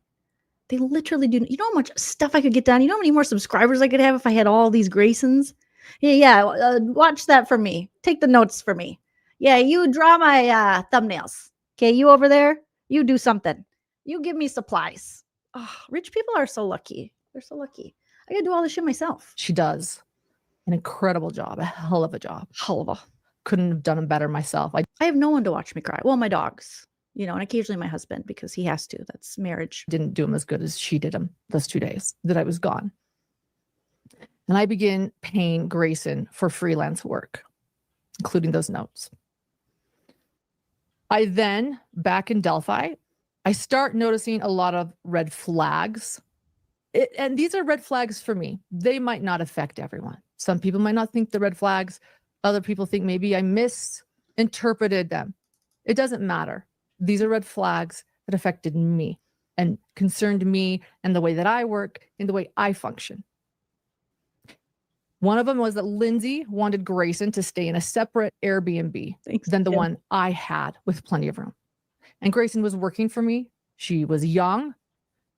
S1: They literally do. You know how much stuff I could get done? You know how many more subscribers I could have if I had all these Graysons? Yeah, watch that for me. Take the notes for me. Yeah, you draw my thumbnails. Okay, you over there, you do something. You give me supplies. Oh, rich people are so lucky. They're so lucky. I gotta do all this shit myself.
S11: She does an incredible job, a hell of a job.
S1: Hell of a.
S11: Couldn't have done them better myself.
S1: I have no one to watch me cry. Well, my dogs, you know, and occasionally my husband because he has to. That's marriage.
S11: Didn't do them as good as she did them those 2 days that I was gone. And I begin paying Grayson for freelance work, including those notes. I then, back in Delphi, I start noticing a lot of red flags. And these are red flags for me. They might not affect everyone. Some people might not think the red flags. Other people think maybe I misinterpreted them. It doesn't matter. These are red flags that affected me and concerned me and the way that I work and the way I function. One of them was that Lindsay wanted Grayson to stay in a separate Airbnb than the one I had with plenty of room. And Grayson was working for me. She was young.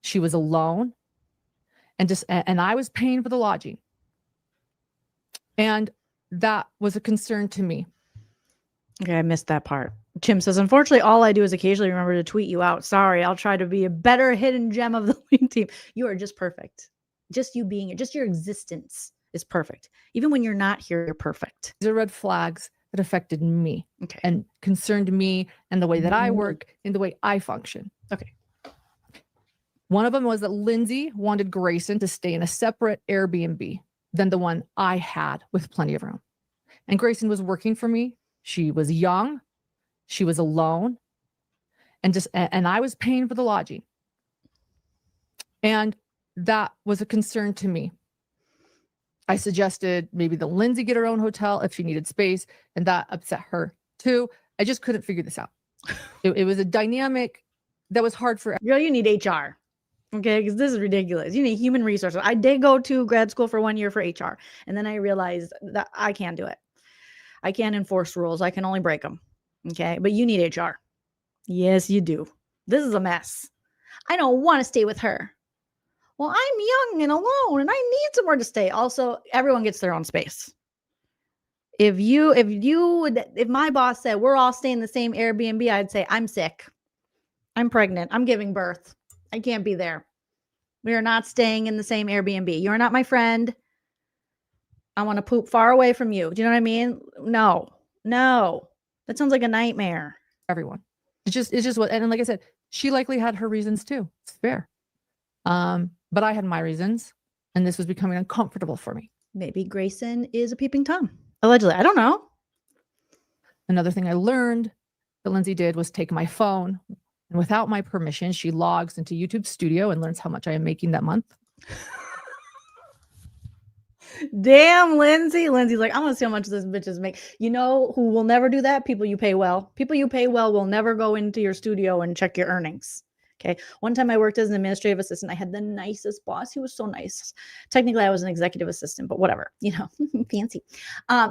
S11: She was alone. And I was paying for the lodging. And that was a concern to me.
S1: Okay, I missed that part. Tim says, unfortunately, all I do is occasionally remember to tweet you out. Sorry, I'll try to be a better hidden gem of the Lean team. You are just perfect. Just you being, just your existence is perfect. Even when you're not here, you're perfect.
S11: These are red flags that affected me and concerned me and the way that I work and the way I function.
S1: Okay.
S11: One of them was that Lindsay wanted Grayson to stay in a separate Airbnb than the one I had with plenty of room. And Grayson was working for me. She was young. She was alone. And I was paying for the lodging. And that was a concern to me. I suggested maybe that Lindsay get her own hotel if she needed space, and that upset her too. I just couldn't figure this out. It was a dynamic that was hard for.
S1: Girl, you need HR. Okay, because this is ridiculous. You need human resources. I did go to grad school for 1 year for HR, and then I realized that I can't do it. I can't enforce rules. I can only break them. Okay, but you need HR. Yes, you do. This is a mess. I don't want to stay with her. Well, I'm young and alone, and I need somewhere to stay. Also, everyone gets their own space. If my boss said we're all staying in the same Airbnb, I'd say I'm sick. I'm pregnant. I'm giving birth. I can't be there. We are not staying in the same Airbnb. You're not my friend. I want to poop far away from you. Do you know what I mean? No. That sounds like a nightmare.
S11: Everyone. It's just what, and like I said, she likely had her reasons too. It's fair. But I had my reasons, and this was becoming uncomfortable for me.
S1: Maybe Grayson is a peeping Tom. Allegedly. I don't know.
S11: Another thing I learned that Lindsay did was take my phone, and without my permission, she logs into YouTube Studio and learns how much I am making that month.
S1: Damn, Lindsay. Lindsay's like, I want to see how much this bitches make. You know who will never do that? People you pay well. People you pay well will never go into your studio and check your earnings. Okay. One time I worked as an administrative assistant. I had the nicest boss. He was so nice. Technically, I was an executive assistant, but whatever, fancy.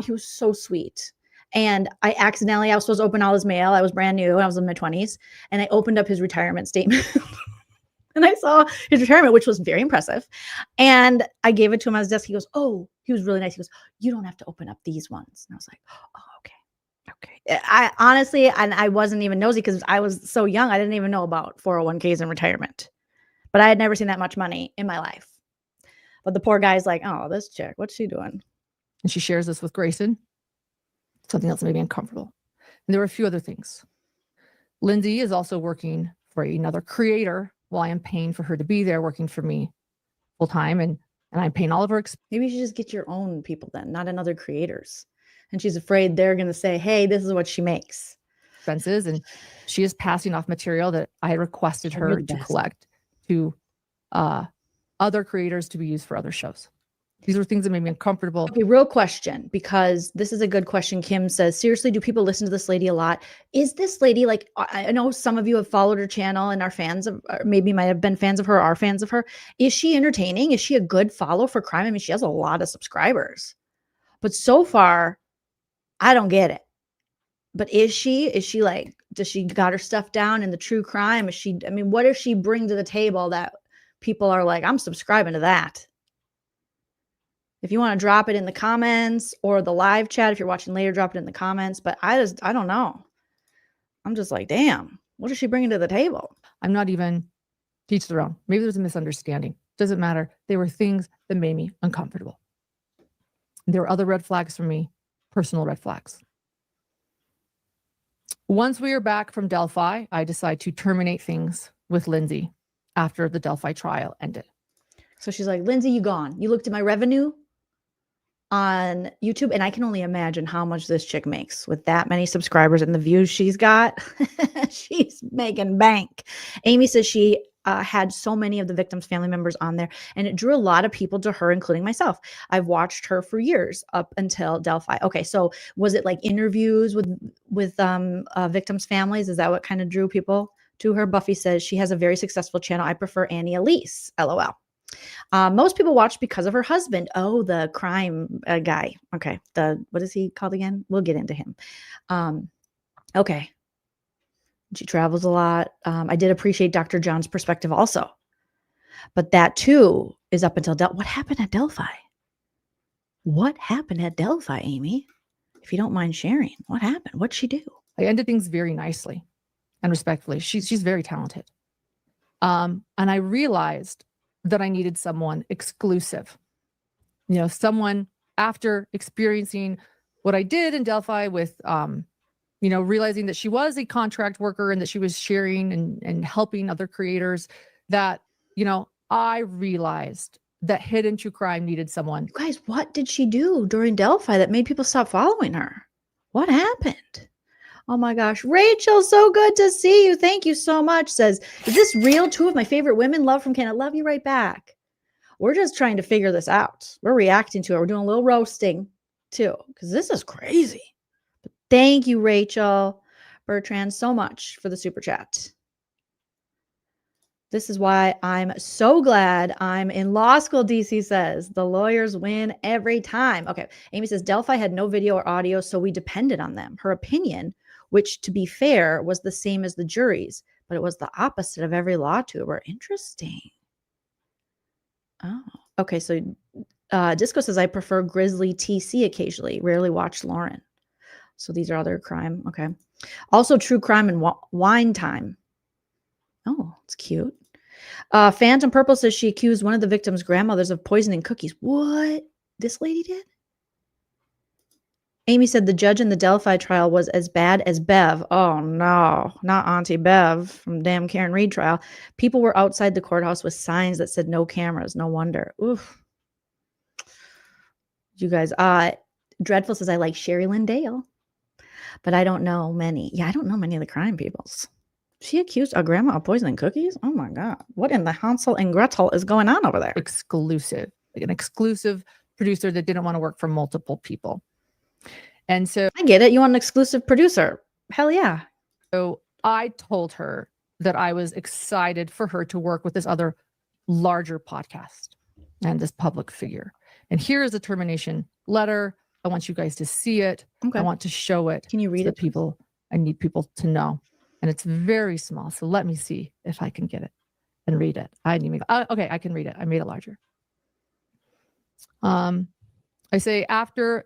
S1: He was so sweet. And I was supposed to open all his mail. I was brand new. I was in my 20s. And I opened up his retirement statement. And I saw his retirement, which was very impressive. And I gave it to him on his desk. He goes, oh, he was really nice. He goes, you don't have to open up these ones. And I was like, oh, okay. I honestly, and I wasn't even nosy because I was so young. I didn't even know about 401ks and retirement, but I had never seen that much money in my life. But the poor guy's like, oh, this chick, what's she doing?
S11: And she shares this with Grayson. Something else that made me uncomfortable. And there were a few other things. Lindsay is also working for another creator while I am paying for her to be there working for me full time. And I'm paying all of her.
S1: Maybe you should just get your own people then, not another creators. And she's afraid they're going to say, hey, this is what she makes.
S11: Expenses. And she is passing off material that I had requested her to collect to other creators to be used for other shows. These were things that made me uncomfortable.
S1: Okay, real question, because this is a good question. Kim says, seriously, do people listen to this lady a lot? Is this lady, like, I know some of you have followed her channel and are fans of, or maybe might have been fans of her, are fans of her. Is she entertaining? Is she a good follow for crime? I mean, she has a lot of subscribers. But so far, I don't get it. But is she like, does she got her stuff down in the true crime? What does she bring to the table that people are like, I'm subscribing to that? If you want to drop it in the comments or the live chat, if you're watching later, drop it in the comments. But I don't know. I'm just like, damn, what is she bringing to the table?
S11: I'm not even teach their own. Maybe there's a misunderstanding. Doesn't matter. They were things that made me uncomfortable. There were other red flags for me, personal red flags. Once we are back from Delphi, I decide to terminate things with Lindsay after the Delphi trial ended.
S1: So she's like, Lindsay, you gone. You looked at my revenue on YouTube, and I can only imagine how much this chick makes with that many subscribers and the views she's got. She's making bank. Amy says she had so many of the victims' family members on there, and it drew a lot of people to her, including myself. I've watched her for years up until Delphi. Okay, so was it like interviews with victims' families? Is that what kind of drew people to her? Buffy says she has a very successful channel. I prefer Annie Elise. LOL. Most people watch because of her husband. Oh, the crime guy. Okay. What is he called again? We'll get into him. Okay. She travels a lot. I did appreciate Dr. John's perspective also, but that too is up until what happened at Delphi? What happened at Delphi, Amy? If you don't mind sharing, what happened? What'd she do?
S11: I ended things very nicely and respectfully. She's very talented. And I realized that I needed someone exclusive. Someone after experiencing what I did in Delphi with, realizing that she was a contract worker and that she was sharing and helping other creators, that, I realized that hidden true crime needed someone.
S1: You guys, what did she do during Delphi that made people stop following her? What happened? Oh my gosh. Rachel, so good to see you. Thank you so much. Says, is this real? Two of my favorite women. Love from Canada. Love you right back. We're just trying to figure this out. We're reacting to it. We're doing a little roasting too, because this is crazy. But thank you, Rachel Bertrand, so much for the super chat. This is why I'm so glad I'm in law school, DC says. The lawyers win every time. Okay. Amy says, Delphi had no video or audio, so we depended on them. Her opinion, which to be fair was the same as the jury's, but it was the opposite of every law tuber. Interesting. Oh, okay. So Disco says, I prefer Grizzly TC occasionally, rarely watch Lauren. So these are other crime. Okay. Also true crime and wine time. Oh, it's cute. Phantom Purple says she accused one of the victims' grandmothers of poisoning cookies. What? This lady did? Amy said the judge in the Delphi trial was as bad as Bev. Oh, no, not Auntie Bev from damn Karen Reed trial. People were outside the courthouse with signs that said no cameras. No wonder. Oof. You guys, Dreadful says, I like Sherry Lynn Dale, but I don't know many. Yeah, I don't know many of the crime peoples. She accused a grandma of poisoning cookies? Oh my God. What in the Hansel and Gretel is going on over there?
S11: Exclusive. Like an exclusive producer that didn't want to work for multiple people. And so
S1: I get it. You want an exclusive producer. Hell yeah.
S11: So I told her that I was excited for her to work with this other larger podcast and this public figure. And here is a termination letter. I want you guys to see it.
S1: Okay.
S11: I want to show it.
S1: Can you read it?
S11: People, I need people to know. And it's very small. So let me see if I can get it and read it. Okay, I can read it. I made it larger. I say, after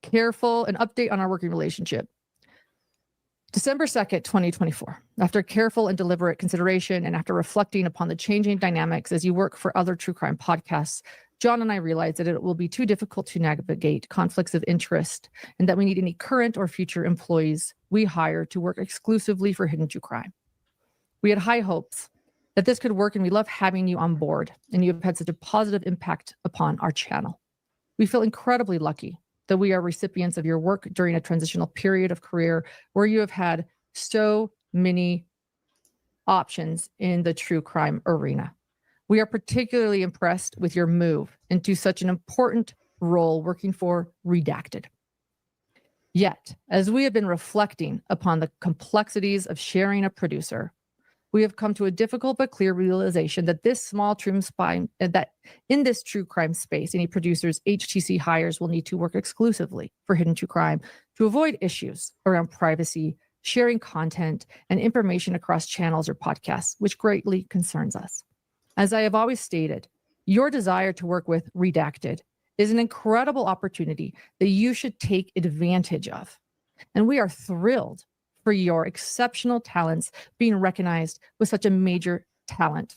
S11: careful an update on our working relationship. December 2nd, 2024. After careful and deliberate consideration and after reflecting upon the changing dynamics as you work for other true crime podcasts, John and I realized that it will be too difficult to navigate conflicts of interest and that we need any current or future employees we hire to work exclusively for Hidden True Crime. We had high hopes that this could work, and we love having you on board, and you have had such a positive impact upon our channel. We feel incredibly lucky that we are recipients of your work during a transitional period of career where you have had so many options in the true crime arena. We are particularly impressed with your move into such an important role working for Redacted. Yet, as we have been reflecting upon the complexities of sharing a producer, we have come to a difficult but clear realization that that in this true crime space, any producers HTC hires will need to work exclusively for Hidden True Crime to avoid issues around privacy, sharing content, and information across channels or podcasts, which greatly concerns us. As I have always stated, your desire to work with Redacted is an incredible opportunity that you should take advantage of. And we are thrilled for your exceptional talents being recognized with such a major talent.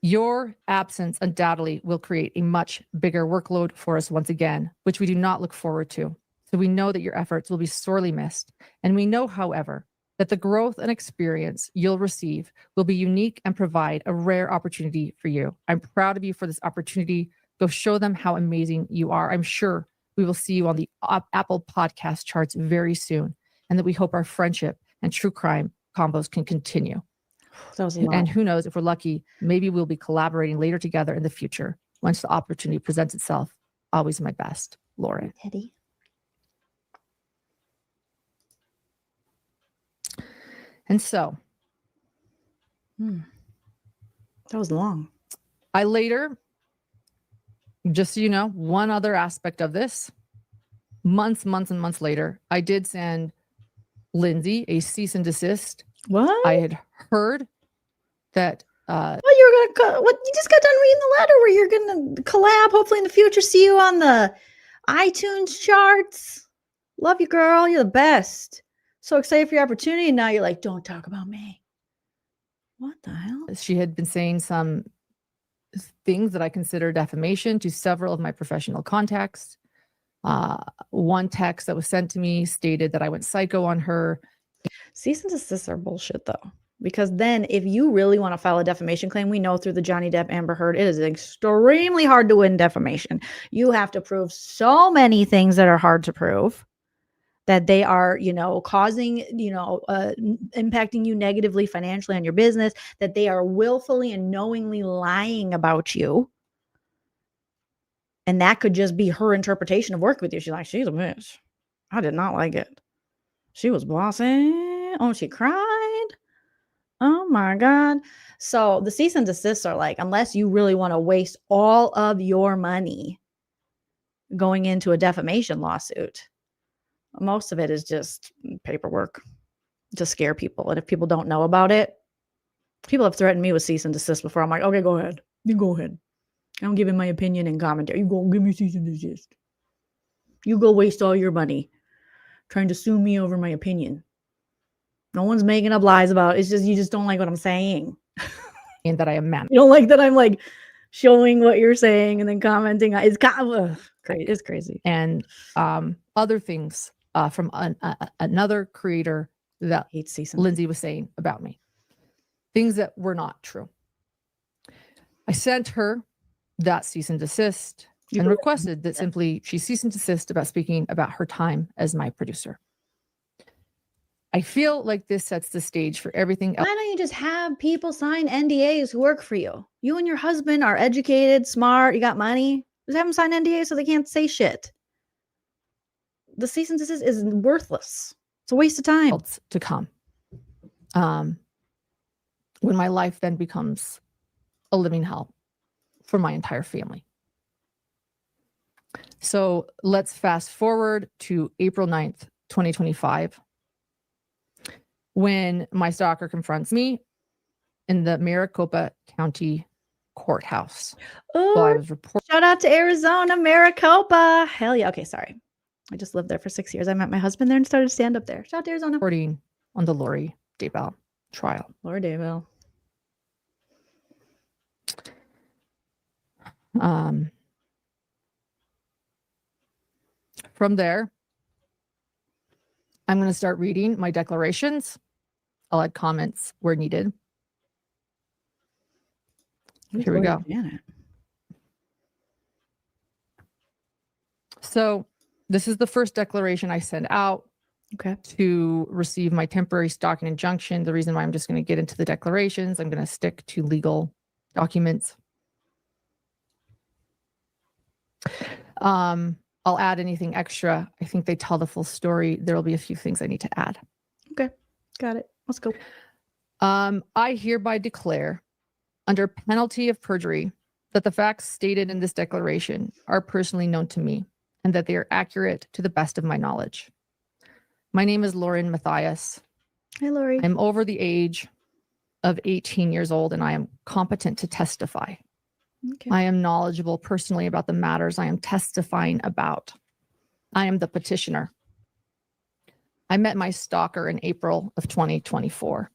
S11: Your absence undoubtedly will create a much bigger workload for us once again, which we do not look forward to. So we know that your efforts will be sorely missed. And we know, however, that the growth and experience you'll receive will be unique and provide a rare opportunity for you. I'm proud of you for this opportunity. Go show them how amazing you are. I'm sure we will see you on the Apple podcast charts very soon, and that we hope our friendship and true crime combos can continue.
S1: That was a lot.
S11: And who knows, if we're lucky, maybe we'll be collaborating later together in the future once the opportunity presents itself. Always my best, Lauren.
S1: Teddy.
S11: And so,
S1: that was long.
S11: I later, just so you know, one other aspect of this, months and months later, I did send Lindsay a cease and desist.
S1: What?
S11: I had heard that.
S1: Well, you were gonna. What? You just got done reading the letter where you're gonna collab. Hopefully, in the future, see you on the iTunes charts. Love you, girl. You're the best. So excited for your opportunity. And now you're like, don't talk about me. What the hell?
S11: She had been saying some things that I consider defamation to several of my professional contacts. One text that was sent to me stated that I went psycho on her.
S1: Cease and desist are bullshit, though. Because then if you really want to file a defamation claim, we know through the Johnny Depp Amber Heard, it is extremely hard to win defamation. You have to prove so many things that are hard to prove. That they are, causing, impacting you negatively financially on your business, that they are willfully and knowingly lying about you. And that could just be her interpretation of work with you. She's like, she's a bitch. I did not like it. She was bossy. Oh, she cried. Oh my God. So the cease and desists are like, unless you really want to waste all of your money going into a defamation lawsuit, most of it is just paperwork to scare people. And if people don't know about it, people have threatened me with cease and desist before. I'm like, okay, go ahead. You go ahead. I don't give in my opinion and commentary. You go give me cease and desist. You go waste all your money trying to sue me over my opinion. No one's making up lies about it. It's just, you just don't like what I'm saying.
S11: And that I am mad.
S1: You don't like that I'm like showing what you're saying and then commenting. It's kind of crazy. It's crazy.
S11: And other things from another creator that Lindsay was saying about me. Things that were not true. I sent her that cease and desist and requested that simply she cease and desist about speaking about her time as my producer. I feel like this sets the stage for everything else.
S1: Why don't you just have people sign NDAs who work for you? You and your husband are educated, smart, you got money. Just have them sign NDAs so they can't say shit. The cease and desist is worthless. It's a waste of time.
S11: To come. When my life then becomes a living hell for my entire family. So let's fast forward to April 9th, 2025. When my stalker confronts me in the Maricopa County Courthouse.
S1: Ooh,
S11: while I was
S1: shout out to Arizona, Maricopa. Hell yeah. Okay, sorry. I just lived there for 6 years. I met my husband there and started stand up there. Shout out to Arizona.
S11: Reporting on the Lori Daybell trial.
S1: Lori Daybell.
S11: From there, I'm going to start reading my declarations. I'll add comments where needed. Here we go.
S1: Janet.
S11: So this is the first declaration I send out to receive my temporary stalking injunction. The reason why I'm just going to get into the declarations, I'm going to stick to legal documents. I'll add anything extra. I think they tell the full story. There will be a few things I need to add.
S1: Okay, got it. Let's go.
S11: I hereby declare, under penalty of perjury, that the facts stated in this declaration are personally known to me and that they are accurate to the best of my knowledge. My name is Lauren Matthias.
S1: Hi, Lori.
S11: I'm over the age of 18 years old and I am competent to testify
S1: Okay.
S11: I am knowledgeable personally about the matters I am testifying about. I am the petitioner. I met my stalker in April of 2024.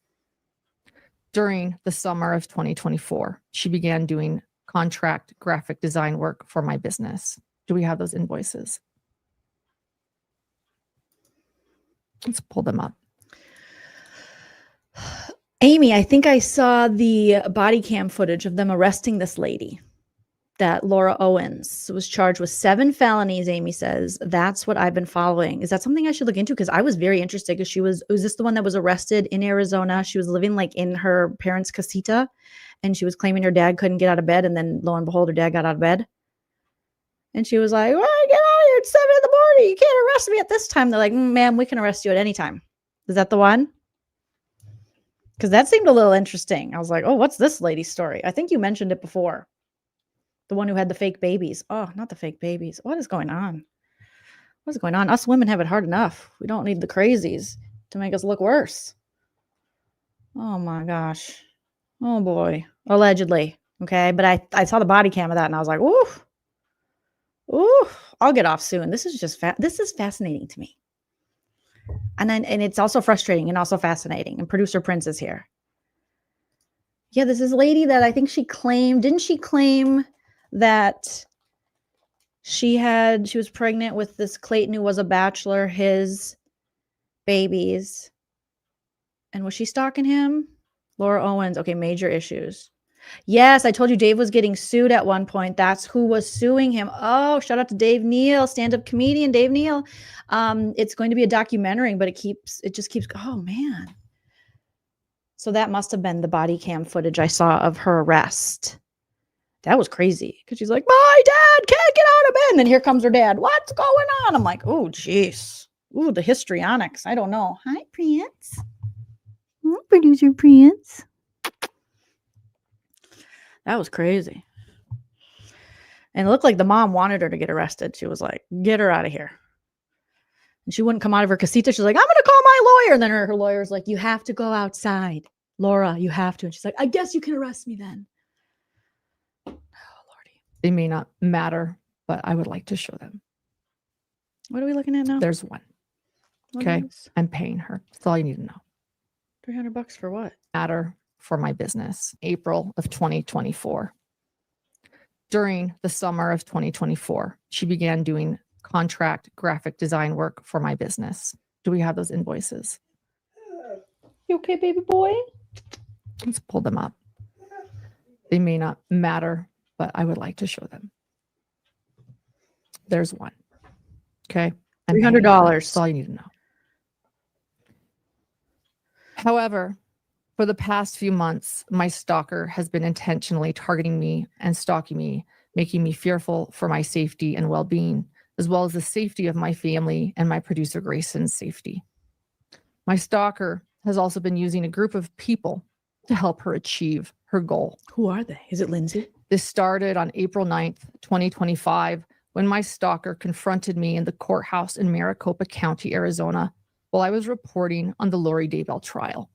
S11: During the summer of 2024, she began doing contract graphic design work for my business. Do we have those invoices? Let's pull them up.
S1: Amy, I think I saw the body cam footage of them arresting this lady. That Laura Owens was charged with 7 felonies, Amy says. That's what I've been following. Is that something I should look into? Because I was very interested because was this the one that was arrested in Arizona? She was living like in her parents' casita and she was claiming her dad couldn't get out of bed. And then lo and behold, her dad got out of bed. And she was like, well, get out of here. It's 7 in the morning. You can't arrest me at this time. They're like, ma'am, we can arrest you at any time. Is that the one? Because that seemed a little interesting. I was like, oh, what's this lady's story? I think you mentioned it before. The one who had the fake babies. Oh, not the fake babies. What is going on? What is going on? Us women have it hard enough. We don't need the crazies to make us look worse. Oh my gosh. Oh boy. Allegedly. Okay. But I saw the body cam of that and I was like, ooh. Ooh. I'll get off soon. This is just this is fascinating to me. And it's also frustrating and also fascinating. And producer Prince is here. Yeah, this is a lady that I think she claimed. Didn't she claim that she was pregnant with this Clayton who was a bachelor, his babies? And was she stalking him? Laura Owens. Okay, major issues. Yes, I told you Dave was getting sued at one point. That's who was suing him. Oh, shout out to Dave Neal, stand-up comedian Dave Neal. It's going to be a documentary, but it just keeps, oh man. So that must have been the body cam footage I saw of her arrest. That was crazy because she's like, my dad can't get out of bed. And then here comes her dad. What's going on? I'm like, oh, jeez. Ooh, the histrionics. I don't know. Hi, Prince. Producer Prince. That was crazy. And it looked like the mom wanted her to get arrested. She was like, get her out of here. And she wouldn't come out of her casita. She's like, I'm going to call my lawyer. And then her lawyer's like, you have to go outside. Laura, you have to. And she's like, I guess you can arrest me then.
S11: They may not matter, but I would like to show them.
S1: What are we looking at now?
S11: There's one. Okay. I'm paying her. That's all you need to know.
S1: $300 for what?
S11: Matter for my business. April of 2024. During the summer of 2024, she began doing contract graphic design work for my business. Do we have those invoices?
S1: You okay, baby boy?
S11: Let's pull them up. They may not matter, but I would like to show them. There's one. Okay.
S1: $300.
S11: That's all you need to know. However, for the past few months, my stalker has been intentionally targeting me and stalking me, making me fearful for my safety and well-being, as well as the safety of my family and my producer Grayson's safety. My stalker has also been using a group of people to help her achieve her goal.
S1: Who are they? Is it Lindsay?
S11: This started on April 9th, 2025, when my stalker confronted me in the courthouse in Maricopa County, Arizona, while I was reporting on the Lori Daybell trial.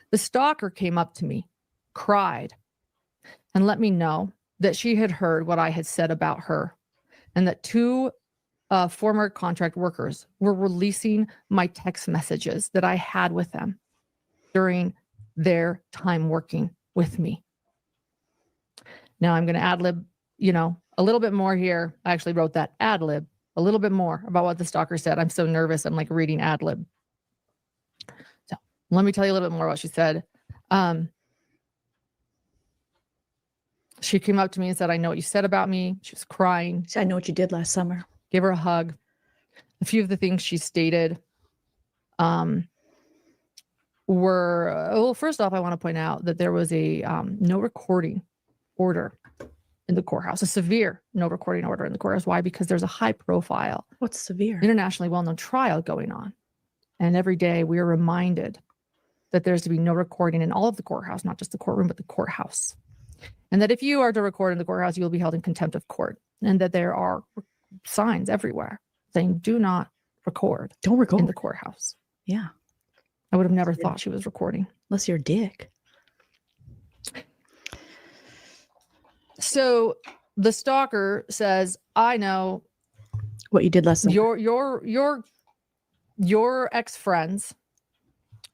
S11: The stalker came up to me, cried, and let me know that she had heard what I had said about her, and that 2 former contract workers were releasing my text messages that I had with them during their time working with me. Now I'm going to ad lib, a little bit more here. I actually wrote that ad lib, a little bit more about what the stalker said. I'm so nervous. I'm like reading ad lib. So let me tell you a little bit more about what she said. She came up to me and said, I know what you said about me. She was crying.
S1: She said, I know what you did last summer.
S11: Gave her a hug. A few of the things she stated were, well, first off, I want to point out that there was a no recording order in the courthouse, a severe no recording order in the courthouse. Why? Because there's a high profile,
S1: what's severe,
S11: internationally well-known trial going on. And every day we are reminded that there's to be no recording in all of the courthouse, not just the courtroom, but the courthouse. And that if you are to record in the courthouse, you will be held in contempt of court. And that there are signs everywhere saying, do not record.
S1: Don't record
S11: in the courthouse.
S1: Yeah.
S11: I would have never thought she was recording.
S1: Unless you're a dick.
S11: So the stalker says, I know
S1: what you did last summer.
S11: Your ex-friends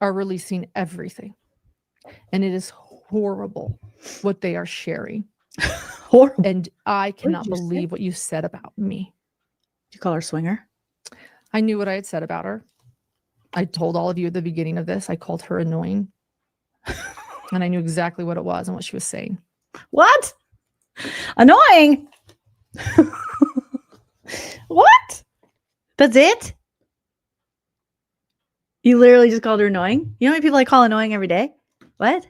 S11: are releasing everything. And it is horrible what they are sharing.
S1: Horrible.
S11: And I cannot
S1: did you say?
S11: believe what you said about me.
S1: Did you call her swinger?
S11: I knew what I had said about her. I told all of you at the beginning of this, I called her annoying. And I knew exactly what it was and what she was saying.
S1: What? Annoying? What? That's it? You literally just called her annoying? You know how many people I call annoying every day? What?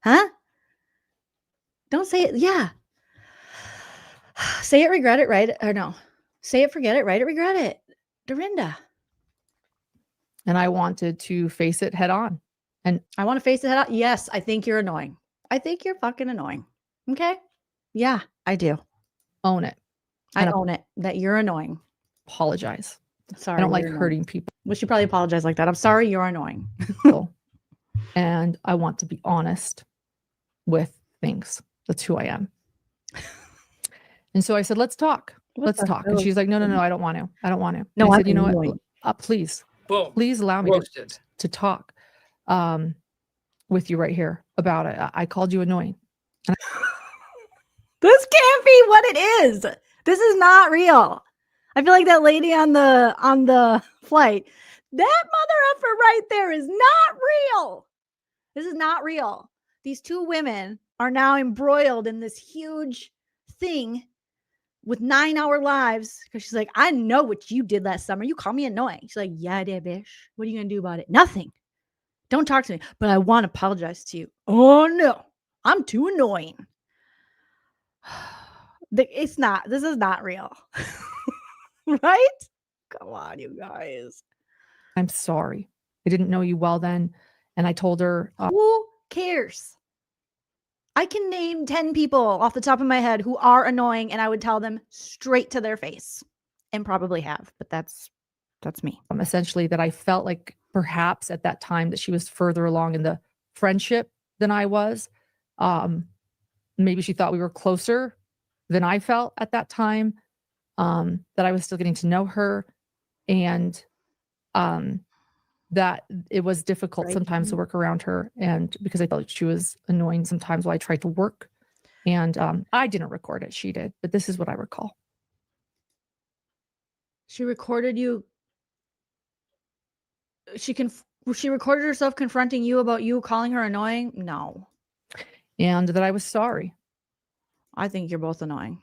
S1: Huh? Don't say it. Yeah. Say it, regret it, right? Or no. Say it, forget it, write it, regret it. Dorinda.
S11: And I wanted to face it head on. And
S1: I want to face it head on. Yes, I think you're annoying. I think you're fucking annoying. Okay? Yeah, I do.
S11: Own it.
S1: I own it that you're annoying.
S11: Apologize.
S1: Sorry.
S11: I don't like
S1: you're
S11: hurting
S1: annoying.
S11: people.
S1: We should probably apologize like that. I'm sorry you're annoying.
S11: And I want to be honest with things. That's who I am. And so I said, let's talk. Let's talk. And she's like, no, I don't want to. I don't want to.
S1: No,
S11: and I
S1: I'm
S11: said, you know
S1: annoying.
S11: what? Please,
S16: Boom.
S11: please allow me
S16: Roasted.
S11: to talk with you right here about it. I called you annoying.
S1: This can't be what it is. This is not real. I feel like that lady on the flight. That mother effer right there is not real. This is not real. These two women are now embroiled in this huge thing with 9-hour lives because she's like, I know what you did last summer. You called me annoying. She's like, yeah, I did, bitch. What are you gonna do about it? Nothing. Don't talk to me. But I want to apologize to you. Oh no, I'm too annoying. It's not. This is not real. Right? Come on, you guys.
S11: I'm sorry. I didn't know you well then. And I told her,
S1: who cares? I can name 10 people off the top of my head who are annoying, and I would tell them straight to their face, and probably have, but that's me.
S11: Essentially that I felt like perhaps at that time that she was further along in the friendship than I was. Maybe she thought we were closer than I felt at that time, that I was still getting to know her, and that it was difficult sometimes to work around her, and because I felt she was annoying sometimes while I tried to work. And I didn't record it, she did, but this is what I recall.
S1: She recorded you. She recorded herself confronting you about you calling her annoying? No.
S11: And that I was sorry.
S1: I think you're both annoying.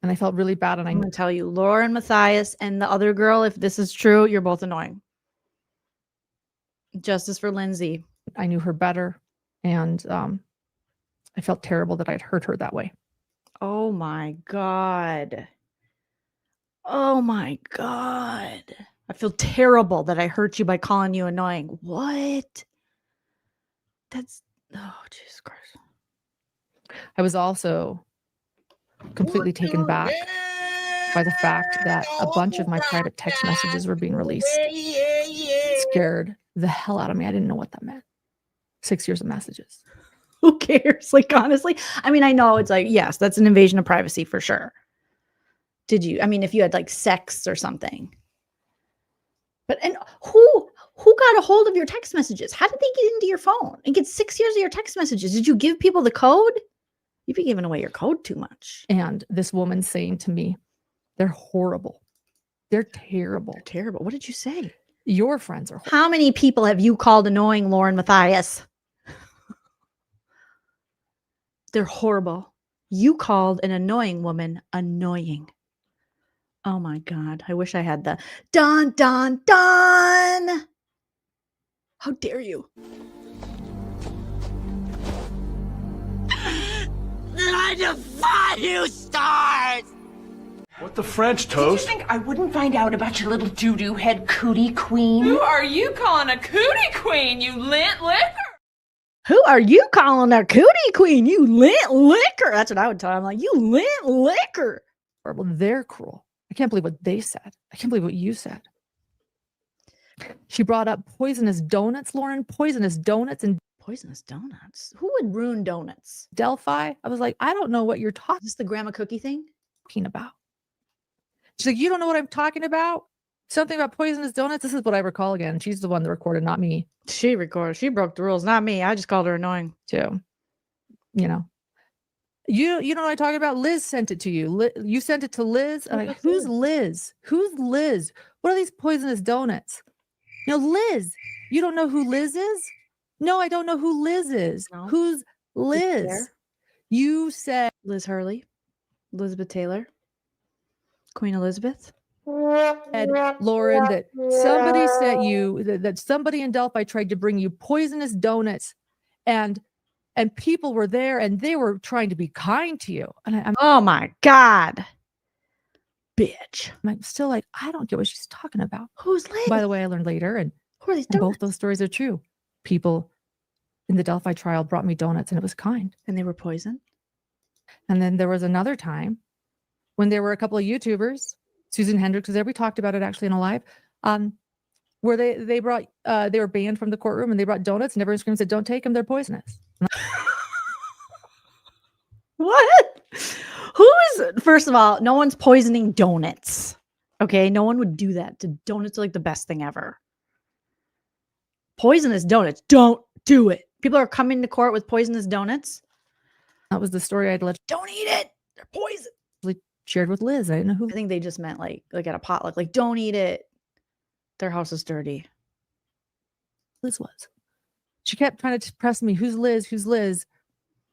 S11: And I felt really bad. And
S1: I'm going to tell you, Laura and Matthias and the other girl, if this is true, you're both annoying. Justice for Lindsay.
S11: I knew her better. And I felt terrible that I'd hurt her that way.
S1: Oh my God. Oh my God. I feel terrible that I hurt you by calling you annoying. What? That's, oh, Jesus Christ.
S11: I was also completely taken back by the fact that a bunch of my private text messages were being released. It scared the hell out of me. I didn't know what that meant. 6 years of messages.
S1: Who cares? Like, honestly, I mean, I know it's like, yes, that's an invasion of privacy for sure. Did you? I mean, if you had like sex or something. But, and who got a hold of your text messages? How did they get into your phone and get 6 years of your text messages? Did you give people the code? You'd be giving away your code too much.
S11: And this woman saying to me, they're horrible. They're terrible.
S1: They're terrible. What did you say?
S11: Your friends are horrible.
S1: How many people have you called annoying, Lauren Matthias? They're horrible. You called an annoying woman annoying. Oh my God. I wish I had the dun, dun, dun. How dare you?
S15: I defy you, stars!
S21: What the French
S14: Did you
S21: toast?
S14: think I wouldn't find out about your little doo-doo head cootie queen?
S22: Who are you calling a cootie queen, you lint liquor?
S1: Who are you calling a cootie queen? You lint liquor. That's what I would tell them. Like, you lint liquor.
S11: Well, they're cruel. I can't believe what they said. I can't believe what you said. She brought up poisonous donuts, Lauren, poisonous donuts. And
S1: Poisonous donuts. Who would ruin donuts?
S11: Delphi. I was like, I don't know what you're
S1: Is this the grandma cookie thing?
S11: talking about. She's like, you don't know what I'm talking about? Something about poisonous donuts. This is what I recall again. She's the one that recorded, not me.
S1: She recorded. She broke the rules, not me. I just called her annoying.
S11: Too. You know. You know what I'm talking about? Liz sent it to you. You sent it to Liz. I'm like, who's Liz? Who's Liz? What are these poisonous donuts? You know, Liz. You don't know who Liz is? No, I don't know who Liz is.
S1: No.
S11: Who's Liz? You said
S1: Liz Hurley, Elizabeth Taylor, Queen Elizabeth.
S11: Lauren, that somebody sent you that somebody in Delphi tried to bring you poisonous donuts, and people were there and they were trying to be kind to you. And I'm
S1: Oh my God, bitch!
S11: I'm still like, I don't get what she's talking about.
S1: Who's Liz?
S11: By the way, I learned later, and
S1: Who are these
S11: both
S1: donuts?
S11: those stories are true. People in the Delphi trial brought me donuts, and it was kind.
S1: And they were poison.
S11: And then there was another time when there were a couple of YouTubers, Susan Hendricks was there. We talked about it actually in a live, where they brought they were banned from the courtroom and they brought donuts, and everyone screamed and said, "Don't take them, they're poisonous."
S1: What? Who is? First of all, no one's poisoning donuts. Okay, no one would do that. Donuts are like the best thing ever. Poisonous donuts. Don't do it. People are coming to court with poisonous donuts.
S11: That was the story I'd let
S1: Don't eat it. They're poison.
S11: shared with Liz. I didn't know who.
S1: I think they just meant like at a potluck. Like, don't eat it. Their house is dirty.
S11: Liz was. She kept trying to press me. Who's Liz? Who's Liz?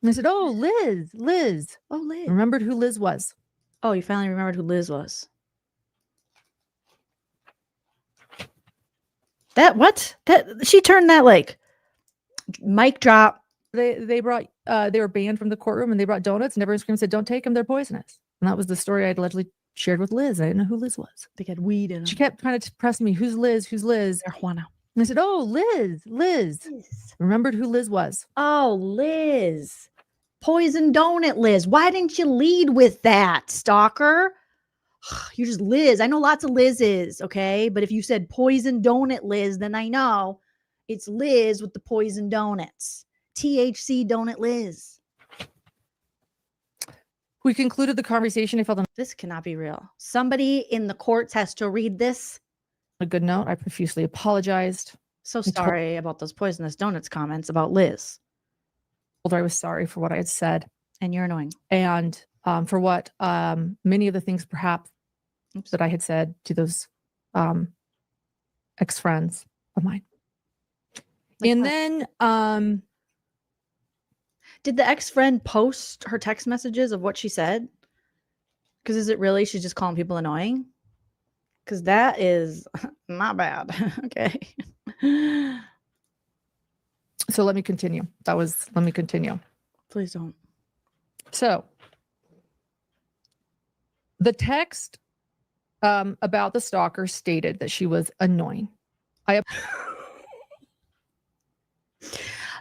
S11: And I said, "Oh, Liz, Liz."
S1: Oh, Liz.
S11: Remembered who Liz was.
S1: Oh, you finally remembered who Liz was. That what? That she turned that like mic drop.
S11: They brought they were banned from the courtroom and they brought donuts, and everyone screamed and said, "Don't take them, they're poisonous." And that was the story I'd allegedly shared with Liz. I didn't know who Liz was.
S1: They had weed in them.
S11: She kept trying to press me. Who's Liz? Who's Liz?
S1: Marijuana.
S11: And I said, "Oh, Liz, Liz." Remembered who Liz was.
S1: Oh, Liz. Poison donut Liz. Why didn't you lead with that, stalker? You're just Liz. I know lots of Liz's, okay? But if you said poison donut Liz, then I know it's Liz with the poison donuts. THC donut Liz.
S11: We concluded the conversation. I felt
S1: this cannot be real. Somebody in the courts has to read this.
S11: A good note. I profusely apologized.
S1: So sorry about those poisonous donuts comments about Liz.
S11: Told her I was sorry for what I had said.
S1: And you're annoying.
S11: And for what many of the things perhaps that I had said to those ex-friends of mine.
S1: Like
S11: and
S1: what?
S11: then
S1: did the ex-friend post her text messages of what she said? Because is it really she's just calling people annoying? Because that is not bad. Okay.
S11: So let me continue. Let me continue.
S1: Please don't.
S11: So the text about the stalker stated that she was annoying.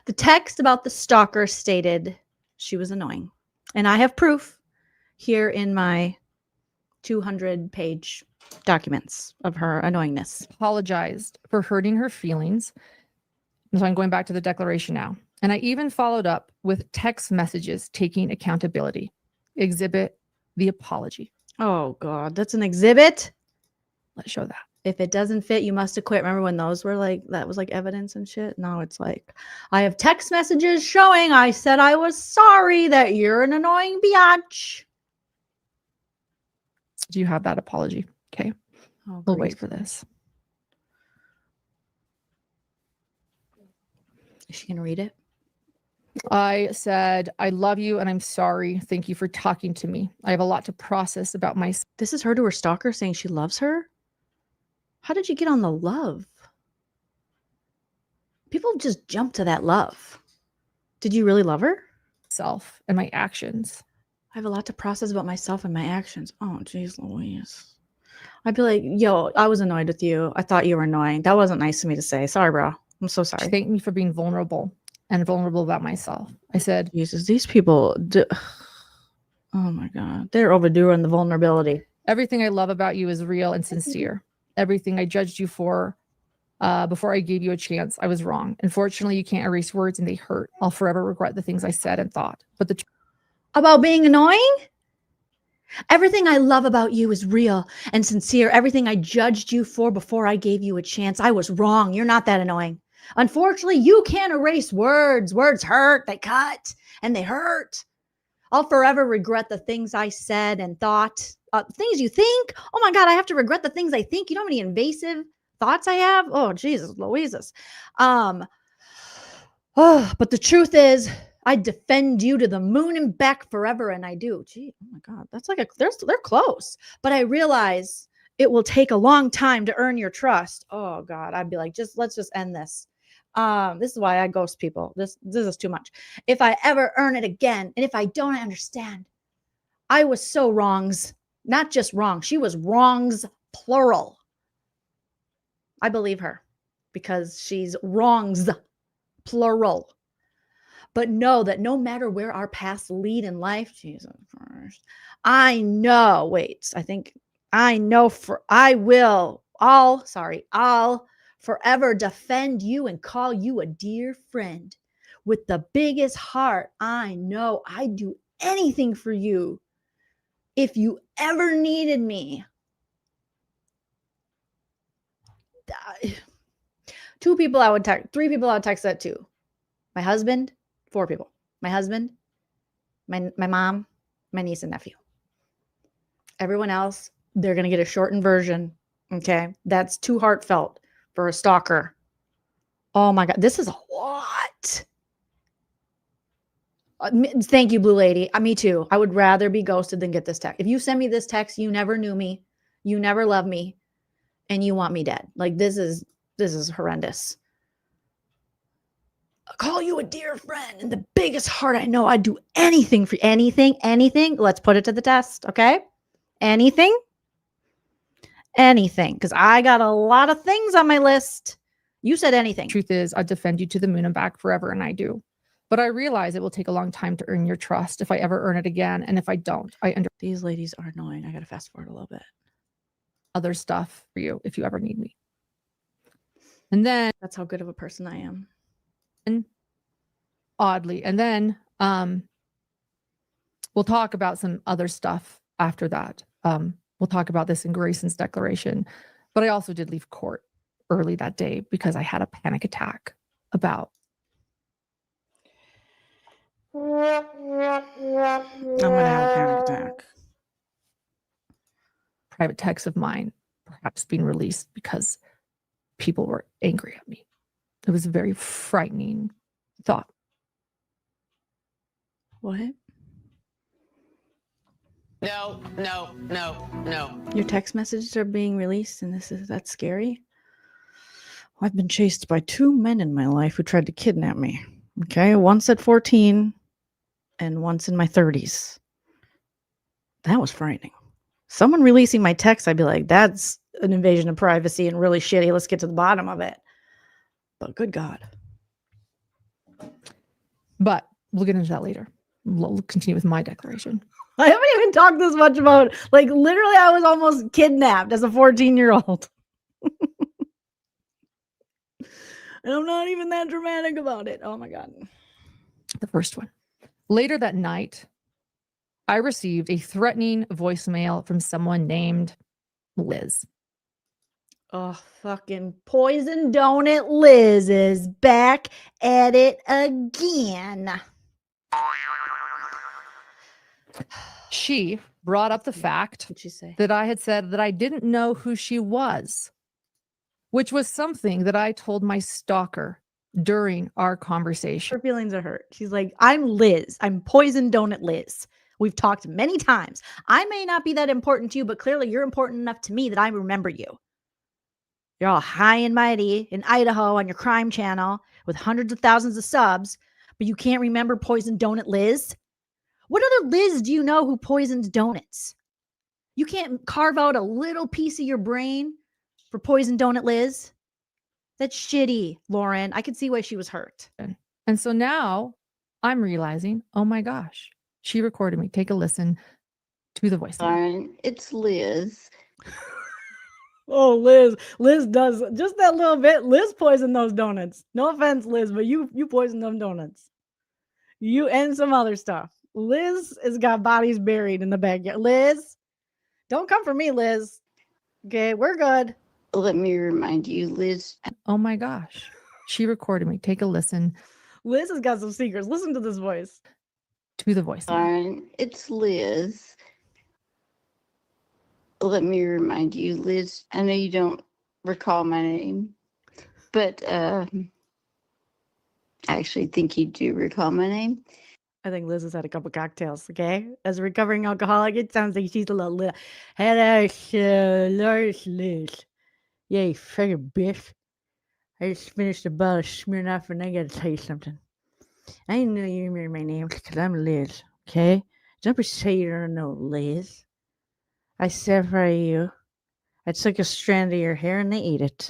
S1: The text about the stalker stated she was annoying. And I have proof here in my 200-page documents of her annoyingness.
S11: Apologized for hurting her feelings. So I'm going back to the declaration now. And I even followed up with text messages taking accountability. Exhibit the apology.
S1: Oh, God. That's an exhibit?
S11: Let's show that.
S1: If it doesn't fit, you must acquit. Remember when those were like, that was like evidence and shit? No, it's like, I have text messages showing I said I was sorry that you're an annoying biatch.
S11: Do you have that apology? Okay.
S1: Oh,
S11: we'll wait for this.
S1: Is she going to read it?
S11: I said, "I love you and I'm sorry. Thank you for talking to me. I have a lot to process about my..."
S1: This is her to her stalker saying she loves her? How did you get on the love? People just jump to that love. Did you really love her?
S11: Self and my actions.
S1: I have a lot to process about myself and my actions. Oh, geez Louise. I'd be like, yo, I was annoyed with you. I thought you were annoying. That wasn't nice of me to say. Sorry, bro. I'm so sorry.
S11: She thanked me for being vulnerable and vulnerable about myself. I said,
S1: Jesus, these people, oh my God. They're overdue on the vulnerability.
S11: "Everything I love about you is real and sincere. Everything I judged you for Before I gave you a chance, I was wrong. Unfortunately, you can't erase words and they hurt. I'll forever regret the things I said and thought. But the
S1: About being annoying? Everything I love about you is real and sincere. Everything I judged you for before I gave you a chance, I was wrong. You're not that annoying. Unfortunately, you can't erase words. Words hurt, they cut, and they hurt. I'll forever regret the things I said and thought. Things you think? Oh my God, I have to regret the things I think. You know how many invasive thoughts I have? Oh, Jesus, Louises. But the truth is, I defend you to the moon and back forever, and I do. Gee, oh my God, that's like they're close. But I realize it will take a long time to earn your trust. Oh God, I'd be like, let's just end this. This is why I ghost people. This is too much. If I ever earn it again, and if I don't, I understand. I was so wrongs, not just wrong. She was wrongs, plural. I believe her because she's wrongs, plural. But know that no matter where our paths lead in life, Jesus Christ, I know I'll forever defend you and call you a dear friend. With the biggest heart, I know I'd do anything for you if you ever needed me. Three people I would text that to. My husband, 4 people. My husband, my mom, my niece and nephew. Everyone else, they're going to get a shortened version. Okay. That's too heartfelt for a stalker. Oh my God. This is a lot. Thank you, Blue Lady. Me too. I would rather be ghosted than get this text. If you send me this text, you never knew me, you never loved me, and you want me dead. Like this is horrendous. I'll call you a dear friend and the biggest heart I know. I'd do anything for anything. Let's put it to the test. Okay. Anything. Because I got a lot of things on my list. You said anything.
S11: truth is, I defend you to the moon and back forever, and I do. But I realize it will take a long time to earn your trust if I ever earn it again. And if I don't,
S1: these ladies are annoying. I got to fast forward a little bit.
S11: Other stuff for you if you ever need me. And then
S1: that's how good of a person I am.
S11: Oddly. And then we'll talk about some other stuff after that. We'll talk about this in Grayson's declaration. But I also did leave court early that day because I had a panic attack about.
S1: I'm going to have a panic attack.
S11: Private texts of mine perhaps being released because people were angry at me. It was a very frightening thought.
S1: What?
S15: No.
S1: Your text messages are being released and that's scary. I've been chased by 2 men in my life who tried to kidnap me. Okay. Once at 14 and once in my 30s. That was frightening. Someone releasing my text, I'd be like, that's an invasion of privacy and really shitty. Let's get to the bottom of it. But good God.
S11: But we'll get into that later. We'll continue with my declaration.
S1: I haven't even talked this much about, like, literally, I was almost kidnapped as a 14-year-old. And I'm not even that dramatic about it. Oh, my God.
S11: The first one. Later that night, I received a threatening voicemail from someone named Liz.
S1: Oh, fucking Poison Donut Liz is back at it again.
S11: She brought up the fact that I had said that I didn't know who she was, which was something that I told my stalker during our conversation.
S1: Her feelings are hurt. She's like, I'm Liz. I'm Poison Donut Liz. We've talked many times. I may not be that important to you, but clearly you're important enough to me that I remember you. You're all high and mighty in Idaho on your crime channel with hundreds of thousands of subs, but you can't remember Poison Donut Liz? What other Liz do you know who poisons donuts? You can't carve out a little piece of your brain for Poison Donut Liz? That's shitty, Lauren. I could see why she was hurt.
S11: And so now I'm realizing, oh my gosh, she recorded me. Take a listen to the voice.
S7: Lauren, it's Liz.
S1: Oh, Liz. Liz does just that little bit. Liz poisoned those donuts. No offense, Liz, but you poisoned them donuts. You and some other stuff. Liz has got bodies buried in the backyard. Liz, don't come for me, Liz. Okay, we're good.
S7: Let me remind you, Liz.
S11: Oh my gosh. She recorded me. Take a listen
S1: Liz has got some secrets. Listen to this voice.
S11: to the voice.
S7: Lauren, it's Liz. Let me remind you, Liz. I know you don't recall my name, but I actually think you do recall my name.
S1: I think Liz has had a couple cocktails, okay? As a recovering alcoholic, it sounds like she's a little. Hello, Liz. Yeah, you fucking bitch. I just finished a bottle of Smirnoff and I gotta tell you something. I didn't know you remember my name because I'm Liz, okay? Don't say you don't know Liz. I separated you. I took a strand of your hair and I ate it.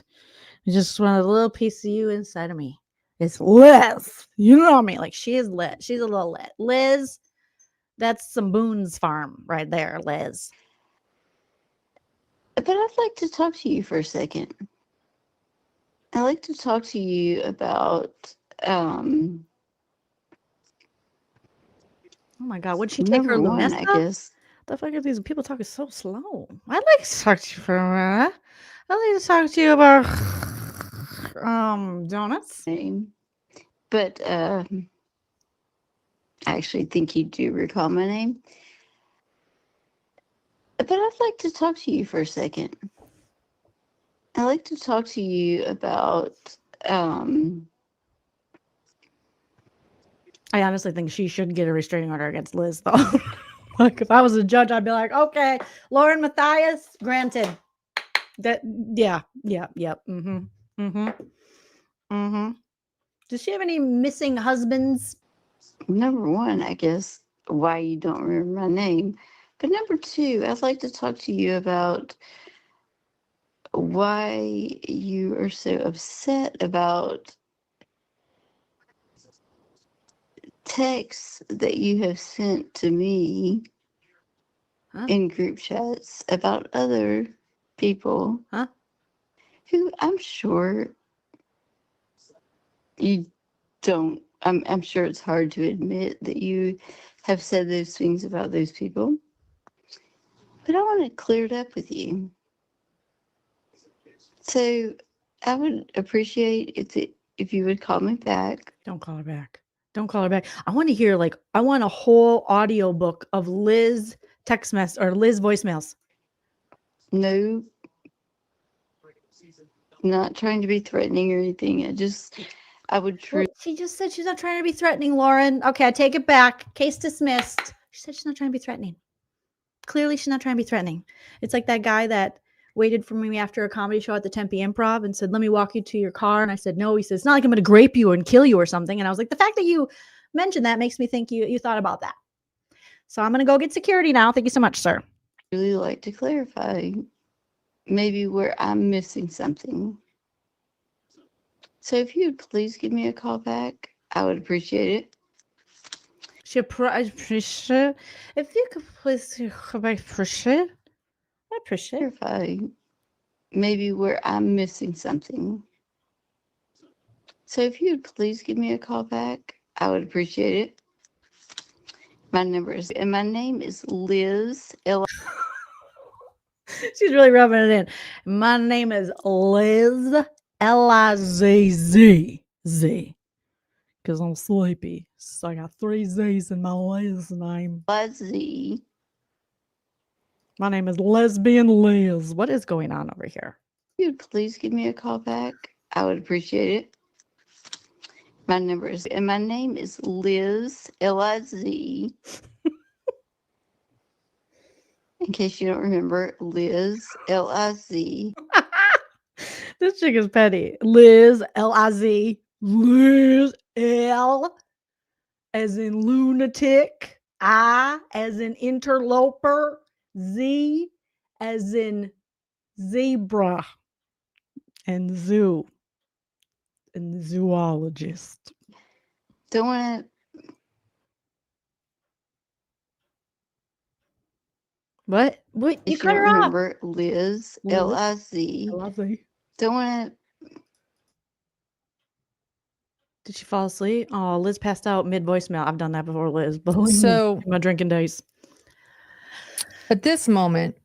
S1: I just wanted a little piece of you inside of me. It's Liz. You know me. Like, she is lit. She's a little lit. Liz, that's some Boone's Farm right there, Liz.
S7: But I'd like to talk to you for a second. I'd like to talk to you about
S1: Oh my God, would she take her
S7: number one,
S1: Lunesta?
S7: I guess.
S1: The fuck are these people talking so slow? I'd like to talk to you for a minute. I'd like to talk to you about donuts.
S7: But I actually think you do recall my name. But I'd like to talk to you for a second. I'd like to talk to you about
S1: I honestly think she should get a restraining order against Liz, though. Like, if I was a judge, I'd be like, okay, Lauren Matthias, granted. That, yeah. Does she have any missing husbands?
S7: number one, I guess, why you don't remember my name. But number two, I'd like to talk to you about why you are so upset about texts that you have sent to me in group chats about other people who I'm sure you don't. I'm sure it's hard to admit that you have said those things about those people, but I want to clear it up with you. So I would appreciate if you would call me back.
S1: Don't call her back. Don't call her back. I want to hear, like, I want a whole audio book of Liz text mess or Liz voicemails.
S7: No, not trying to be threatening or anything. I would truly.
S1: She just said she's not trying to be threatening, Lauren. Okay, I take it back. Case dismissed. She said she's not trying to be threatening. Clearly, she's not trying to be threatening. It's like that guy that waited for me after a comedy show at the Tempe Improv and said, let me walk you to your car. And I said, no. He said, it's not like I'm going to grape you and kill you or something. And I was like, the fact that you mentioned that makes me think you thought about that. So I'm going to go get security now. Thank you so much, sir.
S7: Really like to clarify maybe where I'm missing something. So if you'd please give me a call back, I would appreciate it.
S1: I appreciate if you could please come back. I appreciate
S7: clarify maybe where I'm missing something. So if you'd please give me a call back, I would appreciate it. My name is Liz.
S1: She's really rubbing it in. My name is Liz, L-I-Z-Z-Z. Because I'm sleepy. So I got 3 Z's in my Liz name.
S7: Lizzy.
S1: My name is Lesbian Liz. What is going on over here?
S7: If you'd please give me a call back, I would appreciate it. My name is Liz, L-I-Z. In case you don't remember, Liz, L-I-Z.
S1: This chick is petty. Liz, L-I-Z. Liz, L as in lunatic. I as in interloper. Z as in zebra. And zoo. And zoologist.
S7: Don't want to.
S1: What? What? You
S7: If you
S1: cut
S7: don't
S1: her off.
S7: remember, Liz,
S1: Liz?
S7: L-I-Z.
S1: L-I-Z.
S7: Don't want to.
S1: Did she fall asleep? Oh, Liz passed out mid voicemail. I've done that before, Liz. Believe me,
S11: So
S1: in my drinking days.
S11: at this moment,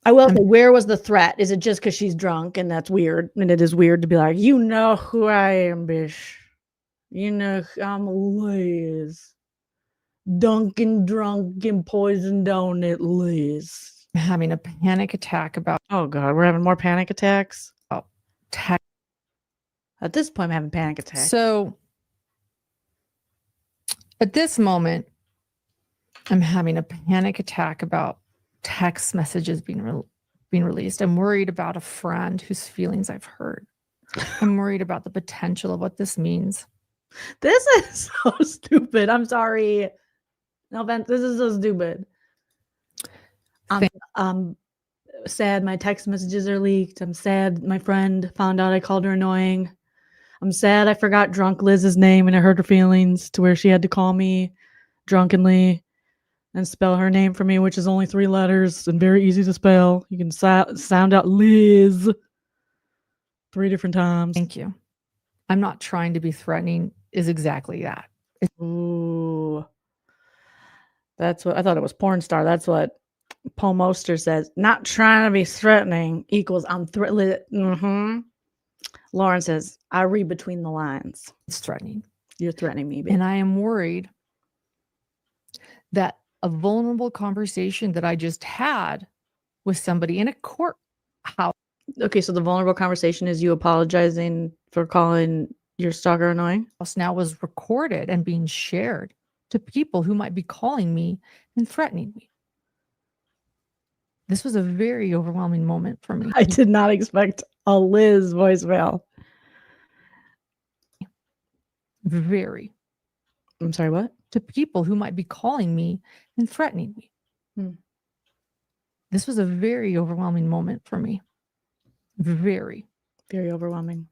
S1: I will say, where was the threat? Is it just because she's drunk and that's weird? And it is weird to be like, you know who I am, bish. You know I'm Liz. Dunkin' drunken poison donut Liz.
S11: I'm having a panic attack about.
S1: Oh God, we're having more panic attacks.
S11: Oh,
S1: at this point, I'm having panic attacks.
S11: So at this moment, I'm having a panic attack about text messages being released. I'm worried about a friend whose feelings I've hurt. I'm worried about the potential of what this means.
S1: This is so stupid. I'm sorry. No offense. This is so stupid. I'm sad my text messages are leaked. I'm sad my friend found out I called her annoying. I'm sad I forgot drunk Liz's name and it hurt her feelings to where she had to call me drunkenly and spell her name for me, which is only 3 letters and very easy to spell. You can sound out Liz 3 different times.
S11: Thank you. I'm not trying to be threatening, is exactly that.
S1: Ooh. That's what I thought it was porn star. That's what Paul Moster says. Not trying to be threatening equals I'm threatening. Lauren says, I read between the lines.
S11: It's threatening.
S1: You're threatening me, babe.
S11: And I am worried that a vulnerable conversation that I just had with somebody in a courthouse.
S1: Okay, so the vulnerable conversation is you apologizing for calling your stalker annoying?
S11: Now was recorded and being shared to people who might be calling me and threatening me. This was a very overwhelming moment for me.
S1: I did not expect a Liz voicemail.
S11: Very.
S1: I'm sorry, what?
S11: To people who might be calling me and threatening me. This was a very overwhelming moment for me. Very.
S1: Very overwhelming.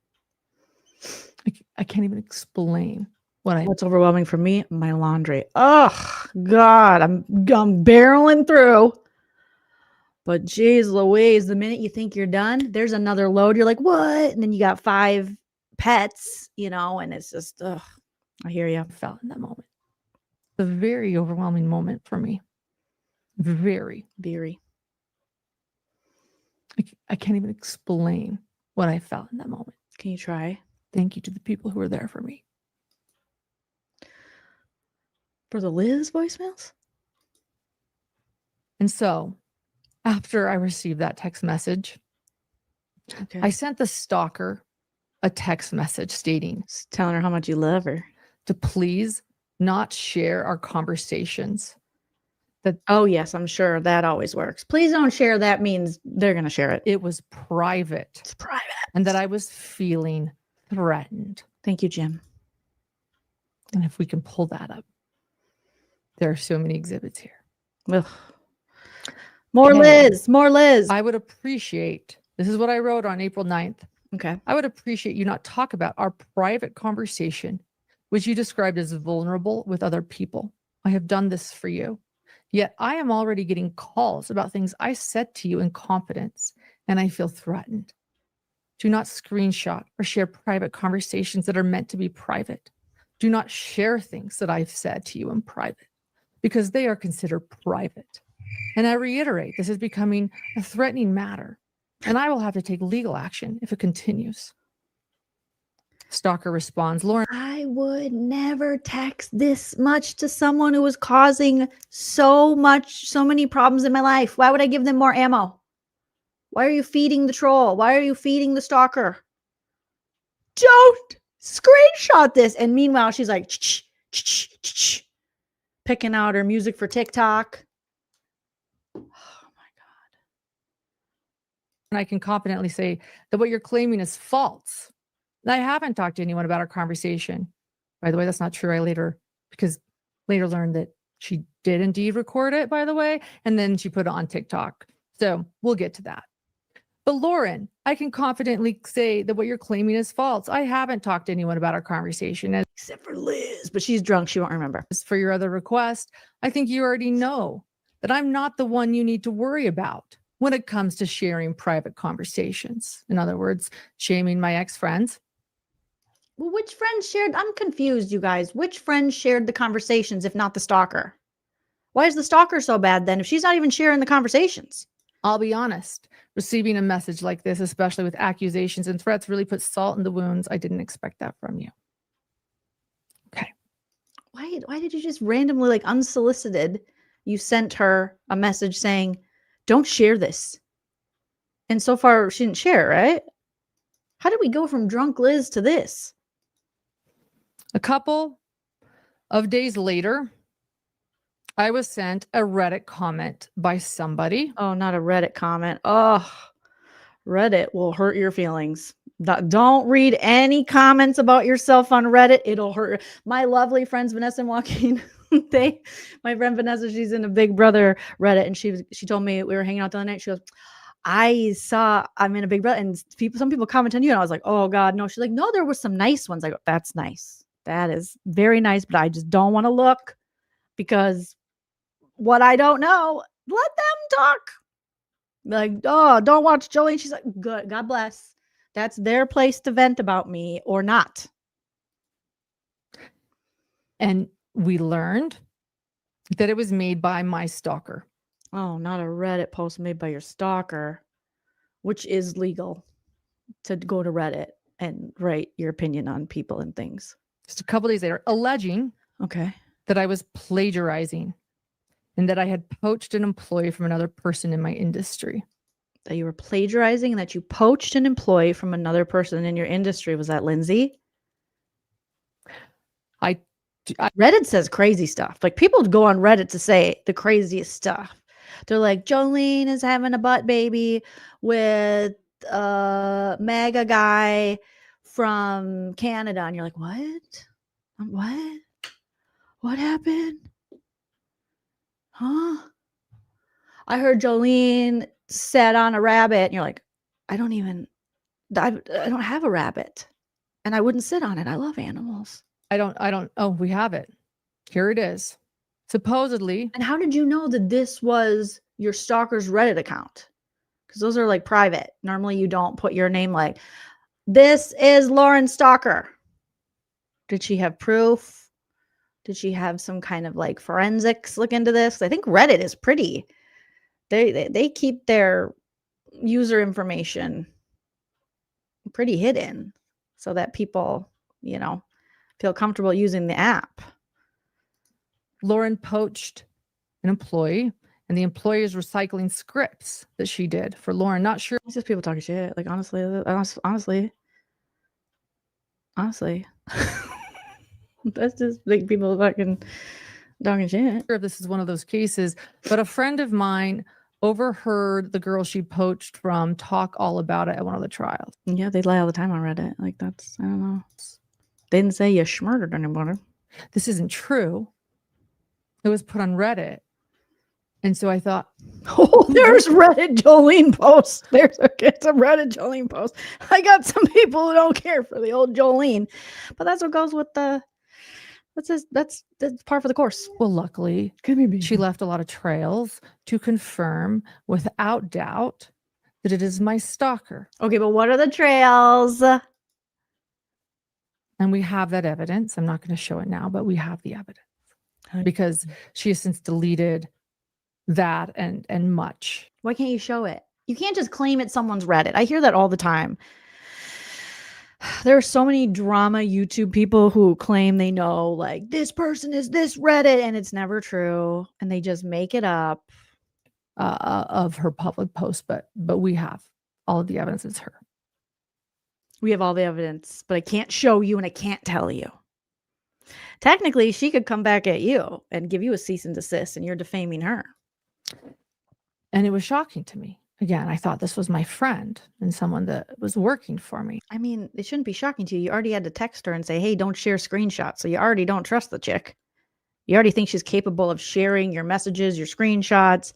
S11: I can't even explain
S1: what's overwhelming for me. My laundry. Oh God, I'm barreling through. But geez Louise, the minute you think you're done, there's another load. You're like, what? And then you got 5 pets, and it's just, ugh. I hear you.
S11: I felt in that moment. A very overwhelming moment for me. Very. I can't even explain what I felt in that moment.
S1: Can you try?
S11: Thank you to the people who were there for me.
S1: For the Liz voicemails?
S11: And so, after I received that text message, I sent the stalker a text message stating,
S1: telling her how much you love her,
S11: to please not share our conversations.
S1: Oh yes, I'm sure that always works. Please don't share. That means they're going to share it.
S11: It was private.
S1: It's private.
S11: And that I was feeling threatened.
S1: Thank you, Jim.
S11: And if we can pull that up, there are so many exhibits here.
S1: Ugh. More Liz.
S11: I would appreciate, this is what I wrote on April 9th.
S1: Okay.
S11: I would appreciate you not talk about our private conversation, which you described as vulnerable with other people. I have done this for you. Yet I am already getting calls about things I said to you in confidence, and I feel threatened. Do not screenshot or share private conversations that are meant to be private. Do not share things that I've said to you in private, because they are considered private. And I reiterate, this is becoming a threatening matter, and I will have to take legal action if it continues. Stalker responds, Lauren,
S1: I would never text this much to someone who was causing so many problems in my life. Why would I give them more ammo? Why are you feeding the troll? Why are you feeding the stalker? Don't screenshot this. And meanwhile, she's like, picking out her music for TikTok. Oh my God.
S11: And I can confidently say that what you're claiming is false. I haven't talked to anyone about our conversation. By the way, that's not true. I later learned that she did indeed record it, by the way, and then she put it on TikTok. So we'll get to that. But Lauren, I can confidently say that what you're claiming is false. I haven't talked to anyone about our conversation.
S1: Except for Liz, but she's drunk. She won't remember.
S11: As for your other request, I think you already know that I'm not the one you need to worry about when it comes to sharing private conversations. In other words, shaming my ex-friends.
S1: Well, which friend shared? I'm confused, you guys. Which friend shared the conversations if not the stalker? Why is the stalker so bad then if she's not even sharing the conversations?
S11: I'll be honest, receiving a message like this, especially with accusations and threats, really puts salt in the wounds. I didn't expect that from you. Okay.
S1: Why did you just randomly, like unsolicited, you sent her a message saying, don't share this? And so far she didn't share, right? How did we go from drunk Liz to this?
S11: A couple of days later, I was sent a Reddit comment by somebody.
S1: Oh, not a Reddit comment. Oh, Reddit will hurt your feelings. Don't read any comments about yourself on Reddit. It'll hurt. My lovely friends, Vanessa and Joaquin, my friend Vanessa, she's in a Big Brother Reddit, and she told me, we were hanging out the other night. She goes, I'm in a Big Brother, and some people comment on you, and I was like, oh God, no. She's like, no, there were some nice ones. I go, that's nice. That is very nice, but I just don't want to look because what I don't know, let them talk. Like, oh, don't watch Jolene. She's like, good, God bless. That's their place to vent about me or not.
S11: And we learned that it was made by my stalker.
S1: Oh, not a Reddit post made by your stalker, which is legal to go to Reddit and write your opinion on people and things.
S11: Just a couple days later, alleging that I was plagiarizing and that I had poached an employee from another person in my industry.
S1: That you were plagiarizing and that you poached an employee from another person in your industry. Was that Lindsay? Reddit says crazy stuff. Like, people go on Reddit to say the craziest stuff. They're like, Jolene is having a butt baby with a MAGA guy from Canada. And you're like, what? What? What happened? Huh? I heard Jolene sat on a rabbit. And you're like, I don't have a rabbit. And I wouldn't sit on it. I love animals.
S11: Oh, we have it. Here it is. Supposedly.
S1: And how did you know that this was your stalker's Reddit account? Because those are like private. Normally you don't put your name like, this is Lauren Stalker. Did she have proof? Did she have some kind of like forensics look into this? I think Reddit is pretty. They keep their user information pretty hidden so that people, feel comfortable using the app.
S11: Lauren poached an employee, and the employee is recycling scripts that she did for Lauren. Not sure.
S1: It's just people talking shit. Like, honestly. That's just like people fucking talking shit.
S11: Sure if this is one of those cases, but a friend of mine overheard the girl she poached from talk all about it at one of the trials.
S1: Yeah, they lie all the time on Reddit. Like, that's, I don't know. They didn't say you murdered anybody.
S11: This isn't true. It was put on Reddit. And so I thought,
S1: oh, there's Reddit Jolene posts. There's a Reddit Jolene post. I got some people who don't care for the old Jolene, but that's what goes with that's par for the course.
S11: Well, luckily, she left a lot of trails to confirm without doubt that it is my stalker.
S1: Okay, but what are the trails?
S11: And we have that evidence. I'm not going to show it now, but we have the evidence because she has since deleted that and much.
S1: Why can't you show it? You can't just claim it's someone's Reddit. I hear that all the time. There are so many drama YouTube people who claim they know, like, this person is this Reddit, and it's never true, and they just make it up.
S11: Of her public post, but we have all of the evidence. It's her.
S1: We have all the evidence, but I can't show you and I can't tell you. Technically, she could come back at you and give you a cease and desist, and you're defaming her.
S11: And it was shocking to me. Again, I thought this was my friend and someone that was working for me.
S1: I mean, it shouldn't be shocking to you. You already had to text her and say, hey, don't share screenshots. So you already don't trust the chick. You already think she's capable of sharing your messages, your screenshots,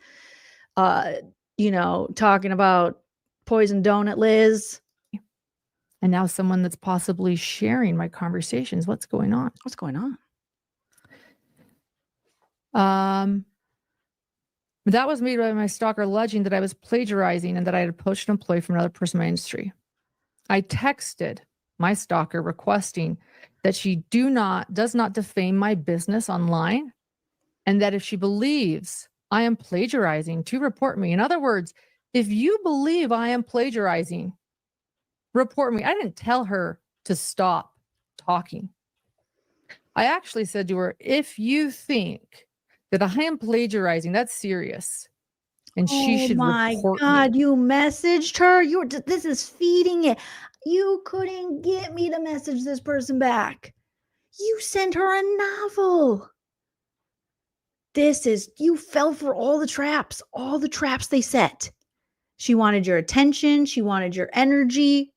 S1: talking about poison donut Liz.
S11: And now someone that's possibly sharing my conversations. What's going on?
S1: What's going on?
S11: That was made by my stalker alleging that I was plagiarizing and that I had poached an employee from another person in my industry. I texted my stalker requesting that she does not defame my business online, and that if she believes I am plagiarizing, to report me. In other words, if you believe I am plagiarizing, report me. I didn't tell her to stop talking. I actually said to her, if you think that I am plagiarizing, that's serious, and she should report
S1: God,
S11: me.
S1: you messaged her. This is feeding it. You couldn't get me to message this person back. You sent her a novel. You fell for all the traps they set. She wanted your attention. She wanted your energy.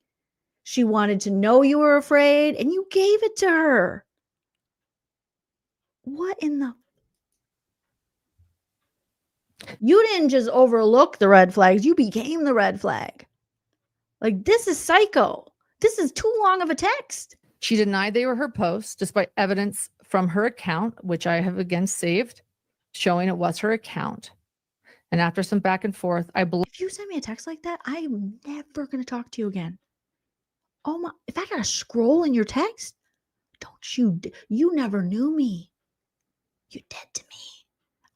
S1: She wanted to know you were afraid, and you gave it to her. What in the? You didn't just overlook the red flags. You became the red flag. Like, this is psycho. This is too long of a text.
S11: She denied they were her posts, despite evidence from her account, which I have again saved, showing it was her account. And after some back and forth,
S1: If you send me a text like that, I am never going to talk to you again. Oh my, if I got to scroll in your text, you never knew me. You dead to me.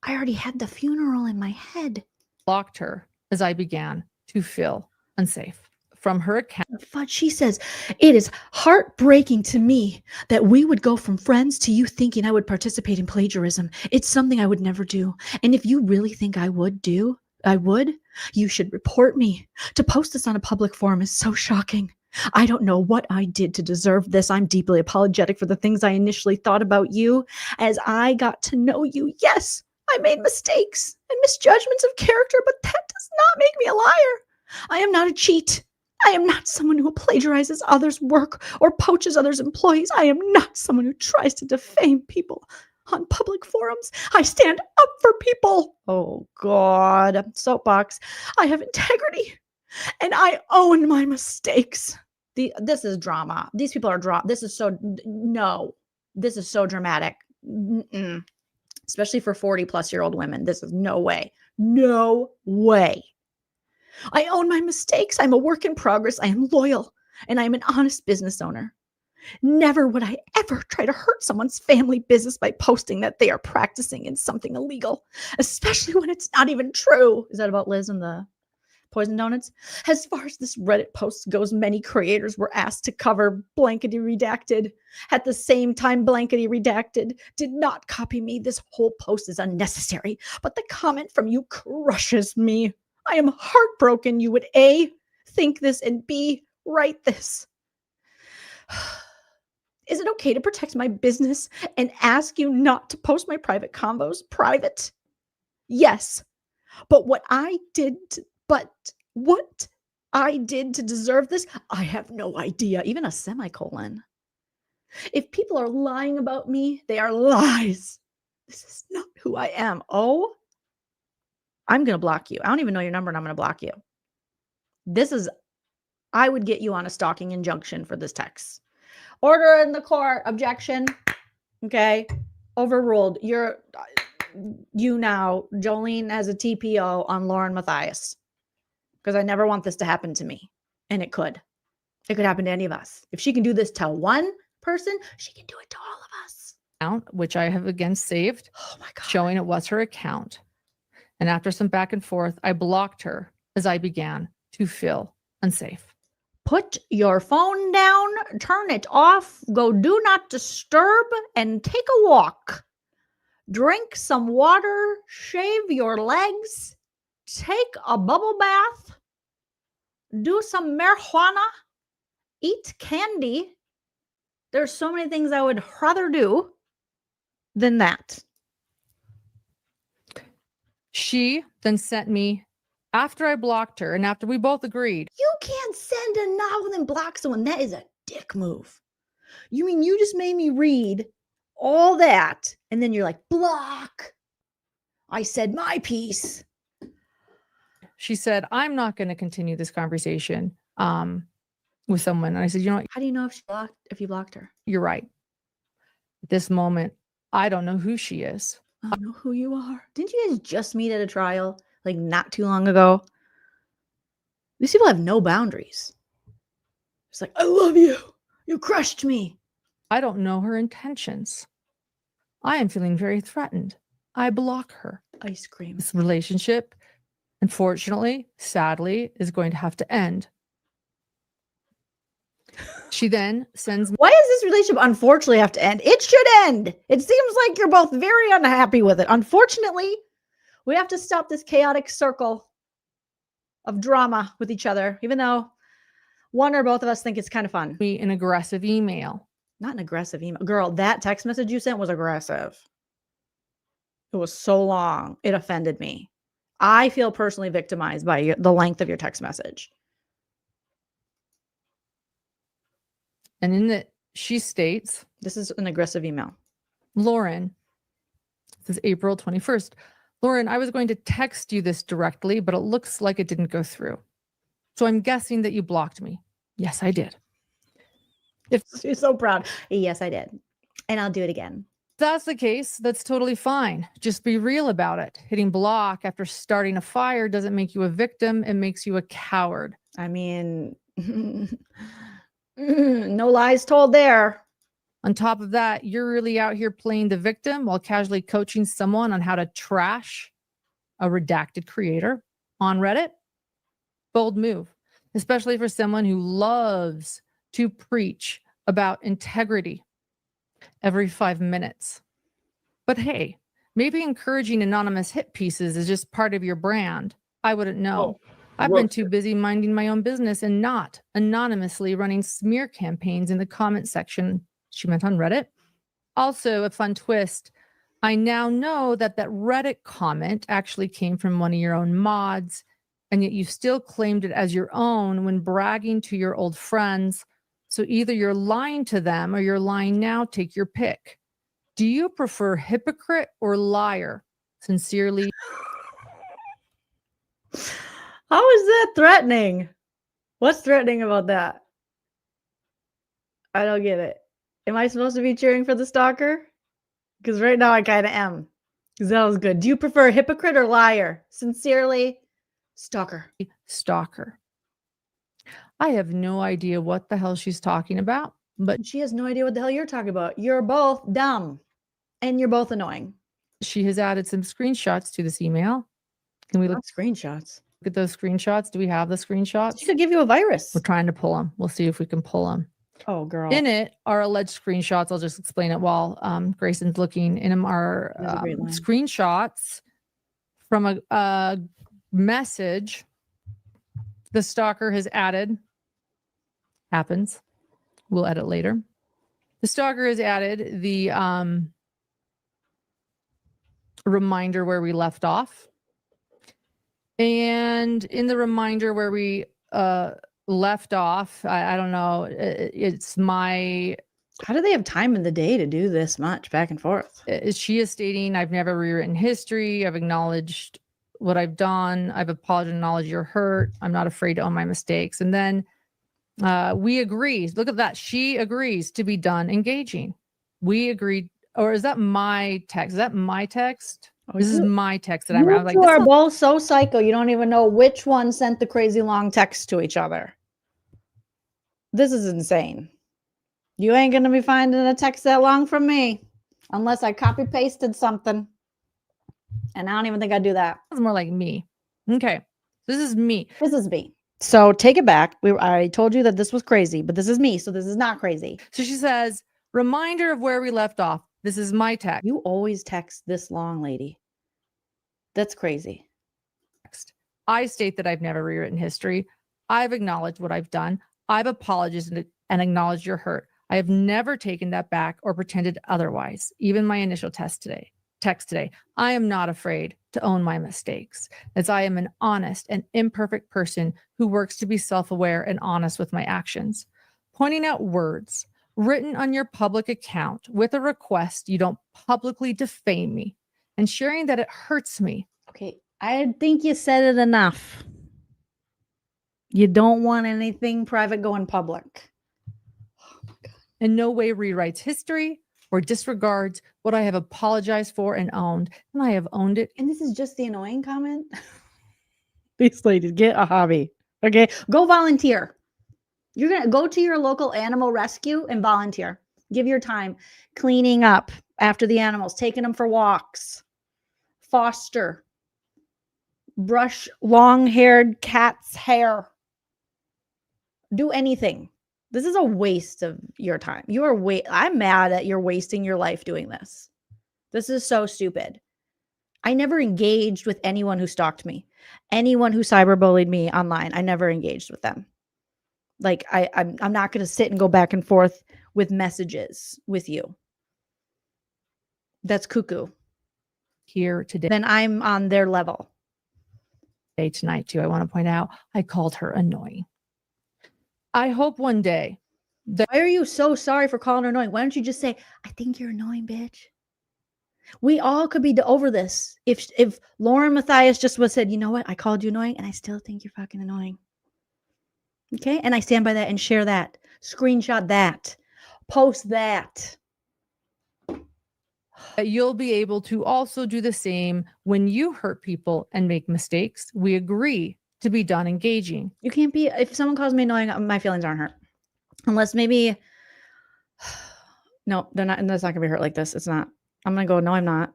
S1: I already had the funeral in my head.
S11: blocked her as I began to feel unsafe. From her account.
S1: But she says, it is heartbreaking to me that we would go from friends to you thinking I would participate in plagiarism. It's something I would never do. And if you really think I would, you should report me. To post this on a public forum is so shocking. I don't know what I did to deserve this. I'm deeply apologetic for the things I initially thought about you as I got to know you. Yes, I made mistakes and misjudgments of character, but that does not make me a liar. I am not a cheat. I am not someone who plagiarizes others' work or poaches others' employees. I am not someone who tries to defame people on public forums. I stand up for people. Oh, God. Soapbox. I have integrity, and I own my mistakes. This is drama. These people are drama. This is so dramatic. Especially for 40-plus-year-old women. This is no way. No way. I own my mistakes. I'm a work in progress. I am loyal, and I am an honest business owner. Never would I ever try to hurt someone's family business by posting that they are practicing in something illegal, especially when it's not even true. Is that about Liz and the poison donuts? As far as this Reddit post goes, many creators were asked to cover blankety redacted. At the same time, blankety redacted did not copy me. This whole post is unnecessary, but the comment from you crushes me. I am heartbroken you would A, think this, and B, write this. Is it okay to protect my business and ask you not to post my private convos private? Yes. But what I did to deserve this, I have no idea. Even a semicolon. If people are lying about me, they are lies. This is not who I am. Oh, I'm going to block you. I don't even know your number, and I'm going to block you. I would get you on a stalking injunction for this text. Order in the court. Objection. Okay. Overruled. You now, Jolene, as a TPO on Lauren Mathias. Because I never want this to happen to me. And it could. It could happen to any of us. If she can do this to one person, she can do it to all of us.
S11: Which I have again saved.
S1: Oh my God.
S11: Showing it was her account. And after some back and forth, I blocked her as I began to feel unsafe.
S1: Put your phone down, turn it off, go do not disturb, and take a walk. Drink some water, shave your legs, take a bubble bath, do some marijuana, eat candy. There's so many things I would rather do than that.
S11: She then sent me, after I blocked her and after we both agreed.
S1: You can't send a novel and block someone. That is a dick move. You mean you just made me read all that and then you're like, block. I said my piece.
S11: She said, I'm not going to continue this conversation with someone. And I said, you know what?
S1: How do you know if you blocked her?
S11: You're right. At this moment, I don't know who she is.
S1: I know who you are. Didn't you guys just meet at a trial like not too long ago? These people have no boundaries. It's like, I love you. You crushed me.
S11: I don't know her intentions. I am feeling very threatened. I block her.
S1: Ice cream.
S11: This relationship, unfortunately, sadly, is going to have to end. She then sends me.
S1: Why does this relationship unfortunately have to end? It should end. It seems like you're both very unhappy with it. Unfortunately, we have to stop this chaotic circle of drama with each other, even though one or both of us think it's kind of fun.
S11: An aggressive email.
S1: Not an aggressive email. Girl, that text message you sent was aggressive. It was so long. It offended me. I feel personally victimized by the length of your text message.
S11: And in it, she states,
S1: this is an aggressive email.
S11: Lauren, this is April 21st. Lauren, I was going to text you this directly, but it looks like it didn't go through. So I'm guessing that you blocked me. Yes, I did.
S1: She's so proud. Yes, I did. And I'll do it again.
S11: If that's the case, that's totally fine. Just be real about it. Hitting block after starting a fire doesn't make you a victim. It makes you a coward.
S1: I mean, no lies told there.
S11: On top of that, you're really out here playing the victim while casually coaching someone on how to trash a redacted creator on Reddit. Bold move, especially for someone who loves to preach about integrity every 5 minutes. But hey, maybe encouraging anonymous hit pieces is just part of your brand. I wouldn't know. I've been too busy minding my own business and not anonymously running smear campaigns in the comment section. She meant on Reddit. Also, a fun twist. I now know that Reddit comment actually came from one of your own mods, and yet you still claimed it as your own when bragging to your old friends. So either you're lying to them or you're lying now. Take your pick. Do you prefer hypocrite or liar? Sincerely.
S1: How is that threatening? What's threatening about that? I don't get it. Am I supposed to be cheering for the stalker? Because right now I kind of am. Because that was good. Do you prefer hypocrite or liar? Sincerely, stalker.
S11: Stalker. I have no idea what the hell she's talking about, but
S1: she has no idea what the hell you're talking about. You're both dumb and you're both annoying.
S11: She has added some screenshots to this email. Can we look
S1: at screenshots?
S11: Look at those screenshots. Do we have the screenshots?
S1: She could give you a virus.
S11: We're trying to pull them. We'll see if we can pull them.
S1: Oh, girl.
S11: In it are alleged screenshots. I'll just explain it while Grayson's looking. In them are screenshots from a message the stalker has added. Happens. We'll edit later. The stalker has added the reminder where we left off. And in the reminder where we left off, I don't know, it's my...
S1: How do they have time in the day to do this much back and forth?
S11: She is stating, I've never rewritten history. I've acknowledged what I've done. I've apologized, acknowledged your hurt. I'm not afraid to own my mistakes. And then we agree. Look at that. She agrees to be done engaging. We agreed. Or is that my text? Is that my text? Oh, this is my text that I'm like.
S1: You are both so psycho. You don't even know which one sent the crazy long text to each other. This is insane. You ain't going to be finding a text that long from me unless I copy pasted something. And I don't even think I'd do that.
S11: It's more like me. Okay. This is me.
S1: This is me. So take it back. I told you that this was crazy, but this is me. So this is not crazy.
S11: So she says, reminder of where we left off. This is my text.
S1: You always text this long, lady. That's crazy.
S11: I state that I've never rewritten history. I've acknowledged what I've done. I've apologized and acknowledged your hurt. I have never taken that back or pretended otherwise. Even my initial text today. I am not afraid to own my mistakes, as I am an honest and imperfect person who works to be self-aware and honest with my actions. Pointing out words written on your public account with a request you don't publicly defame me, and sharing that it hurts me.
S1: Okay, I think you said it enough. You don't want anything private going public.
S11: Oh my God. In no way rewrites history or disregards what I have apologized for and owned, and I have owned it.
S1: And this is just the annoying comment. These ladies, get a hobby. Okay. Go volunteer. You're going to go to your local animal rescue and volunteer. Give your time cleaning up after the animals, taking them for walks, foster, brush long-haired cat's hair. Do anything. This is a waste of your time. I'm mad that you're wasting your life doing this. This is so stupid. I never engaged with anyone who stalked me. Anyone who cyberbullied me online, I never engaged with them. Like I'm not going to sit and go back and forth with messages with you. That's cuckoo.
S11: Here today.
S1: Then I'm on their level.
S11: Tonight too, I want to point out, I called her annoying. I hope one day.
S1: Why are you so sorry for calling her annoying? Why don't you just say, I think you're annoying, bitch? We all could be over this. If Lauren Matthias just said, you know what? I called you annoying and I still think you're fucking annoying. Okay. And I stand by that and share that. Screenshot that. Post that.
S11: You'll be able to also do the same when you hurt people and make mistakes. We agree to be done engaging.
S1: You can't be, if someone calls me annoying, my feelings aren't hurt. Unless maybe, no, they're not, and that's not gonna be hurt like this. It's not. I'm gonna go, no, I'm not.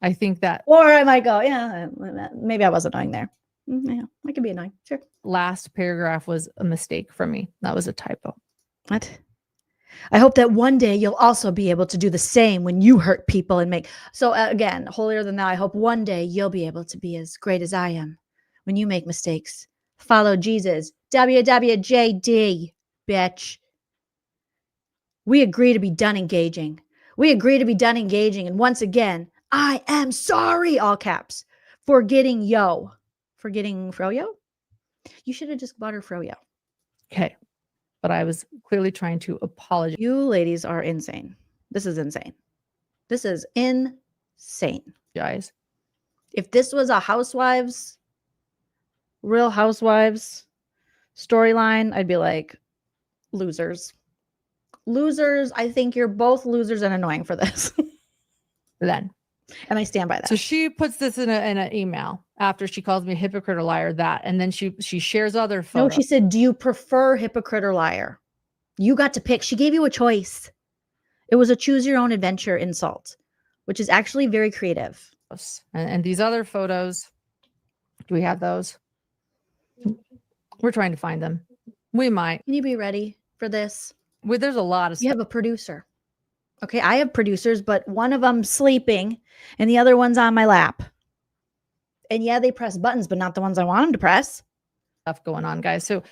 S11: I think that.
S1: Or I might go, yeah, maybe I was annoying there. Yeah, I could be annoying. Sure.
S11: Last paragraph was a mistake from me. That was a typo.
S1: What? I hope that one day you'll also be able to do the same when you hurt people and make. So again, holier than thou, I hope one day you'll be able to be as great as I am when you make mistakes. Follow Jesus. WWJD, bitch. We agree to be done engaging. We agree to be done engaging. And once again, I am sorry, all caps, for getting Froyo. You should have just bought her Froyo.
S11: Okay. But I was clearly trying to apologize.
S1: You ladies are insane. This is insane. This is insane.
S11: Guys.
S1: If this was a Real Housewives storyline, I'd be like, losers. Losers. I think you're both losers and annoying for this.
S11: Then.
S1: And I stand by that.
S11: So she puts this in an email after she calls me a hypocrite or liar, and then she shares other photos.
S1: No, she said, do you prefer hypocrite or liar? You got to pick. She gave you a choice. It was a choose your own adventure insult, which is actually very creative.
S11: And these other photos, do we have those? We're trying to find them. We might.
S1: Can you be ready for this?
S11: There's a lot of stuff.
S1: You have a producer. Okay, I have producers, but one of them's sleeping and the other one's on my lap. And yeah, they press buttons, but not the ones I want them to press.
S11: Stuff going on, guys. So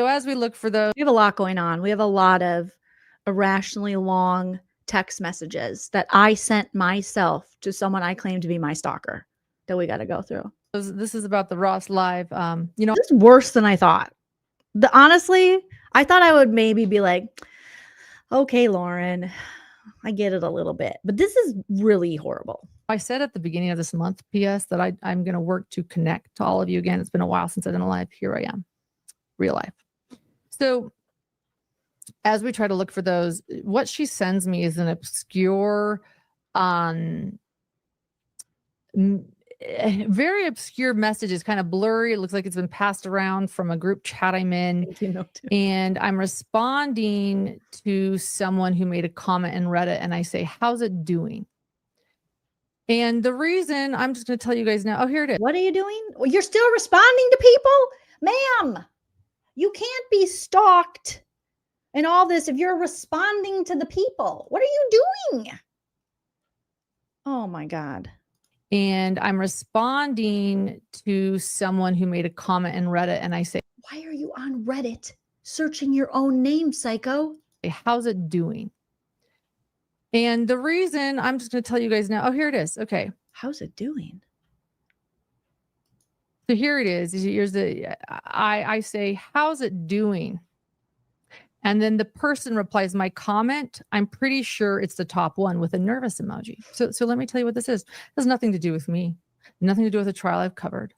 S11: as we look for those,
S1: we have a lot going on. We have a lot of irrationally long text messages that I sent myself to someone I claim to be my stalker that we got to go through.
S11: This is about the Ross Live.
S1: This is worse than I thought. Honestly, I thought I would maybe be like, okay, Lauren, I get it a little bit, but this is really horrible.
S11: I said at the beginning of this month, PS, that I'm going to work to connect to all of you again. It's been a while since I've done a live. Here I am, real life. So as we try to look for those, what she sends me is an obscure, very obscure messages, kind of blurry. It looks like it's been passed around from a group chat I'm in. And I'm responding to someone who made a comment in Reddit, and I say, how's it doing? And the reason, I'm just going to tell you guys now. Oh, here it is.
S1: What are you doing? Well, you're still responding to people? Ma'am, you can't be stalked and all this if you're responding to the people. What are you doing? Oh, my God.
S11: And I'm responding to someone who made a comment in Reddit, and I say,
S1: why are you on Reddit searching your own name, psycho?
S11: How's it doing? And the reason, I'm just going to tell you guys now. Oh, here it is. Okay.
S1: How's it doing?
S11: So here it is. Here's I say, how's it doing? And then the person replies, my comment, I'm pretty sure it's the top one with a nervous emoji. So let me tell you what this is. It has nothing to do with me. Nothing to do with a trial I've covered.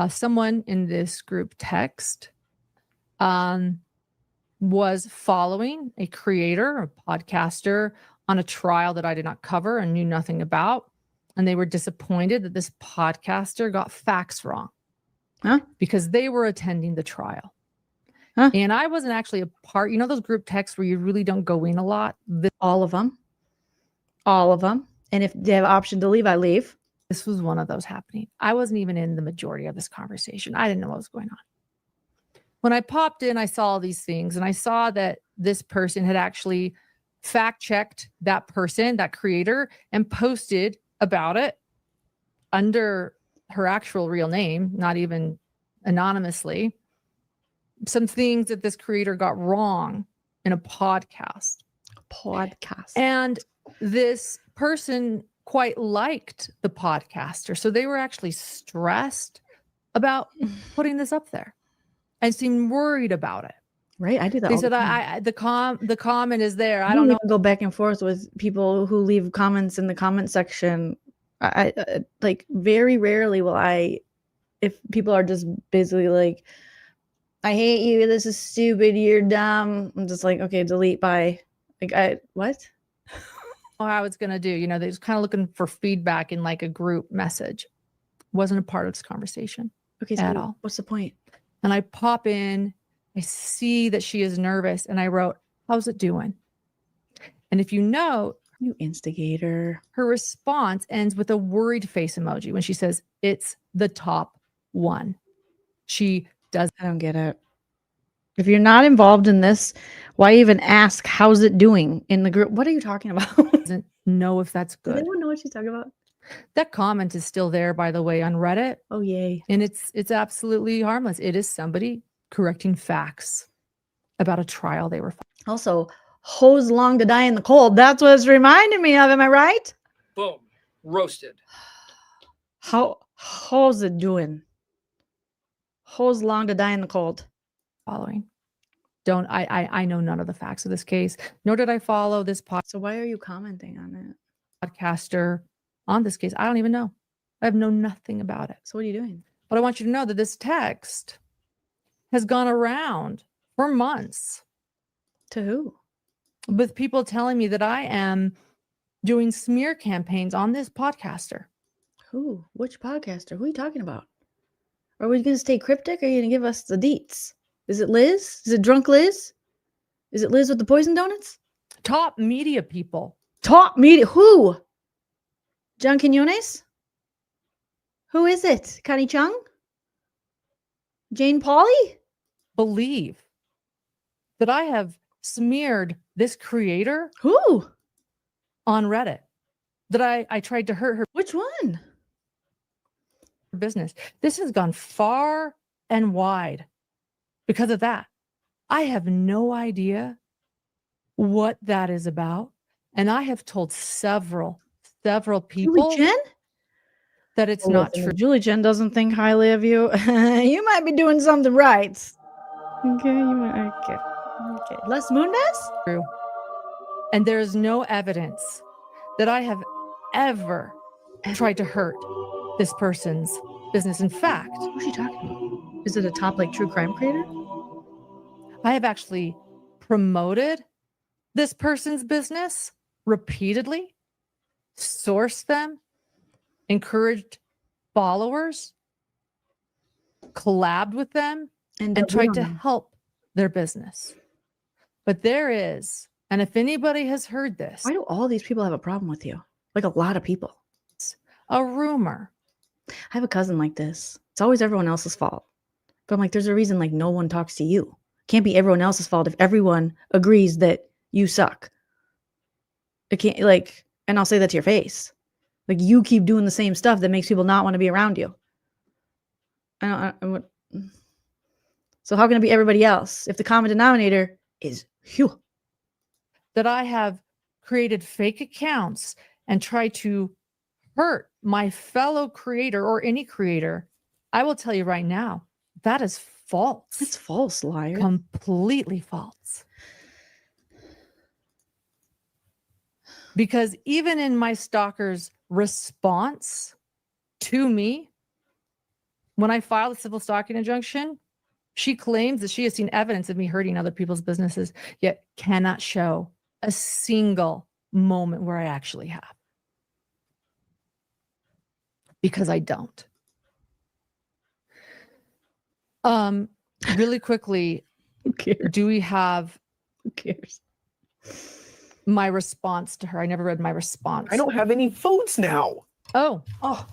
S11: Someone in this group text was following a creator, a podcaster on a trial that I did not cover and knew nothing about. And they were disappointed that this podcaster got facts wrong.
S1: Huh?
S11: Because they were attending the trial.
S1: Huh?
S11: And I wasn't actually a part. You know those group texts where you really don't go in a lot?
S1: All of them. All of them. And if they have an option to leave, I leave.
S11: This was one of those happening. I wasn't even in the majority of this conversation. I didn't know what was going on. When I popped in, I saw all these things, and I saw that this person had actually fact-checked that person, that creator, and posted about it under her actual real name, not even anonymously, some things that this creator got wrong in a podcast. And this person quite liked the podcaster. So they were actually stressed about putting this up there and seemed worried about it.
S1: Right. I do that.
S11: They
S1: all
S11: said,
S1: the time.
S11: the comment is there. I
S1: You
S11: don't know.
S1: even go back and forth with people who leave comments in the comment section. I like very rarely will I, if people are just basically like, I hate you, this is stupid, you're dumb, I'm just like, okay, delete, bye. Like, what?
S11: How I was going to do, you know, they was kind of looking for feedback in like a group message. Wasn't a part of this conversation
S1: Okay, so
S11: at all.
S1: what's the point?
S11: And I pop in, I see that she is nervous, and I wrote, how's it doing? And if you know,
S1: you instigator,
S11: her response ends with a worried face emoji when she says, it's the top one. She does.
S1: I don't get it. If you're not involved in this, why even ask how's it doing in the group? What are you talking about?
S11: Doesn't know if that's good.
S1: Does anyone know what she's talking about?
S11: That comment is still there, by the way, on Reddit.
S1: Oh, yay.
S11: And it's absolutely harmless. It is somebody correcting facts about a trial they were fighting.
S1: Also, hose long to die in the cold. That's what it's reminding me of. Am I right?
S16: Boom. Roasted.
S1: How's it doing? Hose long to die in the cold.
S11: Following. I know none of the facts of this case, nor did I follow this
S1: So why are you commenting on it?
S11: Podcaster on this case. I don't even know. I have known nothing about it.
S1: So what are you doing?
S11: But I want you to know that this text has gone around for months.
S1: To who?
S11: With people telling me that I am doing smear campaigns on this podcaster.
S1: Who? Which podcaster? Who are you talking about? Are we going to stay cryptic or are you going to give us the deets? Is it Liz? Is it drunk Liz? Is it Liz with the poison donuts?
S11: Top media people.
S1: Top media? Who? John Quinones? Who is it? Connie Chung? Jane Pauley?
S11: Believe that I have smeared this creator.
S1: Who?
S11: On Reddit. That I tried to hurt her.
S1: Which one?
S11: Business. This has gone far and wide because of that. I have no idea what that is about. And I have told several people
S1: Julie Jen?
S11: that it's not true.
S1: Julie Jen doesn't think highly of you. You might be doing something right. Okay, you might. Okay. Les Mundes?
S11: True. And there's no evidence that I have ever tried to hurt this person's business. In fact,
S1: who's she talking about? Is it a top like true crime creator?
S11: I have actually promoted this person's business repeatedly, sourced them, encouraged followers, collabed with them, and tried to help their business. But there is, and if anybody has heard this,
S1: why do all these people have a problem with you? Like a lot of people.
S11: A rumor.
S1: I have a cousin like this. It's always everyone else's fault. But I'm like, there's a reason like no one talks to you. Can't be everyone else's fault if everyone agrees that you suck. It can't like, and I'll say that to your face. Like you keep doing the same stuff that makes people not want to be around you. So how can it be everybody else if the common denominator is you?
S11: That I have created fake accounts and tried to hurt my fellow creator or any creator, I will tell you right now, that is false.
S1: It's false, liar.
S11: Completely false. Because even in my stalker's response to me, when I filed a civil stalking injunction, she claims that she has seen evidence of me hurting other people's businesses, yet cannot show a single moment where I actually have. Because I don't. Really quickly, do we have
S1: who cares?
S11: My response to her? I never read my response.
S19: I don't have any phones now.
S11: Oh,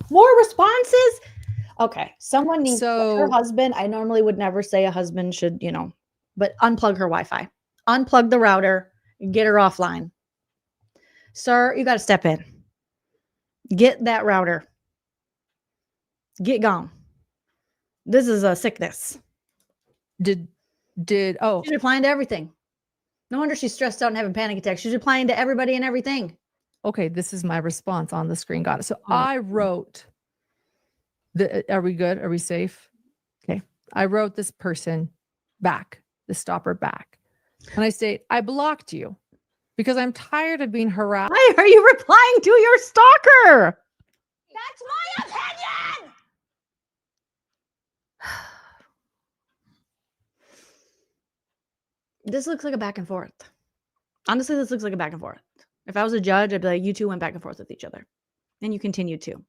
S1: more responses? Okay. Someone needs her
S11: So-
S1: husband. I normally would never say a husband should, but unplug her Wi-Fi. Unplug the router and get her offline. Sir, you got to step in. Get that router. Get gone. This is a sickness.
S11: Did
S1: She's replying to everything. No wonder she's stressed out and having panic attacks. She's replying to everybody and everything.
S11: Okay, this is my response on the screen. Got it. So I wrote are we good? Are we safe? Okay. I wrote this person back, the stopper back. And I state, I blocked you because I'm tired of being harassed.
S1: Why are you replying to your stalker? That's my opinion. This looks like a back and forth. Honestly, this looks like a back and forth. If I was a judge, I'd be like, you two went back and forth with each other. And you continued to.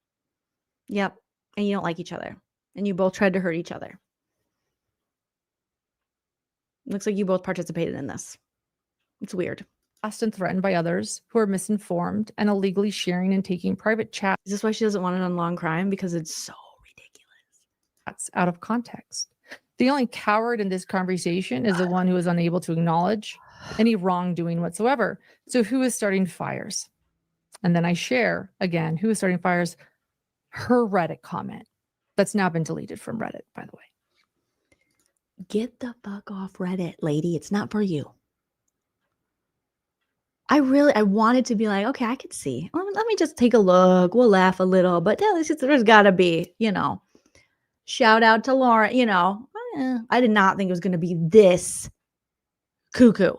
S1: Yep. And you don't like each other. And you both tried to hurt each other. Looks like you both participated in this. It's weird.
S11: And threatened by others who are misinformed and illegally sharing and taking private chats.
S1: Is this why she doesn't want it on long crime? Because it's so
S11: ridiculous. Out of context. The only coward in this conversation is the one who is unable to acknowledge any wrongdoing whatsoever. So who is starting fires? And then I share again, who is starting fires? Her Reddit comment that's now been deleted from Reddit, by the way.
S1: Get the fuck off Reddit, lady. It's not for you. I wanted to be like, okay, I could see. Let me just take a look. We'll laugh a little, but there's got to be, shout out to Lauren, I did not think it was going to be this cuckoo.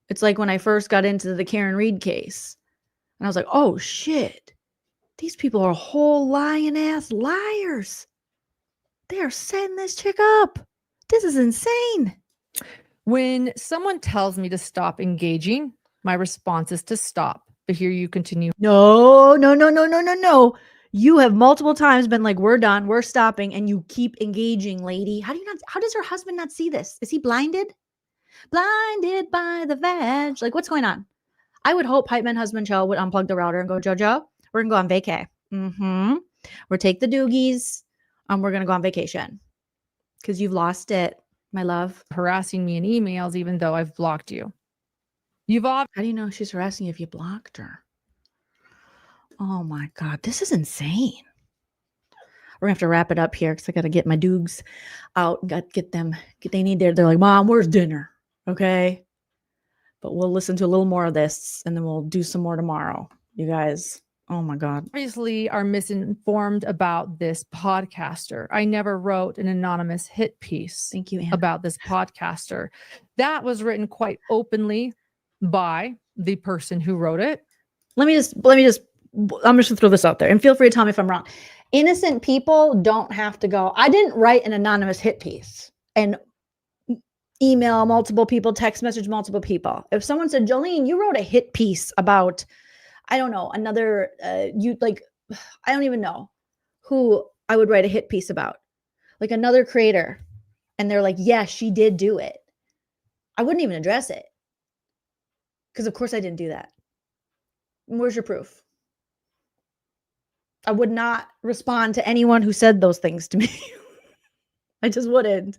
S1: It's like when I first got into the Karen Reed case and I was like, oh shit, these people are whole lying ass liars. They are setting this chick up. This is insane.
S11: When someone tells me to stop engaging, my response is to stop. But here you continue.
S1: No. You have multiple times been like, we're done, we're stopping, and you keep engaging, lady. How does her husband not see this? Is he blinded? Blinded by the veg. Like, what's going on? I would hope Hype Man Husband Show would unplug the router and go, JoJo, we're gonna go on vacay. We'll take the doogies and we're gonna go on vacation. Because you've lost it, my love.
S11: Harassing me in emails, even though I've blocked you.
S1: How do you know she's harassing you if you blocked her? Oh my God, this is insane. We're gonna have to wrap it up here because I gotta get my doogs out. Get them. They're like, Mom, where's dinner? Okay. But we'll listen to a little more of this and then we'll do some more tomorrow. You guys. Oh my God.
S11: Obviously are misinformed about this podcaster. I never wrote an anonymous hit piece.
S1: Thank you, Anna.
S11: About this podcaster. That was written quite openly by the person who wrote it.
S1: I'm just gonna throw this out there and feel free to tell me if I'm wrong. Innocent people don't have to go, I didn't write an anonymous hit piece and email multiple people, text message multiple people. If someone said, Jolene, you wrote a hit piece about, I don't know, another, I don't even know who I would write a hit piece about, like another creator. And they're like, yes, she did do it. I wouldn't even address it. Because of course I didn't do that. Where's your proof? I would not respond to anyone who said those things to me. I just wouldn't.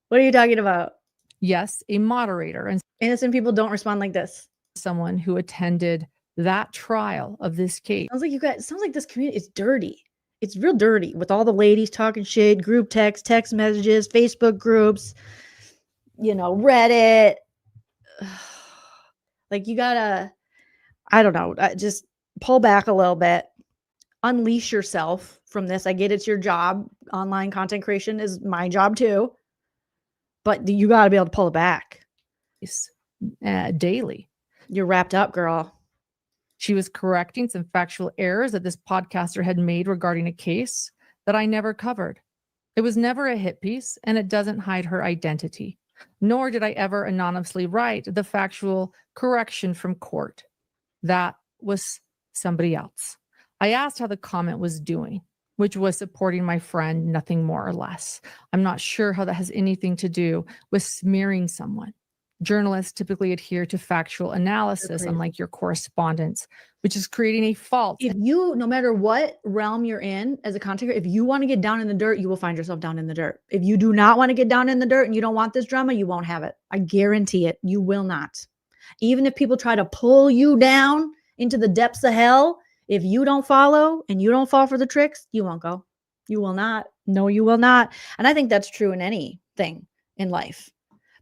S1: What are you talking about?
S11: Yes, a moderator. And
S1: innocent people don't respond like this.
S11: Someone who attended that trial of this case.
S1: Sounds like this community is dirty. It's real dirty with all the ladies talking shit, group text messages, Facebook groups, Reddit. Like you gotta, I don't know, just pull back a little bit. Unleash yourself from this. I get it's your job. Online content creation is my job too. But you got to be able to pull it back.
S11: Daily.
S1: You're wrapped up, girl.
S11: She was correcting some factual errors that this podcaster had made regarding a case that I never covered. It was never a hit piece and it doesn't hide her identity. Nor did I ever anonymously write the factual correction from court. That was somebody else. I asked how the comment was doing, which was supporting my friend, nothing more or less. I'm not sure how that has anything to do with smearing someone. Journalists typically adhere to factual analysis, unlike your correspondence, which is creating a false.
S1: If you, no matter what realm you're in as a content creator, if you want to get down in the dirt, you will find yourself down in the dirt. If you do not want to get down in the dirt and you don't want this drama, you won't have it. I guarantee it. You will not. Even if people try to pull you down into the depths of hell, if you don't follow and you don't fall for the tricks, you won't go. You will not. No, you will not. And I think that's true in anything in life.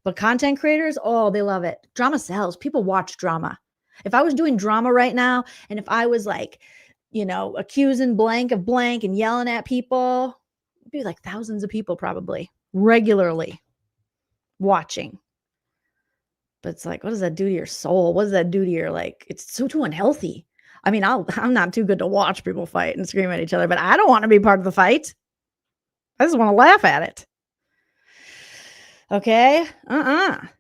S1: But content creators, oh, they love it. Drama sells. People watch drama. If I was doing drama right now, and if I was like, you know, accusing blank of blank and yelling at people, it'd be like thousands of people probably regularly watching. But it's like, what does that do to your soul? What does that do to your, like, it's so too unhealthy. I mean, I'm not too good to watch people fight and scream at each other, but I don't want to be part of the fight. I just want to laugh at it. Okay? But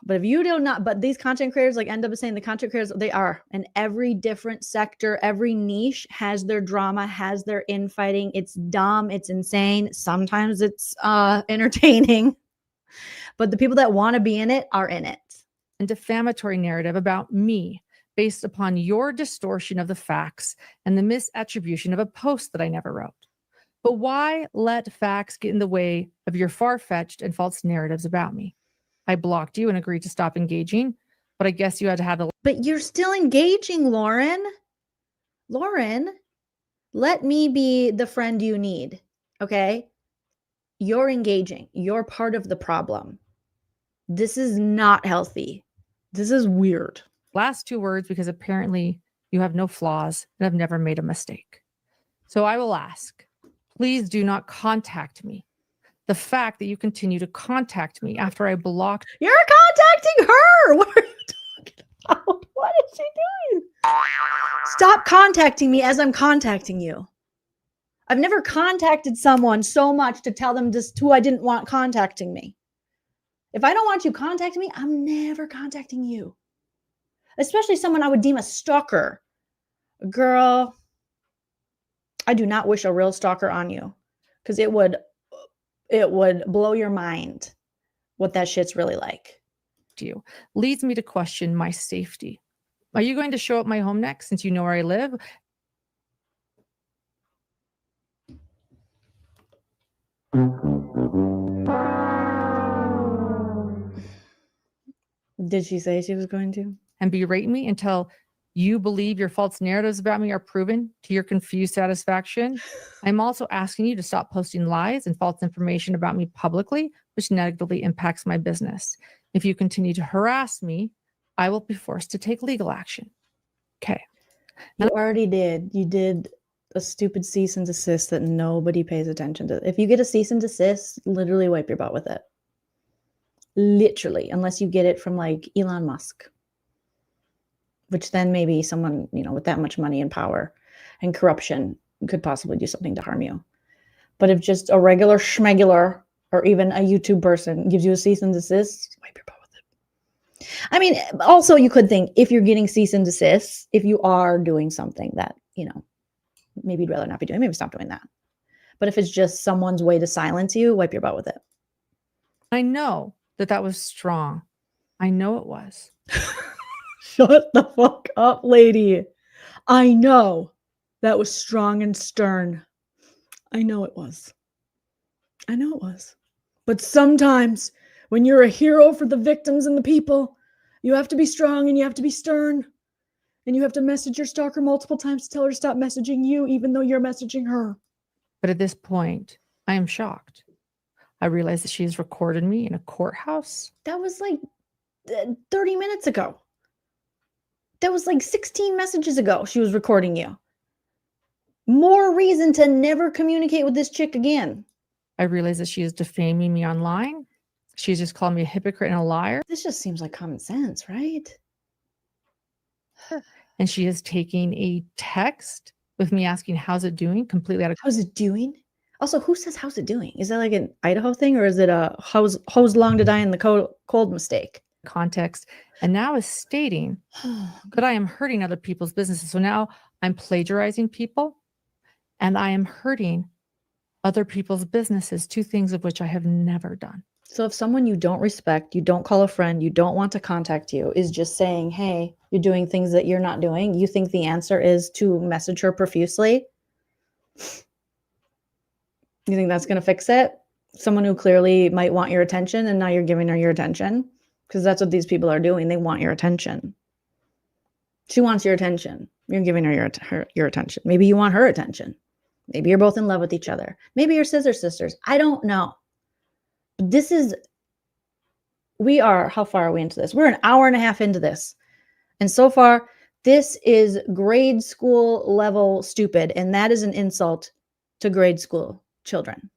S1: if you do not, but these content creators, like end up saying the content creators, they are in every different sector, every niche has their drama, has their infighting. It's dumb. It's insane. Sometimes it's entertaining, but the people that want to be in it are in it.
S11: And defamatory narrative about me based upon your distortion of the facts and the misattribution of a post that I never wrote. But why let facts get in the way of your far-fetched and false narratives about me? I blocked you and agreed to stop engaging, but I guess you had to have the...
S1: But you're still engaging, Lauren. Lauren, let me be the friend you need, okay? You're engaging. You're part of the problem. This is not healthy. This is weird.
S11: Last two words, because apparently you have no flaws and have never made a mistake. So I will ask, please do not contact me. The fact that you continue to contact me after I blocked...
S1: You're contacting her! What are you talking about? What is she doing? Stop contacting me as I'm contacting you. I've never contacted someone so much to tell them just who I didn't want contacting me. If I don't want you contacting me, I'm never contacting you. Especially someone I would deem a stalker. Girl, I do not wish a real stalker on you, because it would blow your mind what that shit's really like.
S11: You leads me to question my safety. Are you going to show up my home next since you know where I live?
S1: Did she say she was going to?
S11: And berate me until you believe your false narratives about me are proven to your confused satisfaction. I'm also asking you to stop posting lies and false information about me publicly, which negatively impacts my business. If you continue to harass me, I will be forced to take legal action. Okay.
S1: You already did. You did a stupid cease and desist that nobody pays attention to. If you get a cease and desist, literally wipe your butt with it. Literally, unless you get it from like Elon Musk. Which then maybe someone, you know, with that much money and power and corruption could possibly do something to harm you. But if just a regular schmegular or even a YouTube person gives you a cease and desist, wipe your butt with it. I mean, also you could think if you're getting cease and desist, if you are doing something that, you know, maybe you'd rather not be doing, maybe stop doing that. But if it's just someone's way to silence you, wipe your butt with it.
S11: I know that that was strong. I know it was.
S1: Shut the fuck up, lady. I know that was strong and stern. I know it was. I know it was. But sometimes when you're a hero for the victims and the people, you have to be strong and you have to be stern. And you have to message your stalker multiple times to tell her to stop messaging you, even though you're messaging her.
S11: But at this point, I am shocked. I realize that she has recorded me in a courthouse.
S1: That was like 30 minutes ago. That was like 16 messages ago she was recording you. More reason to never communicate with this chick again.
S11: I realize that she is defaming me online. She's just called me a hypocrite and a liar.
S1: This just seems like common sense, right?
S11: And she is taking a text with me asking, how's it doing? Completely out of...
S1: How's it doing? Also, who says how's it doing? Is that like an Idaho thing, or is it a how's long to die in the cold mistake?
S11: Context, and now is stating that I am hurting other people's businesses. So now I'm plagiarizing people and I am hurting other people's businesses, two things of which I have never done.
S1: So if someone you don't respect, you don't call a friend, you don't want to contact you, is just saying, hey, you're doing things that you're not doing, you think the answer is to message her profusely? You think that's going to fix it? Someone who clearly might want your attention, and now you're giving her your attention? Because that's what these people are doing. They want your attention. She wants your attention. You're giving her your attention. Maybe you want her attention. Maybe you're both in love with each other. Maybe you're scissor sisters. I don't know. This is, how far are we into this? We're an hour and a half into this. And so far, this is grade school level stupid. And that is an insult to grade school children.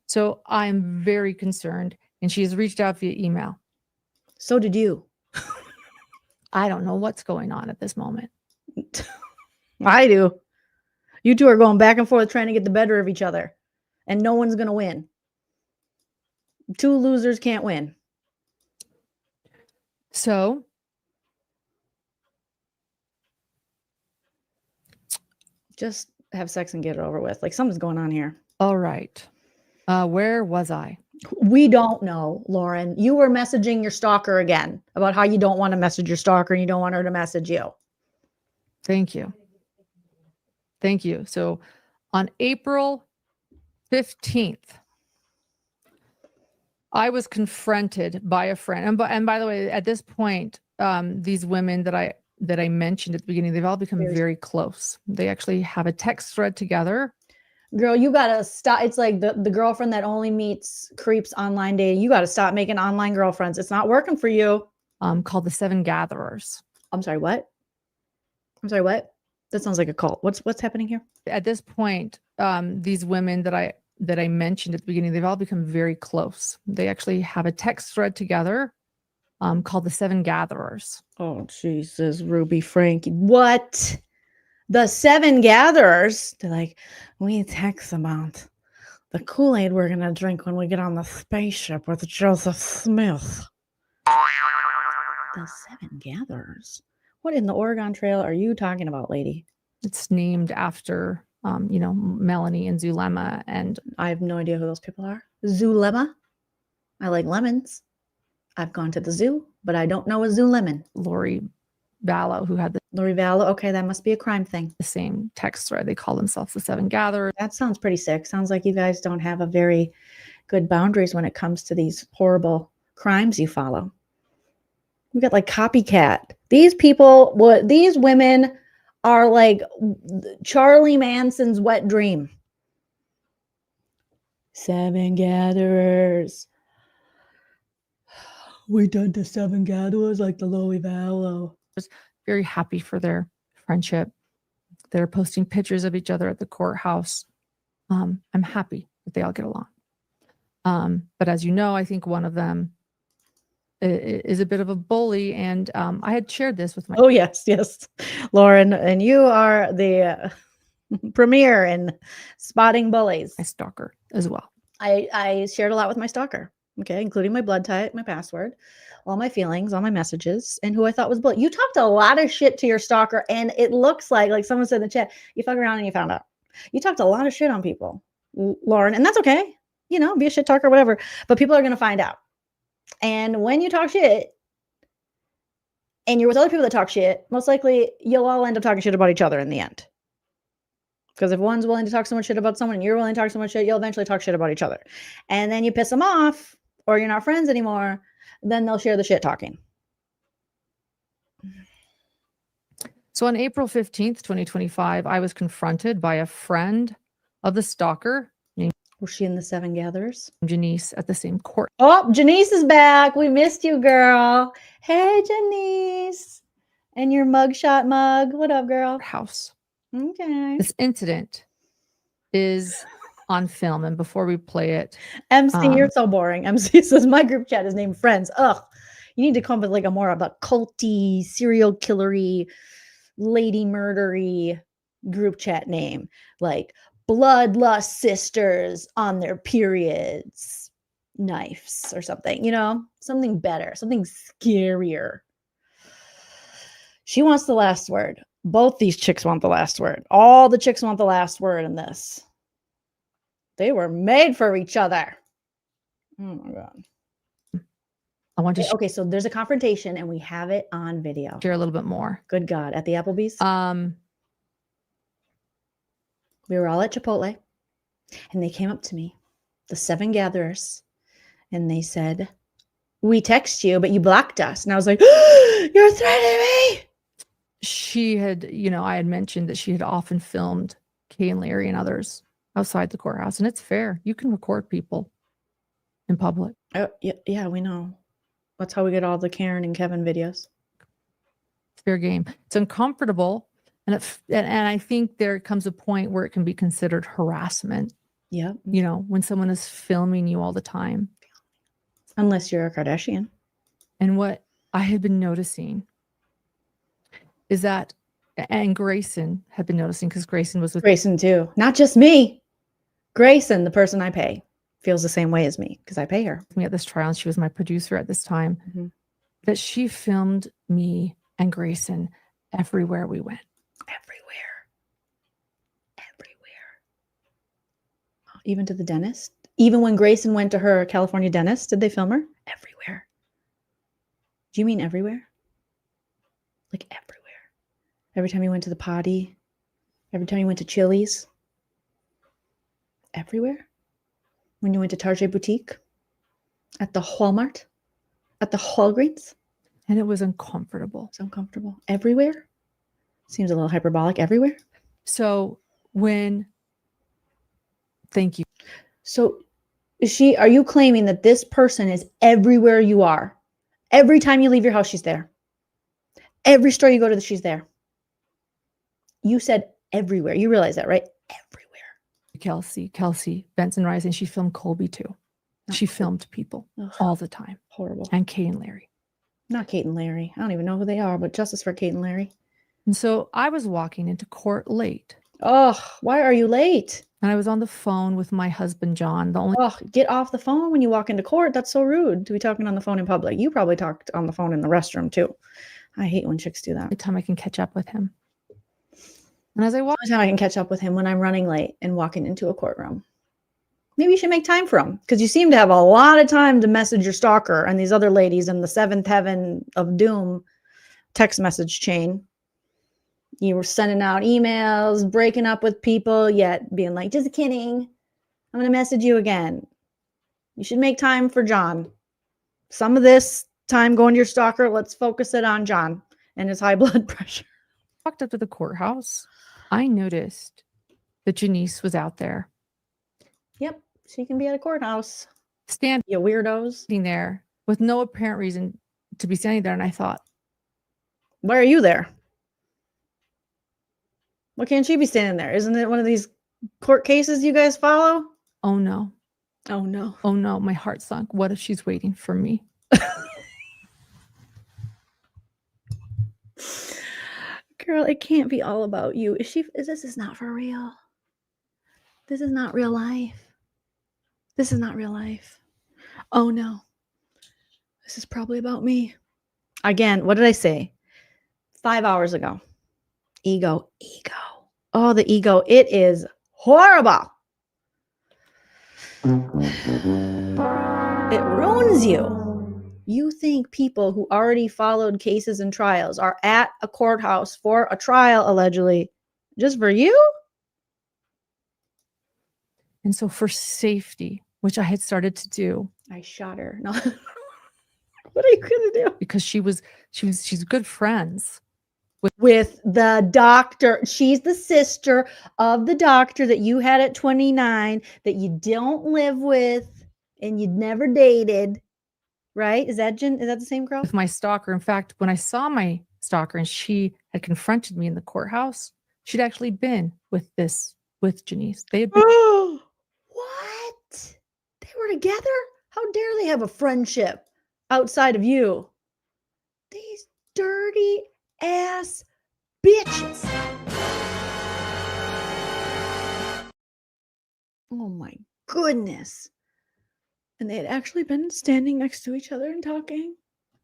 S11: So I'm very concerned. And she has reached out via email.
S1: So did you.
S11: I don't know what's going on at this moment.
S1: I do. You two are going back and forth trying to get the better of each other. And no one's going to win. Two losers can't win.
S11: So
S1: just have sex and get it over with. Like, something's going on here.
S11: All right. Where was I?
S1: We don't know, Lauren. You were messaging your stalker again about how you don't want to message your stalker and you don't want her to message you.
S11: Thank you. Thank you. So on April 15th, I was confronted by a friend. And by the way, at this point, these women that I mentioned at the beginning, they've all become very close. They actually have a text thread together.
S1: Girl, you gotta stop. It's like the girlfriend that only meets creeps online dating. You gotta stop making online girlfriends. It's not working for you.
S11: Called the Seven Gatherers.
S1: I'm sorry, what? That sounds like a cult. What's happening here?
S11: At this point, these women that I mentioned at the beginning, they've all become very close. They actually have a text thread together called the Seven Gatherers.
S1: Oh, Jesus, Ruby Frankie. What? The Seven Gatherers? They're like, we text about the Kool-Aid we're going to drink when we get on the spaceship with Joseph Smith. The Seven Gatherers? What in the Oregon Trail are you talking about, lady?
S11: It's named after, Melanie and Zulema. And
S1: I have no idea who those people are. Zulema? I like lemons. I've gone to the zoo, but I don't know a zoo lemon.
S11: Lori Vallow, who had
S1: Lori Vallow. Okay, that must be a crime thing.
S11: The same text thread. They call themselves the Seven Gatherers.
S1: That sounds pretty sick. Sounds like you guys don't have a very good boundaries when it comes to these horrible crimes you follow. We got like copycat. These women are like Charlie Manson's wet dream. Seven Gatherers. We done the Seven Gatherers like the Lori Vallow.
S11: Very happy for their friendship. They're posting pictures of each other at the courthouse. I'm happy that they all get along. But as you know, I think one of them is a bit of a bully. And I had shared this with my...
S1: Oh, yes. Lauren, and you are the premier in spotting bullies.
S11: My stalker as well.
S1: I shared a lot with my stalker. Okay, including my blood type, my password, all my feelings, all my messages, and who I thought was bully. You talked a lot of shit to your stalker, and it looks like someone said in the chat, you fuck around and you found out. You talked a lot of shit on people, Lauren, and that's okay. Be a shit talker, whatever. But people are going to find out. And when you talk shit, and you're with other people that talk shit, most likely you'll all end up talking shit about each other in the end. Because if one's willing to talk so much shit about someone and you're willing to talk so much shit, you'll eventually talk shit about each other. And then you piss them off, or you're not friends anymore, then they'll share the shit talking.
S11: So on April 15th, 2025, I was confronted by a friend of the stalker named...
S1: Was she in the Seven Gatherers?
S11: Janice at the same court.
S1: Oh, Janice is back. We missed you, girl. Hey, Janice. And your mugshot mug. What up, girl?
S11: House.
S1: Okay.
S11: This incident is on film, and before we play it,
S1: MC, you're so boring. MC says my group chat is named Friends. Ugh, you need to come up with a more of a culty, serial killery, lady murdery group chat name, like bloodlust sisters on their periods, knives or something, you know, something better, something scarier. She wants the last word. Both these chicks want the last word. All the chicks want the last word in this. They were made for each other. Oh my God.
S11: I want to
S1: okay, so there's a confrontation and we have it on video.
S11: share a little bit more.
S1: Good God. At the Applebee's? We were all at Chipotle and they came up to me, the 7 gatherers, and they said, we text you, but you blocked us. And I was like, you're threatening me.
S11: She had, you know, I had mentioned that she had often filmed Kay and Larry and others outside the courthouse. And it's fair. You can record people in public.
S1: Oh, yeah, we know. That's how we get all the Karen and Kevin videos.
S11: It's fair game. It's uncomfortable. And I think there comes a point where it can be considered harassment.
S1: Yeah.
S11: You know, when someone is filming you all the time.
S1: Unless you're a Kardashian.
S11: And what I had been noticing is that, and Grayson had been noticing, because Grayson was with
S1: Grayson too. Not just me. Grayson, the person I pay, feels the same way as me because I pay her.
S11: Me at this trial, and she was my producer at this time, that she filmed me and Grayson everywhere we went.
S1: Even to the dentist? Even when Grayson went to her California dentist, did they film her? Everywhere. Do you mean everywhere? Like everywhere. Every time you went to the potty, every time you went to Chili's, everywhere. When you went to Target Boutique, at the Walmart, at the Walgreens.
S11: And it was uncomfortable.
S1: It's uncomfortable. Everywhere? Seems a little hyperbolic. Everywhere?
S11: So thank you.
S1: So are you claiming that this person is everywhere you are? Every time you leave your house, she's there. Every store you go to, she's there. You said everywhere. You realize that, right?
S11: Kelsey, Benson Rising. She filmed Colby too. She filmed people all the time.
S1: Horrible.
S11: And Kay and Larry.
S1: Not Kate and Larry. I don't even know who they are, but justice for Kate and Larry.
S11: And so I was walking into court late.
S1: Oh, why are you late?
S11: And I was on the phone with my husband, John.
S1: Get off the phone when you walk into court. That's so rude to be talking on the phone in public. You probably talked on the phone in the restroom too. I hate when chicks do that.
S11: Every time I can catch up with him. And as I walk,
S1: the only time I can catch up with him when I'm running late and walking into a courtroom. Maybe you should make time for him because you seem to have a lot of time to message your stalker and these other ladies in the 7th heaven of doom text message chain. You were sending out emails, breaking up with people, yet being like, just kidding. I'm going to message you again. You should make time for John. Some of this time going to your stalker, let's focus it on John and his high blood pressure.
S11: Walked up to the courthouse. I noticed that Janice was out there.
S1: Yep, she can be at a courthouse.
S11: Standing,
S1: you weirdos.
S11: Standing there with no apparent reason to be standing there. And I thought,
S1: why are you there? Why can't she be standing there? Isn't it one of these court cases you guys follow?
S11: Oh no.
S1: Oh no.
S11: Oh no, my heart sunk. What if she's waiting for me?
S1: Girl, it can't be all about you. This is not for real. This is not real life. This is not real life. Oh no. This is probably about me. Again, what did I say? 5 hours ago. Ego. Oh, the ego. It is horrible. It ruins you. You think people who already followed cases and trials are at a courthouse for a trial, allegedly, just for you?
S11: And so for safety, which I had started to do.
S1: I shot her. No. What are you going to do?
S11: Because she's good friends
S1: with the doctor. She's the sister of the doctor that you had at 29 that you don't live with and you'd never dated. Right? Is that the same girl?
S11: With my stalker. In fact, when I saw my stalker and she had confronted me in the courthouse, she'd actually been with Janice. They had been.
S1: What? They were together? How dare they have a friendship outside of you? These dirty ass bitches. Oh my goodness. And they had actually been standing next to each other and talking.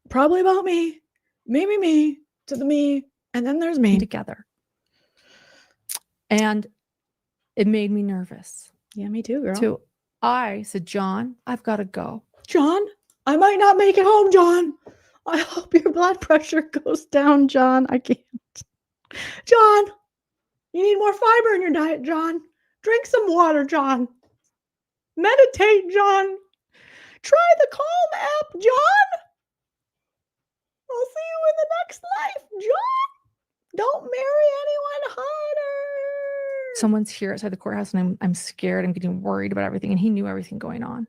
S1: Probably about me. Maybe me. To the me. And then there's me.
S11: Together. And it made me nervous.
S1: Yeah, me too, girl.
S11: So I said, John, I've got to go.
S1: John, I might not make it home, John. I hope your blood pressure goes down, John. I can't. John, you need more fiber in your diet, John. Drink some water, John. Meditate, John. Try the Calm app, John. I'll see you in the next life, John. Don't marry anyone hotter.
S11: Someone's here outside the courthouse and I'm scared. I'm getting worried about everything. And he knew everything going on.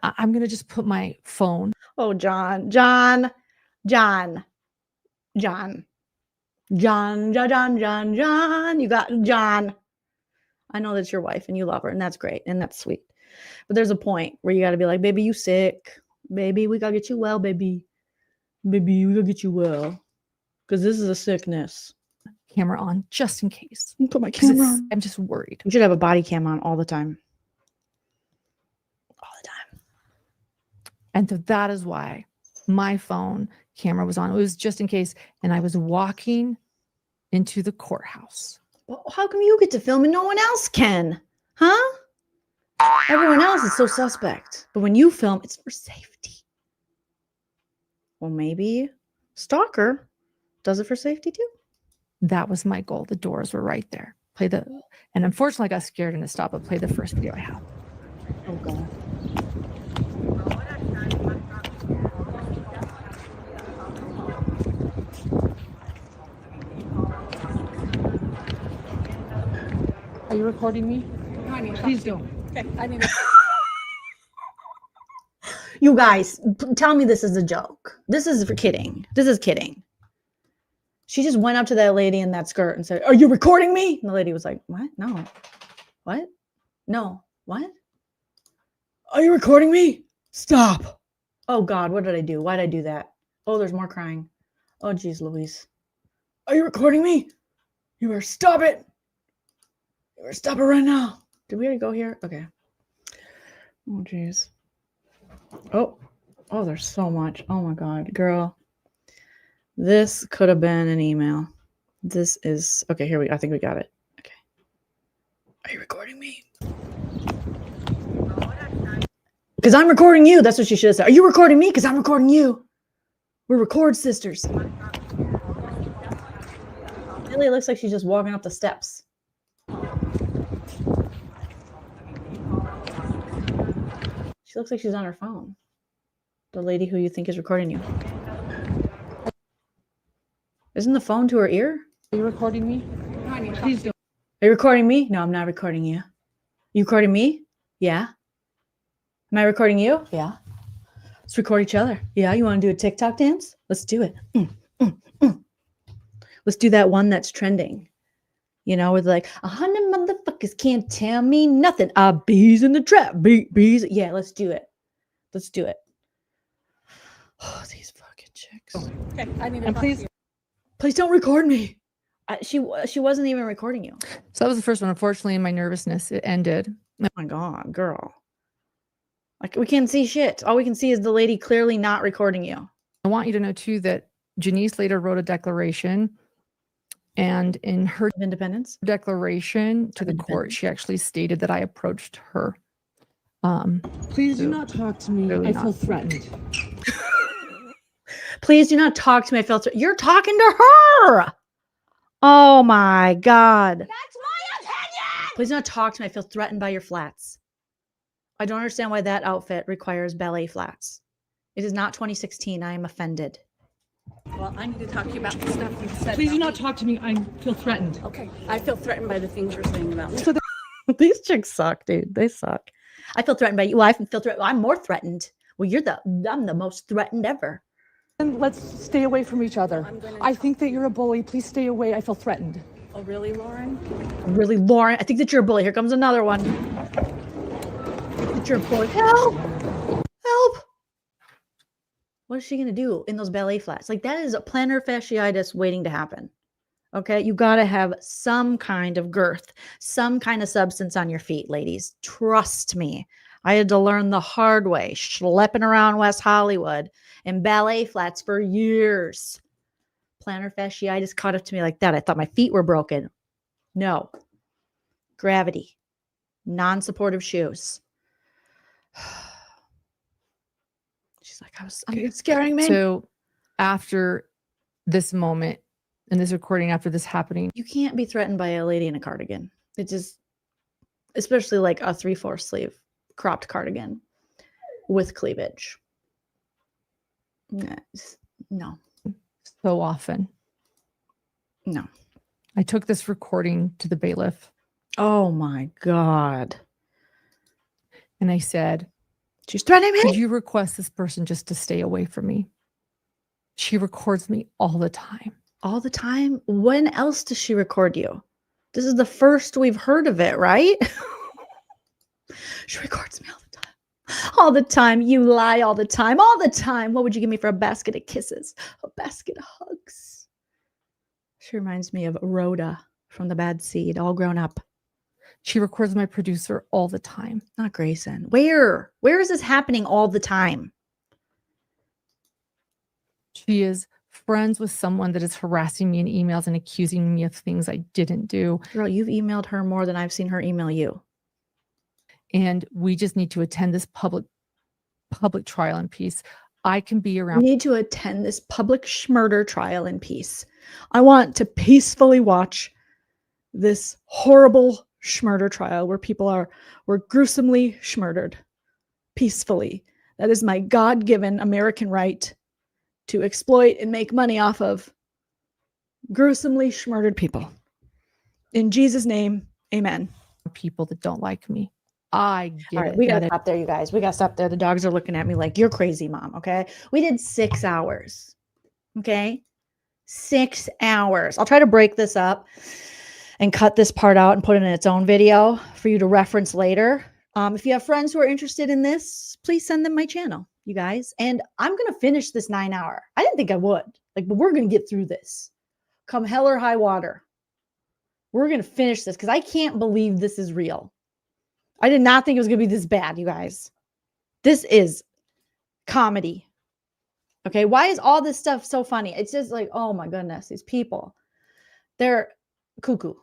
S11: I'm going to just put my phone.
S1: Oh, John, John, John, John, John, John, John, John, John. You got John. I know that's your wife and you love her and that's great and that's sweet. But there's a point where you got to be like, baby, you sick. Baby, we got to get you well, baby. Baby, we got to get you well. Because this is a sickness.
S11: Camera on just in case.
S1: Put my camera on.
S11: I'm just worried.
S1: You should have a body cam on all the time. All the time.
S11: And so that is why my phone camera was on. It was just in case. And I was walking into the courthouse.
S1: Well, how come you get to film and no one else can? Huh? Everyone else is so suspect. But when you film, it's for safety. Well, maybe Stalker does it for safety too.
S11: That was my goal. The doors were right there. And unfortunately I got scared and it stopped, but play the first video I have.
S1: Oh God.
S11: Are you recording me? Please don't. Okay, I need to.
S1: You guys, tell me this is a joke. This is for kidding. This is kidding. She just went up to that lady in that skirt and said, "Are you recording me?" And the lady was like, "What? No. What? No. What? Are you recording me? Stop." Oh God, what did I do? Why did I do that? Oh, there's more crying. Oh, geez, Louise. Are you recording me? You better stop it. You better stop it right now. Did we already go here? Okay. Oh, geez. Oh, there's so much. Oh my God, girl. This could have been an email. This is, okay, here I think we got it. Okay. Are you recording me? Because I'm recording you. That's what she should have said. Are you recording me? Because I'm recording you. We're record sisters. Really looks like she's just walking up the steps. She looks like she's on her phone. The lady who you think is recording you. Isn't the phone to her ear?
S11: Are you recording me? Please don't.
S1: Are you recording me? No, I'm not recording you. You recording me? Yeah. Am I recording you? Yeah. Let's record each other. Yeah, you want to do a TikTok dance? Let's do it. Let's do that one that's trending. You know, with like 100 motherfuckers can't tell me nothing. Bees in the trap. Bees. Yeah, let's do it. Let's do it. Oh, these fucking chicks.
S11: Okay, I need to. And
S1: please don't record me. She wasn't even recording you.
S11: So that was the first one. Unfortunately, in my nervousness, it ended.
S1: Oh my God, girl. Like, we can't see shit. All we can see is the lady clearly not recording you.
S11: I want you to know too that Janice later wrote a declaration. And in her
S1: independence
S11: declaration to the court, she actually stated that I approached her.
S12: Please do not talk to me. I feel threatened.
S1: Please do not talk to me. I feel threatened. You're talking to her. Oh my God. That's my opinion. Please do not talk to me. I feel threatened by your flats. I don't understand why that outfit requires ballet flats. It is not 2016. I am offended.
S12: Well, I need to talk to you about the stuff you said. Please do not talk to me. I feel threatened. Okay. I feel threatened by the things you're saying about me.
S1: These chicks suck, dude. They suck. I feel threatened by you. Well, I feel threatened. I'm more threatened. Well, I'm the most threatened ever.
S12: And let's stay away from each other. I think that you're a bully. Please stay away. I feel threatened.
S14: Oh, really, Lauren?
S1: Really, Lauren? I think that you're a bully. Here comes another one. That you're a bully. Help! Help! What is she going to do in those ballet flats? Like, that is a plantar fasciitis waiting to happen. Okay. You got to have some kind of girth, some kind of substance on your feet, ladies. Trust me. I had to learn the hard way, schlepping around West Hollywood in ballet flats for years. Plantar fasciitis caught up to me like that. I thought my feet were broken. No. Gravity. Non-supportive shoes. She's like, I'm scaring me.
S11: So after this moment and this recording, after this happening,
S1: You can't be threatened by a lady in a cardigan. It just, especially like a 3/4 sleeve cropped cardigan with cleavage. No.
S11: so often.
S1: No.
S11: I took this recording to the bailiff.
S1: Oh my God.
S11: And I said,
S1: she's threatening me.
S11: Could you request this person just to stay away from me? She records me all the time.
S1: All the time? When else does she record you? This is the first we've heard of it, right? She records me all the time. All the time. You lie all the time. All the time. What would you give me for a basket of kisses? A basket of hugs. She reminds me of Rhoda from The Bad Seed, all grown up.
S11: She records my producer all the time.
S1: Not Grayson. Where? Where is this happening all the time?
S11: She is friends with someone that is harassing me in emails and accusing me of things I didn't do.
S1: Girl, you've emailed her more than I've seen her email you.
S11: And we just need to attend this public trial in peace. I can be around.
S1: We need to attend this public murder trial in peace. I want to peacefully watch this horrible murder trial where people were gruesomely murdered peacefully. That is my God-given American right to exploit and make money off of gruesomely murdered people. In Jesus' name, amen.
S11: People that don't like me. I get
S1: All right,
S11: it.
S1: we gotta stop there, you guys. We gotta stop there. The dogs are looking at me like, you're crazy, Mom. Okay. We did 6 hours. Okay. 6 hours. I'll try to break this up and cut this part out and put it in its own video for you to reference later. If you have friends who are interested in this, please send them my channel, you guys. And I'm going to finish this 9 hour. I didn't think I would, but we're going to get through this. Come hell or high water. We're going to finish this because I can't believe this is real. I did not think it was going to be this bad, you guys. This is comedy. Okay. Why is all this stuff so funny? It's just like, oh my goodness, these people, they're cuckoo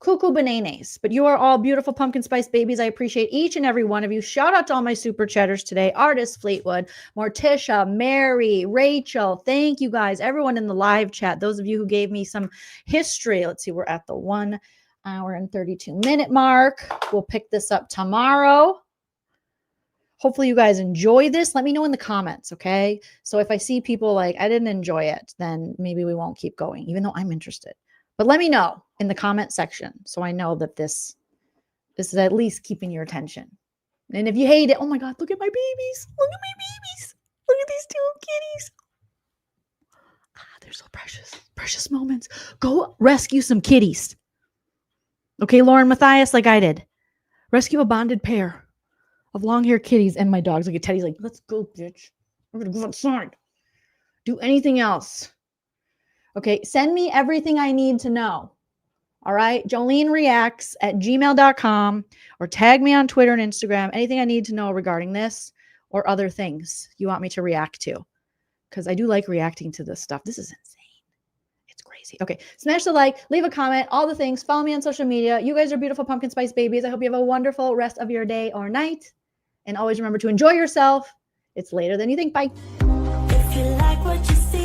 S1: bananas, but you are all beautiful pumpkin spice babies. I appreciate each and every one of you. Shout out to all my super chatters today. Artist Fleetwood, Morticia, Mary, Rachel. Thank you guys. Everyone in the live chat. Those of you who gave me some history. Let's see. We're at the 1 hour and 32-minute mark. We'll pick this up tomorrow. Hopefully you guys enjoy this. Let me know in the comments. Okay. So if I see people like, I didn't enjoy it, then maybe we won't keep going, even though I'm interested. But let me know in the comment section so I know that this is at least keeping your attention. And if you hate it, oh my God, look at my babies. Look at my babies. Look at these 2 kitties. They're so precious. Precious moments. Go rescue some kitties. Okay, Lauren Matthias, like I did. Rescue a bonded pair of long-haired kitties and my dogs. Look at Teddy's like, let's go, bitch. We're going to go outside. Do anything else. Okay, send me everything I need to know. All right, joleenreacts@gmail.com or tag me on Twitter and Instagram. Anything I need to know regarding this or other things you want me to react to. Because I do like reacting to this stuff. This is insane. It's crazy. Okay, smash the like, leave a comment, all the things. Follow me on social media. You guys are beautiful pumpkin spice babies. I hope you have a wonderful rest of your day or night. And always remember to enjoy yourself. It's later than you think. Bye.
S2: If you like what you see.